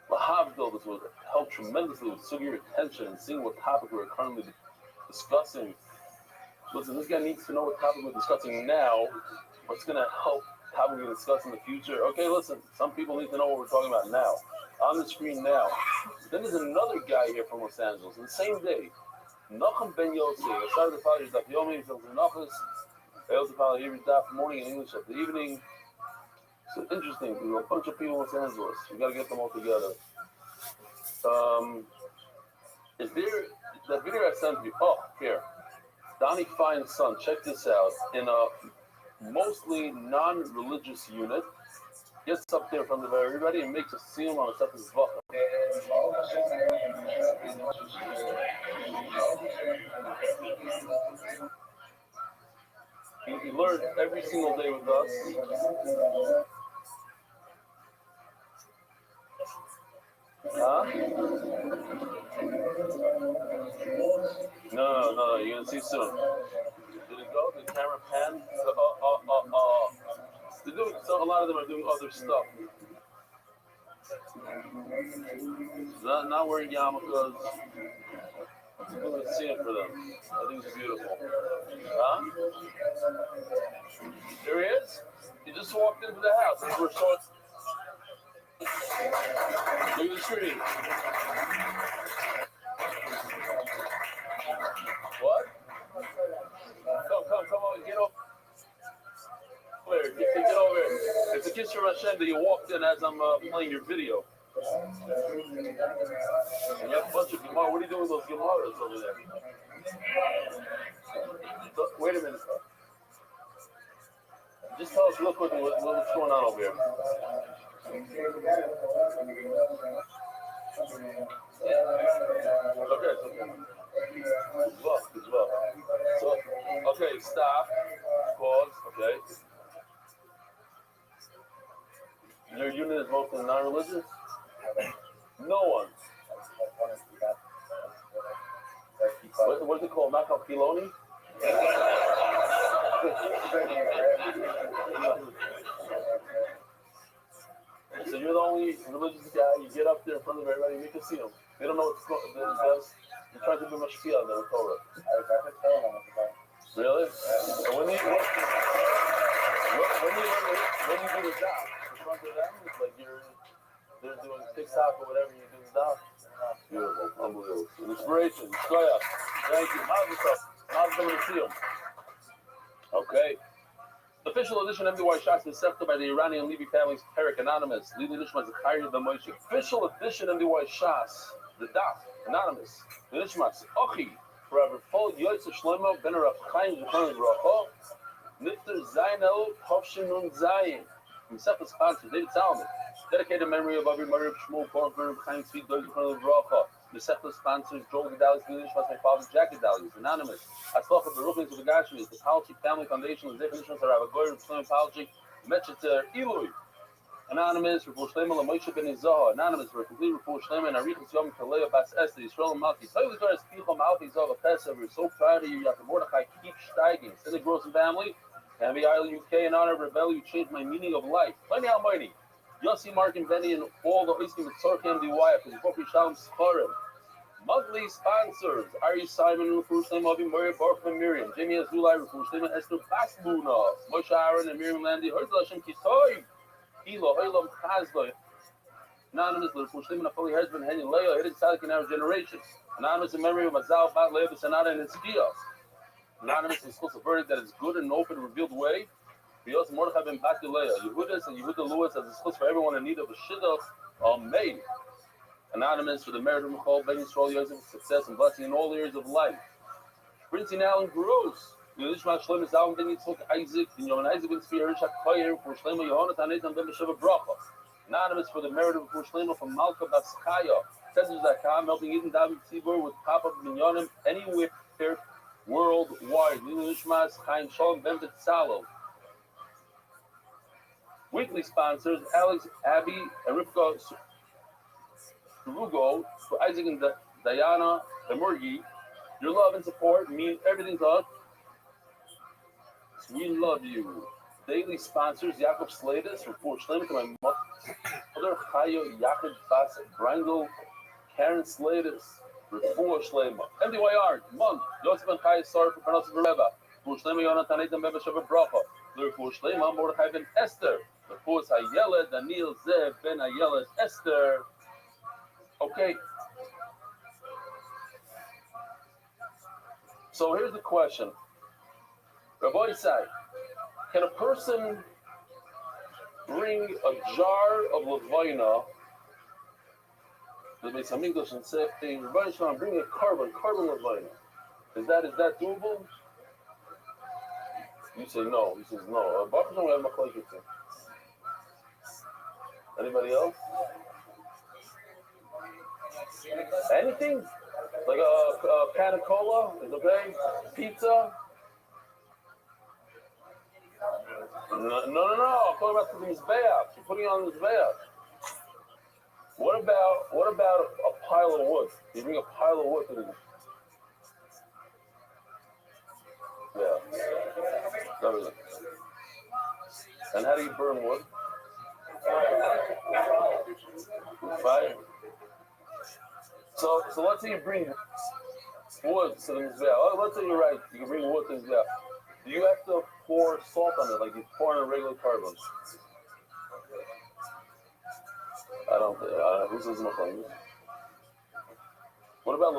Lahavdil, this would help tremendously with your attention and seeing what topic we're currently discussing. Listen, this guy needs to know what topic we're discussing now. What's going to help topic we discuss in the future? Okay, listen, some people need to know what we're talking about now. On the screen now. Then there's another guy here from Los Angeles, on the same day. Nachum Ben Yossi. I started the college Daf Yomi, he was in office. I also followed every Daf morning and English at the evening. So interesting, there's a bunch of people in Los Angeles. We got to get them all together. Is there that video I sent you? Oh, here. Donnie Fine's son, check this out. In a mostly non-religious unit, gets up there in front of everybody and makes a seal on a Sefes Vacha. He learned every single day with us. Huh? No, you're gonna see soon. Did it go? The camera pan? They're doing, so a lot of them are doing other stuff. Not wearing yarmulkes. I'm gonna see it for them. I think it's beautiful. Huh? There he is? He just walked into the house. We're so. Look at the screen. What? Come on, get over. Get over here. It's a kiss from Hashem that you walked in as I'm playing your video. And you have a bunch of Gemara. What are you doing with those Gemaras over there? So, wait a minute. Just tell us real quick what's going on over here. Okay. Good luck. So, okay, stop. Pause. Okay. Your unit is mostly non-religious? No one. What is it called? Makal Kiloni? So you're the only religious guy. You get up there in front of everybody, you can see them. They don't know what's going on. You're trying to do mashpia on their Torah. Really? And when you do the job in front of them, it's like they're doing TikTok or whatever you're doing stuff. Beautiful, unbelievable. Inspiration, Shkoya. Thank you. How's going to see them? Okay. Official edition of MDY Shots is accepted by the Iranian Levy family's Perek Anonymous. Lili Nishma Zachariah Ben Moshe. Official edition MDY Shots, the Daf Anonymous. Nishmas Ochi. Forever full Yosef Shlomo Ben Rav Chaim Zechron Racha. Nifter Zainel Tovshinun Zayin. Himself is sponsor David Salomon. Dedicated memory of Avi Mariv Shmuel Korn Ben Rav Chaim Tzvi Doig Zechron Racha. The Sefer sponsors Joel Gedalis, Lili Nishmas, my father Jack Gedalis. Anonymous. Aslach of the Ruchins of the Gashmis, the Palchik Family Foundation, the Zechron Rav Agoyer, Shlomo Palchik, Mecheter Ilui. Anonymous, Refuah Shlema, Lamoisha Ben Izah. Anonymous, for a complete Refuah Shlema, and Arichas Yom Kaleo Bas Esther, Yisrael Malki. Tell you the Torah, Spichel Malki Zah, Pesach. We're so proud of you. Yata Mordechai, keep steiging. Send the Gross family, Canby Island, UK, in honor of Rebel, you changed my meaning of life. Plenty Almighty. Yossi, Mark, and Benny, and all the Oiskim with Tzork MDY, because Bokri Shalom Scharim. Monthly sponsors: Ari Simon, Refuah Shlema, Avi Murray, Baruch and Miriam, Jamie Azulai, Refuah Shlema, Esther Basbuna, Moshe Aaron, and Miriam Landy, Herzl Hashem Kitoy. Elo, Elam, Chazlo. Anonymous, Refuah Shlema, Nafali Hezban, Henny Leo, Hidden Tzaddik in our generation. Anonymous in memory of Mazal, Bat Leo, Sanada, and Hitzkiah. Anonymous is supposed to verdict that is good and open, revealed way. Because Mordechai ben Bakileah, Yehudas and Yehuda Lewis as it's supposed for everyone in need of a shidduch made. Anonymous for the merit of Michal Ben Yisrael, years of success and blessing in all areas of life. Printing Alan Bruce, Yishma Shlem is Alan Ben Yitzchok Isaac, and Yohan Isaac ben Tzvi Rishak Koyer for Shlema Yohanat Anetan Ben Besheva Bracha. Anonymous for the merit of Shlema from Malka Baskaya. Says.com helping Eden David Tzibur with pop-up minyanim anywhere worldwide. Yishma Chaim Shalom Ben Betzalo. Weekly sponsors Alex, Abby, and Rivka Rugo for Isaac and Diana Emurgi. Your love and support mean everything to us. We love you. Daily sponsors Yaakov Slatus for Poor Shlema to my mother Chayo Yaakov Bas Brangel Karen Slatus for Poor Shlema. MDYR month Yosef and Chayo Sar for Parnas Bereva. Poor Shlema Yonatan Eitan Beba Sheva Bracha. Poor Shlema Mordechai ben Esther. The Poor Hayela Daniel Zeb ben Ayela Esther. Okay. So here's the question. Rabbi Isai, can a person bring a jar of Levina to the Beis Hamikdash and say, hey, Rabbi Isai, bring a carbon Levina? Is that doable? You say no. He says no. Anybody else? Anything? Like a can of cola is okay? Pizza? No. I'm talking about the Mizbeach. You're putting it on the Mizbeach. What about a pile of wood? You bring a pile of wood to the... Yeah. Everything. And how do you burn wood? Fire. So let's say you bring wood to the Mizbeach. Let's say you're right. You can bring wood to the Mizbeach. Do you have to pour salt on it like you pour on a regular carbon? I don't think. Who says no? What about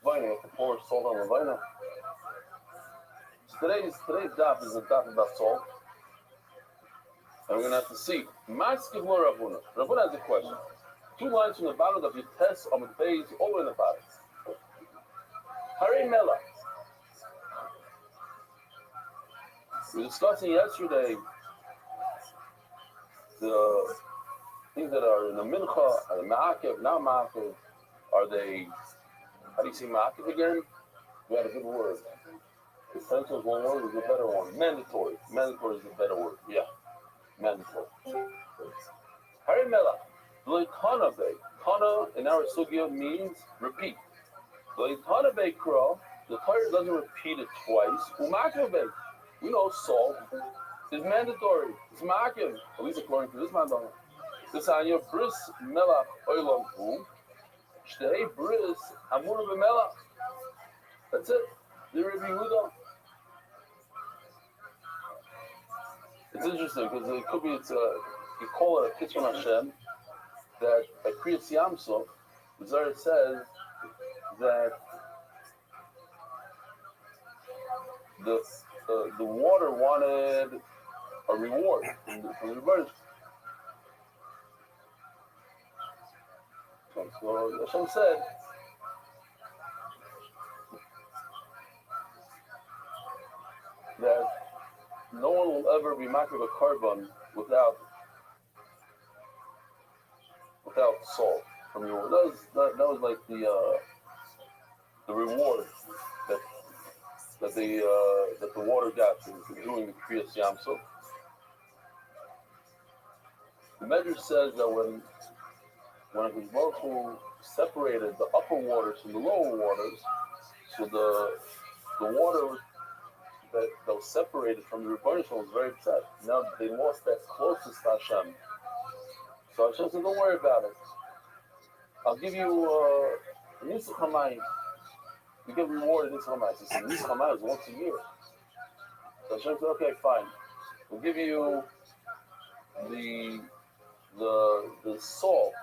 Levina? You have to pour salt on Levina? Today's daf is a daf about salt. And we're going to have to see. Maskiv lo Rabuna. Rabuna has a question. 2 lines from the bottom of your test on the page, over in the bottom. Harei Mela. We were discussing yesterday the things that are in the mincha, are the ma'akev, not ma'akev. Are they, how do you say ma'akev again? We had a good word. Essential is one word, is a better one. Mandatory. Mandatory is a better word. Yeah. Mandatory. Harei Mela. Kana in our sugya means repeat. Kana kra, the Torah doesn't repeat it twice. U'ma'akev. We know salt is mandatory. It's ma'akev, at least according to this mandana. This on your bris melach oilam hu. Shtei bris hamur b'melach. That's it. The Rabbi Yehuda. It's interesting because it could be you call it a Kitzur Hashem that at Kriyas Yamsuf, the Zohar says that the water wanted a reward from the birds. So Hashem said that no one will ever be makriv a carbon without salt from your. That was like the reward that the water got for doing the Kriyas Yamsuf. The Medrash says that when Baruch Hu separated the upper waters from the lower waters, so the water that was separated from the Rebbeinu was very upset. Now they lost that closest to Hashem. So Hashem said, don't worry about it. I'll give you Nisach HaMayim. You get rewarded Nisach HaMayim. He said, Nisach HaMayim is once a year. So Hashem said, okay, fine. We'll give you the salt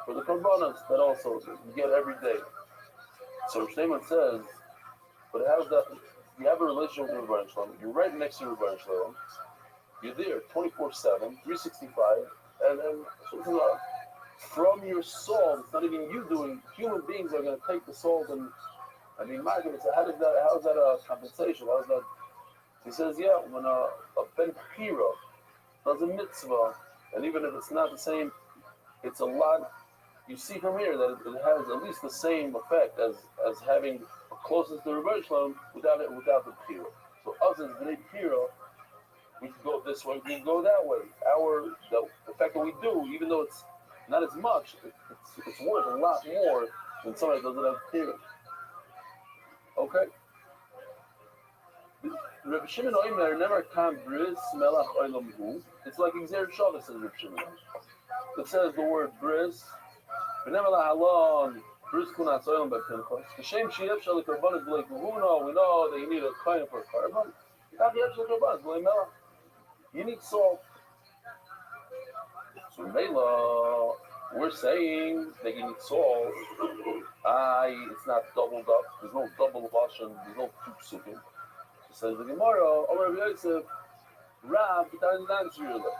for the Karbanos that also you get every day. So Restream says, But how's that? You have a relationship with Rebbeinu Shalom. You're right next to Rebbeinu Shalom. You're there 24/7, 365, and so from your soul, it's not even you doing. Human beings are going to take the soul, and I mean, my goodness, how is that a compensation? How is that? He says, yeah, when a ben Pira does a mitzvah, and even if it's not the same, it's a lot. You see from here that it has at least the same effect as having closest to Rebbeinu Shalom without the Pira. So us as Bnei Pira, we can go this way, we can go that way. The fact that we do, even though it's not as much, it's worth a lot more than somebody that doesn't have Pira. Okay? Reb Shimon Oimer never can bris melach olam hu. It's like Xer Shabbos, says Reb Shimon. It says the word bris. V'never lahalon bris kunatz olam b'pinchos. V'shem she'ef shal karbanis b'lei kuhuna. We know that you need a kohen for a carbon. Not yet shal karbanis b'lei melach. You need salt. So Mela, we're saying that you need salt. It's not doubled up. There's no double wash and there's no two psukim. Says the Gemara, Rabbi Yosef, Rab, that doesn't answer you.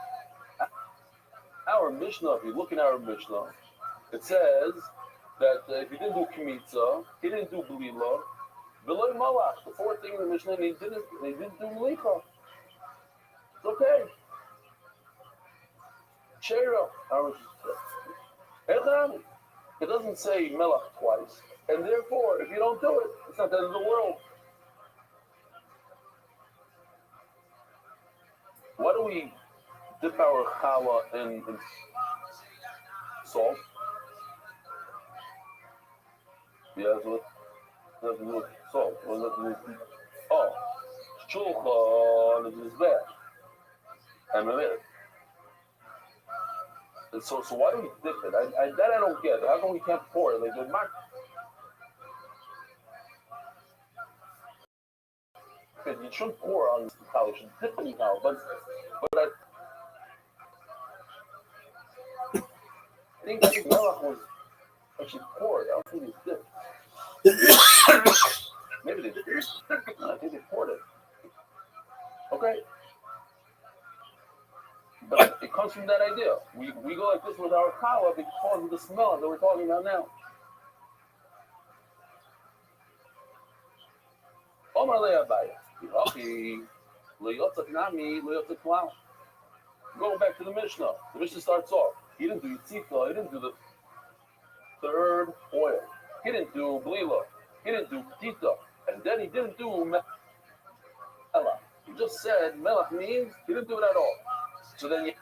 Our Mishnah, if you look in our Mishnah, it says that if he didn't do Kimitza, he didn't do Belila, Beloy Malach, the fourth thing in the Mishnah, he didn't do Melicha. It's okay. Shera, it doesn't say Melach twice, and therefore, if you don't do it, it's not the end of the world. Why do we dip our challah in salt? Yeah, so what does it do with salt? What does it do with shulchan is bad. And so why do we dip it? That I don't get. How come we can't pour it? Like the mark. You shouldn't pour on the towel. You should dip in the towel. But I think Melach was actually poured. I don't think they dipped. Maybe they did. I think they poured it. Okay. But it comes from that idea. We go like this with our challah because of the smell that we're talking about now. Omar le'abayah. Going back to the Mishnah. The Mishnah starts off. He didn't do Yitzika. He didn't do the third oil. He didn't do Blila. He didn't do Tita. And then he didn't do Melach. He just said Melach means he didn't do it at all. So then you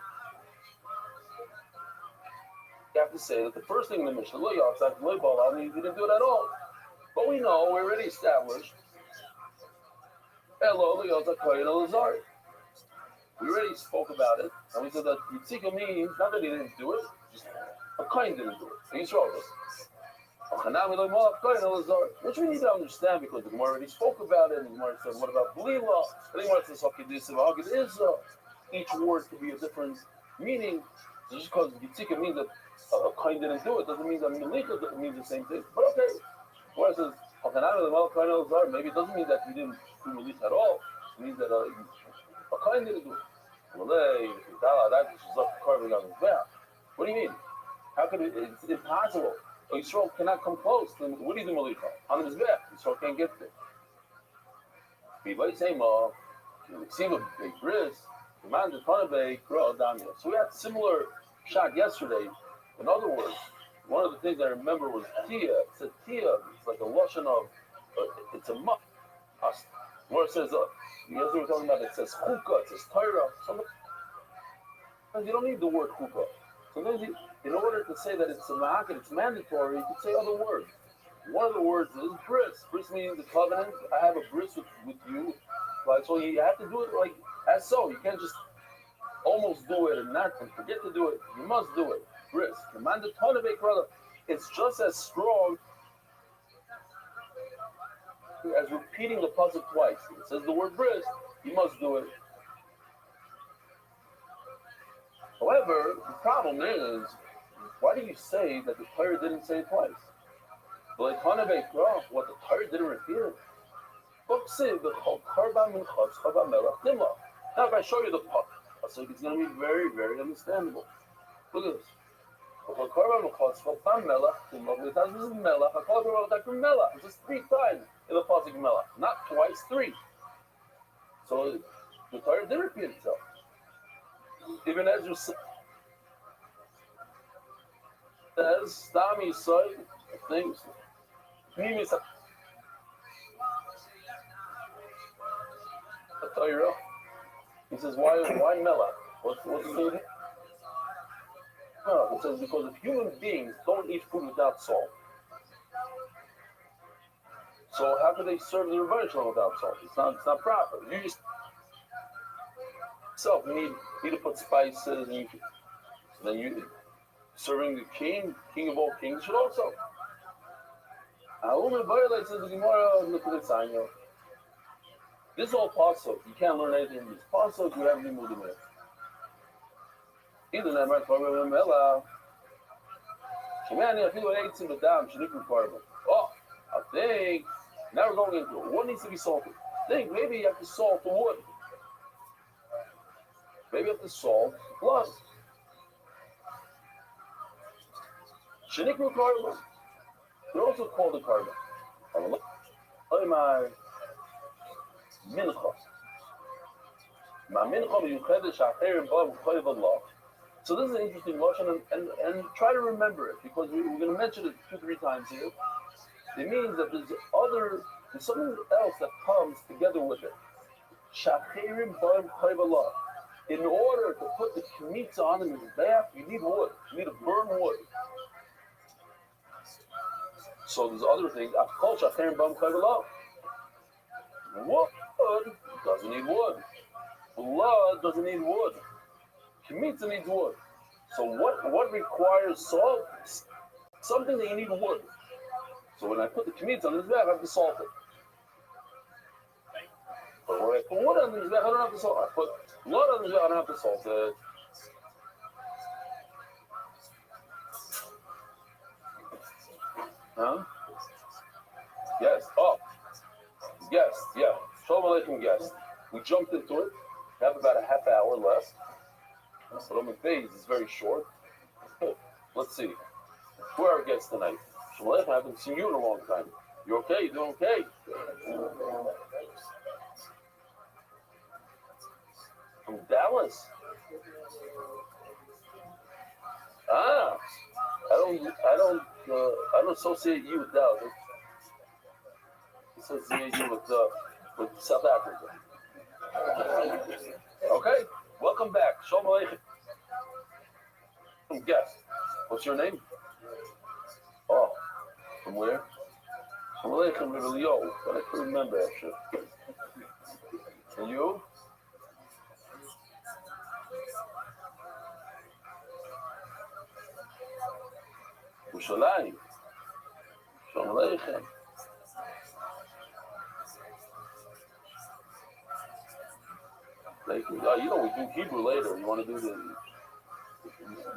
have to say that the first thing in the Mishnah, he didn't do it at all. But we know, we already established, we already spoke about it, and we said that Yitzika means not that he didn't do it, just a kohen didn't do it. He's wrong. Which we need to understand because the Gemara already spoke about it, and the Gemara said, what about Blila? The Gemara says, each word could be a different meaning. So just because Yitzika means that a kohen didn't do it, doesn't mean that Melika means the same thing. But okay. Gemara says, maybe it doesn't mean that he didn't do Melika at all. It means that a kohen didn't do it. What do you mean? How could it? It's impossible. Yisrael cannot come close. Then what do you do, Melika? On his back, Yisrael can't get there. So we had similar shot yesterday. In other words, one of the things I remember was Tia. It said Tia. It's like a lotion of. It's a must. Where it says, yesterday we were talking about it says Chukah, it says Torah. Sometimes you don't need the word Chukah. Sometimes in order to say that it's a ma'akin, it's mandatory, you can say other words. One of the words is bris. Bris means the covenant. I have a bris with you. Like, so you have to do it like as so. You can't just almost do it and not and forget to do it. You must do it. Bris. It's just as strong as repeating the pasuk twice. It says the word bris. You must do it. However, the problem is, why do you say that the Torah didn't say it twice? What the Torah didn't repeat it. Now, if I show you the pasuk, it's going to be very, very understandable. Look at this. Just 3 times in the pasuk melach, not twice, 3. So the Torah did repeat itself. Even Ezra says, "Stam Yisrael," things. The Torah. He says, "Why melach? What's the thing?" No, it says because if human beings don't eat food without salt, so how can they serve the Rebbeinu Shalom without salt? It's not proper. You just need to put spices, and then you serving the king of all kings should also. Says the Gemara, this is all pasuk. You can't learn anything from this pasuk. You haven't moved in it. Either that might probably remember. Oh, I think now we're going into it. What needs to be salted? Think maybe you have to salt the wood. Maybe you have to salt the blood. Shenikru carbon. They're also called a carbon. My mincha. My mincha miyuchedesh acherim b'am chayv Allah. So this is an interesting lashon, and try to remember it because we're going to mention it 2-3 times here. It means that there's something else that comes together with it. Shacherim b'am chayv Allah. In order to put the kmitza on the mizbeach, you need wood. You need to burn wood. So there's other things. Afkol shacherim b'am chayv Allah. Wood doesn't need wood. Blood doesn't need wood. Kmitza needs wood. So what requires salt? Something that you need wood. So when I put the kmitza on the mizbeach, I have to salt it. But when I put wood on the mizbeach, I don't have to salt it. I put blood on the mizbeach, I don't have to salt it. Huh? Yes. Oh. Yes. Yeah. Shalom Aleichem guest. We jumped into it. We have about a half hour left. So the phase is very short. Let's see. Who are our guests tonight? Shalom Aleichem, I haven't seen you in a long time. You okay? You doing okay? From Dallas. Ah, I don't associate you with Dallas. I associate you with South Africa. Okay, welcome back. Shalom Aleichem. Guest. What's your name? Oh, from where? Shalom Aleichem, little yo, but I couldn't remember actually. And you? Yerushalayim. Shalom Aleichem. You know, we do Hebrew later. You want to do you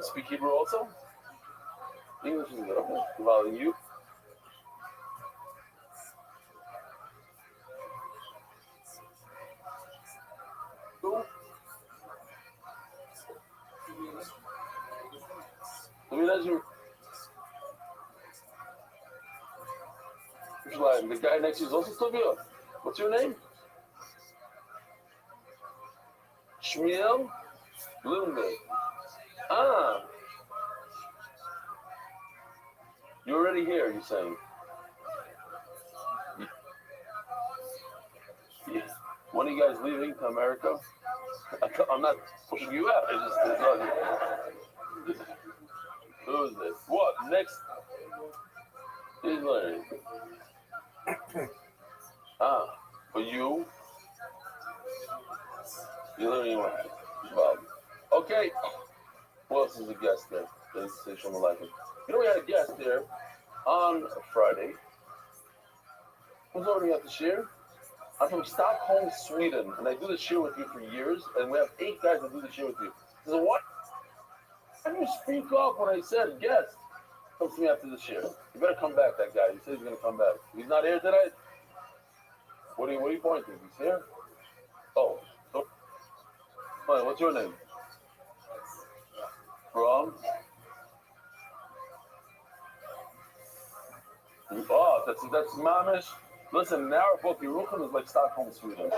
speak Hebrew also? English is good. Okay. Well, you? Who? I mean, that's your. The guy next to you is also Tovia. What's your name? Shmuel Bloomberg. Ah. You're already here, you're saying? Yeah. When are you guys leaving to America? I'm not pushing you out. Who is this? What? Next? He's learning. Ah. For you? You're learning what? Well, okay. Who else is a guest there? Let's say Shalom Aleichem. You know, we had a guest there on Friday. Who's already at the shir? I'm from Stockholm, Sweden, and I do the shir with you for years, and we have 8 guys that do the shir with you. He said, what? Why didn't you speak up when I said guest? Comes to me after the shir. You better come back, that guy. He said he's going to come back. He's not here tonight? What are you pointing? He's here? Oh. Fine, what's your name? From? Oh, that's Mamish. Listen, now book Yerucham is like Stockholm, Sweden.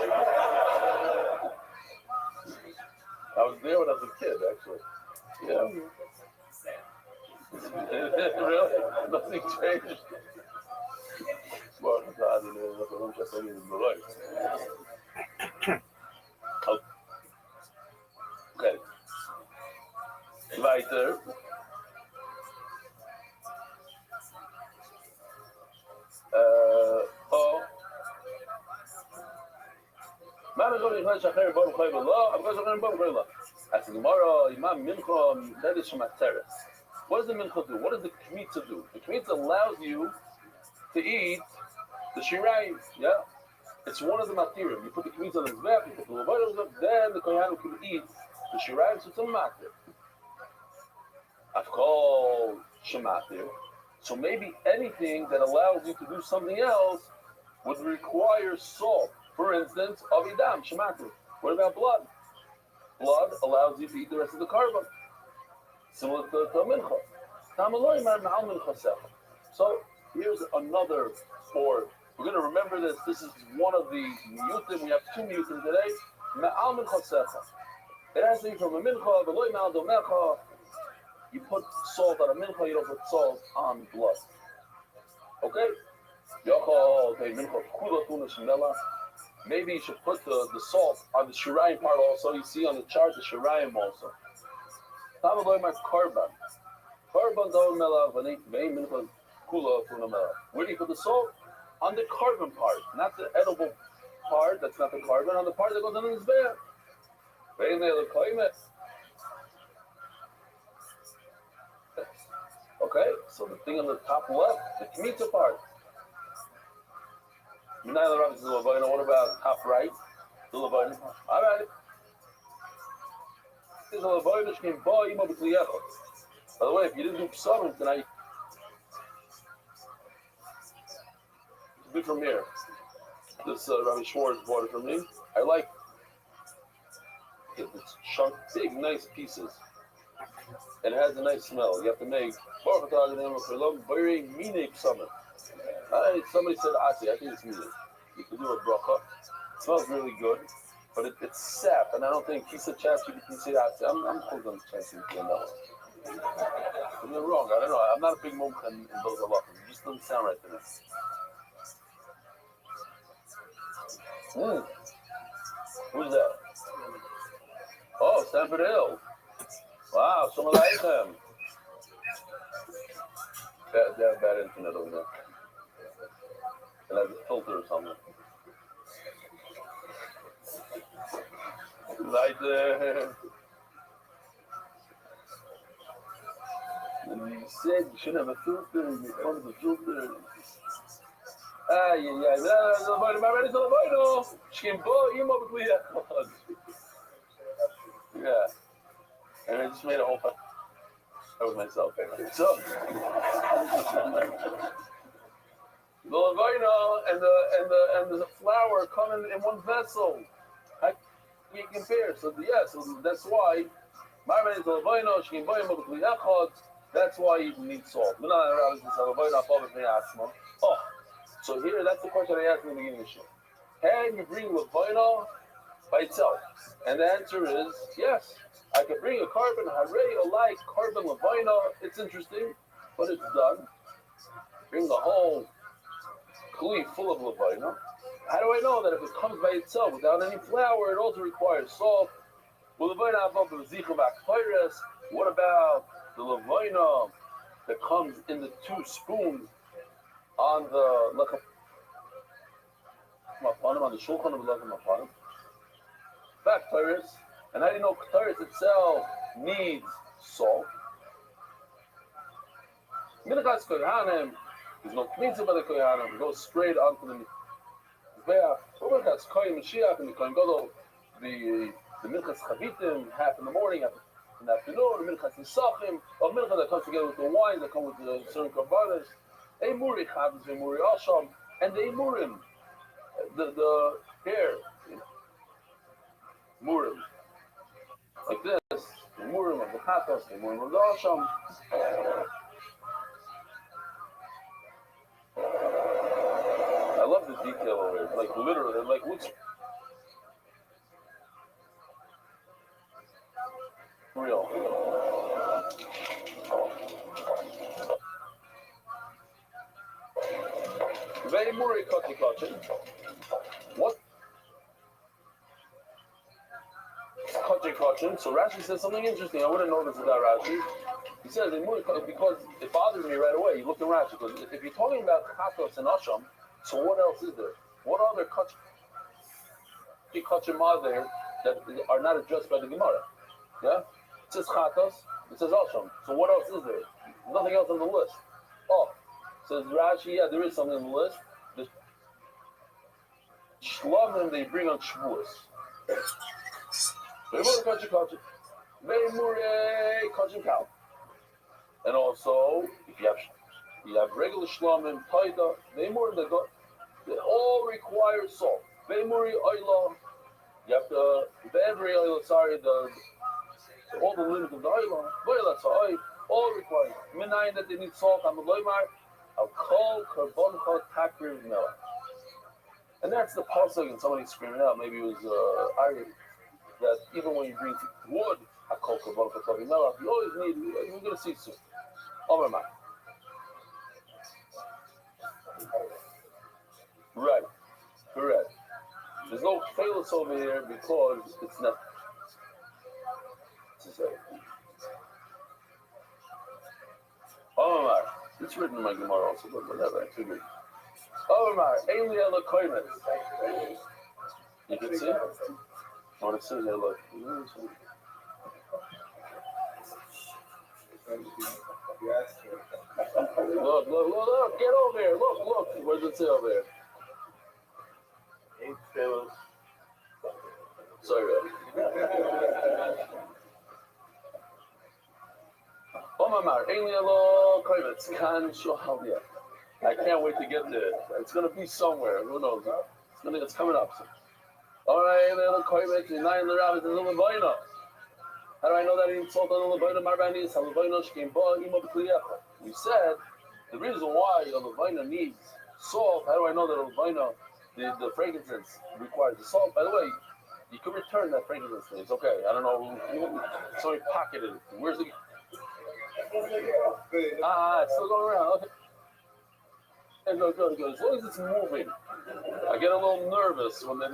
I was there when I was a kid, actually. Yeah. Really? Nothing changed. Well, God, okay. Weiter. Oh. מה אנחנו יכולים לשחרר בו בחיים ולא? אבל כל שחררים בו בחיים ולא. אז tomorrow, Imam Mincha, that is Shemateres. What does the Mincha do? What does the Kmitza do? The Kmitza allows you to eat the Shirayim, yeah? It's one of the material. You put the Kmitza on his back, you put the Levayim on his back, then the Kohen can eat the Shirayim, so it's a matir. I've called Shematir. So maybe anything that allows you to do something else would require salt. For instance, avidam, shematir. What about blood? Blood allows you to eat the rest of the carbon. Similar to mincha. So here's another, or we're going to remember this. This is one of the miyutim. We have two miyutim today. Ma'al mincha secha. It has to be from a mincha, v'loi ma'al domecha. You put salt on a mincha, you don't put salt on blood. Okay? Maybe you should put the salt on the shirayim part also. You see on the chart the shirayim also. Where do you put the salt? On the carbon part, not the edible part. That's not the carbon. On the part that goes on the mizbeach. Okay, so the thing on the top left, the kmitza part. What about top right? The Levayim. All right. By the way, if you didn't do psalm tonight, it's good from here. This Rabbi Schwartz bought it from me. I like it. It's chunk, big, nice pieces. And it has a nice smell. You have to make very meaning summer. Somebody said Asi, I think it's meaning. You can do a bracha. It smells really good, but it's sap, and I don't think Kisa Chachi can say Asi. I'm cool on Chachi. I'm wrong. I don't know. I'm not a big mumch in those halachas. It just doesn't sound right to me. Who's that? Oh, Stanford Hill. Wow, some of them. They have bad internet over there. It has a filter or something. Like and you said you shouldn't have a filter, and you found the filter. Yeah. And I just made a whole with myself. So the levina and the flour come in one vessel. How can you compare? So so that's why that's why you need salt. Oh, so here that's the question I asked in the beginning of the show. Can you bring levina by itself? And the answer is yes. I can bring a carbon harei like carbon levina. It's interesting, but it's done. Bring the whole kli full of levina. How do I know that if it comes by itself without any flour, it also requires salt? What about the levina that comes in the 2 spoons on the on the shulchan of the back tires? And how do you know K'taris itself needs salt? Minchas Kohanim, there's no Kmitza by the Kohanim, it goes straight onto the Mizbeach. Minchas Kohen Mashiach and the Kohen Gadol, the Minchas Chavitim, half in the morning, half in the afternoon, the Minchas Nisachim, or Minchas that comes together with the wine, that come with the certain Karbanis, Eimuri Chavim, Eimuri Asham, and the Eimurim. the hair, murim, like this, the murim of the katos, the murim of the asham. I love the detail of it. Like literally, like looks real. Very muri kati. What? Kati. So Rashi says something interesting. I wouldn't know this without Rashi. He says because it bothers me right away. You look at Rashi because if you're talking about katos and asham, so what else is there? What other kachim are there that are not addressed by the Gemara? Yeah, it says katos, it says asham. So what else is there? There's nothing else on the list. Oh, says Rashi. Yeah, there is something on the list. The shlamim they bring on Shavuos. And also, if you have regular shlamim, taida, they all require salt. Ve'muri oila, you have every oila, all the limits of the oila, all require. Minayin that they need salt, I'll call karboncha takriv mela. And that's the pasuk, and somebody screaming out, maybe it was Ari, that even when you bring wood, I call karboncha takriv mela, you always need, you're going to see soon. Right, correct. There's no failus over here because it's not. It's written in my Gemara also, but whatever, I figured. You can see? What it says here, look. Look, get over here. Look. What does it say over here? Sorry, I can't wait to get there. It's going to be somewhere. Who knows? It's coming up. All right, little koivet, nine the rabbit, the little boyno. How do I know that he insulted the little boyno? Marbani is halavoino shkim ba imo b'kliyacha. We said the reason why a lavoino needs salt. How do I know that a lavoino, the frankincense requires the salt? By the way, you can return that frankincense. It's okay. I don't know. Somebody pocketed it. Where's it? It's still going around. Okay. Good. As long as it's moving. I get a little nervous when they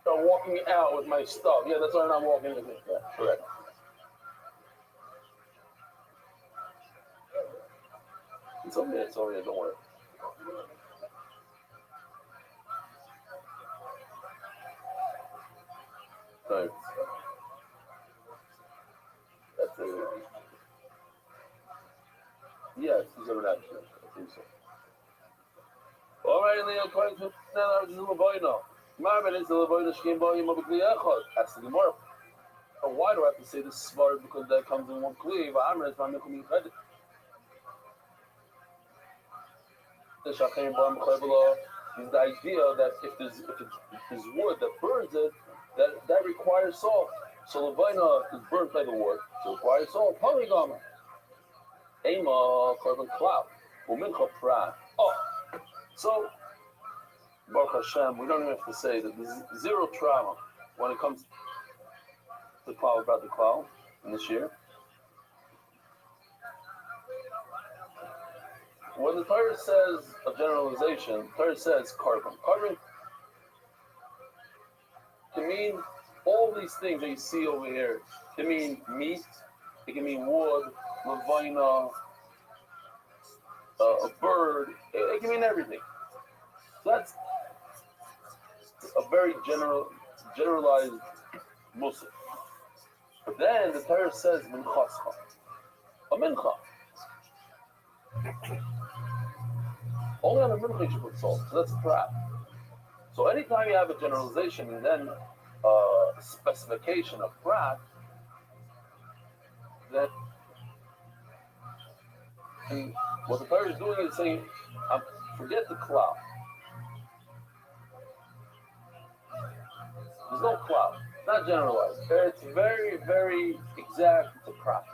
start walking out with my stuff. Yeah, that's why I'm not walking with it. Yeah, correct. It's over here, don't worry. Right. That's it. Yes, he's a reaction. I think so. All right, Leo, according to now, there's a little boy now. Marvin is the little boy that came by him over the Echad. That's the Gemara. Why do I have to say this smart? Because that comes in one cleave. Amr is my Mekum Yechad. The Shachem Bar Mechavela is the idea that if there's wood that burns it, that requires salt. So Levina is burnt by the wood, so it requires salt. Polygama. Ema carbon cloud. Umincha prat. Oh, so Baruch Hashem, we don't even have to say that there's zero trauma when it comes to cloud about the cloud in this year. When the Torah says a generalization, the Torah says carbon. Carbon can mean all these things that you see over here. It can mean meat, it can mean wood, levina, a bird, it can mean everything. So that's a very generalized Muslim. But then the Torah says minchascha, a mincha. Only on a mincha you should put salt. So that's a trap. So anytime you have a generalization and then a specification of prat, that and what the Torah is doing is saying, forget the cloud. not generalized. It's very, very exact to practice.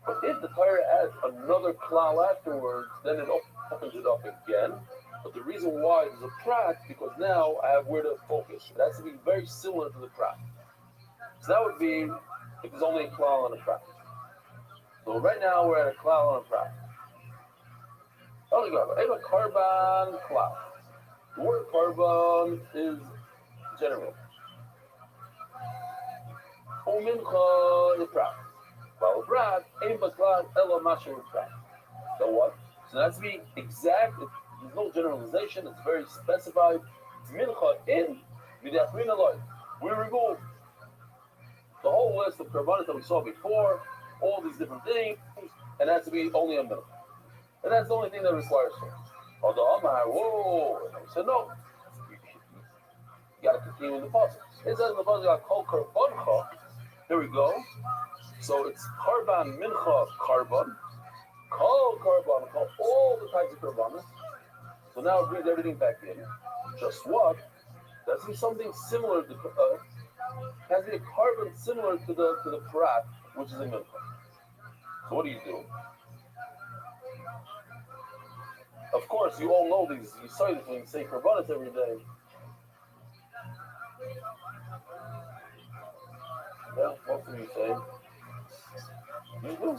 But if the Torah adds another klal afterwards, then it opens it up again. But the reason why there's a prat, because now I have where to focus. It has to be very similar to the prat. So that would be if there's only a klal and a prat. So right now we're at a klal and a prat. Oh, go. I have a carbon klal. The word carbon is general. Umincha is prat. Well, prat ain't but klal ela masher prat. So what? So that has to be exact. There's no generalization. It's very specified. Mincha in midafrin aloy. We remove the whole list of karbanos that we saw before, all these different things, and it has to be only a mincha. And that's the only thing that requires it. Although Amar, whoa, so no, you got to continue in the puzzle. It says in the puzzle, I call karbancha. Here we go. So it's karban mincha karban. Call karban, call all the types of karbanos. So now it brings everything back in. Just what? That's be something similar to has to be a carbon similar to the prat, which is a mincha. So what do you do? Of course, you all know these. You say this when you say karbanos every day. Yeah, most of you say. You do.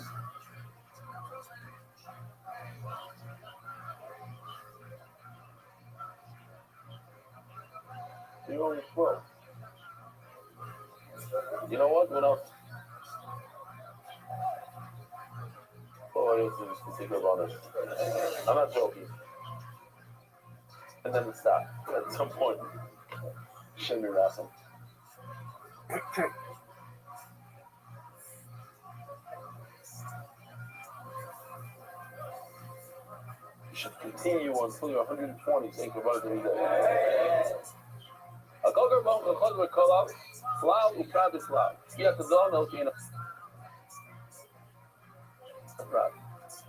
You're only 12. You know what? When I used to just think about it. I'm not joking. And then it stopped at some point. Shouldn't be wrestling. You should continue until you're 120 saying about it every day. A gogar monk, a chodwer kolab, flow, uprad is flow. You have to know, no, you know.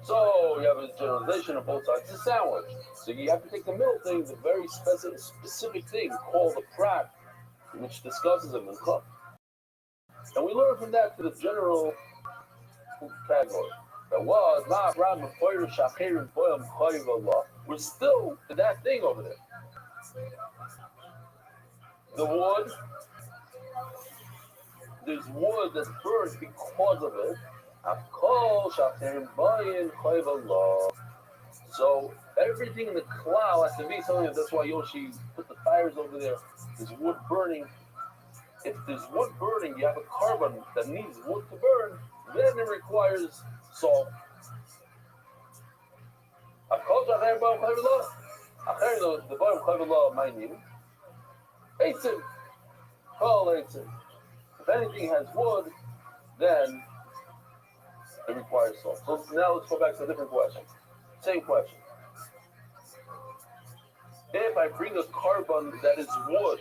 So you have a generalization of both sides. It's a sandwich. So you have to take the middle thing, the very specific thing called the prat, which discusses a mincha. And we learn from that to the general category. That was we're still in that thing over there. The wood, there's wood that's burned because of it. So everything in the cloud has to be something. That's why Yoshi put the fires over there. There's wood burning. If there's wood burning, you have a carbon that needs wood to burn. Then it requires salt. The bottom of my name. Eitzim. Call Eitzim. If anything has wood, then it requires salt. So now let's go back to a different question. Same question. If I bring a carbon that is wood,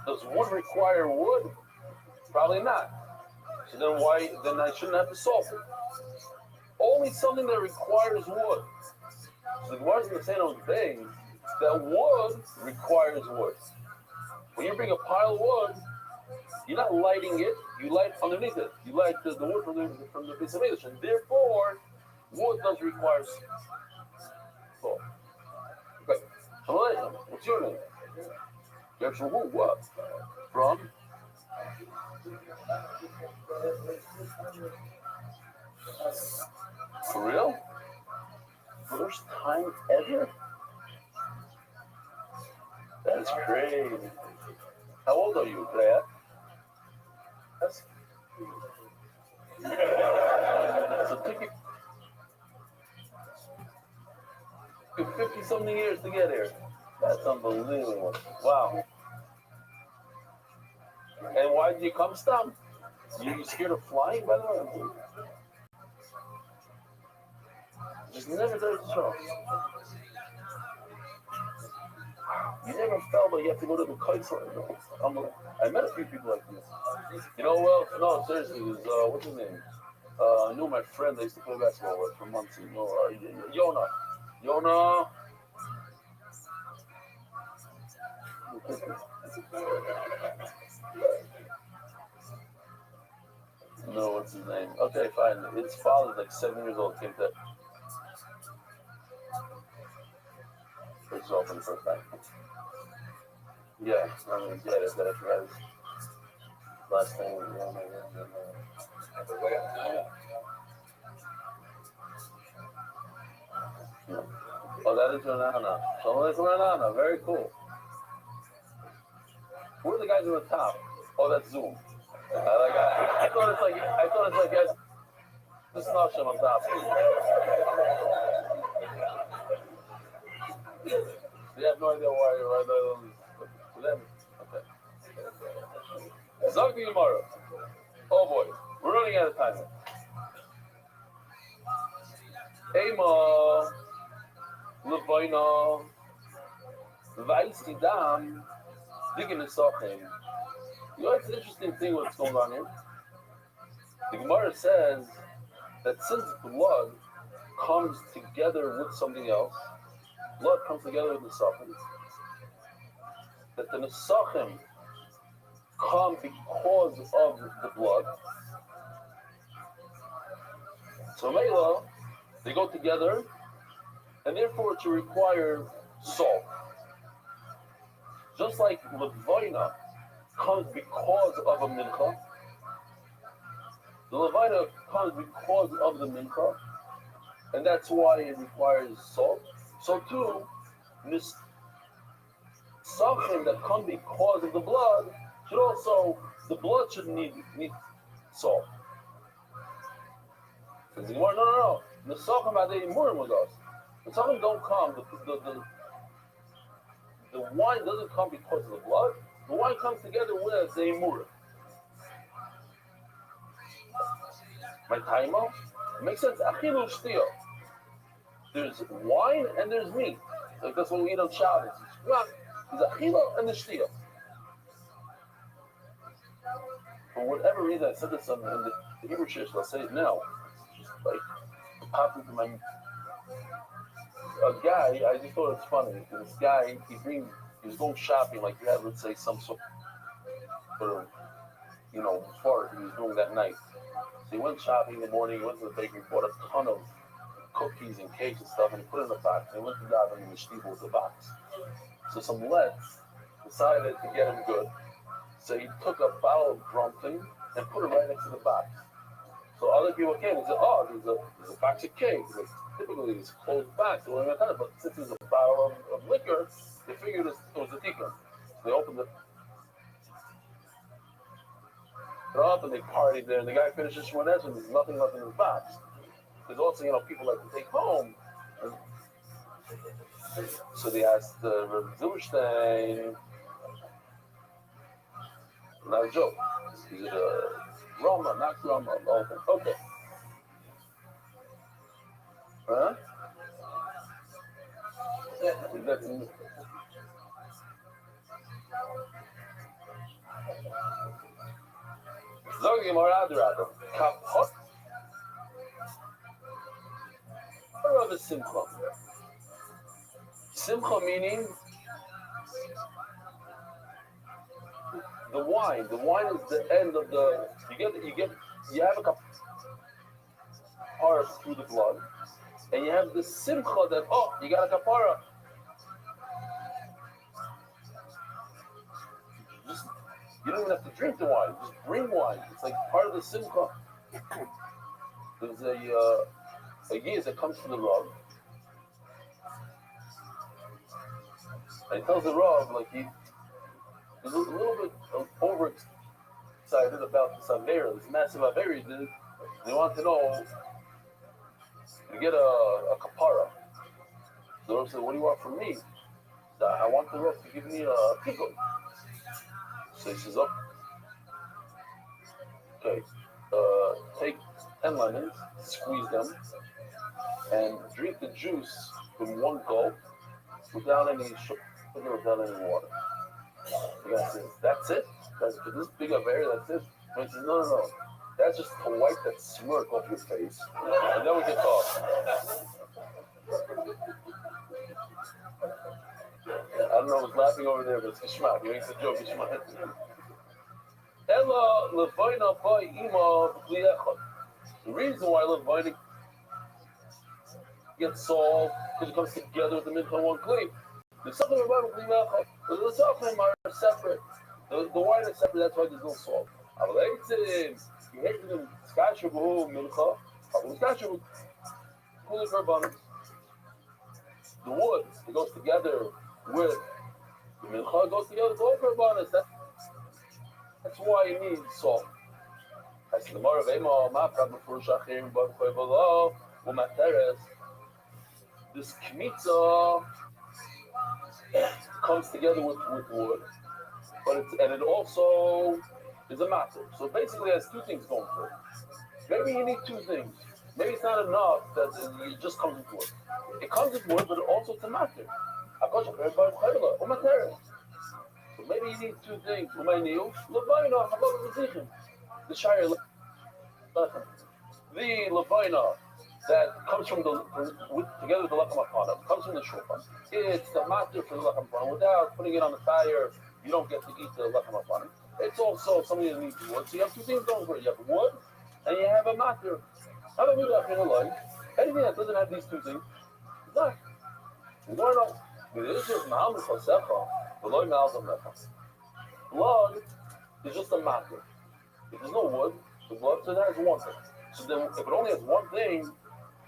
does wood require wood? Probably not. So then why? Then I shouldn't have to salt it. Only something that requires wood. So the Gemara is going to say on things that wood requires wood. When you bring a pile of wood, you're not lighting it. You light underneath it. You light the wood from the piece of English, and therefore wood does require salt. Okay. What's your name? What? From? For real? First time ever? That's crazy. How old are you, Claire? That's... So it took you 50-something years to get here. That's unbelievable. Wow. And why did you come stop? You scared of flying, by the way? Just never did it show. You never fell, but you have to go to the kite side. I met a few people like this. You know, well, no, seriously, what's his name? I knew my friend, I used to play basketball with for months. You know, Yona. No, what's his name? Okay, fine. His father's like 7 years old. Came to first off for the first time. Yeah, I mean, yeah, that's that. I forgot his last name. Oh, that is Renana. Oh, that's Renana. Very cool. Who are the guys on the top? Oh, that's Zoom. I thought it's like guys. This is not on top. They have no idea why for them. Okay. Zog tomorrow. Oh boy, we're running out of time. Ema, Levina, Vaisidam, digging the Sochem. You know, it's an interesting thing what's going on here. The Gemara says that since blood comes together with something else, blood comes together with the Nesachim, that the Nesachim come because of the blood. So Mela, they go together, and therefore to require salt. Just like Levina comes because of a mincha, the Levina comes because of the mincha, and that's why it requires salt. So too, something that comes because of the blood should also, the blood should need salt. Says the Gemara, no. The Nesachim adei murim with us. The Nesachim don't come. The wine doesn't come because of the blood. The wine comes together with the murim. My timer makes sense. Achilu shtiyo. There's wine and there's meat. Like that's what we eat on Shabbos. There's achilu and the shtiyo. For whatever reason, I said this in the Hebrew church. I'll say it now. Like popped into my a guy. I just thought it's funny. This guy, he was going shopping. Like you had, let's say, some sort of, fart he was doing that night. So he went shopping in the morning. He went to the bakery, bought a ton of cookies and cakes and stuff, and he put it in the box. And he went to God and he was with the box. So some leads decided to get him good. So he took a bottle of Drumpton and put it right next to the box. So other people came and said, "Oh, there's a box of cake." Like, typically, it's a closed box. So but since it's a bottle of liquor, they figured it was a tikkun. So they opened it up and they partied there. And the guy finishes Shmones and there's nothing left in the box. There's also, people like to take home. And so they asked Rabbi Zilberstein, not a joke. Is it a Roma, not Roma? Okay. Huh? That's Zogi Moradurado. Kapot. Or of a simcha. Simcha meaning the wine. The wine is the end of the. You have a kapara through the blood, and you have the simcha that you got a kapara. You don't even have to drink the wine. Just bring wine. It's like part of the simcha. There's a yeast that comes from the Rav. And he tells the Rav, like he's a little bit overexcited about this Avera, this massive Avera he did. They want to know, to get a kapara. The Rav said, "What do you want from me?" I want the Rav to give me a pickle. So he says, "Okay, take 10 lemons, squeeze them, and drink the juice in one gulp without any sugar, without any water." The guy says, "That's it? That's for this big affair, that's it?" And he says, No. That's just to wipe that smirk off your face, and then we can talk. I don't know who's laughing over there, but it's Gishmak. You ain't a joke, Gishmak. Ella Levaina by Ima B'Liechot. The reason why Levaina gets solved because it comes together with the Mincha in one cleave. The something about B'Liechot. The Sofim are separate. The wine is separate. That's why there's no salt. Aber you hate them. Skashabu Mincha. Skashabu Kuli Karbanis. The wood it goes together with the Mincha. Goes together with all Karbanis. That's why you need salt. As the Marav Ema, Mapra, before Shachim, but Below, Umateres, this Kmitza comes together with wood, but it also is a matter. So basically, it has two things going for it. Maybe you need two things. Maybe it's not enough that it just comes with wood. It comes with wood, but also it's a matter. So maybe you need two things. The Shire the Levaina that comes from together with the Lechem Apana, comes from the Shulchan. It's the matter for the Lechem Apana. Without putting it on the fire, you don't get to eat the Lechem Apana. It's also something that needs wood. So you have two things going for it. You have wood and you have a matter. How do we do that in life? Anything that doesn't have these two things, it's not. Why not? Blood is just a matter. If there's no wood, the blood, so that has one thing. So then, if it only has one thing,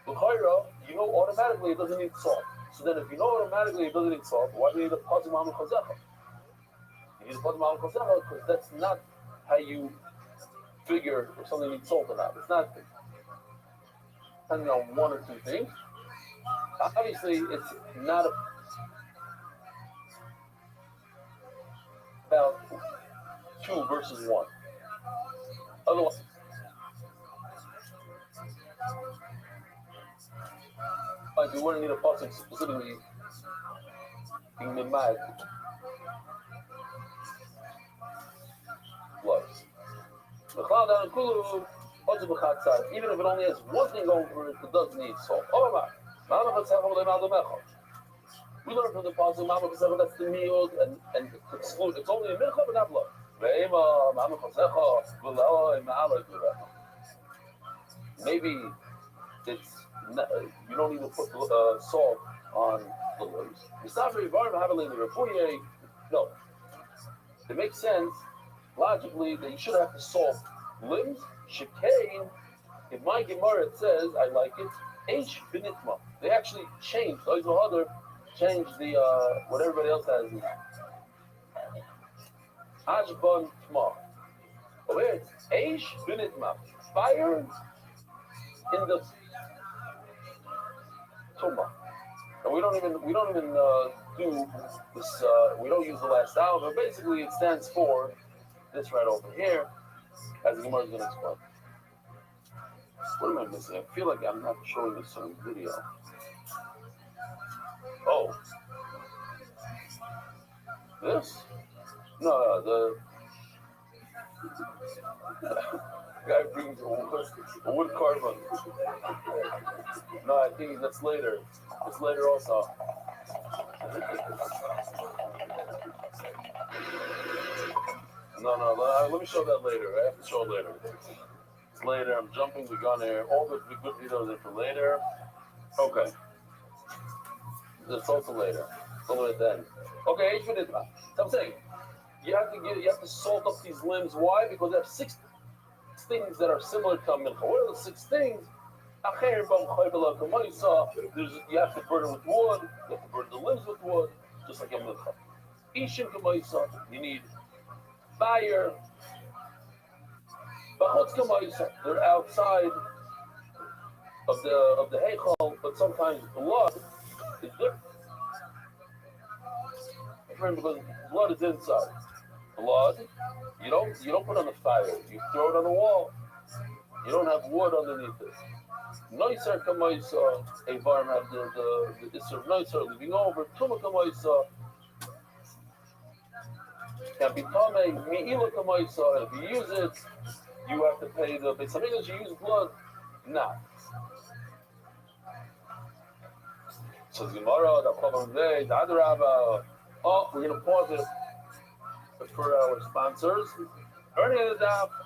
the chayra, you know automatically it doesn't need salt. So then, if you know automatically it doesn't need salt, why do you need a pazim ma'am chazecha? You need a pazim ma'am chazecha because that's not how you figure if something needs salt or not. It's not depending on one or two things. Obviously, it's not about 2 versus 1. Otherwise, like we wouldn't need a pasuk specifically in Mimad blood. Even if it only has one thing going for it, it does need salt. We learn from the pasuk that's the meal and exclude. It's only a mincha but not blood. Maybe it's not, you don't need to put salt on the limbs. No, it makes sense logically that you should have to salt limbs. Shekain, in my Gemara it says, I like it. H binitma. They actually changed. Changed the what everybody else has. Ajban tma. Oh, where it's H binitma. Fire in the Tuma. And we don't even do this. We don't use the last vowel, but basically it stands for this right over here, as the Gemara is going to explain. What am I missing? I feel like I'm not showing this on video. Oh, this? No, the guy brings a wood carving. No, I think that's later. It's later also. No, let me show that later. I have to show it later. It's later. I'm jumping the gun here. All the good videos are for later. Okay. That's also later. It's all the way at the end. Okay, so I'm saying you have to salt up these limbs. Why? Because they have 6 things that are similar to mincha. What are the 6 things? You have to burn it with wood. You have to burn the limbs with wood, just like a mincha. Ishim k'maisa, you need fire. Bachutz k'maisa, they're outside of the heichal, but sometimes blood is different because blood is inside. Blood, you don't put on the fire. You throw it on the wall. You don't have wood underneath it. Noiser kamaisa, a varm have the issue of noiser living over. Tuma kamaisa can be tame. Mi'ila kamaisa. If you use it, you have to pay the. But some English you use blood, nah. So Gemara, the Chavam Vei, the Adarabba, Oh, we're going to pause it for our sponsors. Earning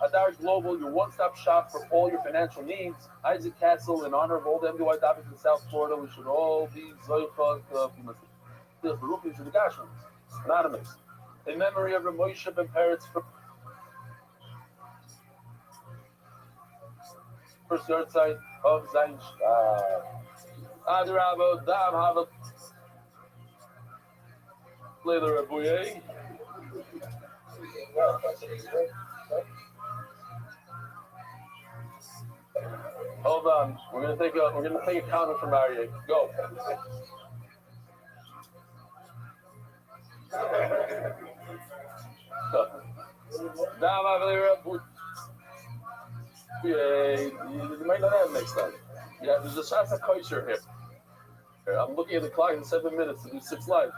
Adar Global, your one-stop shop for all your financial needs. Isaac Castle, in honor of all the MDY Davids in South Florida, we should all be Zoichot Anonymous. In memory of Ramosha Ben Peretz, first yard site of Zain Adirabo, Dam Hava, Leather Abuye. Hold on, we're gonna take a counter from Aryeh. Go. Dam Hava, Leather Abuye. You might not have next time. Yeah, there's a Shasa Kosher here. I'm looking at the clock in 7 minutes to do 6 live.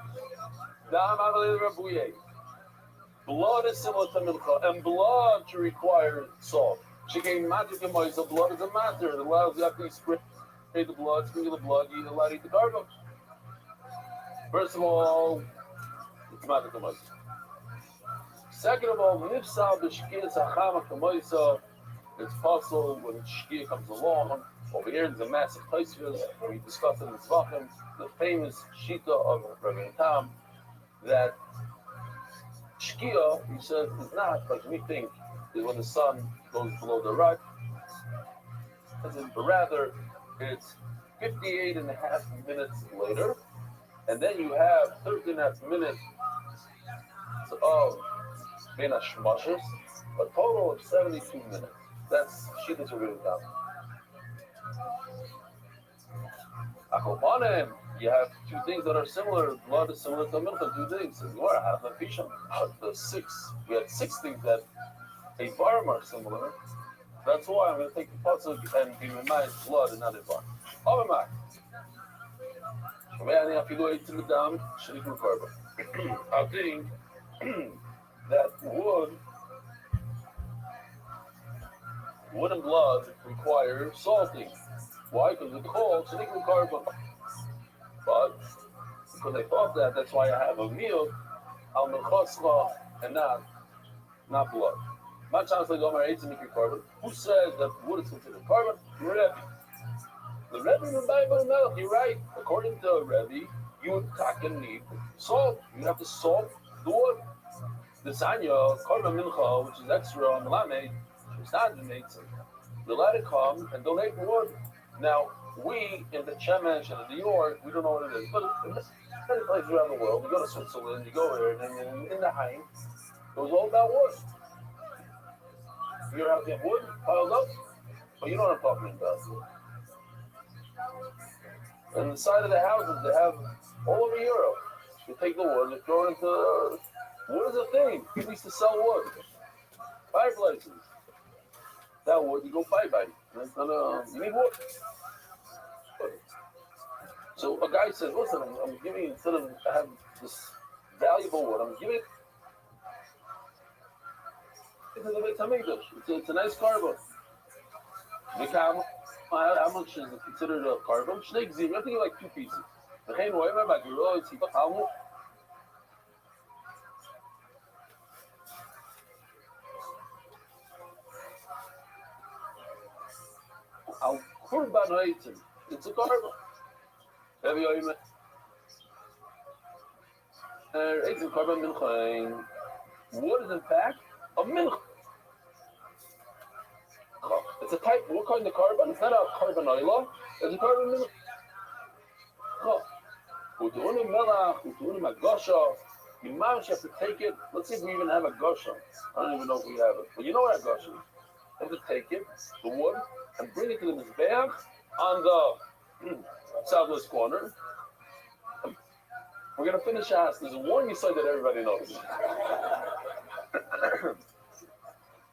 Blood is similar to milcha, and blood to require salt. Chicken magic and moisa, blood is a matter. It allows you to spray the blood, sprinkle the blood, you allow to eat the carbon. First of all, it's magic and moisa. Second of all, nifsa b'shkiyas hachama kamoisa. It's possible when shkia comes along. Over here, there's a massive taisvus. We discussed in the Tzvachim, the famous shita of Rabbi Tam, that shkia, he says, is not like we think is when the sun goes below the right. But rather, it's 58 and a half minutes later, and then you have 13 and a half minutes of Ben Hashmashis, a total of 72 minutes. That's shita of Rabbi Tam. Akopanim, you have two things that are similar. Blood is similar to milcha, two things. You are half a fish. We had 6 things that a barm are similar. That's why I'm going to take the pasuk and be reminded blood and not a barm. Ovamai. I think that wood and blood require salting. Why? Because it's called shenikum carbon. But because I thought that, that's why I have a meal al melchoscha and not blood. My chance like Omar eats carbon. Who says that wood is considered carbon? Rebbe. The Rebbe in the Bible, no, you're right. According to Rebbe, you would need salt. You have to salt the wood. The sanya carbon mincha, which is extra on the lamed, they'll let it come and donate the wood. Now, we in the Chemesh and in New York, we don't know what it is, but in many places around the world, you go to Switzerland, you go there, and in the Hain, it was all about wood. You have to have wood piled up, but you know what I'm talking about. And the side of the houses, they have all over Europe. You take the wood, you throw it into wood is a thing. People used to sell wood, fireplaces. That wood, you go buy. You need wood. So a guy says, listen, I'm giving you, instead of I have this valuable wood, I'm giving it to the Beit HaMikdash. It's a nice carbon. How much is it considered a carbon? You have to get like 2 pieces. It's a carbon. It's a carbon milchain. What is in fact a milch? It's a type. What kind of carbon? It's not a carbon oil. It's a carbon milch. We're doing a melach. We're doing a gosha. You might have to take it. Let's see if we even have a gosha. I don't even know if we have it. But you know what a gosha is. You have to take it, the wood, and bring it to the mizbeach on the southwest corner. We're going to finish us. There's one you said that everybody knows.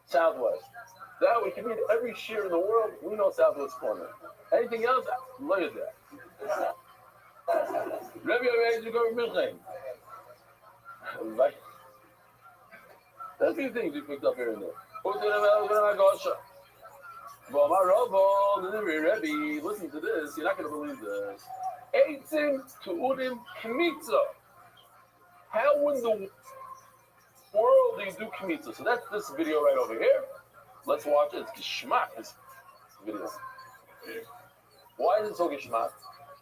Southwest. That we can read every shear in the world. We know southwest corner. Anything else? Look at that. Rabbi you go Milchain. Right. There's a few things we picked up here and there. Listen to this. You're not going to believe this. Eitzim to Udim Kmitza. How in the world do you do kmitza? So that's this video right over here. Let's watch it. It's geschmack, this video. Why is it so geschmack?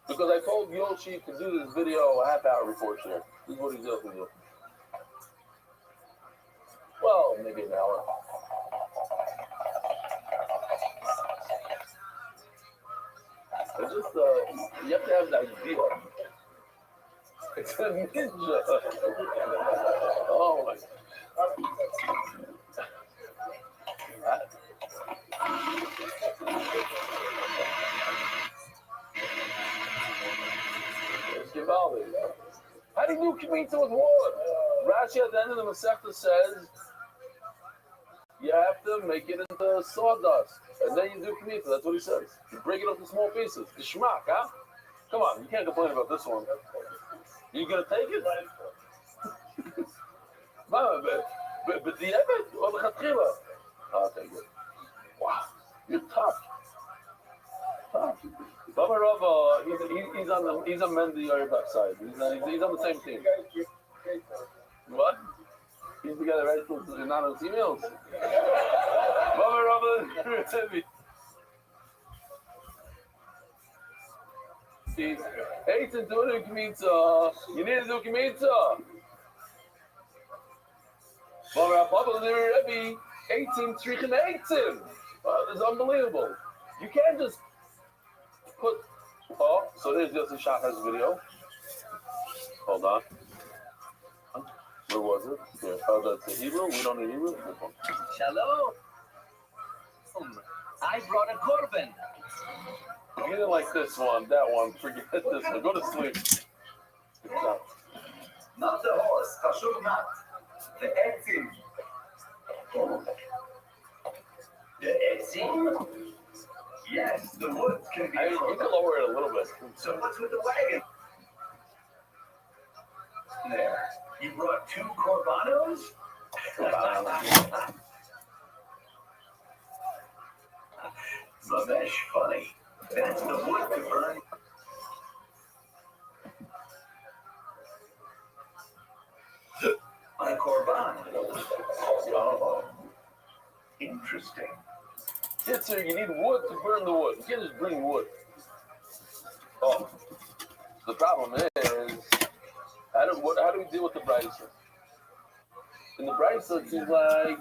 Because I told Yoshi to do this video a half hour before share. This is what he's going to do. Well, maybe an hour. It's just, you have to have an idea. It's a ninja. Oh my. How do you do kmitza with wood? Rashi at the end of the Masechta says you have to make it into sawdust, and then you do kmitza. That's what he says. You break it up into small pieces. Geschmack, huh? Come on, you can't complain about this one. You gonna take it? But the Emet or the Chatchila? I'll take it. Wow, you're tough. Baba Rava, he's on Mendy Orbach side. He's on the same team. What? He's together right to anonymous emails. Baba Rava, see, 8 and 2 kmitza. You need to do kmitza. Baba Rava, Rebbe, 18 strichen 18. It's unbelievable. You can't just put. Oh, so there's Yossi Shachar's video. Hold on. Where was it? Here. Oh, that's the Hebrew. We don't need Hebrew. Shalom. I brought a korban. You didn't like this one, that one. Forget this one. Go to sleep. Good job. Not the horse. Kashur not. The etzim. The etzim? Yes, the wood can be. You can lower it a little bit. So what's with the wagon? There. You brought 2 korbanos? Lamesh, funny. That's the wood to burn. On a korban. Oh, interesting. Sir, you need wood to burn the wood. You can't just bring wood. Oh, the problem is, how do we deal with the brisa? In the brisa, it seems like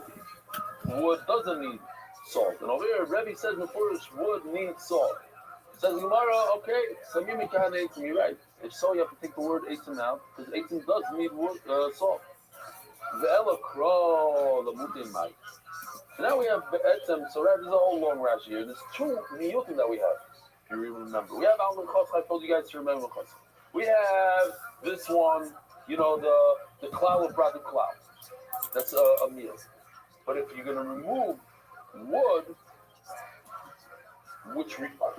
wood doesn't need salt. And over here, Rebbe says Mefurish, wood needs salt. Says Gemara, okay, Samim Mikahan Eitzim, you're right. If so, you have to take the word Eitzim out, because Eitzim does need wood, salt. Ve'ela kro l'mutim mai. So now we have Etzem, so there's a whole long Rashi here. There's 2 niyutim that we have, if you remember. We have Al Menchos, I told you guys to remember Menchos. We have this one, you know, the cloud of Brat cloud. That's a meal. But if you're going to remove wood, which requires